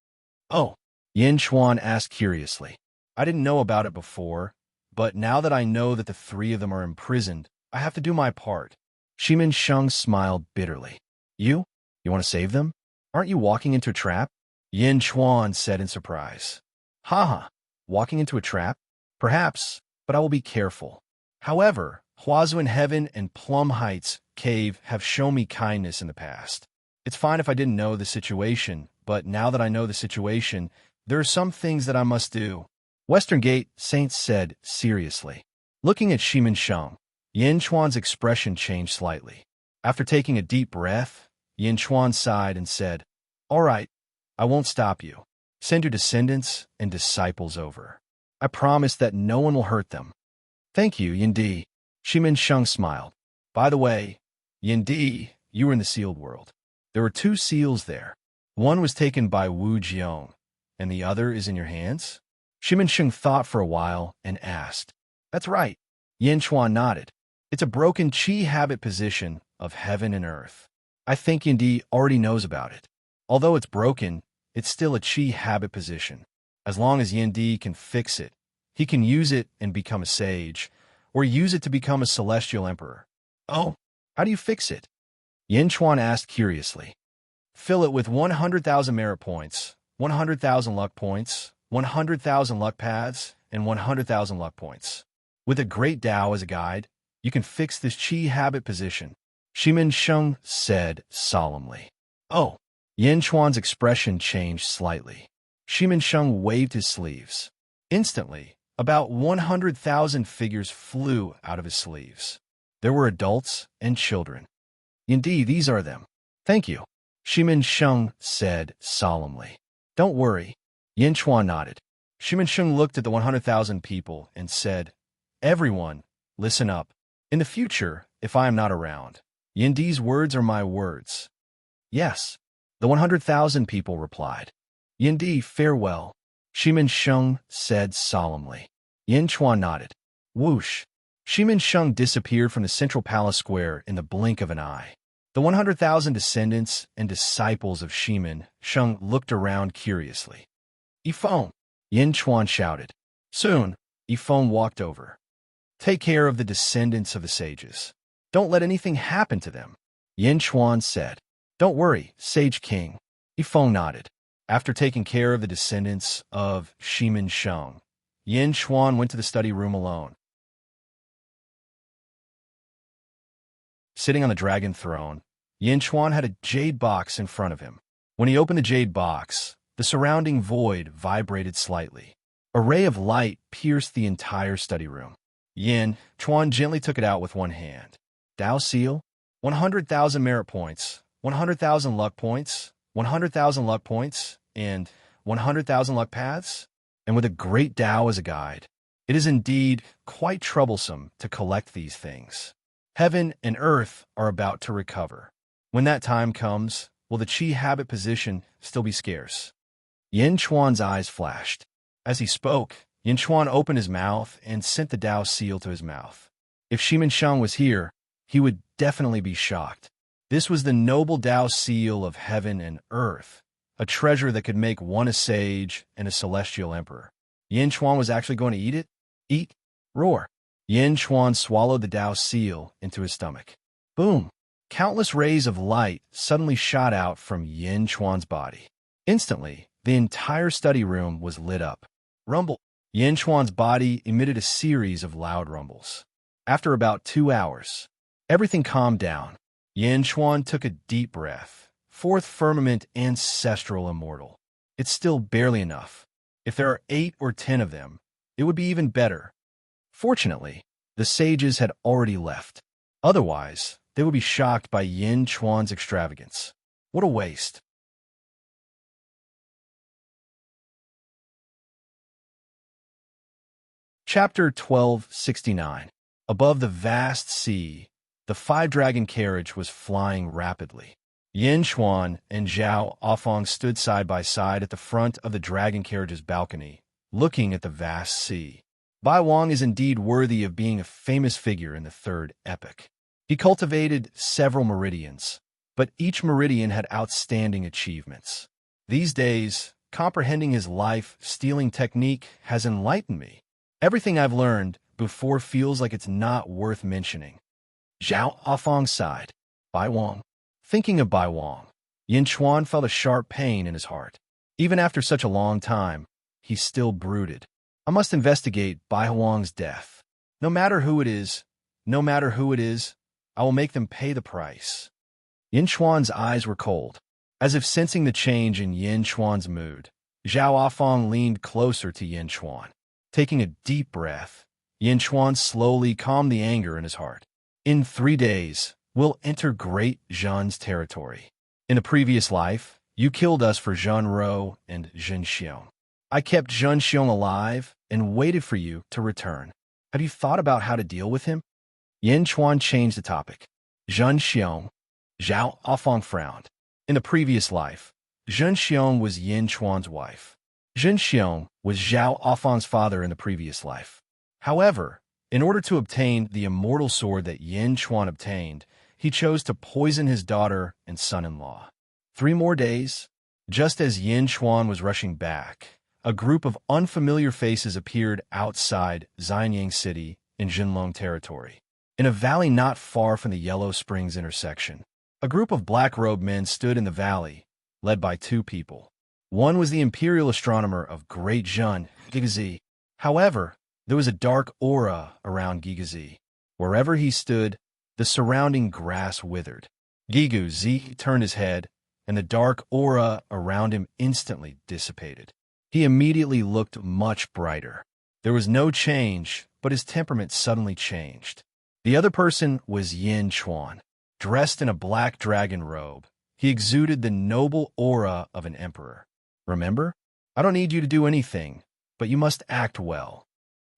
Oh, Yin Chuan asked curiously. I didn't know about it before, but now that I know that the 3 of them are imprisoned, I have to do my part. Shimin Sheng smiled bitterly. You want to save them? Aren't you walking into a trap? Yin Chuan said in surprise. Haha, walking into a trap? Perhaps, but I will be careful. However, Huazu in Heaven and Plum Heights Cave have shown me kindness in the past. It's fine if I didn't know the situation, but now that I know the situation, there are some things that I must do. Western Gate, Saint said seriously. Looking at Shimin Sheng, Yin Chuan's expression changed slightly. After taking a deep breath, Yin Chuan sighed and said, All right, I won't stop you. Send your descendants and disciples over. I promise that no one will hurt them. Thank you, Yin Di. Shimin Sheng smiled. By the way, Yin Di, you were in the sealed world. There were 2 seals there. One was taken by Wu Jiong, and the other is in your hands? Shimin Sheng thought for a while and asked. That's right. Yin Chuan nodded. It's a broken chi habit position of heaven and earth. I think Yin Di already knows about it. Although it's broken, it's still a chi habit position. As long as Yin Di can fix it, he can use it and become a sage, or use it to become a celestial emperor. Oh, how do you fix it? Yin Chuan asked curiously. Fill it with 100,000 merit points, 100,000 luck points, 100,000 luck paths, and 100,000 luck points. With a great Tao as a guide, you can fix this chi habit position, Shimin Sheng said solemnly. Oh, Yin Chuan's expression changed slightly. Shimin Sheng waved his sleeves. Instantly, about 100,000 figures flew out of his sleeves. There were adults and children. Indeed, these are them. Thank you, Shimin Sheng said solemnly. Don't worry. Yin Chuan nodded. Shimin Sheng looked at the 100,000 people and said, Everyone, listen up. In the future, if I am not around, Yin Di's words are my words. Yes, the 100,000 people replied. Yin Di, farewell, Shimin Sheng said solemnly. Yin Chuan nodded. Whoosh. Shimin Sheng disappeared from the central palace square in the blink of an eye. The 100,000 descendants and disciples of Shimin Sheng looked around curiously. Yifeng, Yin Chuan shouted. Soon, Yifeng walked over. Take care of the descendants of the sages. Don't let anything happen to them, Yin Chuan said. Don't worry, Sage King, Yifeng nodded. After taking care of the descendants of Shimin Sheng, Yin Chuan went to the study room alone. Sitting on the dragon throne, Yin Chuan had a jade box in front of him. When he opened the jade box, the surrounding void vibrated slightly. A ray of light pierced the entire study room. Yin Chuan gently took it out with one hand. Dao Seal, 100,000 merit points, 100,000 luck points, 100,000 luck points, and 100,000 luck paths? And with a great Tao as a guide, it is indeed quite troublesome to collect these things. Heaven and earth are about to recover. When that time comes, will the chi habit position still be scarce? Yin Chuan's eyes flashed. As he spoke, Yin Chuan opened his mouth and sent the Dao seal to his mouth. If Shimin Sheng was here, he would definitely be shocked. This was the noble Dao seal of heaven and earth, a treasure that could make one a sage and a celestial emperor. Yin Chuan was actually going to eat it? Eat? Roar. Yin Chuan swallowed the Dao seal into his stomach. Boom! Countless rays of light suddenly shot out from Yin Chuan's body. Instantly, the entire study room was lit up. Rumble! Yin Chuan's body emitted a series of loud rumbles. After about 2 hours, everything calmed down. Yin Chuan took a deep breath. Fourth firmament ancestral immortal. It's still barely enough. If there are 8 or 10 of them, it would be even better. Fortunately, the sages had already left. Otherwise, they would be shocked by Yin Chuan's extravagance. What a waste. Chapter 1269. Above the vast sea, the 5-dragon carriage was flying rapidly. Yin Chuan and Zhao Afang stood side by side at the front of the dragon carriage's balcony, looking at the vast sea. Bai Wang is indeed worthy of being a famous figure in the third epoch. He cultivated several meridians, but each meridian had outstanding achievements. These days, comprehending his life-stealing technique has enlightened me. Everything I've learned before feels like it's not worth mentioning. Zhao Afang sighed. Bai Wang. Thinking of Bai Wang, Yin Chuan felt a sharp pain in his heart. Even after such a long time, he still brooded. I must investigate Bai Wang's death. No matter who it is, I will make them pay the price. Yin Chuan's eyes were cold. As if sensing the change in Yin Chuan's mood, Zhao Afang leaned closer to Yin Chuan. Taking a deep breath, Yin Chuan slowly calmed the anger in his heart. In 3 days, we'll enter Great Zhen's territory. In the previous life, you killed us for Zhen Rou and Zhen Xiong. I kept Zhen Xiong alive and waited for you to return. Have you thought about how to deal with him? Yin Chuan changed the topic. Zhen Xiong. Zhao Afang frowned. In the previous life, Zhen Xiong was Yin Chuan's wife. Zhen Xiong was Zhao Afang's father in the previous life. However, in order to obtain the immortal sword that Yin Chuan obtained, he chose to poison his daughter and son-in-law. 3 more days? Just as Yin Chuan was rushing back, a group of unfamiliar faces appeared outside Xianyang City in Jinlong territory. In a valley not far from the Yellow Springs intersection, a group of black-robed men stood in the valley, led by two people. One was the imperial astronomer of Great Zhun, Gigazi. However, there was a dark aura around Gigazi. Wherever he stood, the surrounding grass withered. Gigazi turned his head, and the dark aura around him instantly dissipated. He immediately looked much brighter. There was no change, but his temperament suddenly changed. The other person was Yin Chuan. Dressed in a black dragon robe, he exuded the noble aura of an emperor. Remember? I don't need you to do anything, but you must act well.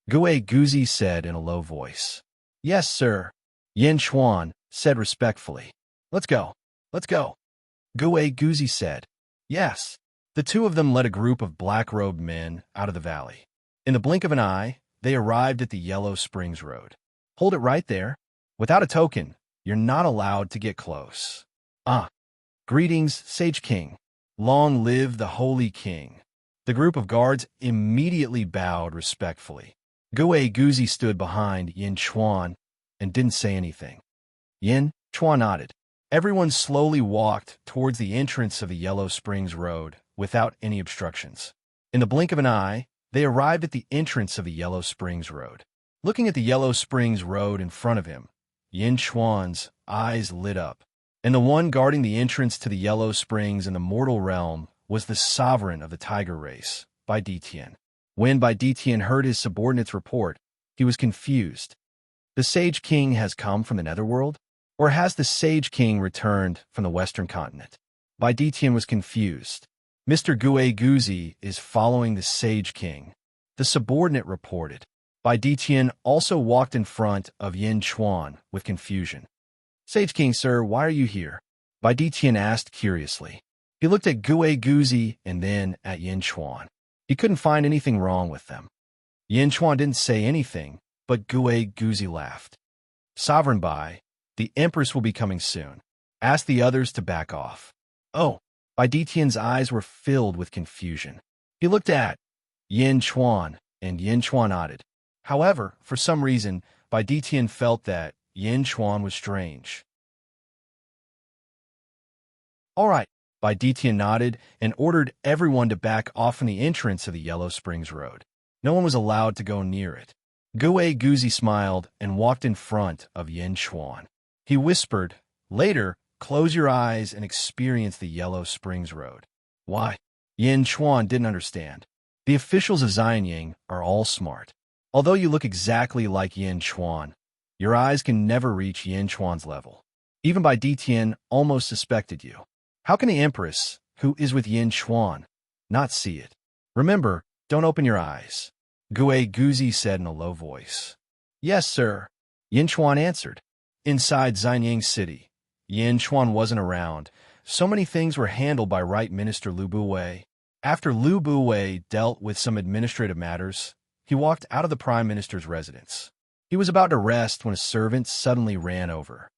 Gue Guzi said in a low voice. Yes, sir. Yin Chuan said respectfully. Let's go. Let's go. Gue Guzi said. Yes. The two of them led a group of black-robed men out of the valley. In the blink of an eye, they arrived at the Yellow Springs Road. Hold it right there. Without a token, you're not allowed to get close. Greetings, Sage King. Long live the Holy King. The group of guards immediately bowed respectfully. Gue Guzi stood behind Yin Chuan and didn't say anything. Yin Chuan nodded. Everyone slowly walked towards the entrance of the Yellow Springs Road without any obstructions. In the blink of an eye, they arrived at the entrance of the Yellow Springs Road. Looking at the Yellow Springs Road in front of him, Yin Chuan's eyes lit up. And the one guarding the entrance to the Yellow Springs in the mortal realm was the sovereign of the tiger race, Bai Ditian. When Bai Ditian heard his subordinate's report, he was confused. The Sage King has come from the Netherworld? Or has the Sage King returned from the Western continent? Bai Ditian was confused. Mr. Gue Guzi is following the Sage King. The subordinate reported. Bai Ditian also walked in front of Yin Chuan with confusion. Sage King, sir, why are you here? Bai Ditian asked curiously. He looked at Gue Guzi and then at Yin Chuan. He couldn't find anything wrong with them. Yin Chuan didn't say anything, but Gue Guzi laughed. Sovereign Bai, the Empress will be coming soon. Ask the others to back off. Oh, Bai Ditian's eyes were filled with confusion. He looked at Yin Chuan, and Yin Chuan nodded. However, for some reason, Bai Ditian felt that Yin Chuan was strange. All right, Bai Ditian nodded and ordered everyone to back off from the entrance of the Yellow Springs Road. No one was allowed to go near it. Gue Guzi smiled and walked in front of Yin Chuan. He whispered, later, close your eyes and experience the Yellow Springs Road. Why? Yin Chuan didn't understand. The officials of Xianyang are all smart. Although you look exactly like Yin Chuan, your eyes can never reach Yin Chuan's level. Even Bai Ditian almost suspected you. How can the Empress, who is with Yin Chuan, not see it? Remember, don't open your eyes. Gue Guzi said in a low voice. Yes, sir. Yin Chuan answered. Inside Xianyang City, Yin Chuan wasn't around. So many things were handled by Right Minister Lu Buwei. After Lu Buwei dealt with some administrative matters, he walked out of the Prime Minister's residence. He was about to rest when a servant suddenly ran over.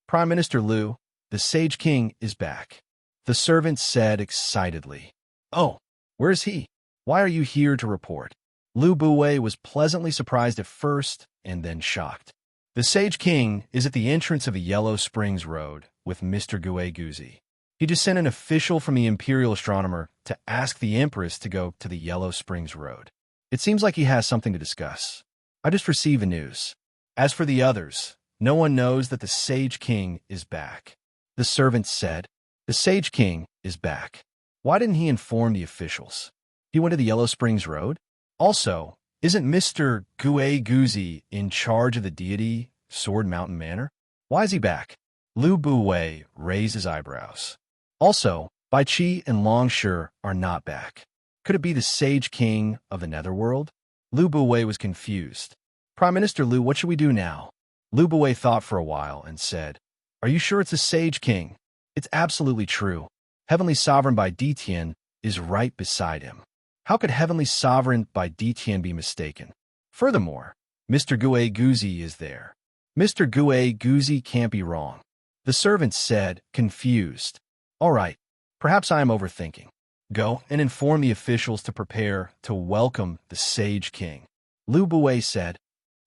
Prime Minister Lu, the Sage King is back. The servant said excitedly. Oh, where is he? Why are you here to report? Lu Buwei was pleasantly surprised at first and then shocked. The Sage King is at the entrance of the Yellow Springs Road with Mr. Gue Guzi. He just sent an official from the Imperial Astronomer to ask the Empress to go to the Yellow Springs Road. It seems like he has something to discuss. I just received the news. As for the others, no one knows that the Sage King is back. The servant said, the Sage King is back. Why didn't he inform the officials? He went to the Yellow Springs Road? Also, isn't Mr. Gue Guzi in charge of the deity, Sword Mountain Manor? Why is he back? Lu Buwei raised his eyebrows. Also, Bai Qi and Long Shi are not back. Could it be the Sage King of the Netherworld? Lu Buwei was confused. Prime Minister Lu, what should we do now? Lu Buwei thought for a while and said, are you sure it's the Sage King? It's absolutely true. Heavenly Sovereign Bai Ditian is right beside him. How could Heavenly Sovereign Bai Ditian be mistaken? Furthermore, Mr. Gue Guzi is there. Mr. Gue Guzi can't be wrong. The servant said, confused. All right, perhaps I am overthinking. Go and inform the officials to prepare to welcome the Sage King. Lu Buwei said.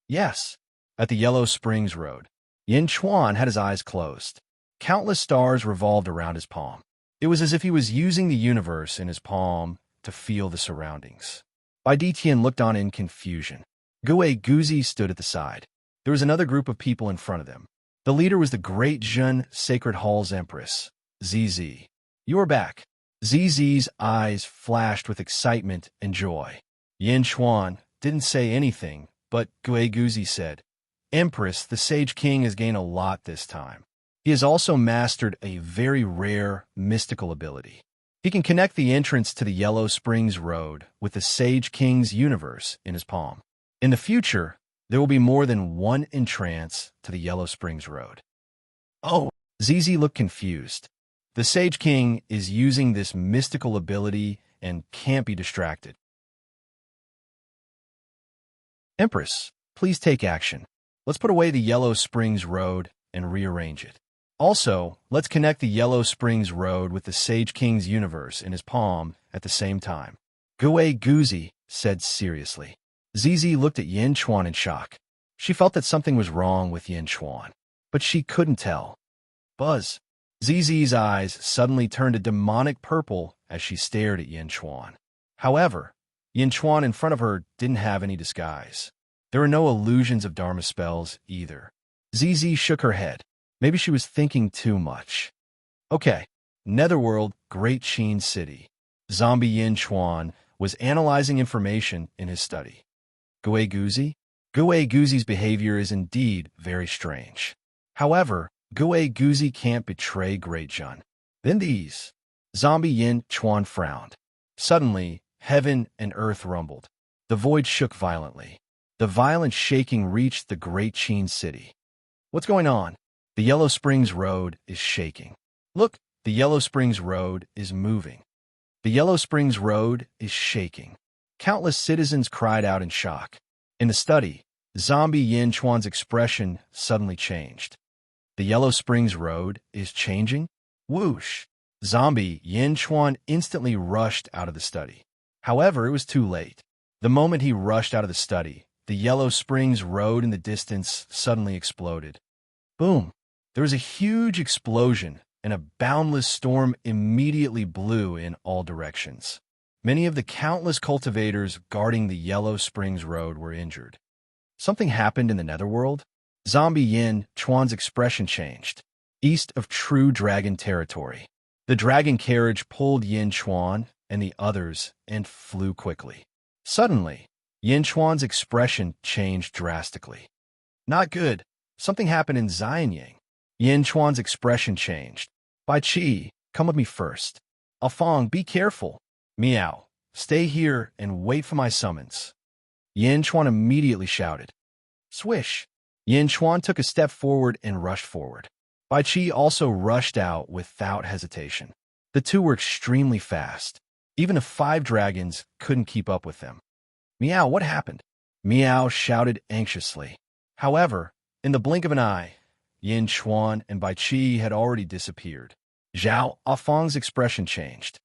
Yes. At the Yellow Springs Road, Yin Chuan had his eyes closed. Countless stars revolved around his palm. It was as if he was using the universe in his palm to feel the surroundings. Bai Ditian looked on in confusion. Gui Guzi stood at the side. There was another group of people in front of them. The leader was the Great Zhen Sacred Hall's Empress, ZZ. You are back. ZZ's eyes flashed with excitement and joy. Yin Chuan didn't say anything, but Gui Guzi said, Empress, the Sage King has gained a lot this time. He has also mastered a very rare mystical ability. He can connect the entrance to the Yellow Springs Road with the Sage King's universe in his palm. In the future, there will be more than one entrance to the Yellow Springs Road. Oh, ZZ looked confused. The Sage King is using this mystical ability and can't be distracted. Empress, please take action. Let's put away the Yellow Springs Road and rearrange it. Also, let's connect the Yellow Springs Road with the Sage King's universe in his palm at the same time. Gui Guzi said seriously. ZZ looked at Yin Chuan in shock. She felt that something was wrong with Yin Chuan, but she couldn't tell. Buzz. ZZ's eyes suddenly turned a demonic purple as she stared at Yin Chuan. However, Yin Chuan in front of her didn't have any disguise. There were no illusions of Dharma spells either. ZZ shook her head. Maybe she was thinking too much. Okay, Netherworld, Great Qin City. Zombie Yin Chuan was analyzing information in his study. Gui Guzi? Gui Guzi's behavior is indeed very strange. However, Gui Guzi can't betray Great Zhen. Then these. Zombie Yin Chuan frowned. Suddenly, heaven and earth rumbled. The void shook violently. The violent shaking reached the Great Qin City. What's going on? The Yellow Springs Road is shaking. Look, the Yellow Springs Road is moving. The Yellow Springs Road is shaking. Countless citizens cried out in shock. In the study, Zombie Yin Chuan's expression suddenly changed. The Yellow Springs Road is changing? Whoosh! Zombie Yin Chuan instantly rushed out of the study. However, it was too late. The moment he rushed out of the study, the Yellow Springs Road in the distance suddenly exploded. Boom! There was a huge explosion, and a boundless storm immediately blew in all directions. Many of the countless cultivators guarding the Yellow Springs Road were injured. Something happened in the Netherworld? Zombie Yin Chuan's expression changed. East of True Dragon territory. The dragon carriage pulled Yin Chuan and the others and flew quickly. Suddenly, Yin Chuan's expression changed drastically. Not good. Something happened in Xianyang. Yin Chuan's expression changed. Bai Qi, come with me first. Afang, be careful. Meow, stay here and wait for my summons. Yin Chuan immediately shouted. Swish. Yin Chuan took a step forward and rushed forward. Bai Qi also rushed out without hesitation. The two were extremely fast. Even the 5 dragons couldn't keep up with them. Meow, what happened? Meow shouted anxiously. However, in the blink of an eye, Yin Chuan and Bai Qi had already disappeared. Zhao Afang's expression changed.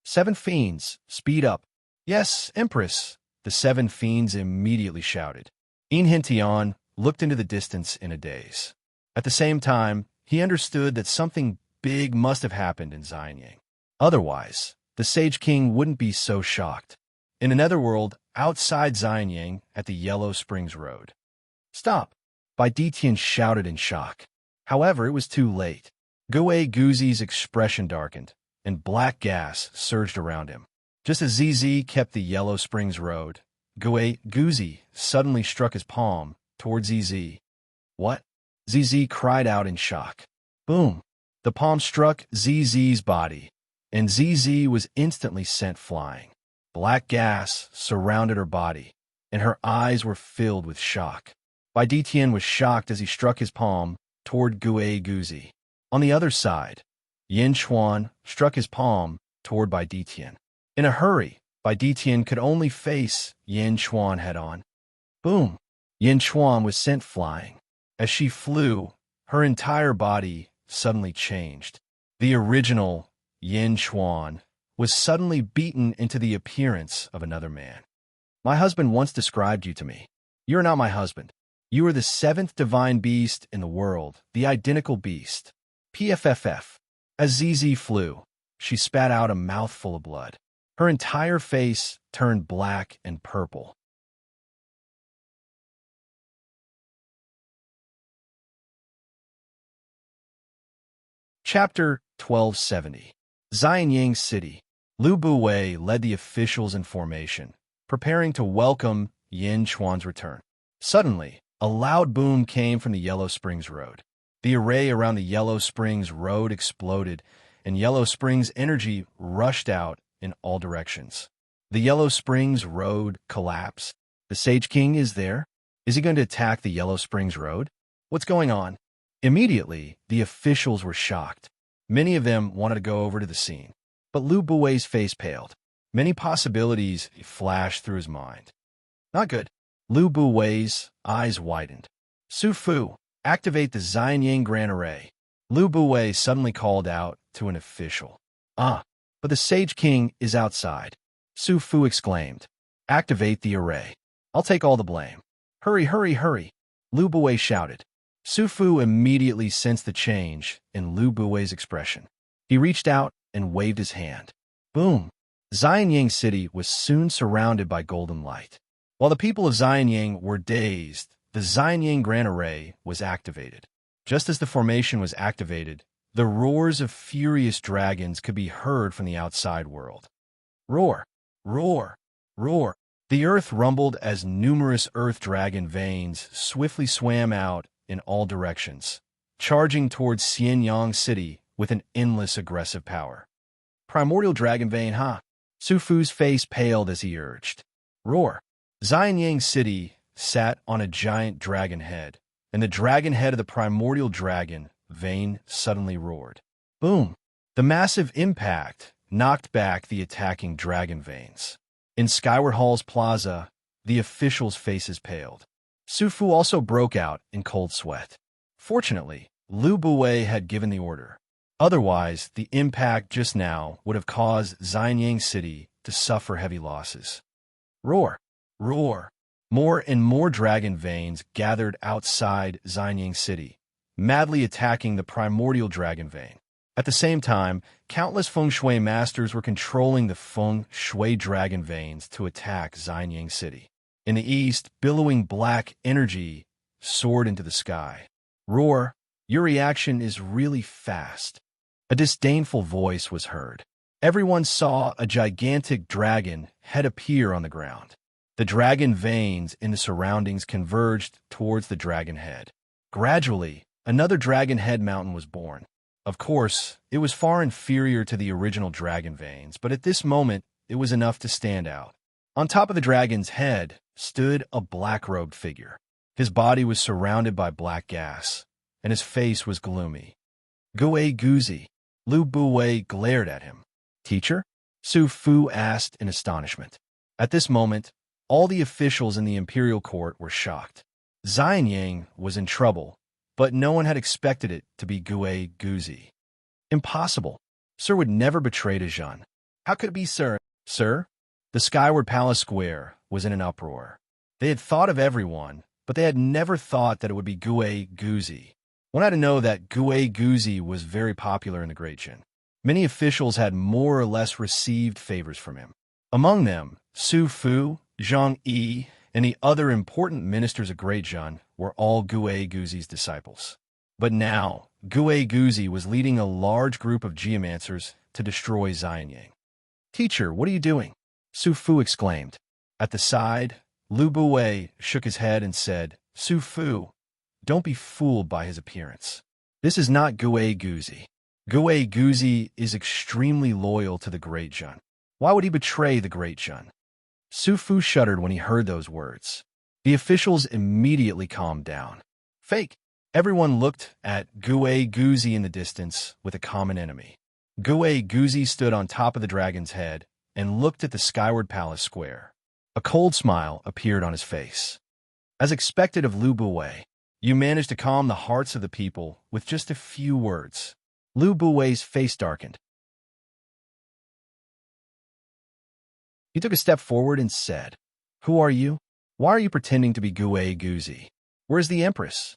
7 fiends, speed up. Yes, Empress, the 7 fiends immediately shouted. In Hintian looked into the distance in a daze. At the same time, he understood that something big must have happened in Xianyang. Otherwise, the Sage King wouldn't be so shocked. In the Netherworld, outside Xianyang at the Yellow Springs Road. Stop! Bai Ditian shouted in shock. However, it was too late. Gui Guzi's expression darkened, and black gas surged around him. Just as ZZ kept the Yellow Springs Road, Gui Guzi suddenly struck his palm towards ZZ. What? ZZ cried out in shock. Boom! The palm struck ZZ's body, and ZZ was instantly sent flying. Black gas surrounded her body, and her eyes were filled with shock. Bai Ditian was shocked as he struck his palm toward Gui Guzi. On the other side, Yin Chuan struck his palm toward Bai Ditian. In a hurry, Bai Ditian could only face Yin Chuan head-on. Boom! Yin Chuan was sent flying. As she flew, her entire body suddenly changed. The original Yin Chuan was suddenly beaten into the appearance of another man. My husband once described you to me. You are not my husband. You are the seventh divine beast in the world, the identical beast. PFFF. As ZZ flew, she spat out a mouthful of blood. Her entire face turned black and purple. Chapter 1270. Xianyang City. Lu Buwei led the officials in formation, preparing to welcome Yin Chuan's return. Suddenly, a loud boom came from the Yellow Springs Road. The array around the Yellow Springs Road exploded, and Yellow Springs energy rushed out in all directions. The Yellow Springs Road collapsed. The Sage King is there? Is he going to attack the Yellow Springs Road? What's going on? Immediately, the officials were shocked. Many of them wanted to go over to the scene. But Lu Buwei's face paled. Many possibilities flashed through his mind. Not good. Lu Buwei's eyes widened. Su Fu, activate the Xianyang Grand Array. Lu Buwei suddenly called out to an official. But the Sage King is outside. Su Fu exclaimed. Activate the array. I'll take all the blame. Hurry, hurry, hurry. Lu Buwei shouted. Su Fu immediately sensed the change in Lu Buwei's expression. He reached out and waved his hand. Boom! Xianyang City was soon surrounded by golden light. While the people of Xianyang were dazed, the Xianyang Grand Array was activated. Just as the formation was activated, the roars of furious dragons could be heard from the outside world. Roar! Roar! Roar! The earth rumbled as numerous earth dragon veins swiftly swam out in all directions, charging towards Xianyang City with an endless aggressive power. Primordial dragon vein, huh? Su Fu's face paled as he urged. Roar! Xianyang City sat on a giant dragon head, and the dragon head of the primordial dragon vein suddenly roared. Boom! The massive impact knocked back the attacking dragon veins. In Skyward Hall's plaza, the officials' faces paled. Su Fu also broke out in cold sweat. Fortunately, Lu Buwei had given the order. Otherwise, the impact just now would have caused Xianyang City to suffer heavy losses. Roar! Roar! More and more dragon veins gathered outside Xianyang City, madly attacking the primordial dragon vein. At the same time, countless feng shui masters were controlling the feng shui dragon veins to attack Xianyang City. In the east, billowing black energy soared into the sky. Roar! Your reaction is really fast. A disdainful voice was heard. Everyone saw a gigantic dragon head appear on the ground. The dragon veins in the surroundings converged towards the dragon head. Gradually, another dragon head mountain was born. Of course, it was far inferior to the original dragon veins, but at this moment, it was enough to stand out. On top of the dragon's head stood a black-robed figure. His body was surrounded by black gas, and his face was gloomy. Guei Guzi. Lu Buwei glared at him. Teacher? Su Fu asked in astonishment. At this moment, all the officials in the imperial court were shocked. Xianyang was in trouble, but no one had expected it to be Guei Guzi. Impossible. Sir would never betray Zhan. How could it be, sir? Sir? The Skyward Palace Square was in an uproar. They had thought of everyone, but they had never thought that it would be Guei Guzi. One had to know that Guei Guzi was very popular in the Great Jin. Many officials had more or less received favors from him. Among them, Su Fu, Zhang Yi, and the other important ministers of Great Jin were all Guei Guzi's disciples. But now, Guei Guzi was leading a large group of geomancers to destroy Xianyang. Teacher, what are you doing? Su Fu exclaimed. At the side, Lu Buwei shook his head and said, Su Fu, don't be fooled by his appearance. This is not Guei Guzi. Guei Guzi is extremely loyal to the Great Jin. Why would he betray the Great Jin? Su Fu shuddered when he heard those words. The officials immediately calmed down. Fake. Everyone looked at Guei Guzi in the distance with a common enemy. Guei Guzi stood on top of the dragon's head and looked at the Skyward Palace Square. A cold smile appeared on his face. As expected of Lu Buwei, you managed to calm the hearts of the people with just a few words. Lu Buwei's face darkened. He took a step forward and said, "Who are you? Why are you pretending to be Guay-Guzi? Where's the Empress?"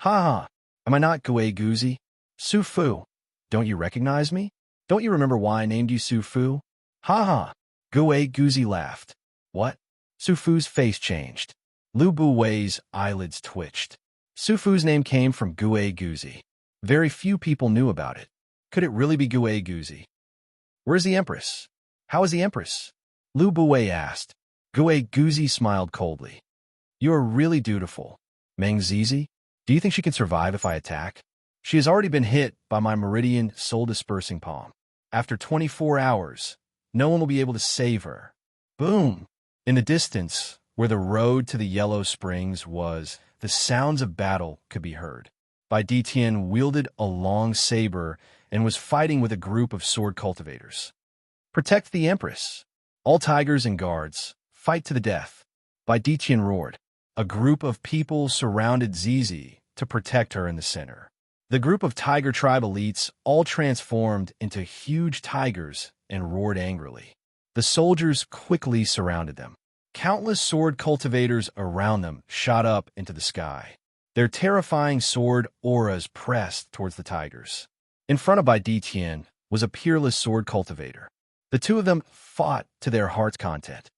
"Ha ha! Am I not Guay-Guzi? Su Fu! Don't you recognize me? Don't you remember why I named you Su Fu? Ha ha!" Guay-Guzi laughed. "What?" Su Fu's face changed. Lu Buwei's eyelids twitched. Su Fu's name came from Guay-Guzi. Very few people knew about it. Could it really be Guay-Guzi? "Where's the Empress? How is the Empress?" Lu Buwei asked. Guay-Guzi smiled coldly. "You are really dutiful. Meng Zizi, do you think she can survive if I attack? She has already been hit by my meridian soul-dispersing palm. After 24 hours, no one will be able to save her." Boom! In the distance, where the road to the Yellow Springs was, the sounds of battle could be heard. Bai Ditian wielded a long saber and was fighting with a group of sword cultivators. "Protect the Empress! All tigers and guards, fight to the death!" Bai Ditian roared. A group of people surrounded Zizi to protect her in the center. The group of tiger tribe elites all transformed into huge tigers and roared angrily. The soldiers quickly surrounded them. Countless sword cultivators around them shot up into the sky. Their terrifying sword auras pressed towards the tigers. In front of Bai Ditian was a peerless sword cultivator. The two of them fought to their heart's content.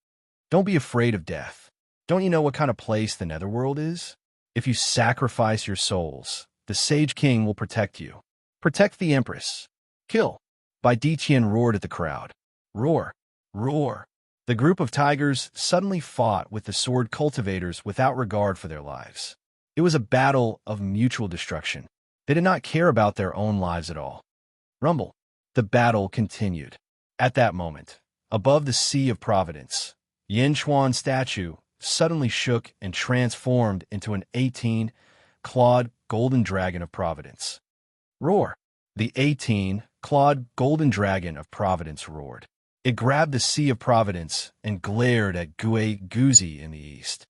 "Don't be afraid of death. Don't you know what kind of place the Netherworld is? If you sacrifice your souls, the Sage King will protect you. Protect the Empress. Kill!" Bai Ditian roared at the crowd. Roar! Roar! The group of tigers suddenly fought with the sword cultivators without regard for their lives. It was a battle of mutual destruction. They did not care about their own lives at all. Rumble! The battle continued. At that moment, above the Sea of Providence, Yin Chuan's statue suddenly shook and transformed into an 18-clawed golden dragon of Providence. Roar! The 18-clawed golden dragon of Providence roared. It grabbed the Sea of Providence and glared at Guay-Guzi in the east.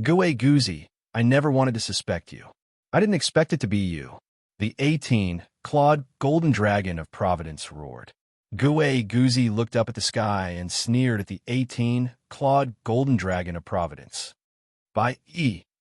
"Guay-Guzi, I never wanted to suspect you. I didn't expect it to be you." The 18-clawed golden dragon of Providence roared. Guay-Guzi looked up at the sky and sneered at the 18-clawed golden dragon of Providence.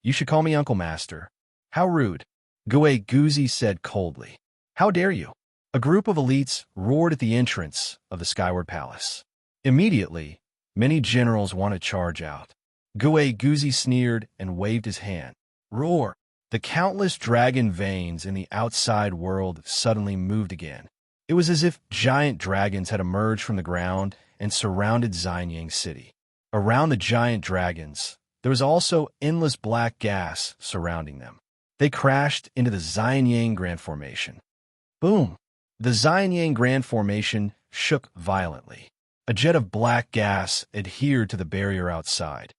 You should call me Uncle Master." "How rude," Guay-Guzi said coldly. "How dare you?" A group of elites roared at the entrance of the Skyward Palace. Immediately, many generals wanted to charge out. Guay-Guzi sneered and waved his hand. Roar! The countless dragon veins in the outside world suddenly moved again. It was as if giant dragons had emerged from the ground and surrounded Xianyang City. Around the giant dragons, there was also endless black gas surrounding them. They crashed into the Xianyang Grand Formation. Boom! The Xianyang Grand Formation shook violently. A jet of black gas adhered to the barrier outside.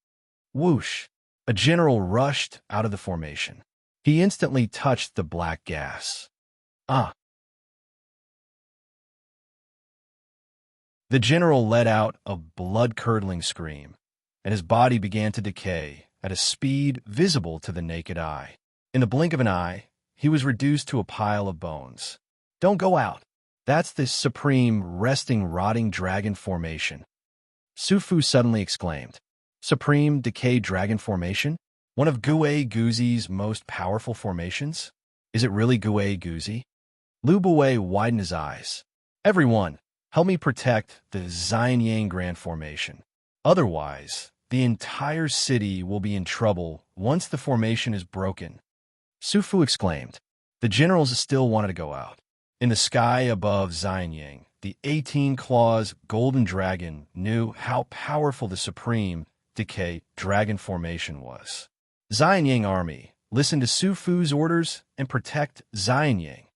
Whoosh! A general rushed out of the formation. He instantly touched the black gas. Ah! The general let out a blood-curdling scream, and his body began to decay at a speed visible to the naked eye. In the blink of an eye, he was reduced to a pile of bones. "Don't go out. That's the supreme, resting, rotting dragon formation," Su Fu suddenly exclaimed. "Supreme decayed dragon formation? One of Guay-Guzi's most powerful formations? Is it really Guay-Guzi?" Lu Buwei widened his eyes. "Everyone, help me protect the Xianyang Grand Formation. Otherwise, the entire city will be in trouble once the formation is broken." Su Fu exclaimed. The generals still wanted to go out. In the sky above Xianyang, the 18 Claws Golden Dragon knew how powerful the Supreme Decay Dragon Formation was. "Xianyang Army, listen to Su Fu's orders and protect Xianyang,"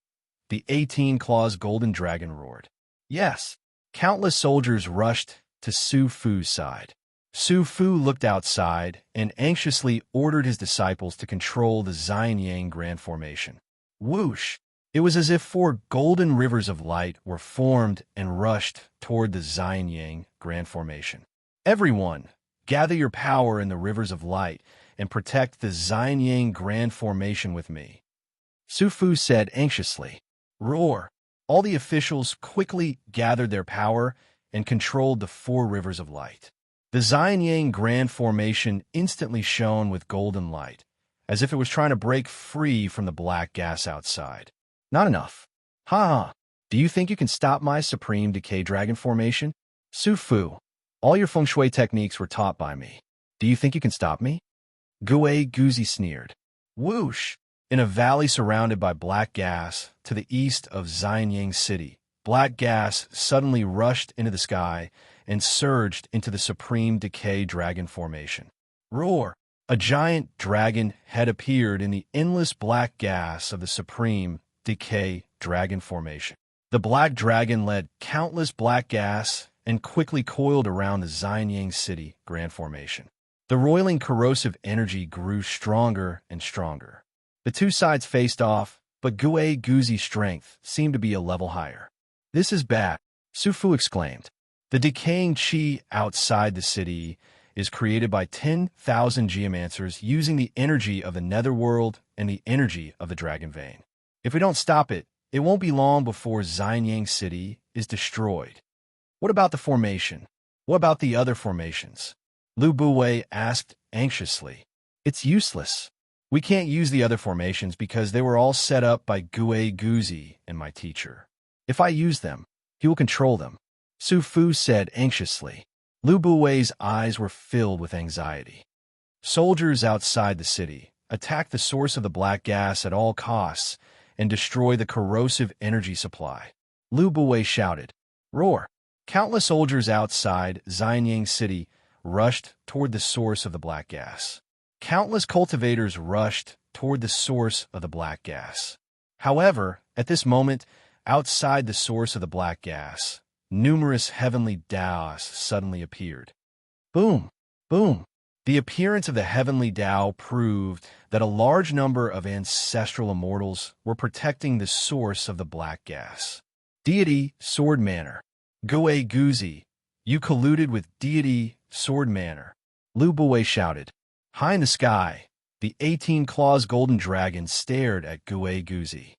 the 18 Claws Golden Dragon roared. Yes, countless soldiers rushed to Su Fu's side. Su Fu looked outside and anxiously ordered his disciples to control the Xianyang Grand Formation. Whoosh! It was as if 4 golden rivers of light were formed and rushed toward the Xianyang Grand Formation. "Everyone, gather your power in the rivers of light and protect the Xianyang Grand Formation with me," Su Fu said anxiously. Roar! All the officials quickly gathered their power and controlled the four rivers of light. The Xianyang Grand Formation instantly shone with golden light, as if it was trying to break free from the black gas outside. Not enough. Ha ha. Do you think you can stop my supreme decay dragon formation? Su Fu, all your feng shui techniques were taught by me. Do you think you can stop me? Gue Guzi sneered. Whoosh! In a valley surrounded by black gas to the east of Xianyang City, black gas suddenly rushed into the sky and surged into the supreme decay dragon formation. Roar! A giant dragon head appeared in the endless black gas of the supreme decay dragon formation. The black dragon led countless black gas and quickly coiled around the Xianyang City Grand Formation. The roiling corrosive energy grew stronger and stronger. The two sides faced off, but Gue Guzi's strength seemed to be a level higher. This is bad, Su Fu exclaimed. The decaying qi outside the city is created by 10,000 geomancers using the energy of the netherworld and the energy of the dragon vein. If we don't stop it, it won't be long before Xianyang City is destroyed. What about the formation? What about the other formations? Lu Buwei asked anxiously. It's useless. We can't use the other formations because they were all set up by Gue Guzi and my teacher. If I use them, he will control them, Su Fu said anxiously. Lu Buwei's eyes were filled with anxiety. Soldiers outside the city attack the source of the black gas at all costs and destroy the corrosive energy supply. Lu Buwei shouted. Roar! Countless soldiers outside Xianyang City rushed toward the source of the black gas. Countless cultivators rushed toward the source of the black gas. However, at this moment, outside the source of the black gas, numerous heavenly Daos suddenly appeared. Boom! Boom! The appearance of the heavenly Dao proved that a large number of ancestral immortals were protecting the source of the black gas. Deity, Sword Manor. Gue Guzi, you colluded with Deity, Sword Manor. Lu Buwei shouted. High in the sky, the 18-claws golden dragon stared at Gue Guzi.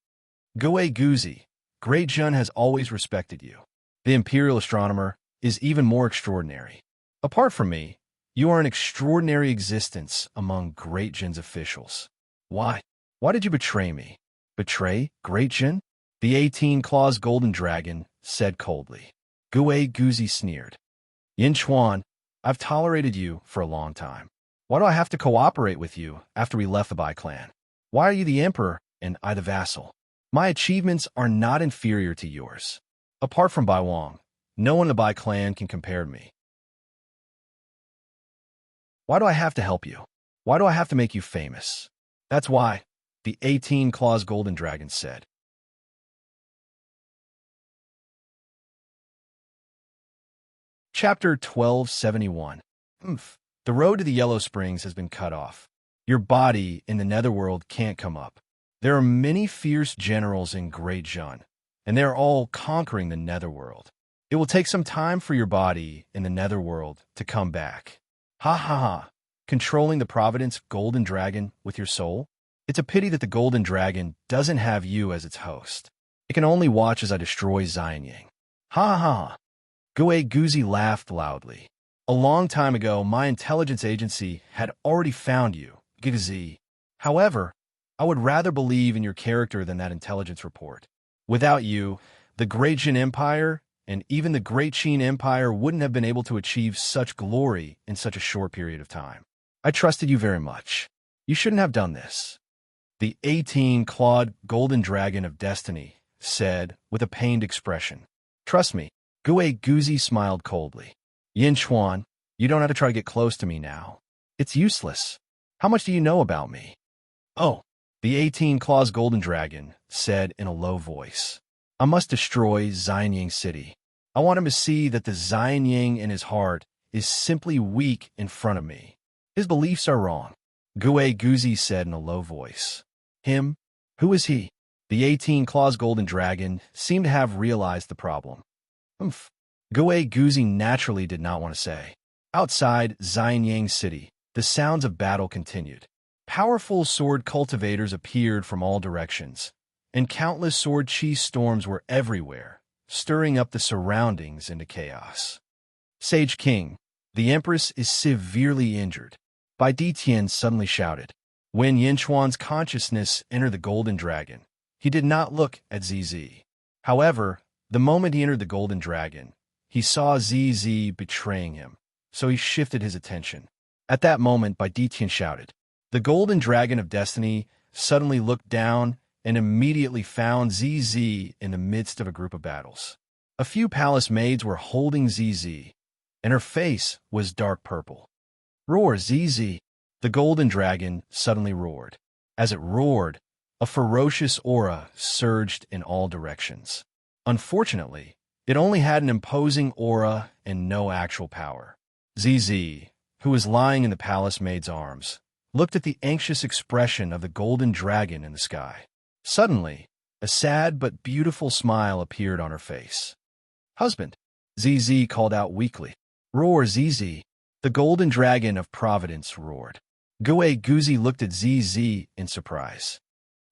Gue Guzi, Great Jun has always respected you. The imperial astronomer is even more extraordinary. Apart from me, you are an extraordinary existence among Great Jin's officials. Why? Why did you betray me? Betray Great Jin? The 18-claws golden dragon said coldly. Gue Guzi sneered. Yin Chuan, I've tolerated you for a long time. Why do I have to cooperate with you after we left the Bai clan? Why are you the emperor and I the vassal? My achievements are not inferior to yours. Apart from Bai Wang, no one in the Bai clan can compare to me. Why do I have to help you? Why do I have to make you famous? That's why, the 18-claws golden dragon said. Chapter 1271. The road to the Yellow Springs has been cut off. Your body in the netherworld can't come up. There are many fierce generals in Great Jun, and they are all conquering the netherworld. It will take some time for your body in the netherworld to come back. Ha ha ha. Controlling the Providence Golden Dragon with your soul? It's a pity that the Golden Dragon doesn't have you as its host. It can only watch as I destroy Xianyang. Ha ha ha. Gue Guzi laughed loudly. A long time ago, my intelligence agency had already found you, Guzi. However, I would rather believe in your character than that intelligence report. Without you, the Great Jin Empire and even the Great Qin Empire wouldn't have been able to achieve such glory in such a short period of time. I trusted you very much. You shouldn't have done this. The 18-clawed golden dragon of destiny said with a pained expression. Trust me. Gue Guzi smiled coldly. Yin Chuan, you don't have to try to get close to me now. It's useless. How much do you know about me? Oh, the 18-claws golden dragon said in a low voice. I must destroy Xianyang City. I want him to see that the Xianyang in his heart is simply weak in front of me. His beliefs are wrong. Gue Guzi said in a low voice. Him? Who is he? The 18-claws golden dragon seemed to have realized the problem. Gue Guzi naturally did not want to say. Outside Xianyang City, the sounds of battle continued. Powerful sword cultivators appeared from all directions, and countless sword chi storms were everywhere, stirring up the surroundings into chaos. Sage King, the Empress is severely injured. Bai Ditian suddenly shouted. When Yinchuan's consciousness entered the Golden Dragon, he did not look at ZZ. However, the moment he entered the Golden Dragon, he saw ZZ betraying him, so he shifted his attention. At that moment, Bai Ditian shouted. The Golden Dragon of Destiny suddenly looked down and immediately found ZZ in the midst of a group of battles. A few palace maids were holding ZZ, and her face was dark purple. Roar, ZZ! The Golden Dragon suddenly roared. As it roared, a ferocious aura surged in all directions. Unfortunately, it only had an imposing aura and no actual power. ZZ, who was lying in the palace maid's arms, looked at the anxious expression of the Golden Dragon in the sky. Suddenly, a sad but beautiful smile appeared on her face. Husband, ZZ called out weakly. Roar, ZZ! The Golden Dragon of Providence roared. Gue Guzi looked at ZZ in surprise.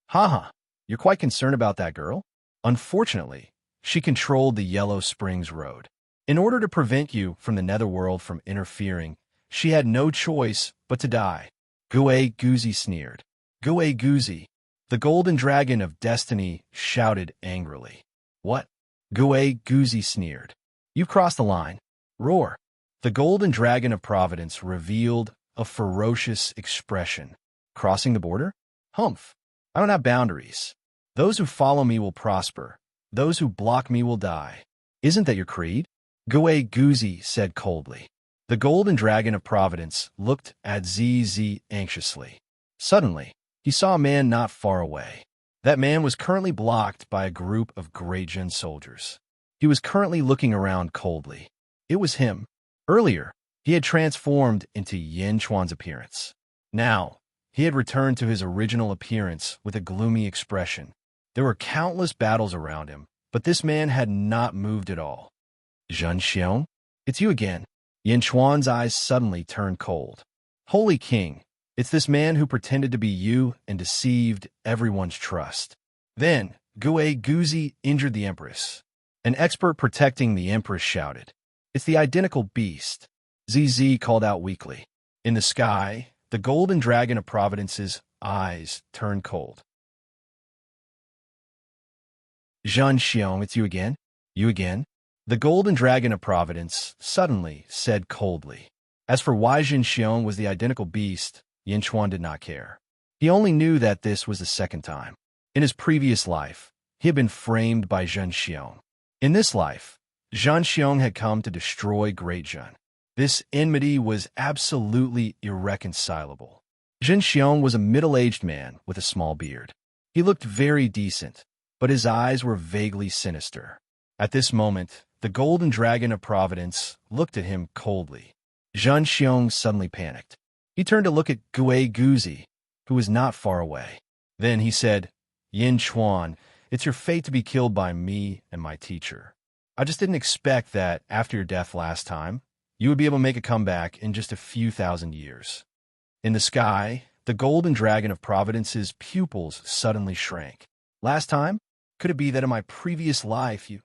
Haha, you're quite concerned about that girl? Unfortunately, she controlled the Yellow Springs Road. In order to prevent you from the Netherworld from interfering, she had no choice but to die. Gue Guzi sneered. Gue Guzi, the Golden Dragon of Destiny shouted angrily. What? Gue Guzi sneered. You've crossed the line. Roar. The Golden Dragon of Providence revealed a ferocious expression. Crossing the border? Humph. I don't have boundaries. Those who follow me will prosper. Those who block me will die. Isn't that your creed? Gue Guzi said coldly. The Golden Dragon of Providence looked at ZZ anxiously. Suddenly, he saw a man not far away. That man was currently blocked by a group of Great Jin soldiers. He was currently looking around coldly. It was him. Earlier, he had transformed into Yin Chuan's appearance. Now, he had returned to his original appearance with a gloomy expression. There were countless battles around him, but this man had not moved at all. Zhen Xiong, it's you again. Yin Chuan's eyes suddenly turned cold. Holy King, it's this man who pretended to be you and deceived everyone's trust. Then, Gue Guzi injured the Empress. An expert protecting the Empress shouted. It's the identical beast. ZZ called out weakly. In the sky, the Golden Dragon of Providence's eyes turned cold. Zhen Xiong, it's you again? You again? The Golden Dragon of Providence suddenly said coldly. As for why Zhen Xiong was the identical beast, Yin Chuan did not care. He only knew that this was the second time. In his previous life, he had been framed by Zhen Xiong. In this life, Zhen Xiong had come to destroy Great Zhen. This enmity was absolutely irreconcilable. Zhen Xiong was a middle-aged man with a small beard. He looked very decent, but his eyes were vaguely sinister. At this moment, the Golden Dragon of Providence looked at him coldly. Zhen Xiong suddenly panicked. He turned to look at Gue Guzi, who was not far away. Then he said, Yin Chuan, it's your fate to be killed by me and my teacher. I just didn't expect that, after your death last time, you would be able to make a comeback in just a few thousand years. In the sky, the Golden Dragon of Providence's pupils suddenly shrank. Last time? Could it be that in my previous life you...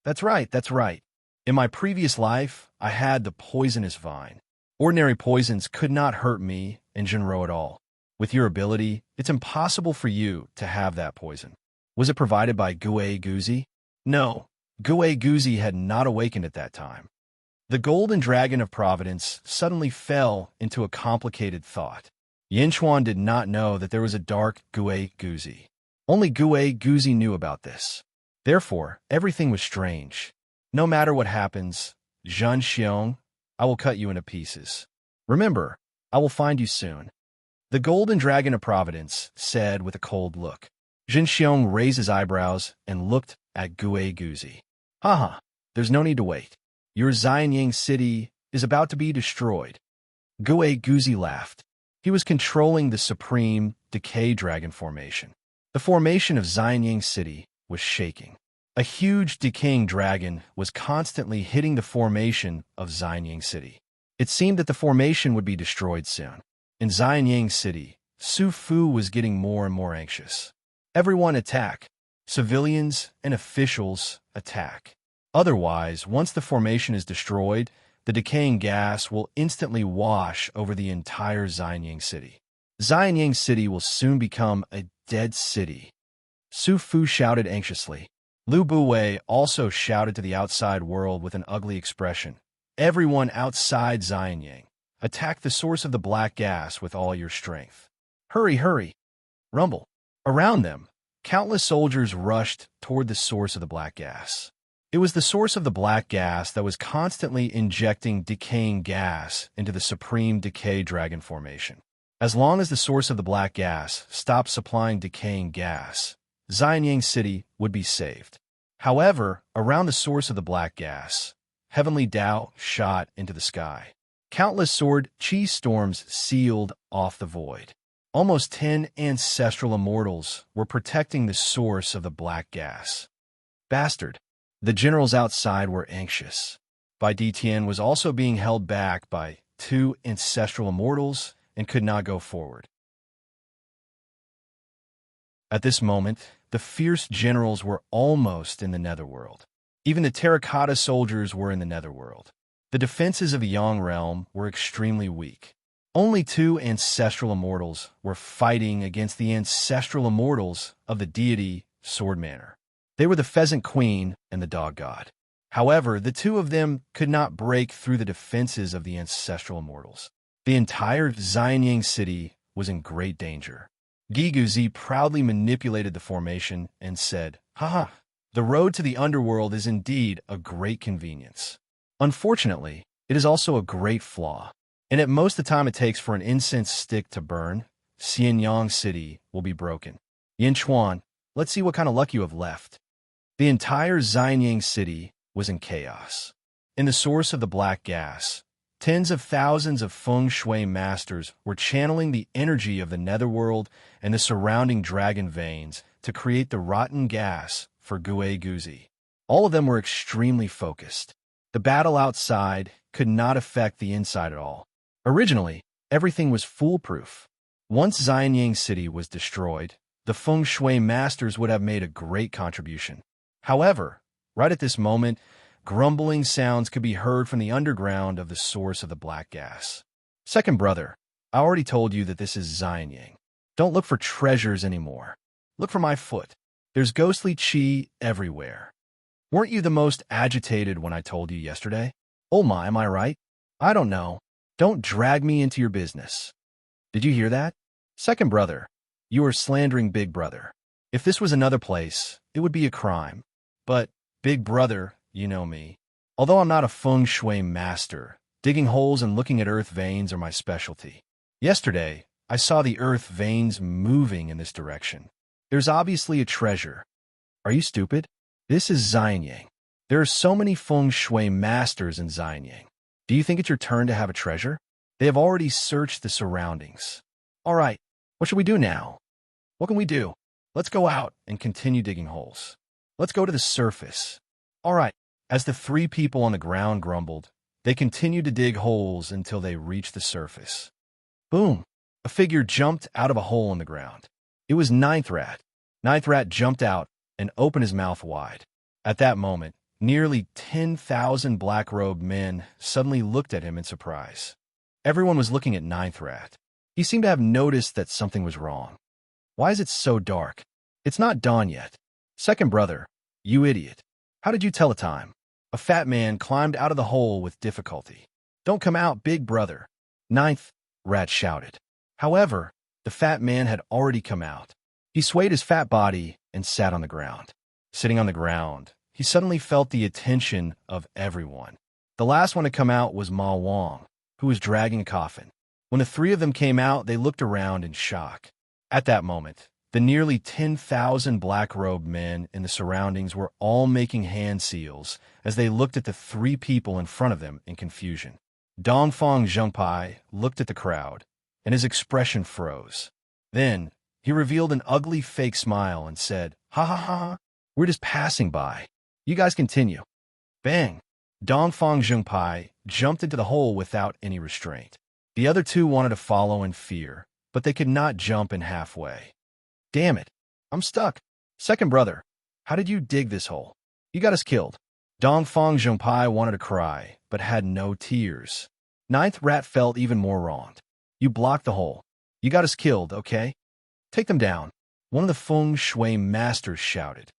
That's right. In my previous life, I had the poisonous vine. Ordinary poisons could not hurt me and Jinro at all. With your ability, it's impossible for you to have that poison. Was it provided by Gue Guzi? No, Gue Guzi had not awakened at that time. The Golden Dragon of Providence suddenly fell into a complicated thought. Yin Chuan did not know that there was a dark Gue Guzi. Only Gue Guzi knew about this. Therefore, everything was strange. No matter what happens, Zhen Xiong, I will cut you into pieces. Remember, I will find you soon. The Golden Dragon of Providence said with a cold look. Zhen Xiong raised his eyebrows and looked at Gue Guzi. Haha, there's no need to wait. Your Xianyang city is about to be destroyed. Gue Guzi laughed. He was controlling the supreme Decay Dragon formation. The formation of Xianyang city was shaking. A huge decaying dragon was constantly hitting the formation of Xianyang city. It seemed that the formation would be destroyed soon. In Xianyang city, Su Fu was getting more and more anxious. Everyone attack. Civilians and officials attack. Otherwise, once the formation is destroyed, the decaying gas will instantly wash over the entire Xianyang city. Xianyang city will soon become a dead city. Su Fu shouted anxiously. Lu Buwei also shouted to the outside world with an ugly expression. Everyone outside Xianyang, attack the source of the black gas with all your strength. Hurry, hurry! Rumble. Around them, countless soldiers rushed toward the source of the black gas. It was the source of the black gas that was constantly injecting decaying gas into the Supreme Decay Dragon formation. As long as the source of the black gas stopped supplying decaying gas, Xianyang City would be saved. However, around the source of the black gas, heavenly Tao shot into the sky. Countless sword chi storms sealed off the void. Almost 10 ancestral immortals were protecting the source of the black gas. Bastard. The generals outside were anxious. Bai Ditian was also being held back by 2 ancestral immortals and could not go forward. At this moment, the fierce generals were almost in the netherworld. Even the terracotta soldiers were in the netherworld. The defenses of the Yang realm were extremely weak. Only 2 ancestral immortals were fighting against the ancestral immortals of the deity Sword Manor. They were the Pheasant Queen and the Dog God. However, the 2 of them could not break through the defenses of the ancestral immortals. The entire Xianyang city was in great danger. Giguzi proudly manipulated the formation and said, "Haha, the road to the underworld is indeed a great convenience. Unfortunately, it is also a great flaw. And at most the time it takes for an incense stick to burn, Xianyang City will be broken. Yin Chuan, let's see what kind of luck you have left." The entire Xianyang City was in chaos. In the source of the black gas, tens of thousands of feng shui masters were channeling the energy of the netherworld and the surrounding dragon veins to create the rotten gas for Gue Guzi. All of them were extremely focused. The battle outside could not affect the inside at all. Originally, everything was foolproof. Once Xianyang City was destroyed, the feng shui masters would have made a great contribution. However, right at this moment, grumbling sounds could be heard from the underground of the source of the black gas. Second brother, I already told you that this is Xianyang. Don't look for treasures anymore. Look for my foot. There's ghostly chi everywhere. Weren't you the most agitated when I told you yesterday? Oh my, am I right? I don't know. Don't drag me into your business. Did you hear that? Second brother, you are slandering Big Brother. If this was another place, it would be a crime. But, Big Brother, you know me. Although I'm not a feng shui master, digging holes and looking at earth veins are my specialty. Yesterday, I saw the earth veins moving in this direction. There's obviously a treasure. Are you stupid? This is Xianyang. There are so many feng shui masters in Xianyang. Do you think it's your turn to have a treasure? They have already searched the surroundings. All right, what should we do now? What can we do? Let's go out and continue digging holes. Let's go to the surface. All right. As the 3 people on the ground grumbled, they continued to dig holes until they reached the surface. Boom! A figure jumped out of a hole in the ground. It was Ninth Rat. Ninth Rat jumped out and opened his mouth wide. At that moment, nearly 10,000 black-robed men suddenly looked at him in surprise. Everyone was looking at Ninth Rat. He seemed to have noticed that something was wrong. Why is it so dark? It's not dawn yet. Second brother, you idiot. How did you tell the time? A fat man climbed out of the hole with difficulty. Don't come out, Big Brother. Ninth Rat shouted. However, the fat man had already come out. He swayed his fat body and sat on the ground. Sitting on the ground, he suddenly felt the attention of everyone. The last one to come out was Ma Wang, who was dragging a coffin. When the 3 of them came out, they looked around in shock. At that moment, the nearly 10,000 black-robed men in the surroundings were all making hand seals as they looked at the 3 people in front of them in confusion. Dongfang Zhengpai looked at the crowd, and his expression froze. Then, he revealed an ugly fake smile and said, "Ha ha ha, we're just passing by. You guys continue." Bang! Dongfang Zhengpai jumped into the hole without any restraint. The other 2 wanted to follow in fear, but they could not jump in halfway. Damn it, I'm stuck. Second brother, How did you dig this hole? You got us killed. Dongfang Zhongpai wanted to cry, but had no tears. Ninth rat felt even more wronged. You blocked the hole. You got us killed, okay? Take them down. One of the feng shui masters shouted.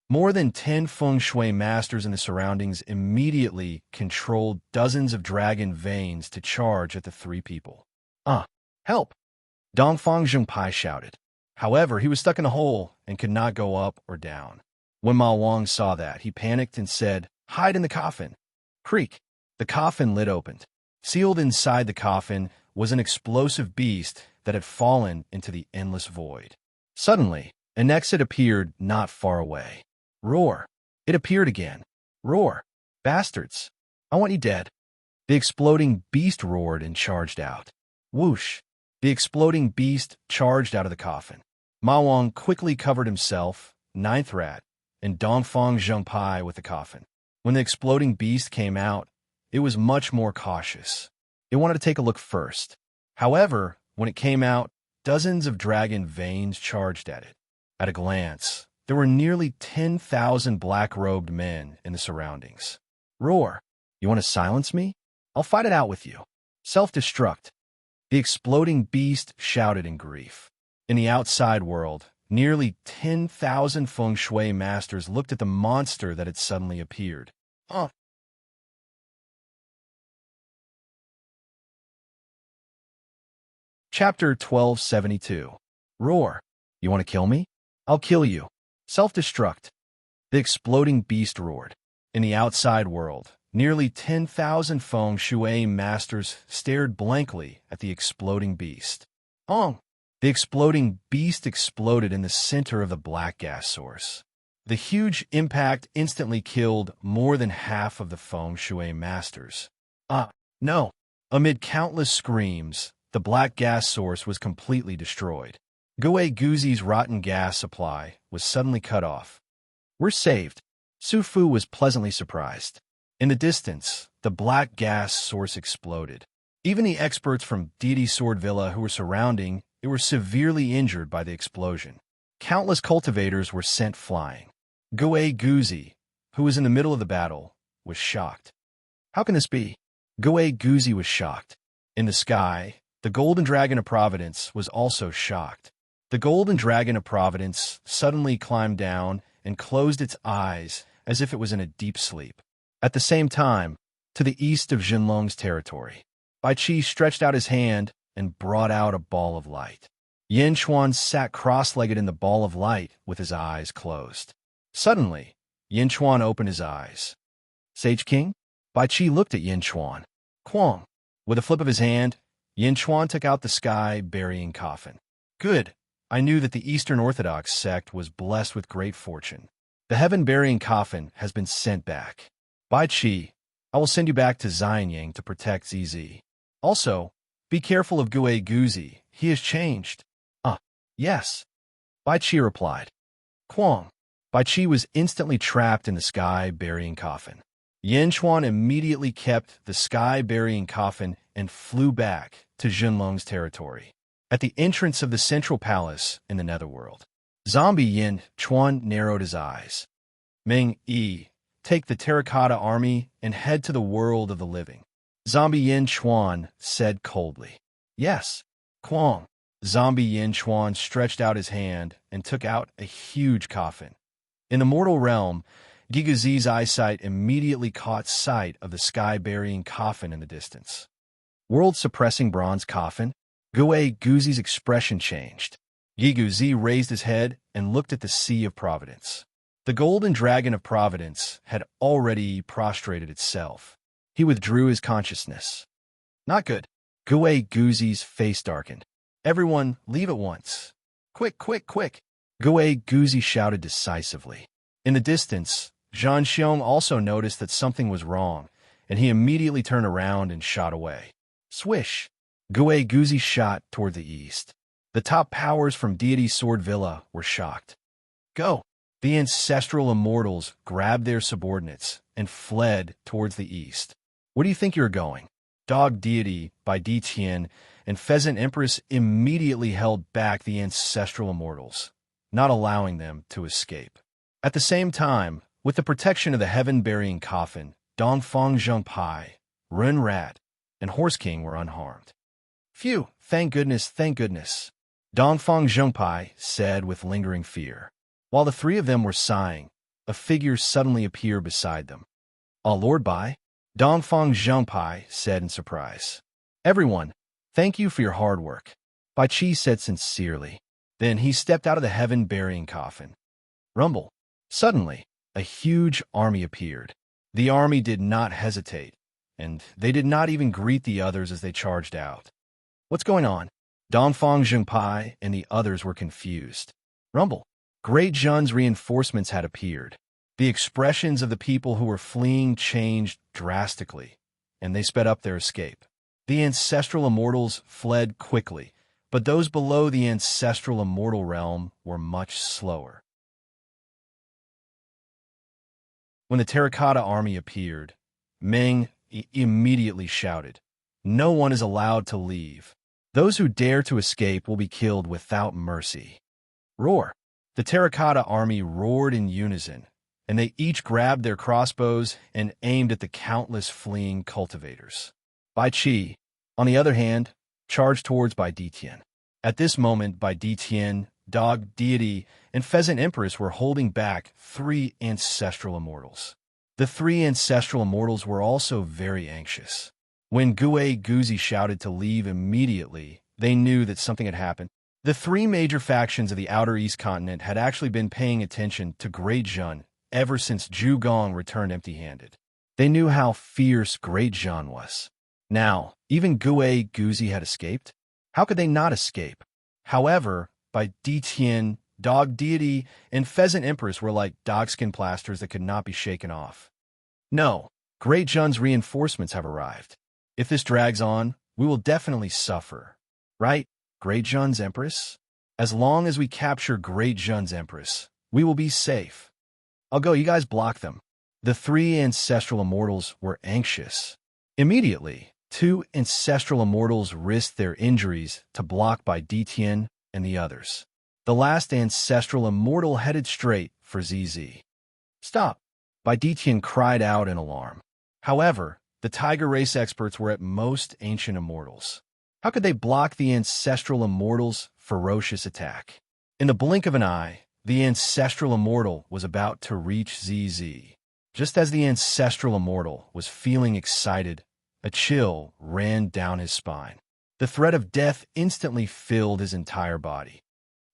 More than 10 feng shui masters in the surroundings immediately controlled dozens of dragon veins to charge at the three people. Help! Dongfang Zhongpai shouted. However, he was stuck in a hole and could not go up or down. When Ma Wang saw that, he panicked and said, "Hide in the coffin." Creak! The coffin lid opened. Sealed inside the coffin was an explosive beast that had fallen into the endless void. Suddenly, an exit appeared not far away. Roar! It appeared again. Roar! Bastards! I want you dead. The exploding beast roared and charged out. Whoosh! The exploding beast charged out of the coffin. Ma Wang quickly covered himself, Ninth Rat, and Dongfang Zhongpai with the coffin. When the exploding beast came out, it was much more cautious. It wanted to take a look first. However, when it came out, dozens of dragon veins charged at it. At a glance, there were nearly 10,000 black-robed men in the surroundings. Roar! You want to silence me? I'll fight it out with you. Self-destruct. The exploding beast shouted in grief. In the outside world, nearly 10,000 feng shui masters looked at the monster that had suddenly appeared. Chapter 1272. Roar! You want to kill me? I'll kill you. Self-destruct. The exploding beast roared. In the outside world, nearly 10,000 feng shui masters stared blankly at the exploding beast. The exploding beast exploded in the center of the black gas source. The huge impact instantly killed more than half of the feng shui masters. No! Amid countless screams, the black gas source was completely destroyed. Gue Guzi's rotten gas supply was suddenly cut off. We're saved. Su Fu was pleasantly surprised. In the distance, the black gas source exploded. Even the experts from Deity Sword Villa who were surrounding it were severely injured by the explosion. Countless cultivators were sent flying. Gue Guzi, who was in the middle of the battle, was shocked. How can this be? Gue Guzi was shocked. In the sky, the Golden Dragon of Providence was also shocked. The Golden Dragon of Providence suddenly climbed down and closed its eyes as if it was in a deep sleep. At the same time, to the east of Jinlong's territory, Bai Qi stretched out his hand and brought out a ball of light. Yin Chuan sat cross-legged in the ball of light with his eyes closed. Suddenly, Yin Chuan opened his eyes. Sage King? Bai Qi looked at Yin Chuan. Quang. With a flip of his hand, Yin Chuan took out the sky-burying coffin. Good. I knew that the Eastern Orthodox sect was blessed with great fortune. The heaven-burying coffin has been sent back. Bai Qi, I will send you back to Xianyang to protect ZZ. Also, be careful of Gue Guzi. He has changed. Yes. Bai Qi replied. Quang. Bai Qi was instantly trapped in the sky-burying coffin. Yin Chuan immediately kept the sky-burying coffin and flew back to Jinlong's territory. At the entrance of the central palace in the netherworld, zombie Yin Chuan narrowed his eyes. Meng Yi, take the terracotta army and head to the world of the living. Zombie Yin Chuan said coldly. Yes. Quang. Zombie Yin Chuan stretched out his hand and took out a huge coffin. In the mortal realm, Gigazi's eyesight immediately caught sight of the sky-burying coffin in the distance. World-suppressing bronze coffin? Gue Guzi's expression changed. Gigazi raised his head and looked at the Sea of Providence. The Golden Dragon of Providence had already prostrated itself. He withdrew his consciousness. Not good. Gue Guzi's face darkened. Everyone, leave at once. Quick, quick, quick. Gue Guzi shouted decisively. In the distance, Zhan Xiong also noticed that something was wrong, and he immediately turned around and shot away. Swish! Gue Guzi shot toward the east. The top powers from Deity Sword Villa were shocked. Go! The ancestral immortals grabbed their subordinates and fled towards the east. Where do you think you're going? Dog Deity by Di Tian and Pheasant Empress immediately held back the ancestral immortals. not allowing them to escape. At the same time, with the protection of the heaven-burying coffin, Dongfang Zhengpai, Run Rat, and Horse King were unharmed. Phew, thank goodness, Dongfang Zhengpai said with lingering fear. While the three of them were sighing, a figure suddenly appeared beside them. "Ah, Lord Bai," Dongfang Zhengpai said in surprise. "Everyone, thank you for your hard work," Bai Qi said sincerely. Then he stepped out of the heaven-burying coffin. Rumble. Suddenly, a huge army appeared. The army did not hesitate, and they did not even greet the others as they charged out. "What's going on?" Dongfang Zhengpai and the others were confused. Rumble. Great Zhen's reinforcements had appeared. The expressions of the people who were fleeing changed drastically, and they sped up their escape. The ancestral immortals fled quickly, but those below the ancestral immortal realm were much slower. When the terracotta army appeared, Meng immediately shouted, "No one is allowed to leave. Those who dare to escape will be killed without mercy." Roar! The terracotta army roared in unison, and they each grabbed their crossbows and aimed at the countless fleeing cultivators. Bai Qi, on the other hand, charged towards Bai Ditian. At this moment, Bai Ditian, Dog Deity, and Pheasant Empress were holding back three ancestral immortals. The three ancestral immortals were also very anxious. When Gue Guzi shouted to leave immediately, they knew that something had happened. The three major factions of the Outer East continent had actually been paying attention to Great Zhen ever since Zhu Gong returned empty-handed. They knew how fierce Great Zhen was. Now, even Gue Guzi had escaped? How could they not escape? However, Bai Ditian, Dog Deity, and Pheasant Empress were like dogskin plasters that could not be shaken off. "No, Great Zhen's reinforcements have arrived. If this drags on, we will definitely suffer. Right, Great Zhen's Empress? As long as we capture Great Zhen's Empress, we will be safe. I'll go, you guys block them." The three ancestral immortals were anxious. Immediately, two ancestral immortals risked their injuries to block Bai Ditian and the others. The last ancestral immortal headed straight for ZZ. "Stop!" Bai Ditian cried out in alarm. However, the tiger race experts were at most ancient immortals. How could they block the ancestral immortal's ferocious attack? In the blink of an eye, the ancestral immortal was about to reach ZZ. Just as the ancestral immortal was feeling excited, a chill ran down his spine. The threat of death instantly filled his entire body.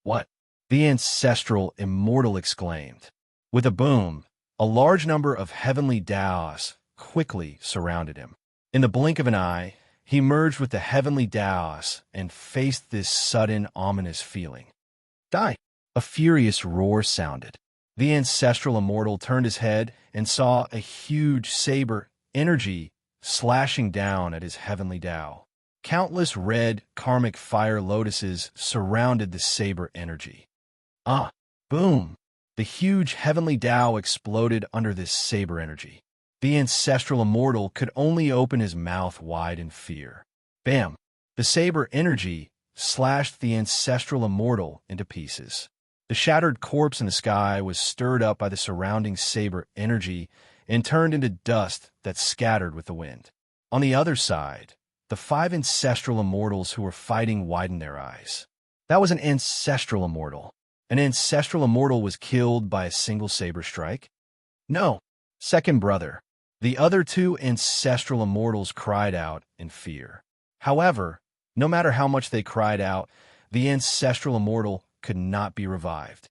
"What?" the ancestral immortal exclaimed. With a boom, a large number of heavenly Daos quickly surrounded him. In the blink of an eye, he merged with the heavenly Daos and faced this sudden, ominous feeling. "Die!" A furious roar sounded. The ancestral immortal turned his head and saw a huge saber energy slashing down at his heavenly Dao. Countless red karmic fire lotuses surrounded the saber energy. Ah! Boom! The huge heavenly Dao exploded under this saber energy. The ancestral immortal could only open his mouth wide in fear. Bam! The saber energy slashed the ancestral immortal into pieces. The shattered corpse in the sky was stirred up by the surrounding saber energy and turned into dust that scattered with the wind. On the other side, the five ancestral immortals who were fighting widened their eyes. That was an ancestral immortal. An ancestral immortal was killed by a single saber strike? No. Second brother. The other two ancestral immortals cried out in fear. However, no matter how much they cried out, the ancestral immortal could not be revived.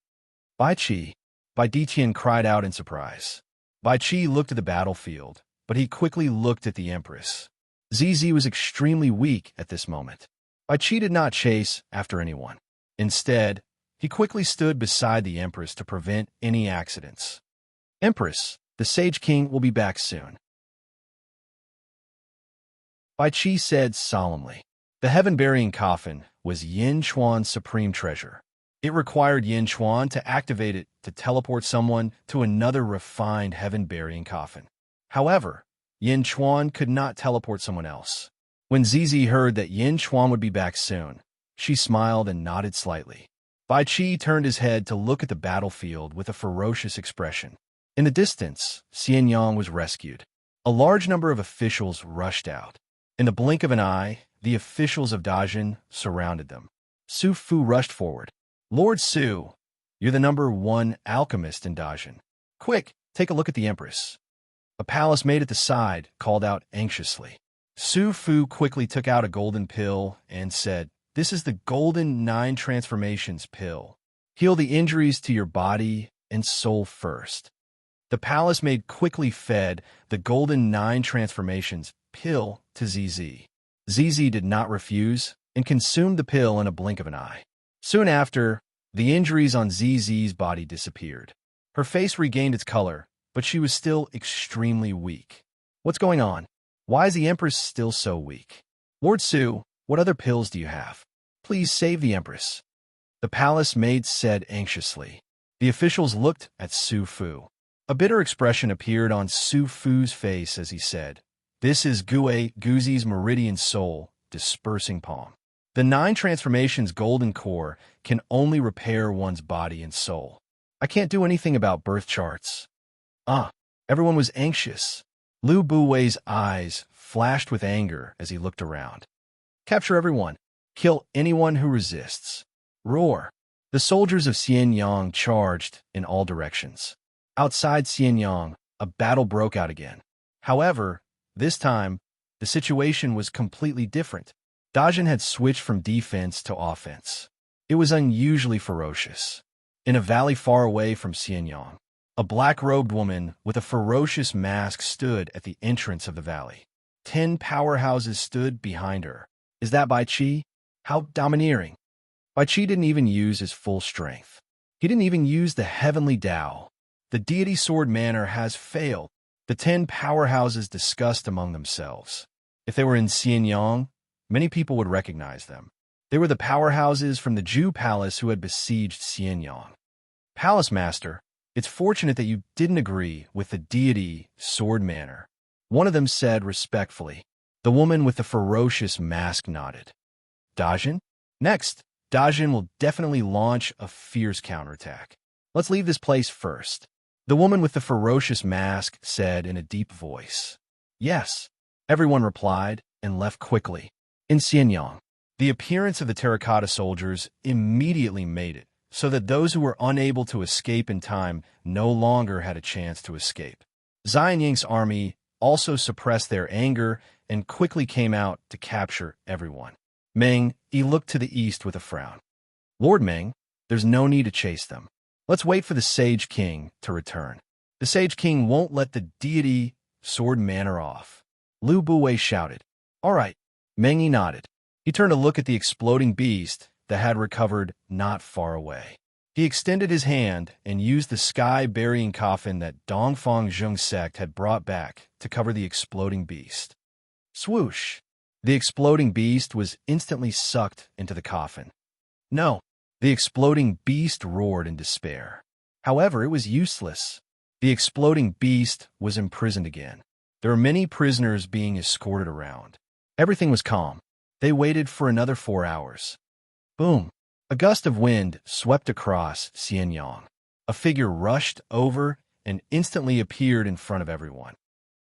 Bai Qi. Bai Ditian cried out in surprise. Bai Qi looked at the battlefield, but he quickly looked at the Empress. ZZ was extremely weak at this moment. Bai Qi did not chase after anyone. Instead, he quickly stood beside the Empress to prevent any accidents. "Empress, the Sage King will be back soon," Bai Qi said solemnly. The heaven-burying coffin was Yin Chuan's supreme treasure. It required Yin Chuan to activate it to teleport someone to another refined heaven-burying coffin. However, Yin Chuan could not teleport someone else. When ZZ heard that Yin Chuan would be back soon, she smiled and nodded slightly. Bai Qi turned his head to look at the battlefield with a ferocious expression. In the distance, Xian Yang was rescued. A large number of officials rushed out. In the blink of an eye, the officials of Dajin surrounded them. Su Fu rushed forward. Lord Su, you're the #1 alchemist in Dajin. Quick, take a look at the Empress. A palace maid at the side called out anxiously. Su Fu quickly took out a golden pill and said, "This is the golden 9 transformations pill. Heal the injuries to your body and soul first." The palace maid quickly fed the golden 9 transformations pill to ZZ. ZZ did not refuse and consumed the pill in a blink of an eye. Soon after, the injuries on ZZ's body disappeared. Her face regained its color, but she was still extremely weak. What's going on? Why is the Empress still so weak? Lord Su, what other pills do you have? Please save the Empress. The palace maid said anxiously. The officials looked at Su Fu. A bitter expression appeared on Su Fu's face as he said, "This is Guzi's meridian soul, dispersing palm. The 9 transformations golden core can only repair one's body and soul. I can't do anything about birth charts." Everyone was anxious. Lu Buwei's eyes flashed with anger as he looked around. Capture everyone. Kill anyone who resists. Roar. The soldiers of Xianyang charged in all directions. Outside Xianyang, a battle broke out again. However, this time, the situation was completely different. Dajin had switched from defense to offense. It was unusually ferocious. In a valley far away from Xianyang, a black-robed woman with a ferocious mask stood at the entrance of the valley. 10 powerhouses stood behind her. Is that Bai Qi? How domineering. Bai Qi didn't even use his full strength. He didn't even use the heavenly Tao. The deity sword manner has failed. The 10 powerhouses discussed among themselves. If they were in Xianyang, many people would recognize them. They were the powerhouses from the Ju Palace who had besieged Xianyang. Palace Master, it's fortunate that you didn't agree with the deity sword manner. One of them said respectfully. The woman with the ferocious mask nodded. Dajin? Next, Dajin will definitely launch a fierce counterattack. Let's leave this place first. The woman with the ferocious mask said in a deep voice. Yes, everyone replied and left quickly. In Xianyang, the appearance of the terracotta soldiers immediately made it so that those who were unable to escape in time no longer had a chance to escape. Xian Ying's army also suppressed their anger and quickly came out to capture everyone. Meng, he looked to the east with a frown. Lord Meng, there's no need to chase them. Let's wait for the Sage King to return. The Sage King won't let the deity sword manner off. Lu Buwei shouted. All right. Meng nodded. He turned to look at the exploding beast that had recovered not far away. He extended his hand and used the sky-burying coffin that Dongfang Zheng sect had brought back to cover the exploding beast. Swoosh! The exploding beast was instantly sucked into the coffin. No, the exploding beast roared in despair. However, it was useless. The exploding beast was imprisoned again. There were many prisoners being escorted around. Everything was calm. They waited for another 4 hours. Boom! A gust of wind swept across Xianyang. A figure rushed over and instantly appeared in front of everyone.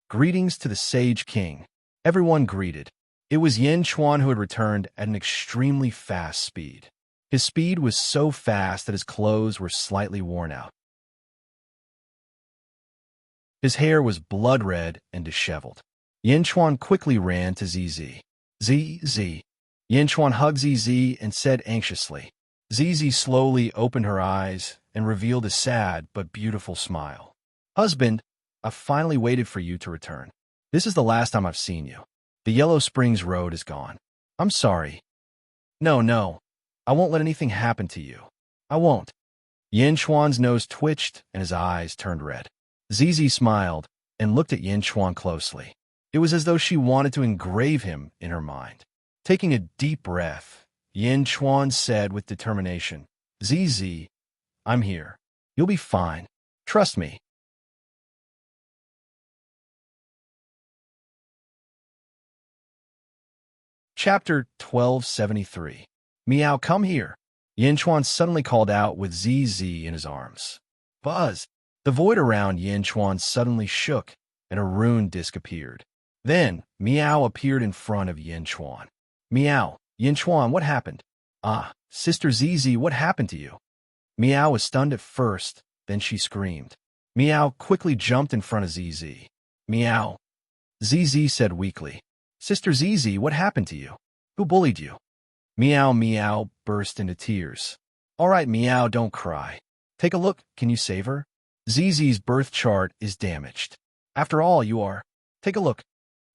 Greetings to the Sage King. Everyone greeted. It was Yin Chuan who had returned at an extremely fast speed. His speed was so fast that his clothes were slightly worn out. His hair was blood red and disheveled. Yin Chuan quickly ran to ZZ. ZZ. Yin Chuan hugged ZZ and said anxiously. ZZ slowly opened her eyes and revealed a sad but beautiful smile. Husband, I've finally waited for you to return. This is the last time I've seen you. The Yellow Springs Road is gone. I'm sorry. No. I won't let anything happen to you. I won't. Yin Chuan's nose twitched and his eyes turned red. ZZ smiled and looked at Yin Chuan closely. It was as though she wanted to engrave him in her mind. Taking a deep breath, Yin Chuan said with determination, ZZ, I'm here. You'll be fine. Trust me. Chapter 1273. Meow, come here. Yin Chuan suddenly called out with ZZ in his arms. Buzz! The void around Yin Chuan suddenly shook, and a rune disc appeared. Then, Meow appeared in front of Yin Chuan. Meow, Yin Chuan, what happened? Ah, Sister ZZ, what happened to you? Meow was stunned at first, then she screamed. Meow quickly jumped in front of ZZ. Meow. ZZ said weakly. Sister ZZ, what happened to you? Who bullied you? Meow burst into tears. All right, Meow, don't cry. Take a look, can you save her? ZZ's birth chart is damaged. After all, you are. Take a look.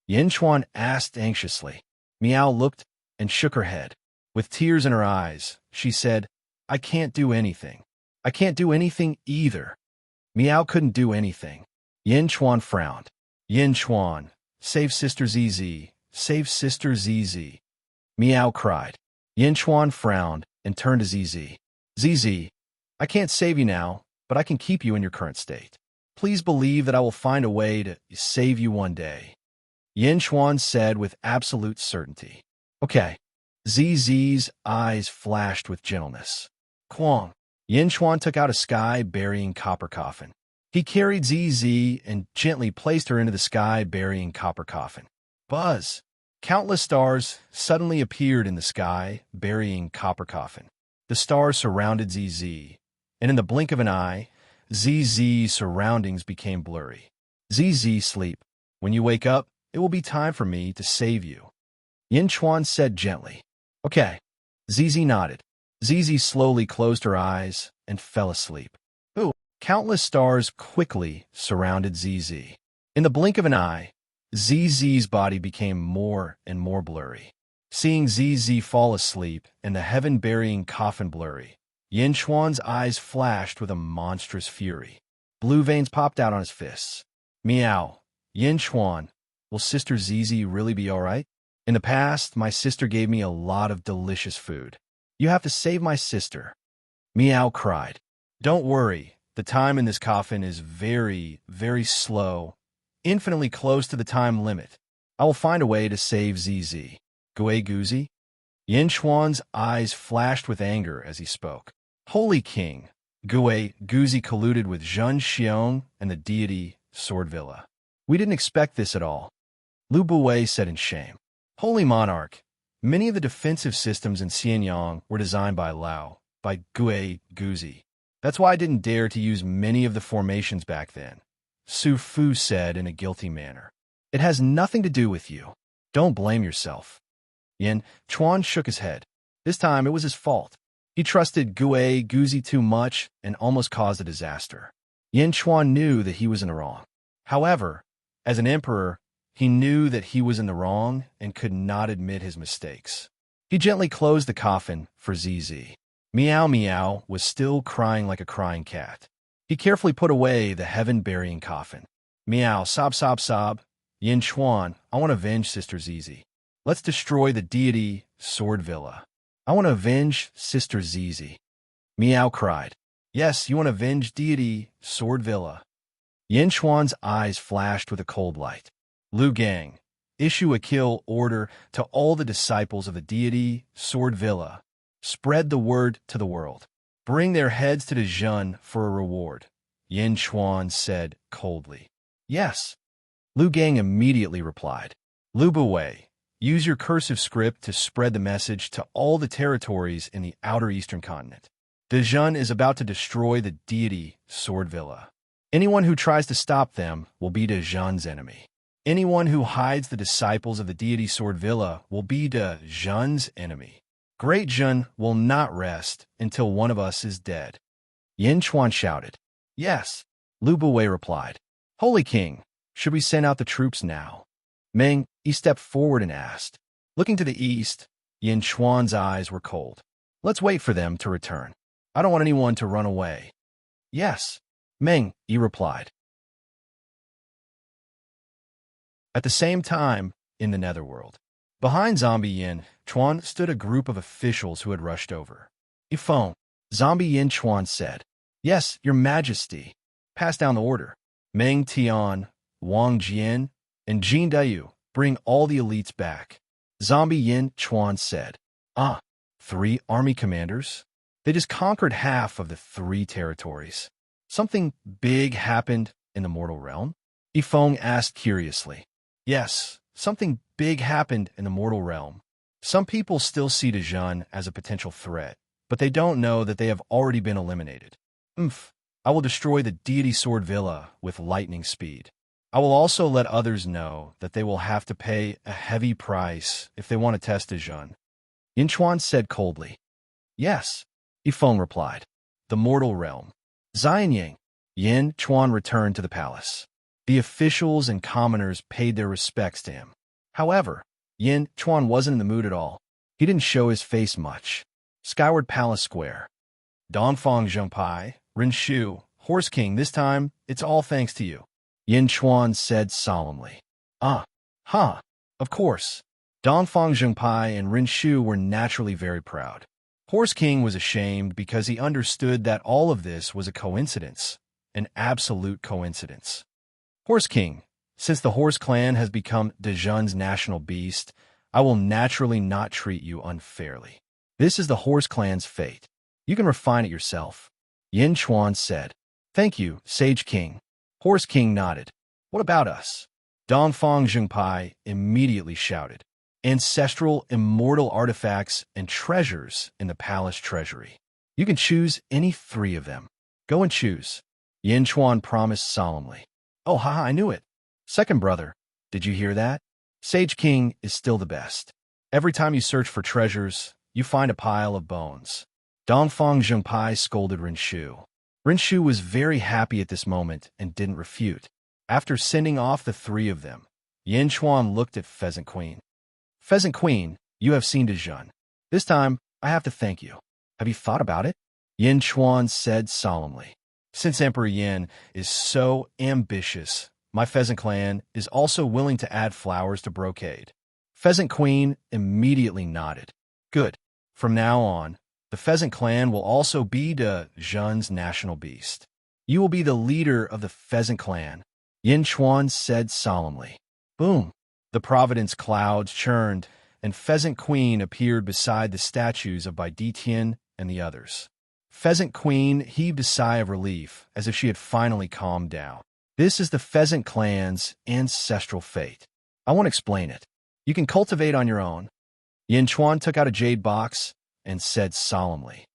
Yin Chuan asked anxiously. Meow looked and shook her head. With tears in her eyes, she said, I can't do anything. I can't do anything either. Meow couldn't do anything. Yin Chuan frowned. Yin Chuan, save Sister ZZ, save Sister ZZ. Meow cried. Yin Chuan frowned and turned to ZZ. ZZ, I can't save you now, but I can keep you in your current state. Please believe that I will find a way to save you one day. Yin Chuan said with absolute certainty. Okay. ZZ's eyes flashed with gentleness. Quang. Yin Chuan took out a sky-burying copper coffin. He carried ZZ and gently placed her into the sky-burying copper coffin. Buzz! Countless stars suddenly appeared in the sky, burying copper coffin. The stars surrounded ZZ, and in the blink of an eye, ZZ's surroundings became blurry. ZZ, sleep. When you wake up, it will be time for me to save you. Yin Chuan said gently. Okay. ZZ nodded. ZZ slowly closed her eyes and fell asleep. Ooh! Countless stars quickly surrounded ZZ. In the blink of an eye, ZZ's body became more and more blurry. Seeing ZZ fall asleep and the heaven-burying coffin blurry, Yin Chuan's eyes flashed with a monstrous fury. Blue veins popped out on his fists. Meow. Yin Chuan, will Sister ZZ really be all right? In the past, my sister gave me a lot of delicious food. You have to save my sister. Meow cried. Don't worry, the time in this coffin is very, very slow, infinitely close to the time limit. I will find a way to save ZZ. Gui Guzi? Yin Chuan's eyes flashed with anger as he spoke. Holy King, Gui Guzi colluded with Zhun Xiong and the deity Sword Villa. We didn't expect this at all. Lu Buwei said in shame. Holy Monarch, many of the defensive systems in Xianyang were designed by Lao, by Gui Guzi. That's why I didn't dare to use many of the formations back then. Su Fu said in a guilty manner. It has nothing to do with you. Don't blame yourself. Yin Chuan shook his head. This time it was his fault. He trusted Gui Guzi too much and almost caused a disaster. Yin Chuan knew that he was in the wrong. However, as an emperor, he knew that he was in the wrong and could not admit his mistakes. He gently closed the coffin for ZZ. Meow was still crying like a crying cat. He carefully put away the heaven-burying coffin. Meow, sob. Yin Chuan, I want to avenge Sister ZZ. Let's destroy the deity Sword Villa. I want to avenge Sister ZZ. Meow cried. Yes, you want to avenge deity Sword Villa. Yin Chuan's eyes flashed with a cold light. Lu Gang, issue a kill order to all the disciples of the deity Sword Villa. Spread the word to the world. Bring their heads to the Zhun for a reward. Yin Chuan said coldly. Yes. Lu Gang immediately replied. Lu Buwei, use your cursive script to spread the message to all the territories in the outer eastern continent. The Zhun is about to destroy the deity Sword Villa. Anyone who tries to stop them will be the Zhun's enemy. Anyone who hides the disciples of the deity Sword Villa will be the Zhun's enemy. Great Zhun will not rest until one of us is dead. Yin Chuan shouted. Yes. Lu Buwei replied. Holy King, should we send out the troops now? Meng, he stepped forward and asked. Looking to the east, Yin Chuan's eyes were cold. Let's wait for them to return. I don't want anyone to run away. Yes. Meng, he replied. At the same time, in the netherworld, behind Zombie Yin Chuan stood a group of officials who had rushed over. Ifeng, Zombie Yin Chuan said, Yes, Your Majesty. Pass down the order. Meng Tian, Wang Jian, and Jin Dayu, bring all the elites back. Zombie Yin Chuan said, 3 army commanders? They just conquered half of the 3 territories. Something big happened in the mortal realm? Yifeng asked curiously. Yes, something big happened in the mortal realm. Some people still see Dejun as a potential threat, but they don't know that they have already been eliminated. I will destroy the deity sword villa with lightning speed. I will also let others know that they will have to pay a heavy price if they want to test Dejun. Yin Chuan said coldly. Yes, Yifeng replied. The mortal realm. Xianying. Yin Chuan returned to the palace. The officials and commoners paid their respects to him. However, Yin Chuan wasn't in the mood at all. He didn't show his face much. Skyward Palace Square. Dongfang Zhengpai, Ren Shu, Horse King, this time, it's all thanks to you. Yin Chuan said solemnly. Of course. Dongfang Zhengpai and Ren Shu were naturally very proud. Horse King was ashamed because he understood that all of this was a coincidence, an absolute coincidence. Horse King, since the Horse Clan has become Dejun's national beast, I will naturally not treat you unfairly. This is the Horse Clan's fate. You can refine it yourself. Yin Chuan said. Thank you, Sage King. Horse King nodded. What about us? Dongfang Zhengpai immediately shouted. Ancestral immortal artifacts and treasures in the palace treasury. You can choose any 3 of them. Go and choose. Yin Chuan promised solemnly. Oh, haha, I knew it. Second brother, did you hear that? Sage King is still the best. Every time you search for treasures, you find a pile of bones. Dongfang Zhengpai scolded Ren Shu. Ren Shu was very happy at this moment and didn't refute. After sending off the 3 of them, Yin Chuan looked at Pheasant Queen. Pheasant Queen, you have seen Dejun. This time, I have to thank you. Have you thought about it? Yin Chuan said solemnly. Since Emperor Yin is so ambitious, my Pheasant Clan is also willing to add flowers to brocade. Pheasant Queen immediately nodded. Good. From now on, the Pheasant Clan will also be Dejun's national beast. You will be the leader of the Pheasant Clan, Yin Chuan said solemnly. Boom! The Providence clouds churned, and Pheasant Queen appeared beside the statues of Bai Ditian and the others. Pheasant Queen heaved a sigh of relief, as if she had finally calmed down. This is the Pheasant Clan's ancestral fate. I won't explain it. You can cultivate on your own. Yin Chuan took out a jade box and said solemnly.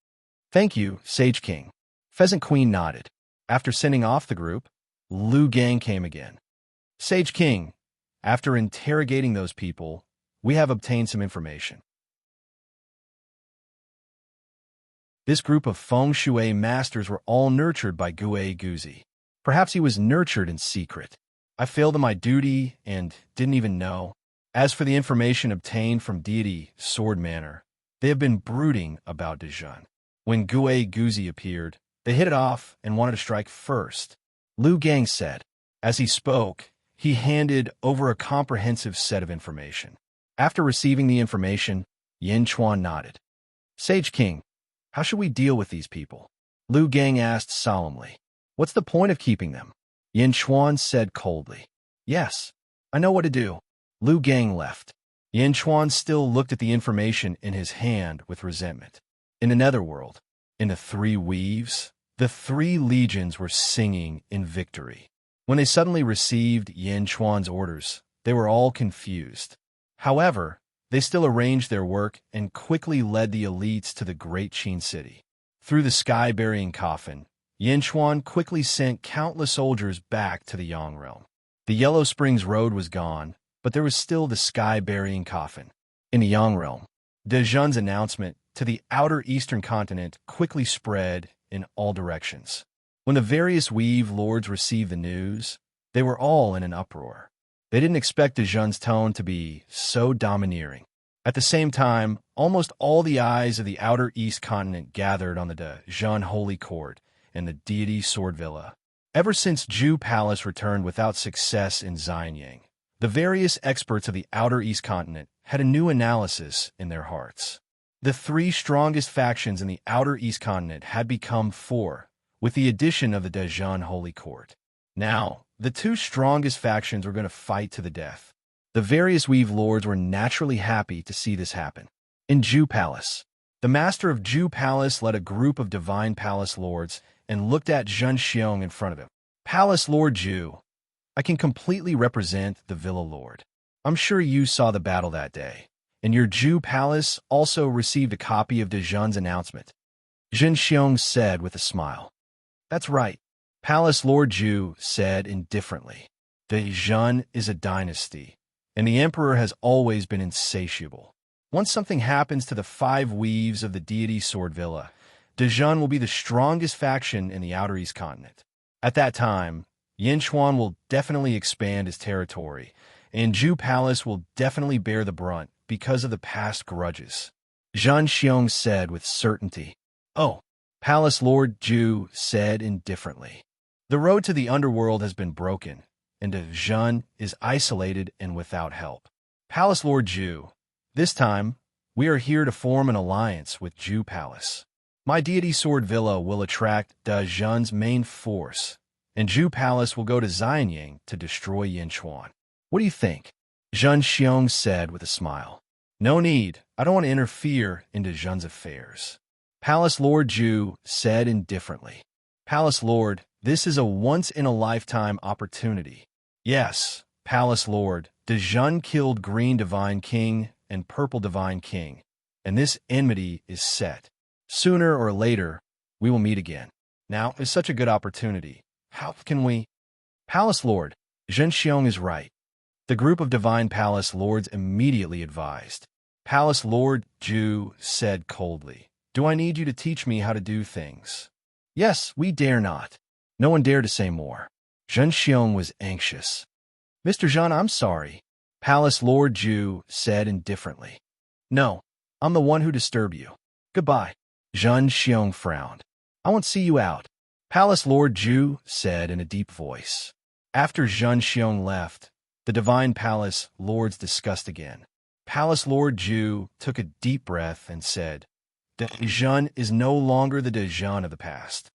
Thank you, Sage King. Pheasant Queen nodded. After sending off the group, Lu Gang came again. Sage King, after interrogating those people, we have obtained some information. This group of feng shui masters were all nurtured by Gue Guzi. Perhaps he was nurtured in secret. I failed in my duty and didn't even know. As for the information obtained from deity Sword Manor, they have been brooding about Dejun. When Gue Guzi appeared, they hit it off and wanted to strike first. Lu Gang said. As he spoke, he handed over a comprehensive set of information. After receiving the information, Yin Chuan nodded. Sage King, how should we deal with these people? Lu Gang asked solemnly. What's the point of keeping them? Yin Chuan said coldly. Yes, I know what to do. Lu Gang left. Yin Chuan still looked at the information in his hand with resentment. In the netherworld, in the 3 weaves, the 3 legions were singing in victory. When they suddenly received Yin Chuan's orders, they were all confused. However, they still arranged their work and quickly led the elites to the great Qin city. Through the sky-burying coffin, Yin Chuan quickly sent countless soldiers back to the Yang realm. The Yellow Springs Road was gone, but there was still the sky-burying coffin. In the Yang realm, Dejun's announcement to the outer eastern continent quickly spread in all directions. When the various weave lords received the news, they were all in an uproar. They didn't expect Dejun's tone to be so domineering. At the same time, almost all the eyes of the outer east continent gathered on the Dejun Holy Court and the deity Sword Villa. Ever since Ju Palace returned without success in Xianying, the various experts of the outer east continent had a new analysis in their hearts. The 3 strongest factions in the outer east continent had become 4, with the addition of the Dejun Holy Court. Now, the 2 strongest factions were going to fight to the death. The various weave lords were naturally happy to see this happen. In Ju Palace, The master of Ju Palace led a group of divine palace lords and looked at Zhen Xiong in front of him. Palace Lord Ju, I can completely represent the Villa Lord. I'm sure you saw the battle that day, and your Ju Palace also received a copy of De Zhen's announcement. Zhen Xiong said with a smile. That's right, Palace Lord Ju said indifferently. De Zhen is a dynasty, and the emperor has always been insatiable. Once something happens to the 5 weaves of the deity Sword Villa, De Zhen will be the strongest faction in the Outer East continent. At that time, Yinchuan will definitely expand his territory, and Ju Palace will definitely bear the brunt because of the past grudges. Zhen Xiong said with certainty. Oh, Palace Lord Ju said indifferently. The road to the underworld has been broken, and De Zhen is isolated and without help. Palace Lord Ju, this time, we are here to form an alliance with Ju Palace. My deity Sword Villa will attract De Zhen's main force, and Ju Palace will go to Xianying to destroy Yinchuan. What do you think? Zhen Xiong said with a smile. No need, I don't want to interfere in De Zhen's affairs. Palace Lord Ju said indifferently. Palace Lord, this is a once-in-a-lifetime opportunity. Yes, Palace Lord, De Zhen killed Green Divine King and Purple Divine King, and this enmity is set. Sooner or later, we will meet again. Now is such a good opportunity. How can we? Palace Lord, Zhen Xiong is right. The group of divine palace lords immediately advised. Palace Lord Ju said coldly, do I need you to teach me how to do things? Yes, we dare not. No one dared to say more. Zhen Xiong was anxious. Mr. Zhen, I'm sorry. Palace Lord Ju said indifferently. No, I'm the one who disturbed you. Goodbye. Zhen Xiong frowned. I won't see you out. Palace Lord Ju said in a deep voice. After Zhen Xiong left, the divine palace lords discussed again. Palace Lord Ju took a deep breath and said, De Zhen is no longer the De Zhen of the past.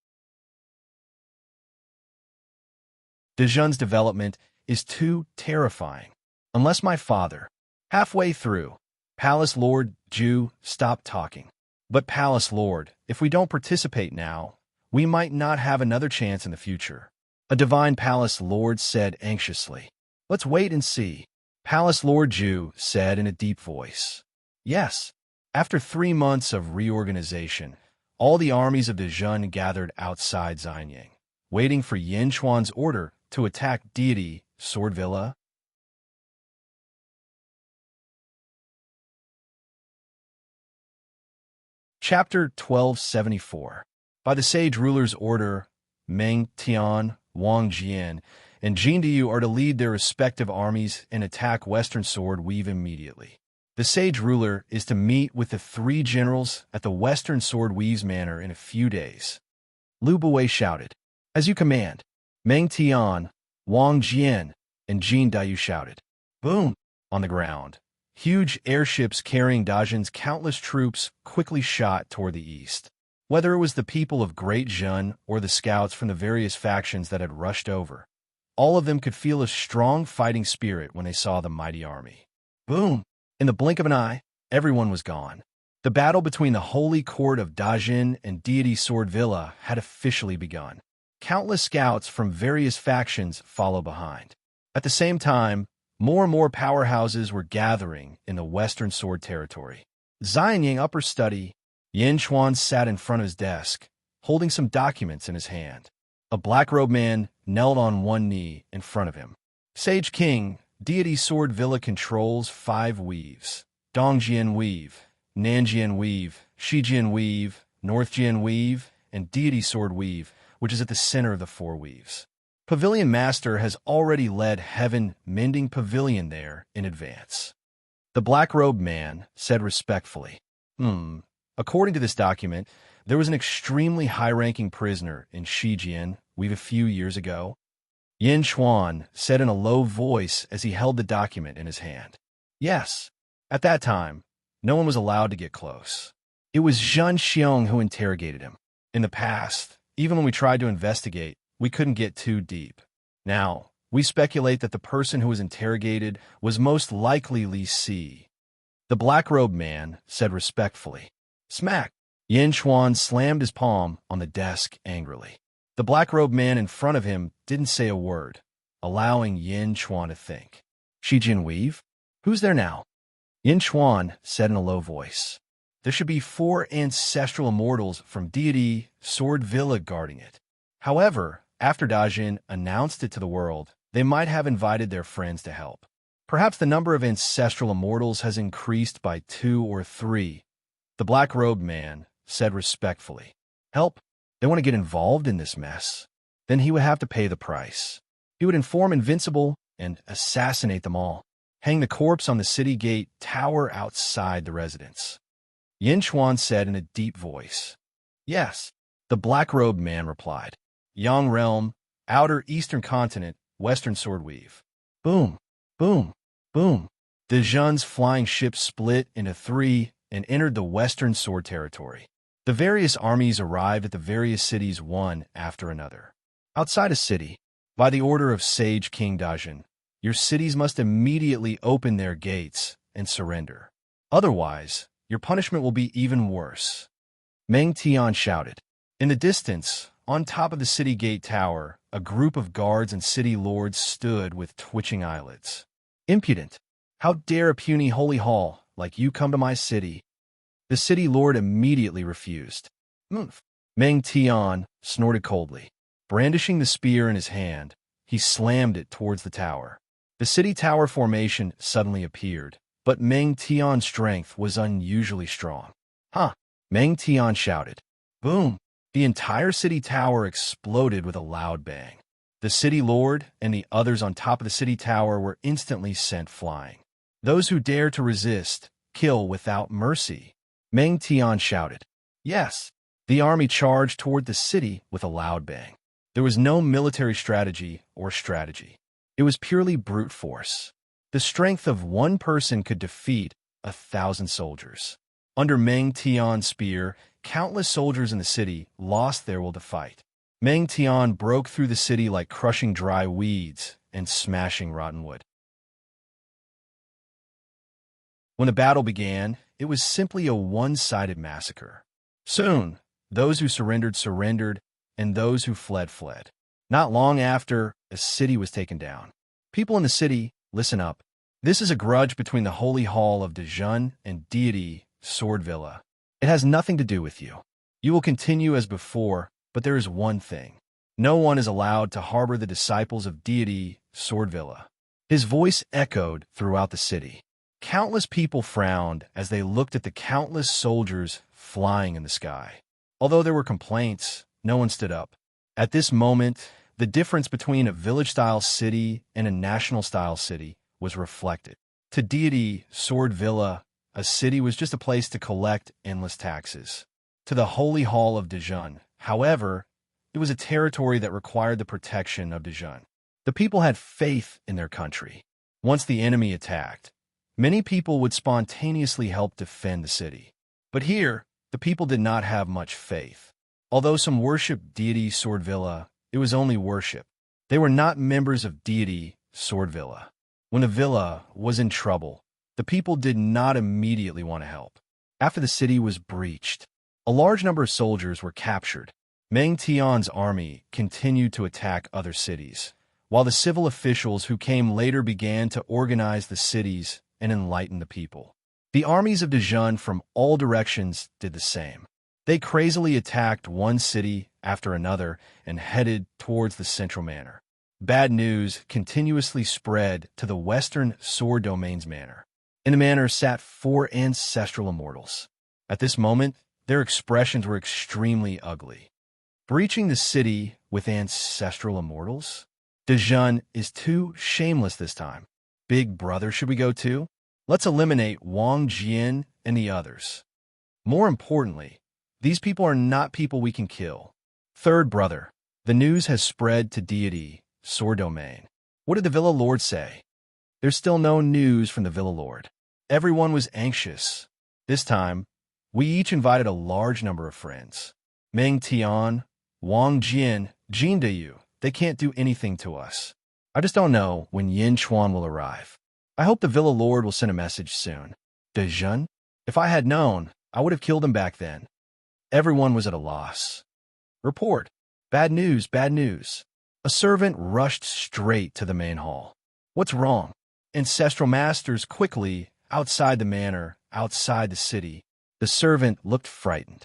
De Zhen's development is too terrifying. Unless my father. Halfway through, Palace Lord Ju stopped talking. But Palace Lord, if we don't participate now, we might not have another chance in the future. A divine palace lord said anxiously. Let's wait and see. Palace Lord Ju said in a deep voice. Yes. After 3 months of reorganization, all the armies of De Zhen gathered outside Xianying, waiting for Yinchuan's order to attack deity Sword Villa. Chapter 1274. By the sage ruler's order, Meng Tian, Wang Jian, and Jin Diyu are to lead their respective armies and attack Western Sword Weave immediately. The sage ruler is to meet with the 3 generals at the Western Sword Weave's manor in a few days. Lu Buwei shouted, As you command. Meng Tian, Wang Jian, and Jin Diyu shouted. Boom! On the ground. Huge airships carrying Dazhen's countless troops quickly shot toward the east. Whether it was the people of Great Zhen or the scouts from the various factions that had rushed over, all of them could feel a strong fighting spirit when they saw the mighty army. Boom! In the blink of an eye, everyone was gone. The battle between the holy court of Dazhen and deity Sword Villa had officially begun. Countless scouts from various factions followed behind. At the same time, more and more powerhouses were gathering in the Western Sword territory. Xianying upper study, Yinchuan sat in front of his desk, holding some documents in his hand. A black-robed man knelt on one knee in front of him. Sage King, deity Sword Villa controls 5 weaves. Dongjian Weave, Nanjian Weave, Shijian Weave, Northjian Weave, and deity Sword Weave, which is at the center of the 4 weaves. Pavilion Master has already led Heaven Mending Pavilion there in advance. The black-robed man said respectfully, According to this document, there was an extremely high-ranking prisoner in Shijian Weave a few years ago. Yinchuan said in a low voice as he held the document in his hand. Yes, at that time, no one was allowed to get close. It was Zhen Xiong who interrogated him. In the past, even when we tried to investigate, we couldn't get too deep. Now, we speculate that the person who was interrogated was most likely Li Si. The black-robed man said respectfully. Smack! Yin Chuan slammed his palm on the desk angrily. The black-robed man in front of him didn't say a word, allowing Yin Chuan to think. Shi Jinweave? Who's there now? Yin Chuan said in a low voice. There should be 4 ancestral immortals from deity Sword Villa guarding it. However, after Dajin announced it to the world, they might have invited their friends to help. Perhaps the number of ancestral immortals has increased by 2 or 3. The black-robed man said respectfully. Help? They want to get involved in this mess. Then he would have to pay the price. He would inform Invincible and assassinate them all, hang the corpse on the city gate tower outside the residence. Yin Chuan said in a deep voice. Yes, the black-robed man replied. Yang Realm, Outer Eastern Continent, Western Swordweave. Boom, boom, boom. Dejun's flying ship split into 3 and entered the Western Sword Territory. The various armies arrived at the various cities one after another. Outside a city, by the order of Sage King Dajin, your cities must immediately open their gates and surrender. Otherwise, your punishment will be even worse. Meng Tian shouted. In the distance, on top of the city gate tower, a group of guards and city lords stood with twitching eyelids. Impudent! How dare a puny holy hall like you come to my city? The city lord immediately refused. Meng Tian snorted coldly. Brandishing the spear in his hand, he slammed it towards the tower. The city tower formation suddenly appeared, but Meng Tian's strength was unusually strong. Huh! Meng Tian shouted. Boom! The entire city tower exploded with a loud bang. The city lord and the others on top of the city tower were instantly sent flying. Those who dare to resist, kill without mercy. Meng Tian shouted. Yes! The army charged toward the city with a loud bang. There was no military strategy or strategy. It was purely brute force. The strength of one person could defeat 1,000 soldiers. Under Meng Tian's spear, countless soldiers in the city lost their will to fight. Meng Tian broke through the city like crushing dry weeds and smashing rotten wood. When the battle began, it was simply a one-sided massacre. Soon, those who surrendered surrendered, and those who fled fled. Not long after, a city was taken down. People in the city, listen up. This is a grudge between the Holy Hall of Dejun and deity Sword Villa. It has nothing to do with you. You will continue as before, but there is one thing. No one is allowed to harbor the disciples of deity Sword Villa. His voice echoed throughout the city. Countless people frowned as they looked at the countless soldiers flying in the sky. Although there were complaints, no one stood up. At this moment, the difference between a village-style city and a national-style city was reflected. To deity Sword Villa, a city was just a place to collect endless taxes. To the Holy Hall of Dejun, however, it was a territory that required the protection of Dejun. The people had faith in their country. Once the enemy attacked, many people would spontaneously help defend the city. But here, the people did not have much faith. Although some worshiped deity Sword Villa, it was only worship. They were not members of deity Sword Villa. When a villa was in trouble, the people did not immediately want to help. After the city was breached, a large number of soldiers were captured. Meng Tian's army continued to attack other cities, while the civil officials who came later began to organize the cities and enlighten the people. The armies of Dejun from all directions did the same. They crazily attacked one city after another and headed towards the central manor. Bad news continuously spread to the western Sword Domain's manor. In the manor sat 4 ancestral immortals. At this moment, their expressions were extremely ugly. Breaching the city with ancestral immortals? Dejun is too shameless this time. Big brother, should we go too? Let's eliminate Wang Jian and the others. More importantly, these people are not people we can kill. Third brother, the news has spread to deity Sword Domain. What did the Villa Lord say? There's still no news from the Villa Lord. Everyone was anxious. This time, we each invited a large number of friends. Meng Tian, Wang Jian, Jin Deyu, they can't do anything to us. I just don't know when Yin Chuan will arrive. I hope the Villa Lord will send a message soon. Dejun? If I had known, I would have killed him back then. Everyone was at a loss. Report. Bad news, bad news. A servant rushed straight to the main hall. What's wrong? Ancestral masters quickly, outside the manor, outside the city. The servant looked frightened.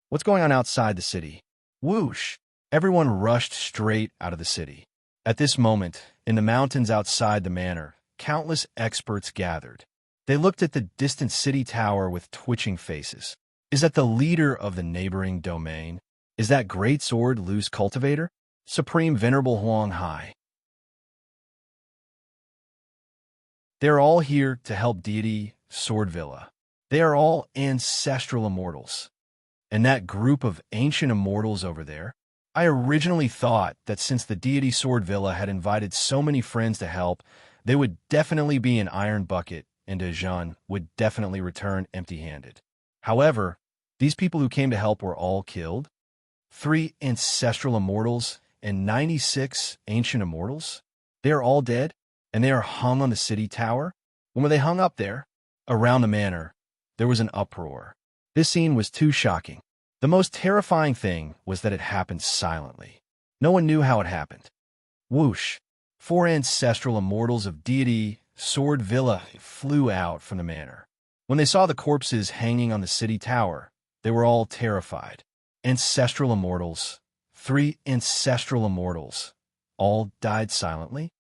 What's going on outside the city? Whoosh! Everyone rushed straight out of the city. At this moment, in the mountains outside the manor, countless experts gathered. They looked at the distant city tower with twitching faces. Is that the leader of the neighboring domain? Is that great sword Lu's cultivator? Supreme Venerable Huang Hai. They are all here to help deity Sword Villa. They are all ancestral immortals. And that group of ancient immortals over there, I originally thought that since the deity Sword Villa had invited so many friends to help, they would definitely be an iron bucket and Dejan would definitely return empty-handed. However, these people who came to help were all killed. 3 ancestral immortals and 96 ancient immortals. They are all dead, and they are hung on the city tower. When were they hung up there? Around the manor, there was an uproar. This scene was too shocking. The most terrifying thing was that it happened silently. No one knew how it happened. Whoosh! 4 ancestral immortals of deity Sword Villa flew out from the manor. When they saw the corpses hanging on the city tower, they were all terrified. Ancestral immortals, 3 ancestral immortals, all died silently?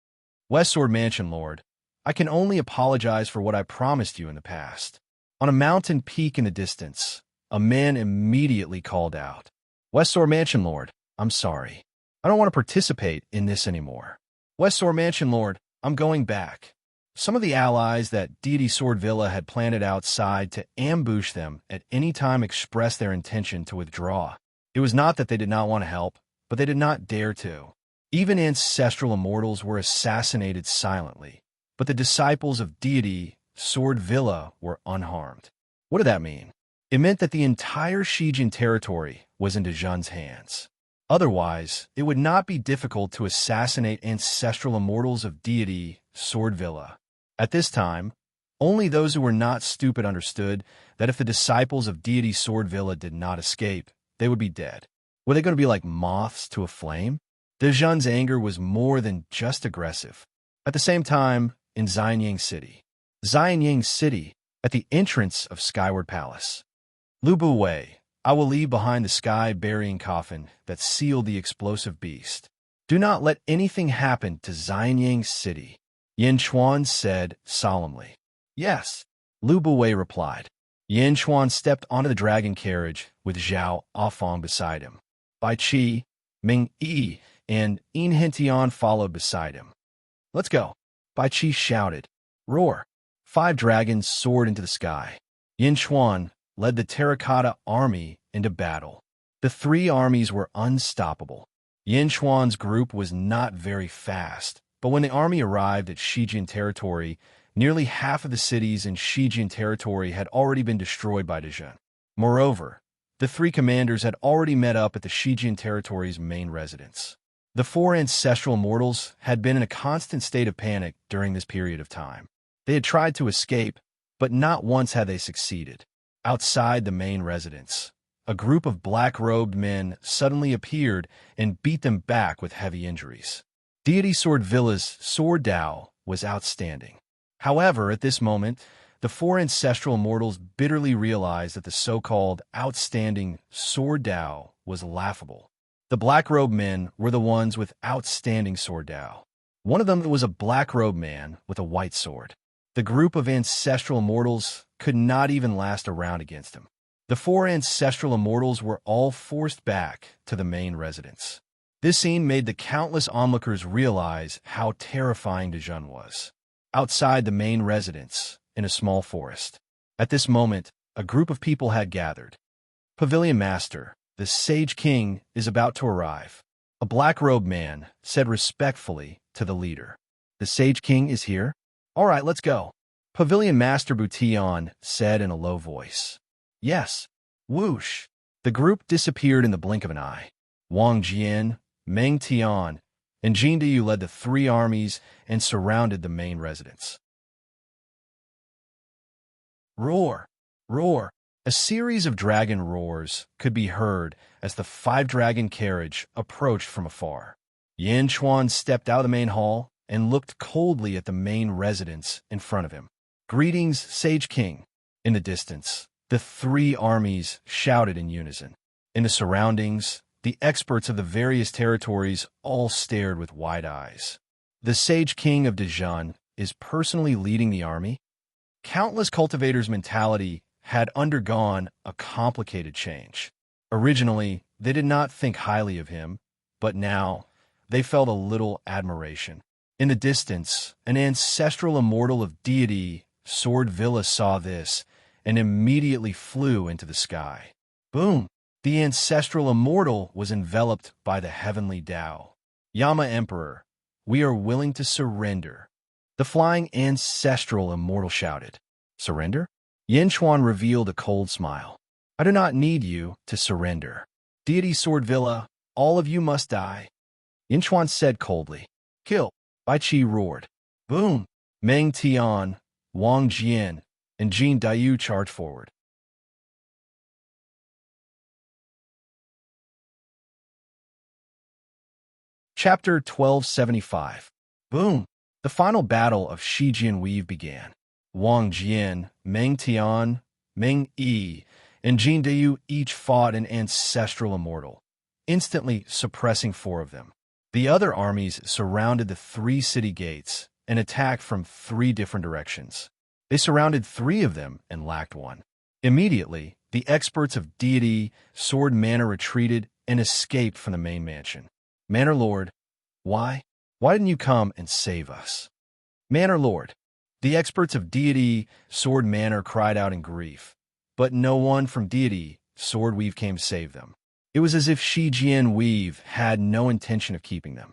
West Sword Mansion Lord, I can only apologize for what I promised you in the past. On a mountain peak in the distance, a man immediately called out. West Sword Mansion Lord, I'm sorry. I don't want to participate in this anymore. West Sword Mansion Lord, I'm going back. Some of the allies that deity Sword Villa had planted outside to ambush them at any time expressed their intention to withdraw. It was not that they did not want to help, but they did not dare to. Even ancestral immortals were assassinated silently, but the disciples of deity Sword Villa were unharmed. What did that mean? It meant that the entire Shijin territory was in Dejan's hands. Otherwise, it would not be difficult to assassinate ancestral immortals of deity Sword Villa. At this time, only those who were not stupid understood that if the disciples of deity Sword Villa did not escape, they would be dead. Were they going to be like moths to a flame? Dejan's anger was more than just aggressive. At the same time, in Xianyang City, at the entrance of Skyward Palace. Lu Buwei, I will leave behind the sky-burying coffin that sealed the explosive beast. Do not let anything happen to Xianyang City, Yin Chuan said solemnly. Yes, Lu Buwei replied. Yin Chuan stepped onto the dragon carriage with Zhao Afong beside him. Bai Qi, Ming Yi, and Yin Hentian followed beside him. Let's go, Bai Qi shouted. Roar! 5 dragons soared into the sky. Yin Chuan led the terracotta army into battle. The 3 armies were unstoppable. Yin Chuan's group was not very fast, but when the army arrived at Shijin territory, nearly half of the cities in Shijin territory had already been destroyed by Dejan. Moreover, the 3 commanders had already met up at the Shijin territory's main residence. The 4 ancestral immortals had been in a constant state of panic during this period of time. They had tried to escape, but not once had they succeeded. Outside the main residence, a group of black-robed men suddenly appeared and beat them back with heavy injuries. Deity Sword Villa's Sword Dao was outstanding. However, at this moment, the 4 ancestral immortals bitterly realized that the so-called outstanding Sword Dao was laughable. The black-robed men were the ones with outstanding Sword Dao. One of them was a black-robed man with a white sword. The group of ancestral immortals could not even last a round against him. The 4 ancestral immortals were all forced back to the main residence. This scene made the countless onlookers realize how terrifying Dejan was. Outside the main residence, in a small forest. At this moment, a group of people had gathered. Pavilion Master, the Sage King, is about to arrive. A black-robed man said respectfully to the leader. The Sage King is here? All right, let's go. Pavilion Master Butian said in a low voice. Yes. Whoosh. The group disappeared in the blink of an eye. Wang Jian, Meng Tian, and Jin Diyu led the 3 armies and surrounded the main residence. Roar! Roar! A series of dragon roars could be heard as the five-dragon carriage approached from afar. Yin Chuan stepped out of the main hall and looked coldly at the main residence in front of him. "Greetings, Sage King." In the distance, the three armies shouted in unison. In the surroundings, the experts of the various territories all stared with wide eyes. The Sage King of Dijon is personally leading the army? Countless cultivators' mentality had undergone a complicated change. Originally, they did not think highly of him, but now they felt a little admiration. In the distance, an ancestral immortal of deity, Sword Villa, saw this and immediately flew into the sky. Boom! The ancestral immortal was enveloped by the heavenly Tao. "Yama Emperor, we are willing to surrender." The flying ancestral immortal shouted. "Surrender?" Yin Chuan revealed a cold smile. "I do not need you to surrender. Deity Sword Villa, all of you must die." Yin Chuan said coldly. "Kill!" Bai Qi roared. Boom! Meng Tian, Wang Jian, and Jin Dayu charged forward. Chapter 1275. Boom! The final battle of Shijian Weave began. Wang Jian, Meng Tian, Meng Yi, and Jin Dayu each fought an ancestral immortal, instantly suppressing four of them. The other armies surrounded the three city gates and attacked from three different directions. They surrounded three of them and lacked one. Immediately, the experts of deity Sword Manor retreated and escaped from the main mansion. "Manor Lord, why didn't you come and save us?" "Manor Lord," the experts of deity Sword Manor cried out in grief, but no one from deity Sword Weave came to save them. It was as if Shijian Weave had no intention of keeping them.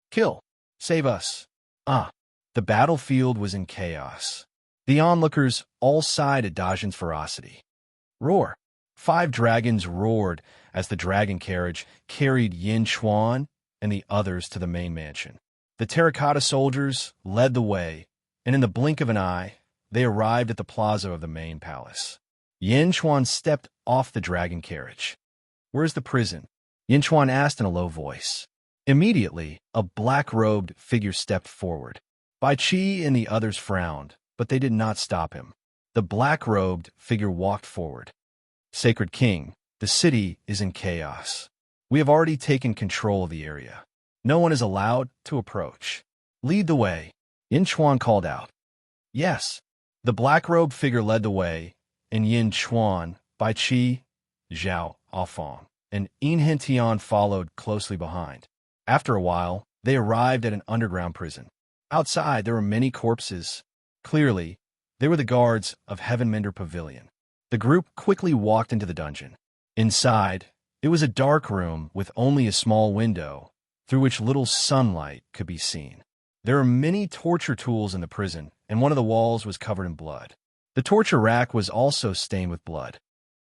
"Kill! Save us!" The battlefield was in chaos. The onlookers all sighed at Dajin's ferocity. "Roar!" 5 dragons roared as the dragon carriage carried Yin Chuan and the others to the main mansion. The terracotta soldiers led the way, and in the blink of an eye, they arrived at the plaza of the main palace. Yin Chuan stepped off the dragon carriage. "Where's the prison?" Yin Chuan asked in a low voice. Immediately, a black-robed figure stepped forward. Bai Qi and the others frowned, but they did not stop him. The black-robed figure walked forward. "Sacred King, the city is in chaos. We have already taken control of the area. No one is allowed to approach. Lead the way," Yin Chuan called out. "Yes." The black-robed figure led the way, and Yin Chuan, Bai Qi, Zhao Afong, and Tian followed closely behind. After a while, they arrived at an underground prison. Outside, there were many corpses. Clearly, they were the guards of Heavenmender Pavilion. The group quickly walked into the dungeon. Inside, it was a dark room with only a small window, through which little sunlight could be seen. There were many torture tools in the prison, and one of the walls was covered in blood. The torture rack was also stained with blood.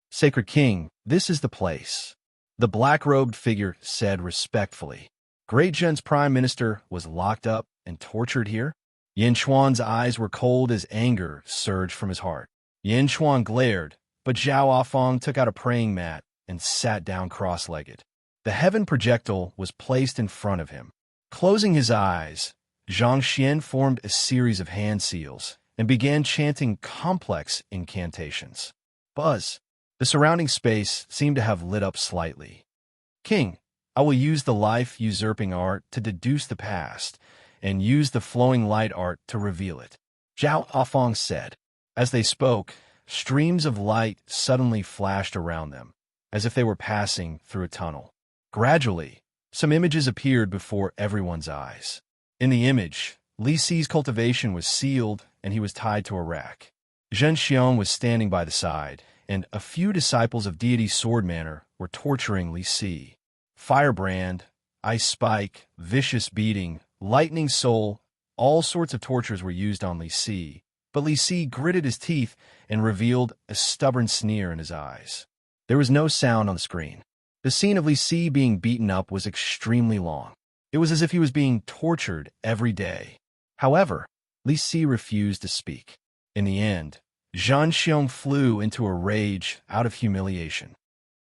"Sacred King, this is the place," the black-robed figure said respectfully. "Great Zhen's prime minister was locked up and tortured here?" Yin Chuan's eyes were cold as anger surged from his heart. Yin Chuan glared, but Zhao Afong took out a praying mat and sat down cross-legged. The heaven projectile was placed in front of him. Closing his eyes, Zhang Xian formed a series of hand seals and began chanting complex incantations. Buzz! The surrounding space seemed to have lit up slightly. "King, I will use the life-usurping art to deduce the past, and use the flowing light art to reveal it," Zhao Afong said. As they spoke, streams of light suddenly flashed around them, as if they were passing through a tunnel. Gradually, some images appeared before everyone's eyes. In the image, Li Si's cultivation was sealed, and he was tied to a rack. Zhen Xiong was standing by the side, and a few disciples of deity Sword Manor were torturing Li Si. Firebrand, ice spike, vicious beating, lightning soul, all sorts of tortures were used on Li Si, but Li Si gritted his teeth and revealed a stubborn sneer in his eyes. There was no sound on the screen. The scene of Li Si being beaten up was extremely long. It was as if he was being tortured every day. However, Li Si refused to speak. In the end, Zhan Xiong flew into a rage out of humiliation.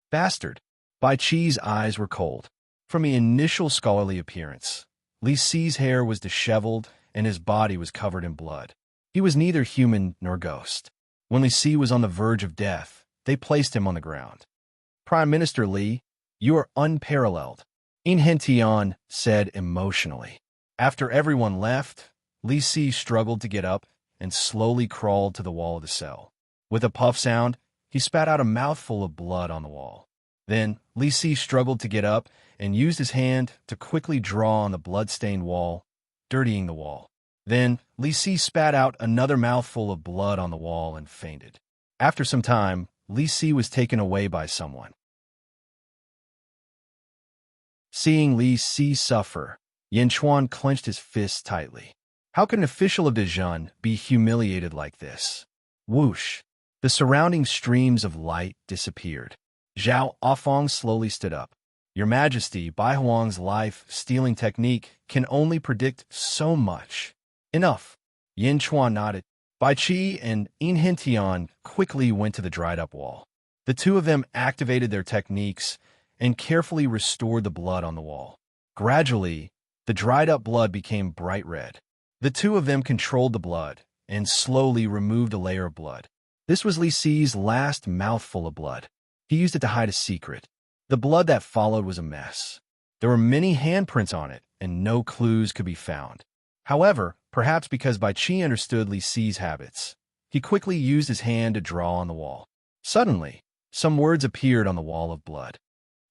Bastard! Bai Qi's eyes were cold. From the initial scholarly appearance, Li Si's hair was disheveled and his body was covered in blood. He was neither human nor ghost. When Li Si was on the verge of death, they placed him on the ground. Prime Minister Li, you are unparalleled, In Hentian said emotionally. After everyone left, Li Si struggled to get up and slowly crawled to the wall of the cell. With a puff sound, he spat out a mouthful of blood on the wall. Then, Li Si struggled to get up and used his hand to quickly draw on the blood-stained wall, dirtying the wall. Then, Li Si spat out another mouthful of blood on the wall and fainted. After some time, Li Si was taken away by someone. Seeing Li Si suffer, Yan Chuan clenched his fists tightly. How could an official of Dezhun be humiliated like this? Whoosh! The surrounding streams of light disappeared. Zhao Afong slowly stood up. Your Majesty, Bai Huang's life-stealing technique can only predict so much. Enough. Yin Chuan nodded. Bai Qi and In Hentian quickly went to the dried-up wall. The two of them activated their techniques and carefully restored the blood on the wall. Gradually, the dried-up blood became bright red. The two of them controlled the blood and slowly removed a layer of blood. This was Li Si's last mouthful of blood. He used it to hide a secret. The blood that followed was a mess. There were many handprints on it, and no clues could be found. However, perhaps because Bai Qi understood Li Si's habits, he quickly used his hand to draw on the wall. Suddenly, some words appeared on the wall of blood.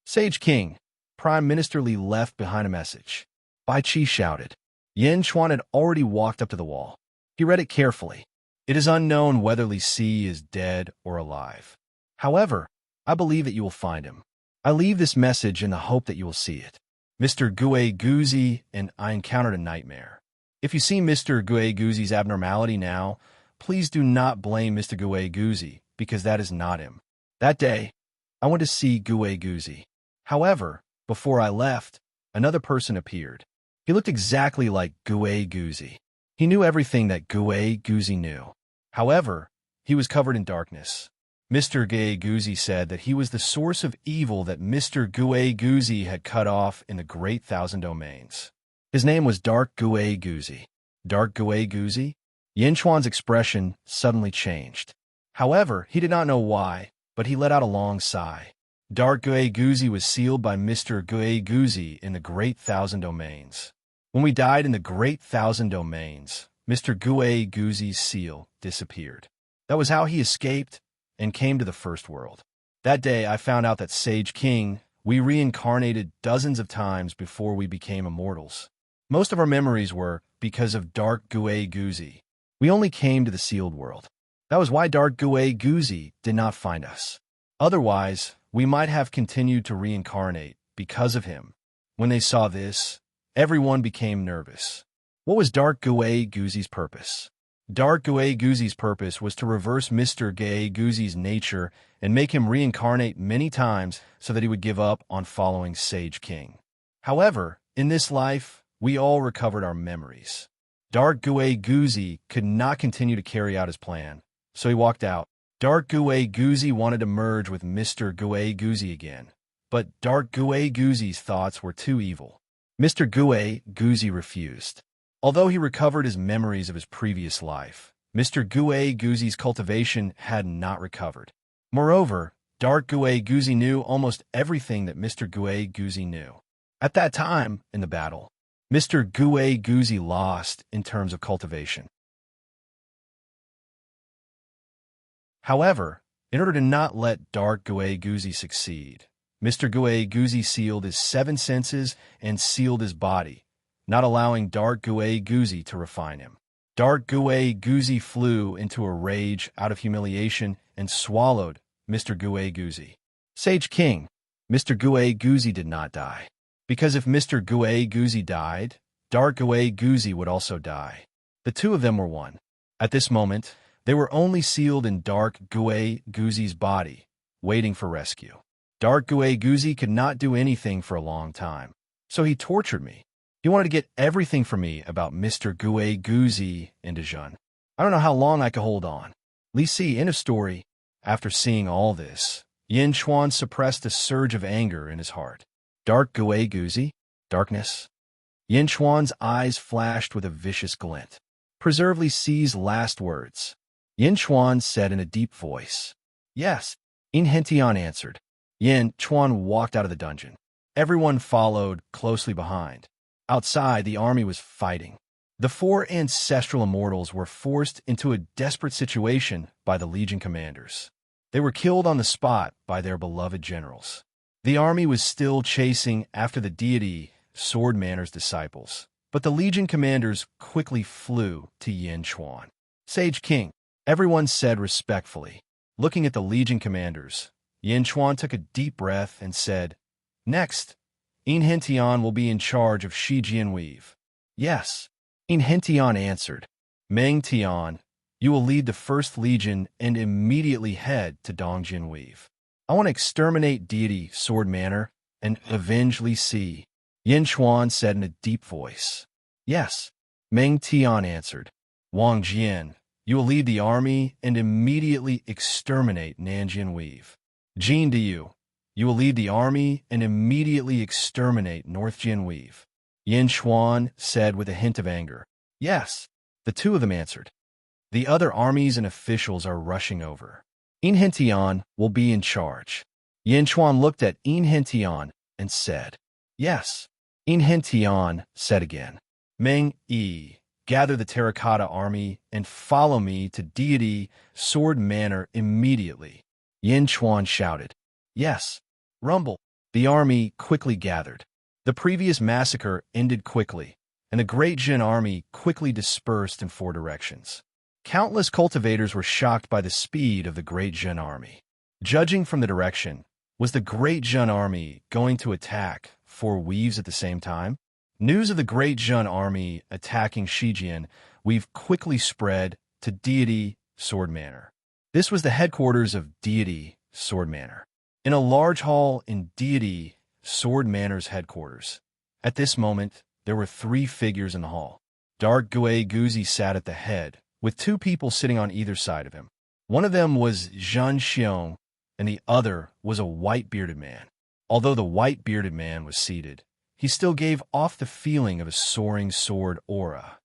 Sage King, Prime Minister Li left behind a message. Bai Qi shouted. Yan Chuan had already walked up to the wall. He read it carefully. It is unknown whether Li Si is dead or alive. However, I believe that you will find him. I leave this message in the hope that you will see it. Mr. Gue Guzi and I encountered a nightmare. If you see Mr. Gue Guzi's abnormality now, please do not blame Mr. Gue Guzi, because that is not him. That day, I went to see Gue Guzi. However, before I left, another person appeared. He looked exactly like Gue Guzi. He knew everything that Gue Guzi knew. However, he was covered in darkness. Mr. Gue Guzi said that he was the source of evil that Mr. Gue Guzi had cut off in the Great Thousand Domains. His name was Dark Gue Guzi. Dark Gue Guzi? Yin Chuan's expression suddenly changed. However, he did not know why, but he let out a long sigh. Dark Gue Guzi was sealed by Mr. Gue Guzi in the Great Thousand Domains. When we died in the Great Thousand Domains, Mr. Gue Guzi's seal disappeared. That was how he escaped and came to the First World. That day, I found out that Sage King, we reincarnated dozens of times before we became immortals. Most of our memories were because of Dark Gue Guzi. We only came to the sealed world. That was why Dark Gue Guzi did not find us. Otherwise, we might have continued to reincarnate because of him. When they saw this, everyone became nervous. What was Dark Gue Guzi's purpose? Dark Gue Guzi's purpose was to reverse Mr. Gue Guzi's nature and make him reincarnate many times so that he would give up on following Sage King. However, in this life, we all recovered our memories. Dark Gue Guzi could not continue to carry out his plan, so he walked out. Dark Gue Guzi wanted to merge with Mr. Gue Guzi again, but Dark Gue Guzi's thoughts were too evil. Mr. Gue Guzi refused. Although he recovered his memories of his previous life, Mr. Gue Guzi's cultivation had not recovered. Moreover, Dark Gue Guzi knew almost everything that Mr. Gue Guzi knew. At that time, in the battle, Mr. Gue Guzi lost in terms of cultivation. However, in order to not let Dark Gue Guzi succeed, Mr. Gue Guzi sealed his 7 senses and sealed his body, not allowing Dark Gue Guzi to refine him. Dark Gue Guzi flew into a rage out of humiliation and swallowed Mr. Gue Guzi. Sage King, Mr. Gue Guzi did not die. Because if Mr. Gue Guzi died, Dark Gue Guzi would also die. The two of them were one. At this moment, they were only sealed in Dark Gue Guzi's body, waiting for rescue. Dark Gue Guzi could not do anything for a long time, so he tortured me. He wanted to get everything from me about Mr. Gue Guzi in Dezhun. I don't know how long I could hold on. Li Si, end of story. After seeing all this, Yin Chuan suppressed a surge of anger in his heart. Dark Gui Guzi? Darkness? Yin Chuan's eyes flashed with a vicious glint. Preserve Li Si's last words. Yin Chuan said in a deep voice. Yes, In Hentian answered. Yin Chuan walked out of the dungeon. Everyone followed closely behind. Outside, the army was fighting. The four ancestral immortals were forced into a desperate situation by the Legion commanders. They were killed on the spot by their beloved generals. The army was still chasing after the deity Sword Manor's disciples, but the Legion commanders quickly flew to Yin Chuan. Sage King, everyone said respectfully. Looking at the Legion commanders, Yin Chuan took a deep breath and said, Next, In Hentian will be in charge of Shi Jianweave. Yes, In Hentian answered. Meng Tian, you will lead the First Legion and immediately head to Dong Jianweave. I want to exterminate deity Sword Manor and avenge Li Si. Yin Chuan said in a deep voice. Yes, Meng Tian answered. Wang Jian, you will lead the army and immediately exterminate Nanjian Weave. Jin Diu, you will lead the army and immediately exterminate North Jin Weave. Yin Chuan said with a hint of anger. Yes, the two of them answered. The other armies and officials are rushing over. In Hentian will be in charge. Yin Chuan looked at In Hentian and said, Yes. In Hentian said again. Meng Yi, gather the terracotta army and follow me to deity Sword Manor immediately. Yin Chuan shouted. Yes. Rumble. The army quickly gathered. The previous massacre ended quickly, and the Great Jin army quickly dispersed in four directions. Countless cultivators were shocked by the speed of the Great Jin army. Judging from the direction, was the Great Jin army going to attack four weaves at the same time? News of the Great Jin army attacking Shijian Weave quickly spread to deity Sword Manor. This was the headquarters of deity Sword Manor. In a large hall in deity Sword Manor's headquarters. At this moment, there were three figures in the hall. Dark Gui Guzi sat at the head, with two people sitting on either side of him. One of them was Zhan Xiong, and the other was a white-bearded man. Although the white-bearded man was seated, he still gave off the feeling of a soaring sword aura.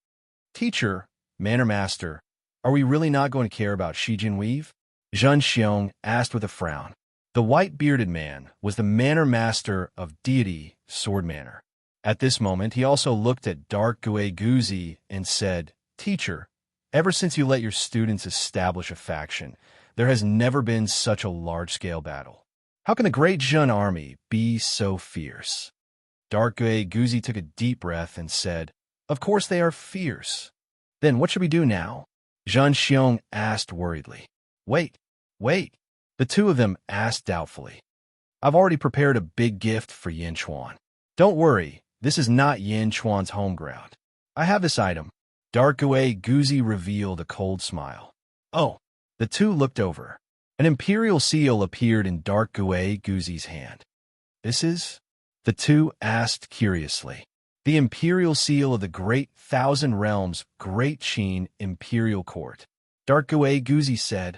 Teacher, Manor Master, are we really not going to care about Shijin Weave? Zhan Xiong asked with a frown. The white-bearded man was the Manor Master of deity Sword Manor. At this moment, he also looked at Dark Gui Guzi and said, Teacher, ever since you let your students establish a faction, there has never been such a large-scale battle. How can the Great Jin army be so fierce? Dark Gui Guzi took a deep breath and said, Of course they are fierce. Then what should we do now? Zhan Xiong asked worriedly. Wait. The two of them asked doubtfully. I've already prepared a big gift for Yin Chuan. Don't worry, this is not Yin Chuan's home ground. I have this item. Dark Gui Guzi revealed a cold smile. Oh, the two looked over. An imperial seal appeared in Dark Gui Guzi's hand. This is? The two asked curiously. The imperial seal of the Great Thousand Realms Great Qin Imperial Court. Dark Gui Guzi said.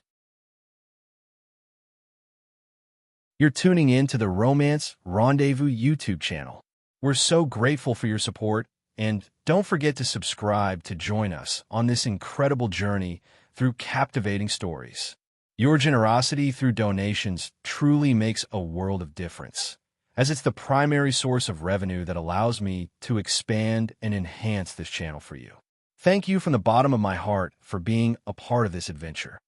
You're tuning in to the Romance Rendezvous YouTube channel. We're so grateful for your support, and don't forget to subscribe to join us on this incredible journey through captivating stories. Your generosity through donations truly makes a world of difference, as it's the primary source of revenue that allows me to expand and enhance this channel for you. Thank you from the bottom of my heart for being a part of this adventure.